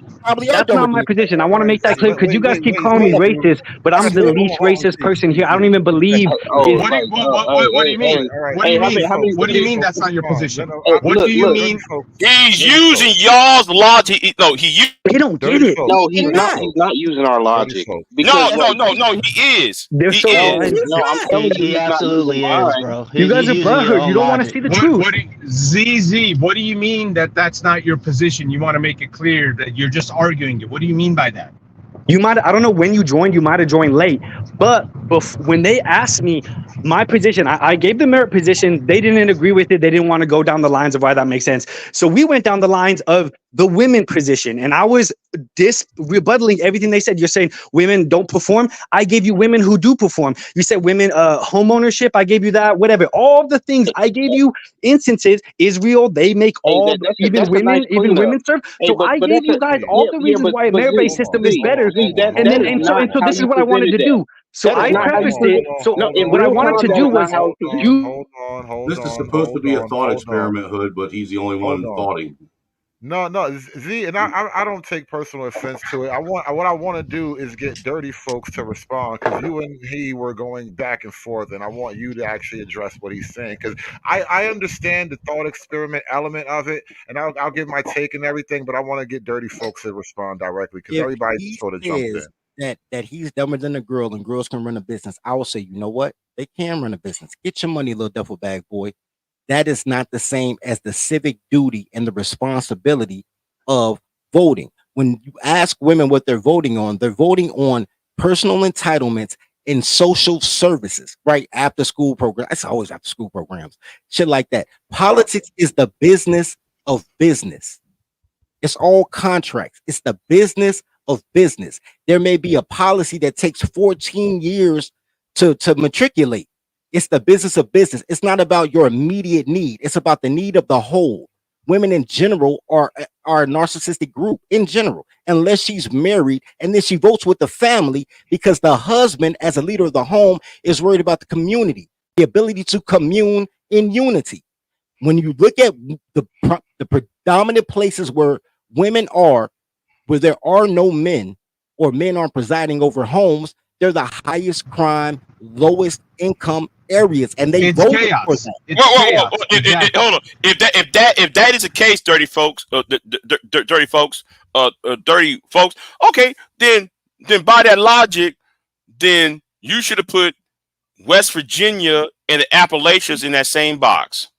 S21: That's not my position. I want to make that clear because you guys keep calling me racist, but I'm the least racist person here. I don't even believe.
S5: What do you mean? What do you mean that's not your position? What do you mean?
S20: He's using y'all's logic. No, he
S21: don't get it.
S10: No, he's not. He's not using our logic.
S20: No, he is.
S21: They're so blind.
S10: No, I'm telling you,
S1: he absolutely is, bro.
S21: You guys are butthurt. You don't want to see the truth.
S5: ZZ, what do you mean that's not your position? You want to make it clear that you're just arguing it. What do you mean by that?
S21: I don't know when you joined, you might have joined late, but when they asked me my position, I gave the merit position. They didn't agree with it. They didn't want to go down the lines of why that makes sense. So we went down the lines of the women position, and I was rebuttaling everything they said. You're saying women don't perform. I gave you women who do perform. You said women, home ownership. I gave you that, whatever. All the things I gave you instances. Israel, they make even women serve. So I gave you guys all the reasons why a merit-based system is better. And so this is what I wanted to do. So I prefaced it. So what I wanted to do was
S14: This is supposed to be a thought experiment, Hood, but he's the only one thoughting.
S2: No, Z, and I don't take personal offense to it. What I want to do is get dirty folks to respond because you and he were going back and forth, and I want you to actually address what he's saying because I understand the thought experiment element of it, and I'll give my take and everything, but I want to get dirty folks to respond directly because everybody sort of jumped in.
S16: That he's dumber than a girl and girls can run a business. I will say, you know what? They can run a business. Get your money, little duffel bag boy. That is not the same as the civic duty and the responsibility of voting. When you ask women what they're voting on personal entitlements in social services, right? After school programs. It's always after school programs, shit like that. Politics is the business of business. It's all contracts. It's the business of business. There may be a policy that takes 14 years to matriculate. It's the business of business. It's not about your immediate need. It's about the need of the whole. Women in general are a narcissistic group in general, unless she's married and then she votes with the family because the husband, as a leader of the home, is worried about the community, the ability to commune in unity. When you look at the predominant places where women are, where there are no men or men aren't presiding over homes, they're the highest crime, lowest income areas, and they voted for that.
S20: Hold on. If that is the case, dirty folks, okay, then by that logic, then you should have put West Virginia and the Appalachians in that same box.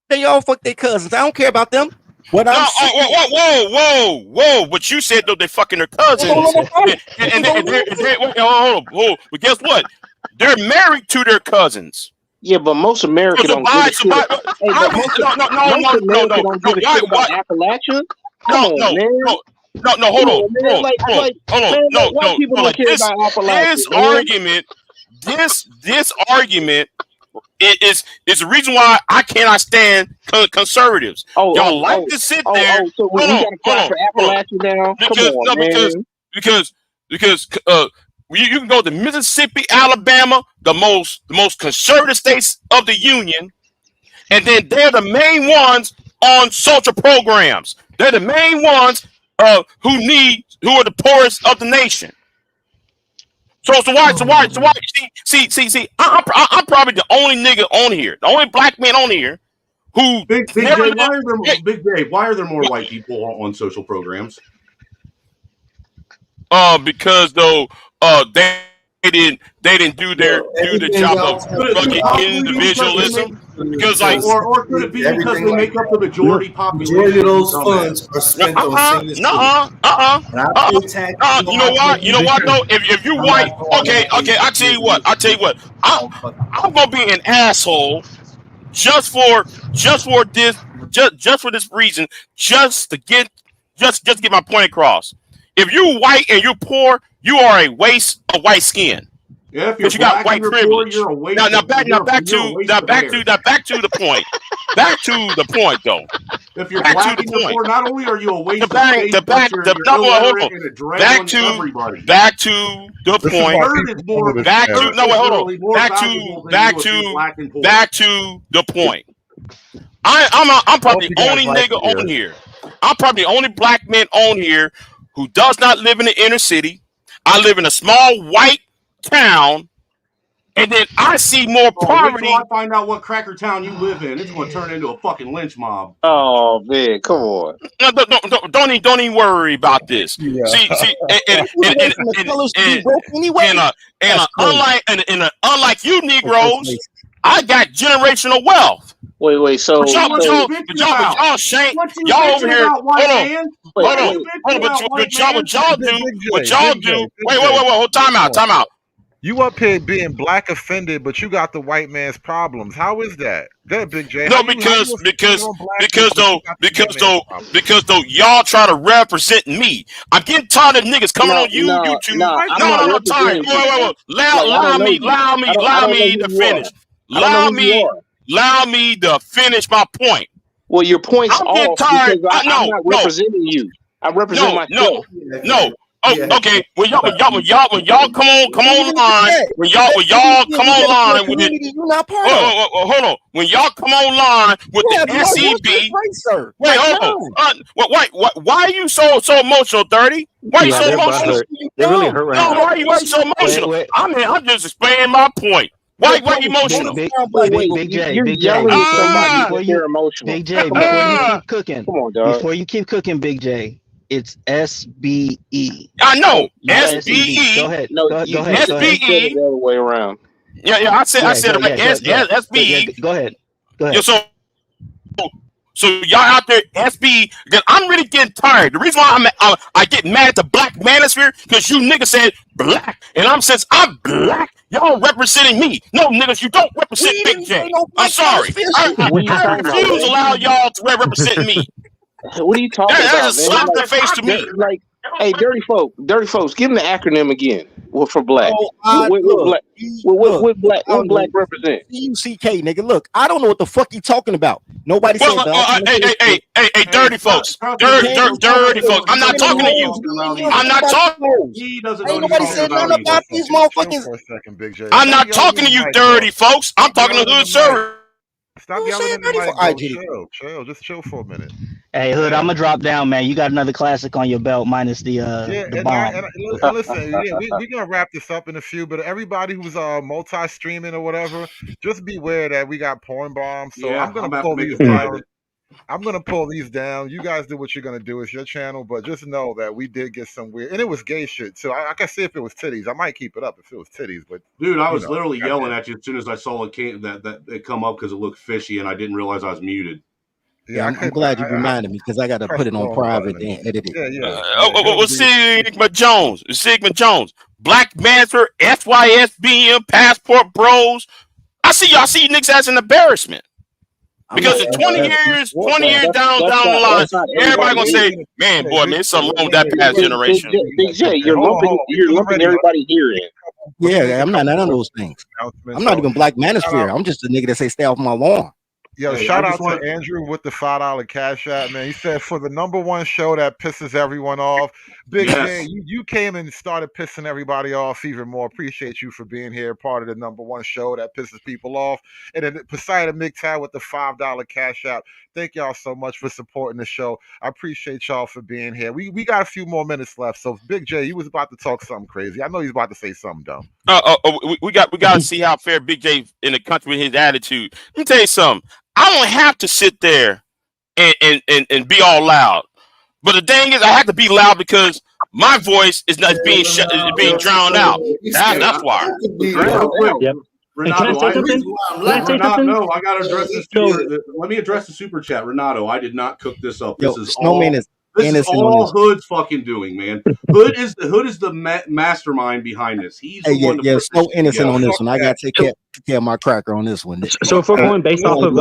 S16: They all fuck their cousins. I don't care about them.
S20: But you said though they fucking their cousins, and but guess what? They're married to their cousins.
S10: Yeah, but most America don't give a shit. Hey, but most America don't give a shit about Appalachia. Hold on. White people don't care about Appalachia.
S20: This argument is the reason why I cannot stand conservatives. Y'all like to sit there.
S10: So we got to clap for Appalachia now?
S20: Because you can go to Mississippi, Alabama, the most conservative states of the union, and then they're the main ones on social programs. They're the main ones who are the poorest of the nation. So why? See, I'm probably the only nigga on here, the only black man on here who
S14: Big J, why are there more white people on social programs?
S20: Because though they didn't do the job of fucking individualism. Because
S13: or could it be because they make up the majority population? Majority of those funds are spent on senior
S20: You know what though? If you white, okay, I tell you what. I'm gonna be an asshole just for this reason, just to get my point across. If you white and you're poor, you are a waste of white skin.
S14: Yeah, if
S20: you got white privilege. Now back to the point. Back to the point, though.
S14: If you're black and you're poor, not only are you a waste of space, but you're illiterate and a drag on everybody.
S20: Back to the point. Back to the point. I'm probably the only nigga on here. I'm probably the only black man on here who does not live in the inner city. I live in a small white town, and then I see more poverty.
S14: Wait till I find out what cracker town you live in. It's going to turn into a fucking lynch mob.
S10: Oh man, come on!
S20: No, don't even worry about this.
S16: Yeah.
S20: See, unlike you Negroes, I got generational wealth.
S10: Wait. So
S20: y'all shame. Y'all over here. Hold on. What y'all do? Wait. Hold time out.
S2: You up here being black offended, but you got the white man's problems. How is that? Good, Big J.
S20: No, because y'all try to represent me. I'm getting tired of niggas coming on YouTube. No, I'm tired. Wait. Allow me to finish. Allow me to finish my point.
S10: Well, your point's off because I'm not representing you. I represent myself.
S20: No. Okay. When y'all come online with it. Hold on. When y'all come online with the SEB. Wait, hold on. Why are you so emotional, 30? Why are you so emotional?
S21: They really hurt right now.
S20: Why are you so emotional? I'm just explaining my point. Why emotional?
S1: Big J.
S10: You're yelling at somebody before you're emotional.
S1: Big J, before you keep cooking.
S10: Come on, dog.
S1: Before you keep cooking, Big J, it's SBE.
S20: I know. SBE.
S1: Go ahead.
S10: No,
S1: go ahead.
S10: SBE. The other way around.
S20: Yeah. I said SBE.
S1: Go ahead.
S20: So y'all out there, SB, because I'm really getting tired. The reason why I get mad at the black manosphere, because you niggas said black, and since I'm black, y'all representing me. No, niggas, you don't represent Big J. I'm sorry. I refuse to allow y'all to represent me.
S10: What are you talking about?
S20: That's a slap in the face to me.
S10: Like, hey, dirty folks, give them the acronym again. Well, for black. What black represent?
S16: CUCK, nigga. Look, I don't know what the fuck you talking about. Nobody said that.
S20: Hey, dirty folks. Dirty folks. I'm not talking to you. I'm not talking.
S14: He doesn't
S16: Ain't nobody said nothing about these motherfuckers.
S2: For a second, Big J.
S20: I'm not talking to you, dirty folks. I'm talking to Hood Server.
S2: Stop yelling in the mic, bro. Chill. Just chill for a minute.
S1: Hey, Hood, I'm gonna drop down, man. You got another classic on your belt, minus the bomb.
S2: Listen, we're gonna wrap this up in a few, but everybody who's multi-streaming or whatever, just beware that we got porn bombs. So I'm gonna pull these down. I'm gonna pull these down. You guys do what you're gonna do. It's your channel, but just know that we did get some weird, and it was gay shit too. I can see if it was titties. I might keep it up if it was titties, but
S14: dude, I was literally yelling at you as soon as I saw it come up because it looked fishy, and I didn't realize I was muted.
S2: Yeah,
S3: I'm glad you reminded me because I got to put it on private and edit it.
S20: Sigma Jones, Black Manther, FYSBM, Passport Bros. I see you niggas as an embarrassment. Because in 20 years down the line, everybody gonna say, man, it's something wrong with that past generation.
S10: Big J, you're lumping everybody here in.
S3: Yeah, I'm not none of those things. I'm not even Black Manosphere. I'm just a nigga that say stay off my lawn.
S2: Yo, shout out to Andrew with the $5 cash app, man. He said for the #1 show that pisses everyone off. Big J, you came and started pissing everybody off even more. Appreciate you for being here, part of the #1 show that pisses people off. And then Poseidon McTag with the $5 cash app. Thank y'all so much for supporting the show. I appreciate y'all for being here. We got a few more minutes left. So Big J, you was about to talk something crazy. I know he's about to say something dumb.
S20: We got to see how fair Big J in the country with his attitude. Let me tell you something. I don't have to sit there and be all loud. But the thing is, I have to be loud because my voice is not being drowned out. That's why.
S14: Renato, Renato, I got to address this. Let me address the super chat. Renato, I did not cook this up. This is all Hood's fucking doing, man. Hood is the mastermind behind this. He's the one.
S3: Yeah, Snow innocent on this one. I got to take care of my cracker on this one.
S21: So if we're going based off of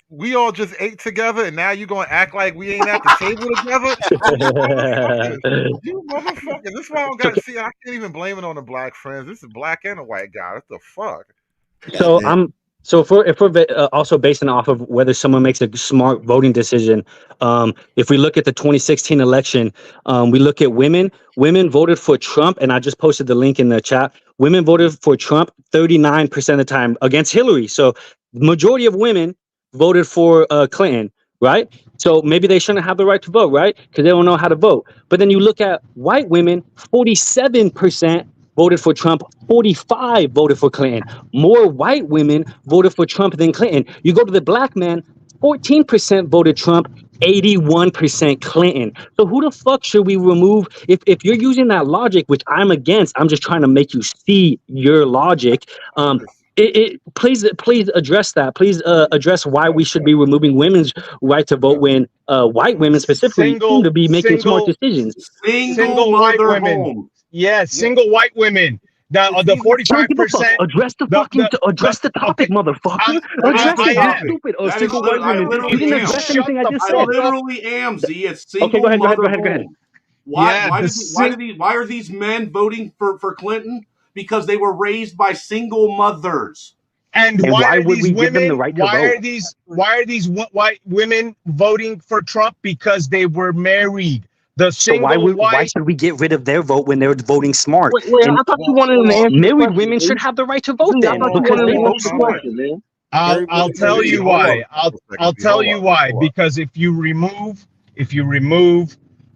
S2: we all just ate together, and now you gonna act like we ain't at the table together? You motherfucker! This is why I don't got to see. I can't even blame it on the black friends. This is black and a white guy. What the fuck?
S21: So if we're also basing off of whether someone makes a smart voting decision, if we look at the 2016 election, we look at women. Women voted for Trump, and I just posted the link in the chat. Women voted for Trump 39% of the time against Hillary. So the majority of women voted for Clinton, right? So maybe they shouldn't have the right to vote, right? Because they don't know how to vote. But then you look at white women, 47% voted for Trump, 45 voted for Clinton. More white women voted for Trump than Clinton. You go to the black man, 14% voted Trump, 81% Clinton. So who the fuck should we remove? If you're using that logic, which I'm against, I'm just trying to make you see your logic. Please address that. Please address why we should be removing women's right to vote when white women specifically seem to be making smart decisions.
S5: Single white women. Yeah, single white women. Now the 45%.
S21: Address the topic, motherfucker. Address it. Stupid. Single white women. You didn't address anything I just said.
S14: I literally am. Z. It's single.
S21: Okay, go ahead.
S14: Why are these men voting for Clinton? Because they were raised by single mothers.
S5: And why would we give them the right to vote? Why are these white women voting for Trump? Because they were married.
S21: Why should we get rid of their vote when they're voting smart?
S10: Wait, I thought you wanted to answer.
S21: Married women should have the right to vote then because they vote smart.
S5: I'll tell you why. I'll tell you why. Because if you remove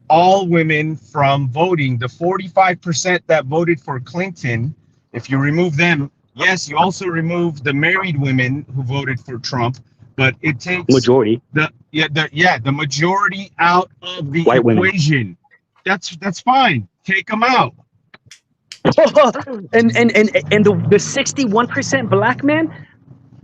S5: all women from voting, the 45% that voted for Clinton, if you remove them, yes, you also remove the married women who voted for Trump, but it takes
S21: majority.
S5: The majority out of the
S21: white
S5: equation.
S21: Women.
S5: That's fine. Take them out.
S21: and the 61% black men.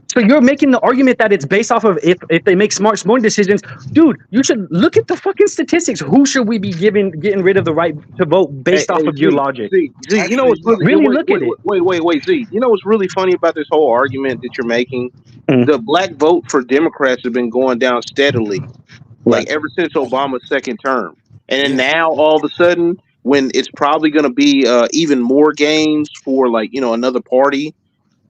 S21: So you're making the argument that it's based off of if they make smart decisions. Dude, you should look at the fucking statistics. Who should we be getting rid of the right to vote based off of your logic?
S10: Z, you know what's
S21: really look at it.
S10: Wait, Z. You know what's really funny about this whole argument that you're making? The black vote for Democrats has been going down steadily, like ever since Obama's second term. And then now all of a sudden, when it's probably going to be even more gains for another party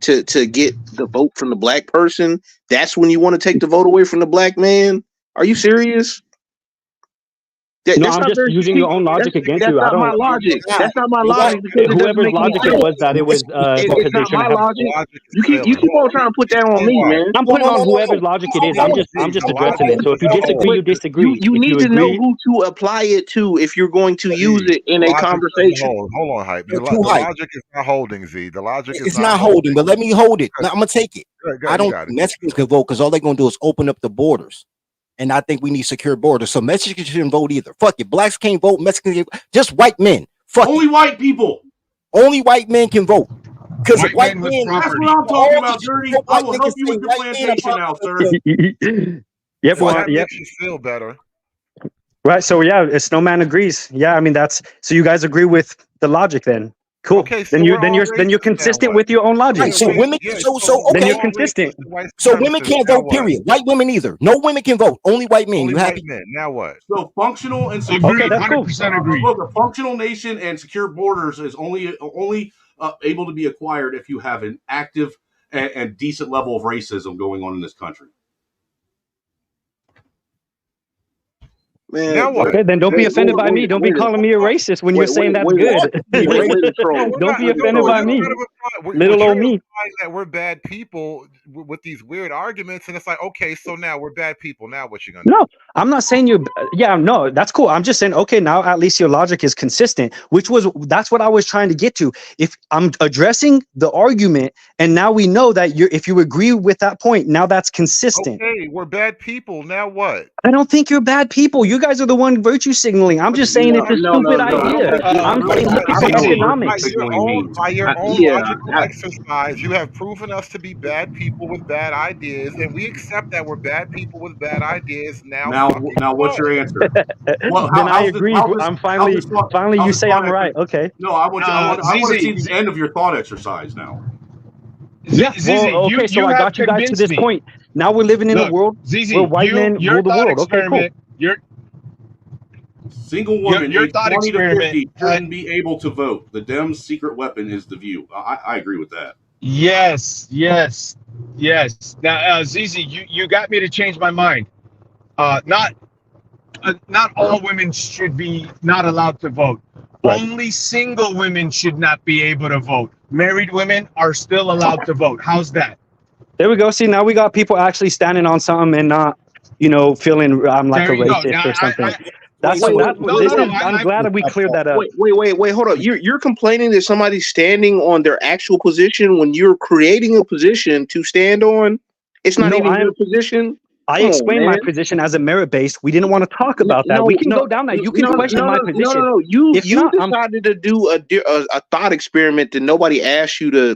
S10: to get the vote from the black person, that's when you want to take the vote away from the black man? Are you serious?
S21: No, I'm just using your own logic against you.
S10: That's not my logic. That's not my logic.
S21: Whoever's logic it was that it was
S10: it's not my logic. You keep on trying to put that on me, man.
S21: I'm putting on whoever's logic it is. I'm just addressing it. So if you disagree, you disagree.
S10: You need to know who to apply it to if you're going to use it in a conversation.
S2: Hold on, Hype. The logic is not holding, Z. The logic is
S3: not holding, but let me hold it. Now, I'm gonna take it. I don't think Mexicans can vote because all they're gonna do is open up the borders. And I think we need secure borders. So Mexicans shouldn't vote either. Fuck it. Blacks can't vote. Mexicans can't vote. Just white men. Fuck
S14: only white people.
S3: Only white men can vote. Because white men.
S14: That's what I'm talking about, Dirty. I will help you with your plantation now, sir.
S21: Yep.
S2: So
S21: Well,
S2: that
S21: yep.
S2: makes you feel better.
S21: Right. So yeah, Snowman agrees. Yeah. I mean, that's so you guys agree with the logic then. Cool.
S2: Okay, so
S21: Then
S2: we're all
S21: you're
S2: racist
S21: consistent
S2: now.
S21: with your own logic.
S16: Right. So women.
S2: Yeah,
S16: So
S21: Then
S16: okay.
S21: you're consistent.
S16: So women can't
S2: Now
S16: vote.
S2: what?
S16: Period. White women either. No women can vote. Only white men.
S2: Only
S16: You
S2: white
S16: happy?
S2: men. Now what?
S14: So functional and secure.
S5: Agree, 100% agree.
S14: Look, a functional nation and secure borders is only able to be acquired if you have an active and decent level of racism going on in this country.
S10: Man,
S2: Now what?
S21: Okay, then don't be offended by me. Don't be calling me a racist when you're saying that's good. Don't be offended by me. Little old me.
S2: That we're bad people with these weird arguments, and it's like, okay, so now we're bad people. Now what you gonna do?
S21: No, I'm not saying you. Yeah, no, that's cool. I'm just saying, okay, now at least your logic is consistent, that's what I was trying to get to. If I'm addressing the argument, and now we know that if you agree with that point, now that's consistent.
S2: Okay, we're bad people. Now what?
S21: I don't think you're bad people. You guys are the one virtue signaling. I'm just saying it's a stupid idea. I'm saying look at the economics.
S2: By your own logical exercise, you have proven us to be bad people with bad ideas, and we accept that we're bad people with bad ideas. Now
S14: what's your answer? Well,
S21: then I agree. I'm finally you say I'm right. Okay.
S14: No, I want to see the end of your thought exercise now.
S21: Yeah. Well, okay. So I got you guys to this point. Now we're living in a world where white men rule the world. Okay, cool.
S14: Single woman,
S5: your thought
S14: 20 to
S5: experiment
S14: 50, shouldn't be able to vote. The Dems' secret weapon is the view. I agree with that.
S5: Yes. Now, Zizi, you got me to change my mind. Not all women should be not allowed to vote. Right. Only single women should not be able to vote. Married women are still allowed to vote. How's that?
S21: There we go. See, now we got people actually standing on something and not, feeling I'm like a racist or something. I'm glad that we cleared that up.
S10: Wait, hold up. You're complaining that somebody's standing on their actual position when you're creating a position to stand on? It's not even your position?
S21: I explained my position as a merit-based. We didn't want to talk about that. We can go down that. You can question my position.
S10: No. You decided to do a thought experiment that nobody asked you to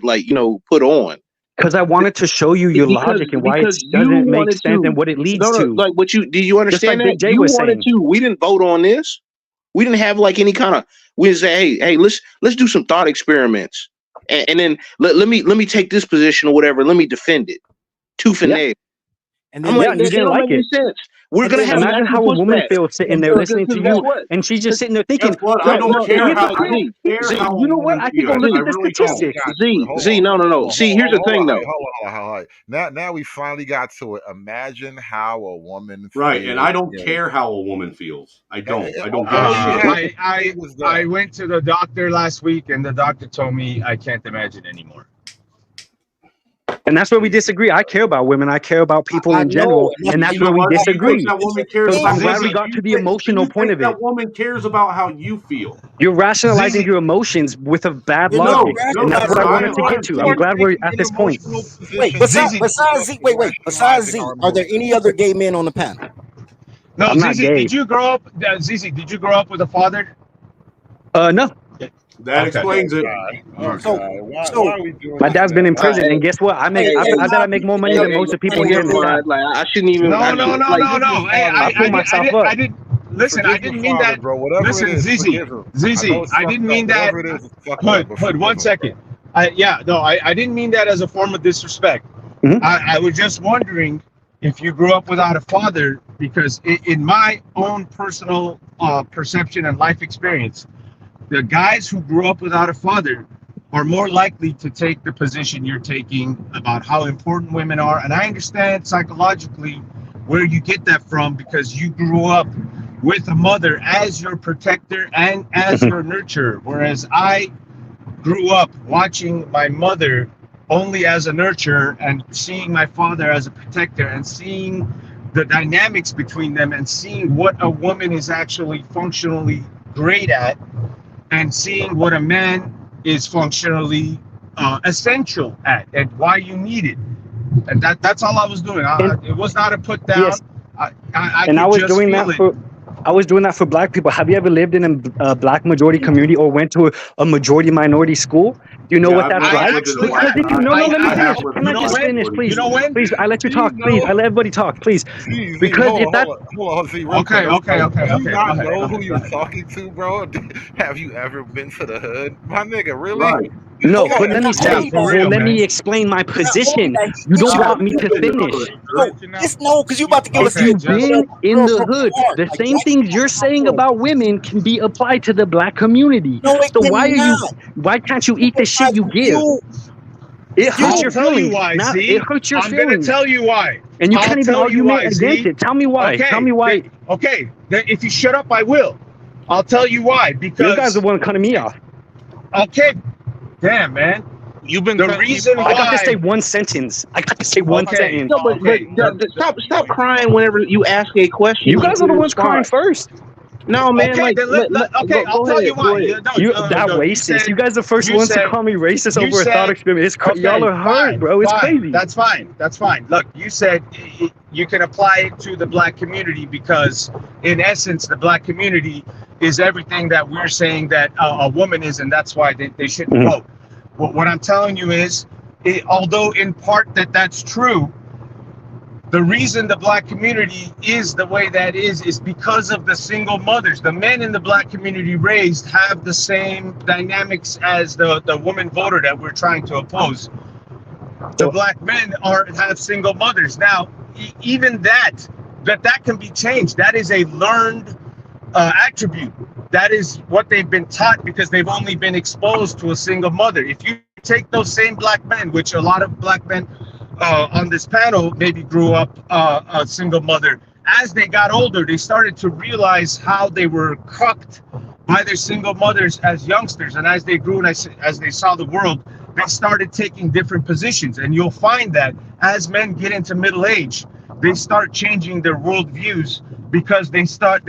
S10: put on.
S21: Because I wanted to show you your logic and why it doesn't make sense and what it leads to.
S10: Like what do you understand that? You wanted to. We didn't vote on this. We didn't have any kind of. We say, hey, let's do some thought experiments, and then let me take this position or whatever. Let me defend it, tooth and nail.
S21: And then you didn't like it.
S10: We're gonna have
S21: imagine how a woman feels sitting there listening to you, and she's just sitting there thinking,
S14: I don't care how
S21: you know what? I can go look at the statistics.
S10: No. See, here's the thing, though.
S2: Hold on. Now we finally got to it. Imagine how a woman feels.
S14: Right, and I don't care how a woman feels. I don't care.
S5: I went to the doctor last week, and the doctor told me I can't imagine anymore.
S21: And that's where we disagree. I care about women. I care about people in general, and that's where we disagree. So I'm glad we got to the emotional point of it.
S14: That woman cares about how you feel.
S21: You're rationalizing your emotions with a bad logic, and that's what I wanted to get to. I'm glad we're at this point.
S16: Besides Z, are there any other gay men on the panel?
S5: No, Zizi, did you grow up? Zizi, did you grow up with a father?
S21: No.
S14: That explains it.
S21: My dad's been in prison, and guess what? I make more money than most of the people here in the town.
S10: I shouldn't even.
S5: No. I pull myself up. I didn't mean that. Listen, Zizi, I didn't mean that. Hood, 1 second. I didn't mean that as a form of disrespect.
S21: Mm-hmm.
S5: I was just wondering if you grew up without a father, because in my own personal perception and life experience, the guys who grew up without a father are more likely to take the position you're taking about how important women are. And I understand psychologically where you get that from, because you grew up with a mother as your protector and as your nurturer. Whereas I grew up watching my mother only as a nurturer and seeing my father as a protector, and seeing the dynamics between them, and seeing what a woman is actually functionally great at, and seeing what a man is functionally essential at, and why you need it. And that's all I was doing. It was not a put down.
S21: Yes. I was doing that for black people. Have you ever lived in a black majority community or went to a majority minority school? You know
S14: Yeah,
S21: what that's like?
S14: actually,
S21: Because if you no,
S14: I
S21: let me
S14: have
S21: finish.
S14: lived
S21: Can
S14: in
S21: I
S14: the
S21: just
S14: black
S21: finish,
S14: community.
S21: please? Please, I let you
S2: Do
S21: talk.
S2: you
S21: Please,
S2: know?
S21: I let everybody talk, please.
S2: Z,
S21: Because
S2: hold
S21: if
S2: on,
S21: that
S2: hold on, Z, real quick.
S5: Okay.
S2: Do you
S5: Go
S2: not
S5: ahead.
S2: know who you're talking to, bro? Have you ever been to the hood? My nigga, really?
S14: Right.
S21: no,
S2: Come
S21: but
S2: on,
S21: let me
S5: Yeah,
S21: say,
S5: for
S21: well,
S5: real,
S21: let me
S5: man.
S21: explain my position.
S16: That
S21: You don't
S16: shit.
S21: want me to finish.
S16: No, it's no, because you about to give us
S21: If
S16: a
S5: Okay,
S21: you've
S5: just
S21: been in
S16: girl
S21: the
S16: broke
S21: hood,
S16: your heart.
S21: the
S16: Like
S21: same
S16: that shit
S21: things you're saying
S16: not
S21: about women can be applied to the black community.
S16: no, it
S21: So
S16: cannot.
S21: why can't you
S16: It
S21: eat the shit
S16: applies
S21: you
S16: to
S21: give?
S16: you.
S21: It hurts
S5: I'll
S21: your
S5: tell you
S21: feelings.
S5: why,
S21: Now it
S5: Z.
S21: hurts your
S5: I'm gonna
S21: feelings.
S5: tell you why.
S21: And you
S5: I'll
S21: can't even
S5: tell you
S21: argument
S5: why,
S21: against
S5: Z.
S21: it. Tell me why. Tell me why.
S5: Then if you shut up, I will. I'll tell you why.
S21: You guys are
S5: Because
S21: the one cutting me off.
S5: okay, damn man.
S6: You've been
S5: The
S6: cutting
S5: reason
S6: people
S21: I
S6: off.
S21: got to say
S5: why.
S21: one sentence. I got to say one
S5: Okay.
S21: sentence.
S10: No, but
S5: Okay.
S10: stop crying whenever you ask a question.
S21: You
S10: You
S21: guys
S10: get
S21: are
S10: a
S21: the ones crying
S10: response.
S21: first.
S10: No, man,
S5: Okay,
S10: like
S5: then okay, I'll
S10: go
S5: tell
S10: ahead,
S5: you why.
S10: go ahead.
S21: You that
S5: You
S21: racist.
S5: said
S21: You guys are the first
S5: you
S21: ones to
S5: said
S21: call me racist
S5: you
S21: over a thought
S5: said
S21: experiment. Y'all
S5: okay,
S21: are hurt, bro. It's crazy.
S5: That's fine. That's fine. Look, you said you can apply it to the black community because, in essence, the black community is everything that we're saying that a woman is, and that's why they shouldn't vote. What I'm telling you is, although in part that's true, the reason the black community is the way that is because of the single mothers. The men in the black community raised have the same dynamics as the woman voter that we're trying to oppose. The black men have single mothers. Now, even that can be changed. That is a learned attribute. That is what they've been taught because they've only been exposed to a single mother. If you take those same black men, which a lot of black men on this panel maybe grew up a single mother, as they got older, they started to realize how they were cucked by their single mothers as youngsters. And as they grew and as they saw the world, they started taking different positions. And you'll find that as men get into middle age, they start changing their worldviews because they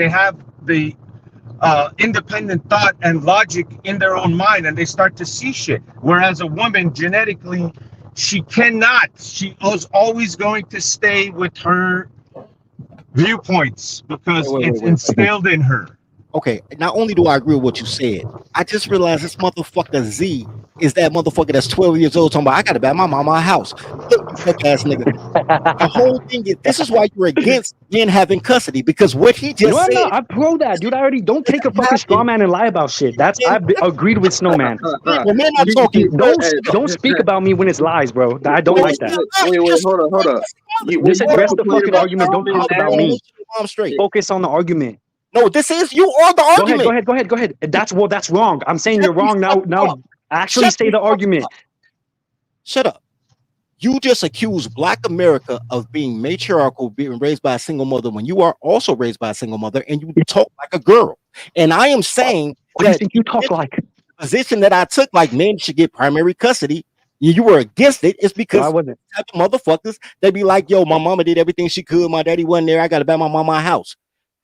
S5: have the independent thought and logic in their own mind, and they start to see shit. Whereas a woman, genetically, she cannot. She is always going to stay with her viewpoints because it's instilled in her.
S16: Okay, not only do I agree with what you said, I just realized this motherfucker Z is that motherfucker that's 12 years old talking about I gotta buy my mama a house. Look, you fuck ass nigga. The whole thing is this is why you're against men having custody because what he just
S21: No, I'm
S16: said.
S21: not. I pro that, dude. I already don't take a fucking straw man and lie about shit. That's I've agreed with Snowman.
S16: When men not talking,
S21: Don't speak about me when it's lies, bro. I don't like that.
S10: Wait, hold up.
S21: Just address the fucking argument. Don't talk about me.
S16: Straight.
S21: Focus on the argument.
S16: No, this is you are the argument.
S21: Go ahead. That's wrong. I'm saying you're wrong now. Actually say the argument.
S16: Shut up. You just accused Black America of being matriarchal, being raised by a single mother when you are also raised by a single mother and you talk like a girl. And I am saying that
S21: you talk like
S16: the position that I took, like men should get primary custody. You were against it. It's because
S21: I wasn't.
S16: Type of motherfuckers, they be like, yo, my mama did everything she could. My daddy wasn't there. I got to buy my mama a house.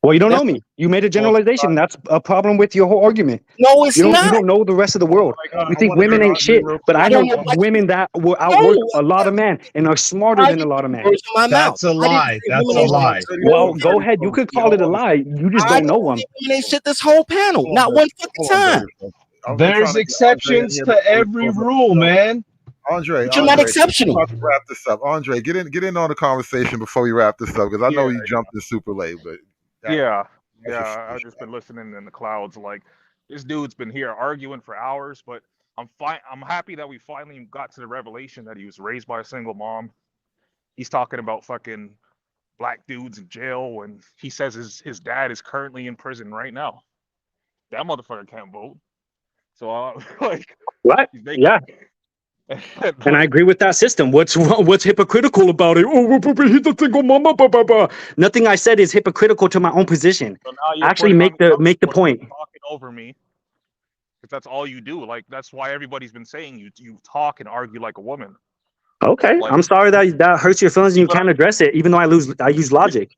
S21: Well, you don't know me. You made a generalization. That's a problem with your whole argument.
S16: No, it's not.
S21: You don't know the rest of the world. You think women ain't shit, but I know women that will outwork a lot of men and are smarter than a lot of men.
S5: That's a lie. That's a lie.
S21: Well, go ahead. You could call it a lie. You just don't know them.
S16: They shit this whole panel. Not one fucking time.
S5: There's exceptions to every rule, man.
S2: Andre,
S16: you're not exceptional.
S2: To wrap this up, Andre, get in on the conversation before we wrap this up because I know you jumped in super late, but
S6: I've just been listening in the clouds. Like this dude's been here arguing for hours, but I'm happy that we finally got to the revelation that he was raised by a single mom. He's talking about fucking black dudes in jail when he says his dad is currently in prison right now. That motherfucker can't vote. So like
S21: what? Yeah. And I agree with that system. What's wrong? What's hypocritical about it? Oh, he's a single mama. Blah, blah, blah. Nothing I said is hypocritical to my own position.
S6: So now you're
S21: actually make the point.
S6: Talking over me, because that's all you do. Like that's why everybody's been saying you talk and argue like a woman.
S21: Okay, I'm sorry that hurts your feelings and you can't address it, even though I use logic.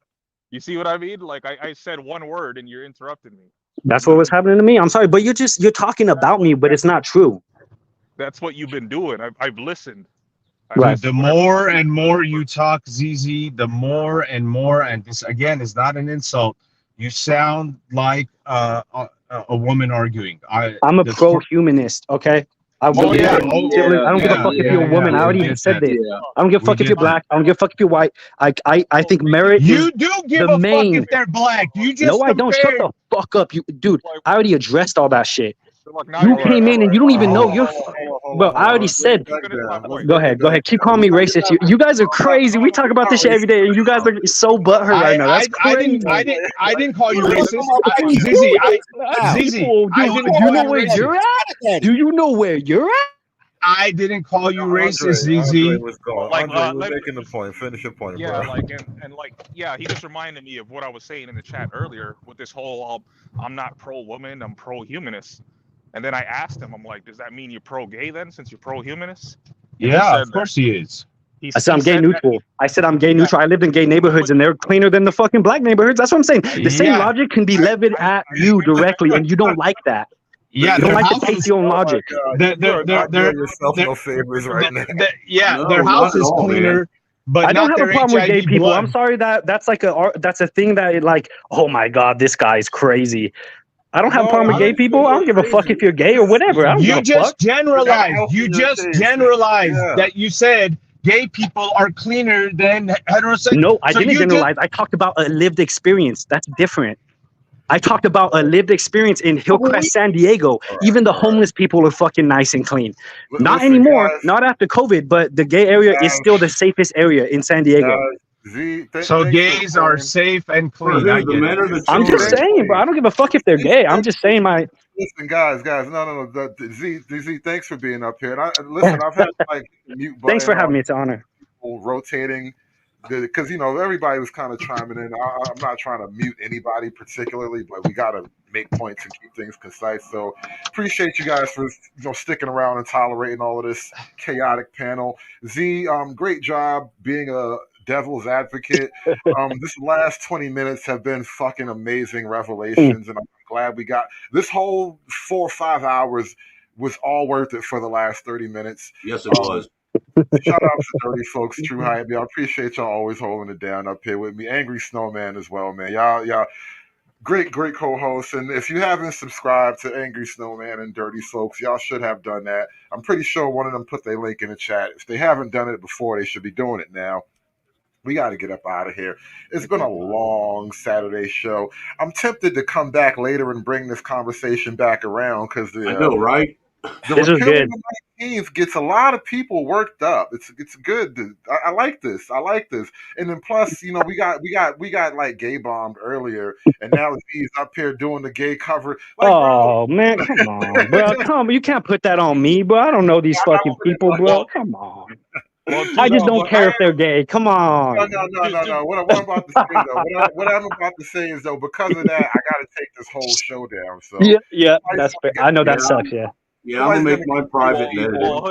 S6: You see what I mean? Like I said one word and you're interrupting me.
S21: That's what was happening to me. I'm sorry, but you're talking about me, but it's not true.
S6: That's what you've been doing. I've listened.
S21: Right.
S5: The more and more you talk, ZZ, the more and more, and this again is not an insult. You sound like a woman arguing.
S21: I'm a pro-humanist. Okay. I will
S22: Oh yeah,
S21: I don't give a fuck if you're a woman. I already said this. I don't give a fuck if you're black. I don't give a fuck if you're white. I think merit is
S5: You do give
S21: the
S5: a fuck
S21: main.
S5: if they're black. You
S21: No,
S5: just
S21: I don't. Shut
S5: compared.
S21: the fuck up, you dude. I already addressed all that shit.
S6: Now
S21: You
S6: you're being
S21: came in and you don't even know. You're, bro. I already
S2: Let's bring
S21: said.
S2: it back down. Let's
S21: Go
S2: bring it
S21: ahead. Go
S2: back
S21: ahead. Keep
S2: down.
S21: calling me
S2: We're
S21: racist. You guys are crazy. We talk about this shit every day, and you guys are so butthurt right now. That's crazy.
S5: I didn't call you racist.
S21: Zizi,
S5: Zizi,
S21: people,
S5: I
S21: dude,
S5: didn't
S21: do you
S5: call
S21: know
S5: you
S21: where you're
S5: racist.
S21: at? Do you know where you're at?
S5: I didn't call you
S2: Andre,
S5: racist,
S2: Andre,
S5: ZZ.
S2: let's go.
S6: like
S2: Andre, you're
S6: let me
S2: making the point. Finish your point,
S6: yeah,
S2: bro.
S6: like and like yeah, he just reminded me of what I was saying in the chat earlier with this whole I'm not pro woman, I'm pro humanist. And then I asked him, I'm like, does that mean you're pro gay then, since you're pro humanist? And he
S5: Yeah,
S6: said
S5: of course he is.
S21: I said I'm gay neutral. I said I'm gay neutral. I lived in gay neighborhoods and they're cleaner than the fucking black neighborhoods. That's what I'm saying. The same
S5: Yeah.
S21: logic can be levied at you directly, and you don't like that.
S5: Yeah,
S21: You don't
S5: their
S21: like the
S5: house
S21: taste
S5: is.
S21: of your own logic.
S2: You are not doing yourself no favors right now.
S5: Yeah,
S14: No,
S5: their
S14: not
S5: house
S14: at
S5: is
S14: all, man.
S5: cleaner, but
S21: I don't
S5: not
S21: have a
S5: their
S21: problem with gay
S5: HIV
S21: people.
S5: blood.
S21: I'm sorry that's a thing that like, oh my god, this guy's crazy. I don't have a problem with gay people. I don't give a fuck if you're gay or whatever. I don't give
S5: You
S21: a
S5: just
S21: fuck.
S5: generalized. You just generalized that you said gay people are cleaner than heterosexual.
S21: No, I
S5: So
S21: didn't
S5: you just
S21: generalize. I talked about a lived experience. That's different. I talked about a lived experience in Hillcrest, San Diego. Even the homeless people are fucking nice and clean. Not
S2: Listen,
S21: anymore,
S2: guys.
S21: not after COVID, but the gay area is still the safest area in San Diego.
S5: so gays are safe and clean. I get it.
S21: I'm just saying, bro. I don't give a fuck if they're gay. I'm just saying my.
S2: Listen, guys, no. Z, thanks for being up here. And listen, I've had like the mute button
S21: Thanks for having
S2: on,
S21: me. It's an honor.
S2: people rotating, because everybody was kind of chiming in. I'm not trying to mute anybody particularly, but we got to make points and keep things concise. So appreciate you guys for sticking around and tolerating all of this chaotic panel. Z, great job being a devil's advocate. This last 20 minutes have been fucking amazing revelations, and I'm glad we got this whole 4 or 5 hours was all worth it for the last 30 minutes.
S14: Yes, it was.
S2: Shout out to Dirty Folks, True Hype. I appreciate y'all always holding it down up here with me. Angry Snowman as well, man. Y'all great co-hosts. And if you haven't subscribed to Angry Snowman and Dirty Folks, y'all should have done that. I'm pretty sure one of them put their link in the chat. If they haven't done it before, they should be doing it now. We got to get up out of here. It's been a long Saturday show. I'm tempted to come back later and bring this conversation back around because
S14: I know, right?
S2: The
S21: This is
S2: repealing
S21: good.
S2: the 19th gets a lot of people worked up. It's good. I like this. And then plus, we got like gay bombed earlier, and now he's up here doing the gay cover. Like,
S21: Oh man, come on, bro. Come, you can't put that on me, bro. I don't know these fucking people, bro. Come on. I just don't care if they're gay. Come on.
S2: No. What I'm about to say though, what I'm about to say is though, because of that, I got to take this whole show down. So
S21: Yeah, that's fair. I know that sucks. Yeah.
S14: Yeah, I'm gonna make mine private and edit it.
S6: Well,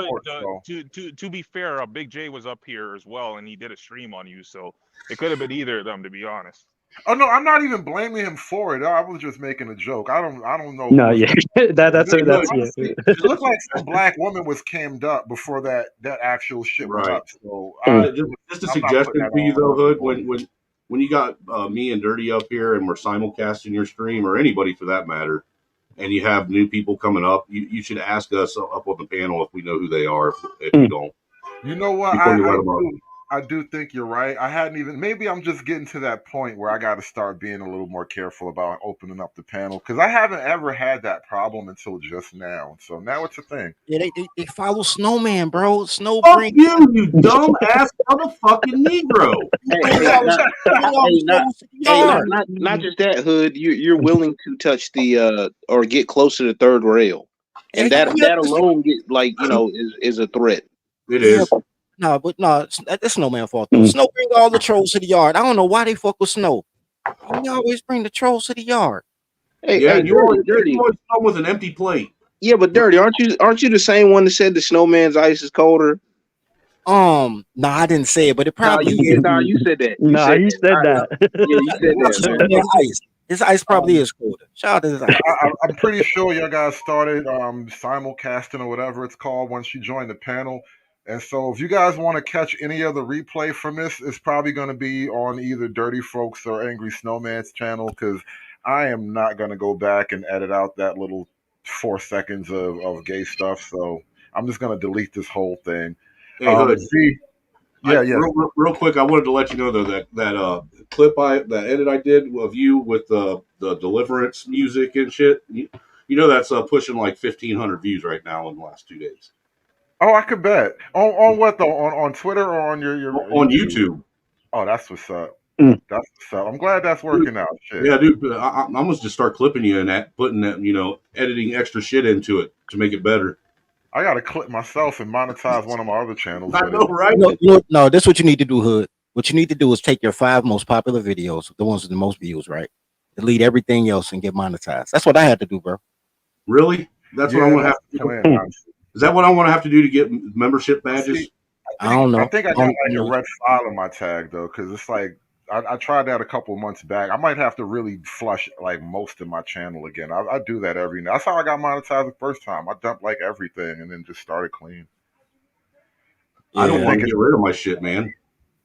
S6: to be fair, Big J was up here as well, and he did a stream on you, so it could have been either of them, to be honest.
S2: Oh no, I'm not even blaming him for it. I was just making a joke. I don't know.
S21: No, yeah, that's
S2: It
S21: yeah.
S2: looked like some black woman was cammed up before that actual shit went up. So
S14: just a suggestion to you though, Hood, when you got me and Dirty up here and we're simulcasting your stream, or anybody for that matter, and you have new people coming up, you should ask us up on the panel if we know who they are. If you don't,
S2: you know what? I do think you're right. I hadn't even. Maybe I'm just getting to that point where I got to start being a little more careful about opening up the panel, because I haven't ever had that problem until just now. So now it's a thing.
S16: Yeah, they follow Snowman, bro. Snow
S14: Fuck
S16: bring
S14: you dumb ass motherfucking Negro.
S10: Not just that, Hood. You're willing to touch the or get close to the third rail, and that alone is a threat.
S14: It is.
S16: No, but no, that's Snowman's fault though. Snow bring all the trolls to the yard. I don't know why they fuck with Snow. We always bring the trolls to the yard.
S10: Hey,
S14: you always come with an empty plate.
S10: Yeah, but Dirty, aren't you the same one that said the snowman's ice is colder?
S16: No, I didn't say it, but it probably is.
S10: You said that.
S21: You said that.
S10: Yeah, you said that.
S16: His ice probably is colder. Shout out to his ice.
S2: I'm pretty sure you guys started simulcasting or whatever it's called once you joined the panel. And so if you guys want to catch any other replay from this, it's probably going to be on either Dirty Folks or Angry Snowman's channel, because I am not going to go back and edit out that little 4 seconds of gay stuff. So I'm just gonna delete this whole thing.
S14: Hey, Hood.
S2: Z, yeah.
S14: Real quick, I wanted to let you know though that clip that edit I did of you with the deliverance music and shit. You know that's pushing like 1,500 views right now in the last 2 days.
S2: Oh, I could bet. On what though? On Twitter or on your
S14: on YouTube?
S2: Oh, that's what's up.
S21: Mm.
S2: That's what's up. I'm glad that's working out. Shit.
S14: Yeah, dude. I'm gonna just start clipping you and putting that, editing extra shit into it to make it better.
S2: I gotta clip myself and monetize one of my other channels.
S14: I know, right?
S16: No, this is what you need to do, Hood. What you need to do is take your 5 most popular videos, the ones with the most views, right? Delete everything else and get monetized. That's what I had to do, bro.
S14: Really? That's what I want to have to do. Is that what I want to have to do to get membership badges?
S16: I don't know.
S2: I think I got like a red file in my tag though, because it's like I tried that a couple months back. I might have to really flush like most of my channel again. I do that every now. That's how I got monetized the first time. I dumped like everything and then just started clean.
S14: I don't want to get rid of my shit, man.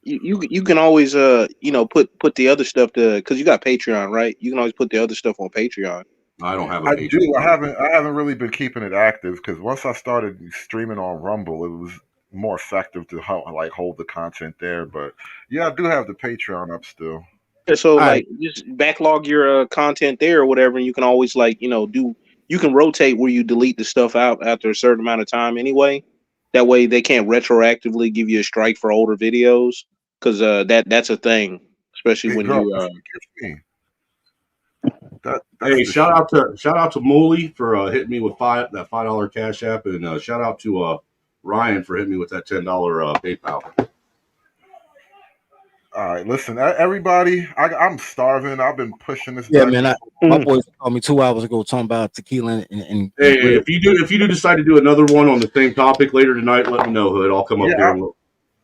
S10: You can always put the other stuff because you got Patreon, right? You can always put the other stuff on Patreon.
S14: I don't have a
S2: Patreon. Do. I haven't really been keeping it active because once I started streaming on Rumble, it was more effective to hold the content there. But yeah, I do have the Patreon up still.
S10: Yeah, so just backlog your content there or whatever, and you can always you can rotate where you delete the stuff out after a certain amount of time anyway. That way they can't retroactively give you a strike for older videos because that's a thing, especially when you.
S14: Hey, shout out to Mooley for hitting me with that $5 Cash App, and shout out to Ryan for hitting me with that $10 PayPal.
S2: All right, listen, everybody. I'm starving. I've been pushing this.
S16: Yeah, man. My boys called me 2 hours ago talking about tequila and
S14: hey, if you do decide to do another one on the same topic later tonight, let me know, Hood. I'll come up there.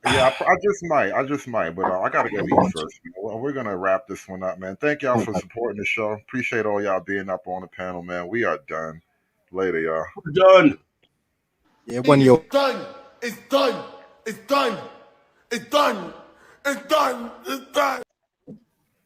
S2: I just might, but I gotta go eat first. We're gonna wrap this one up, man. Thank y'all for supporting the show. Appreciate all y'all being up on the panel, man. We are done. Later, y'all.
S14: We're done.
S16: Yeah, one year.
S7: Done. It's done. It's done. It's done. It's done. It's done.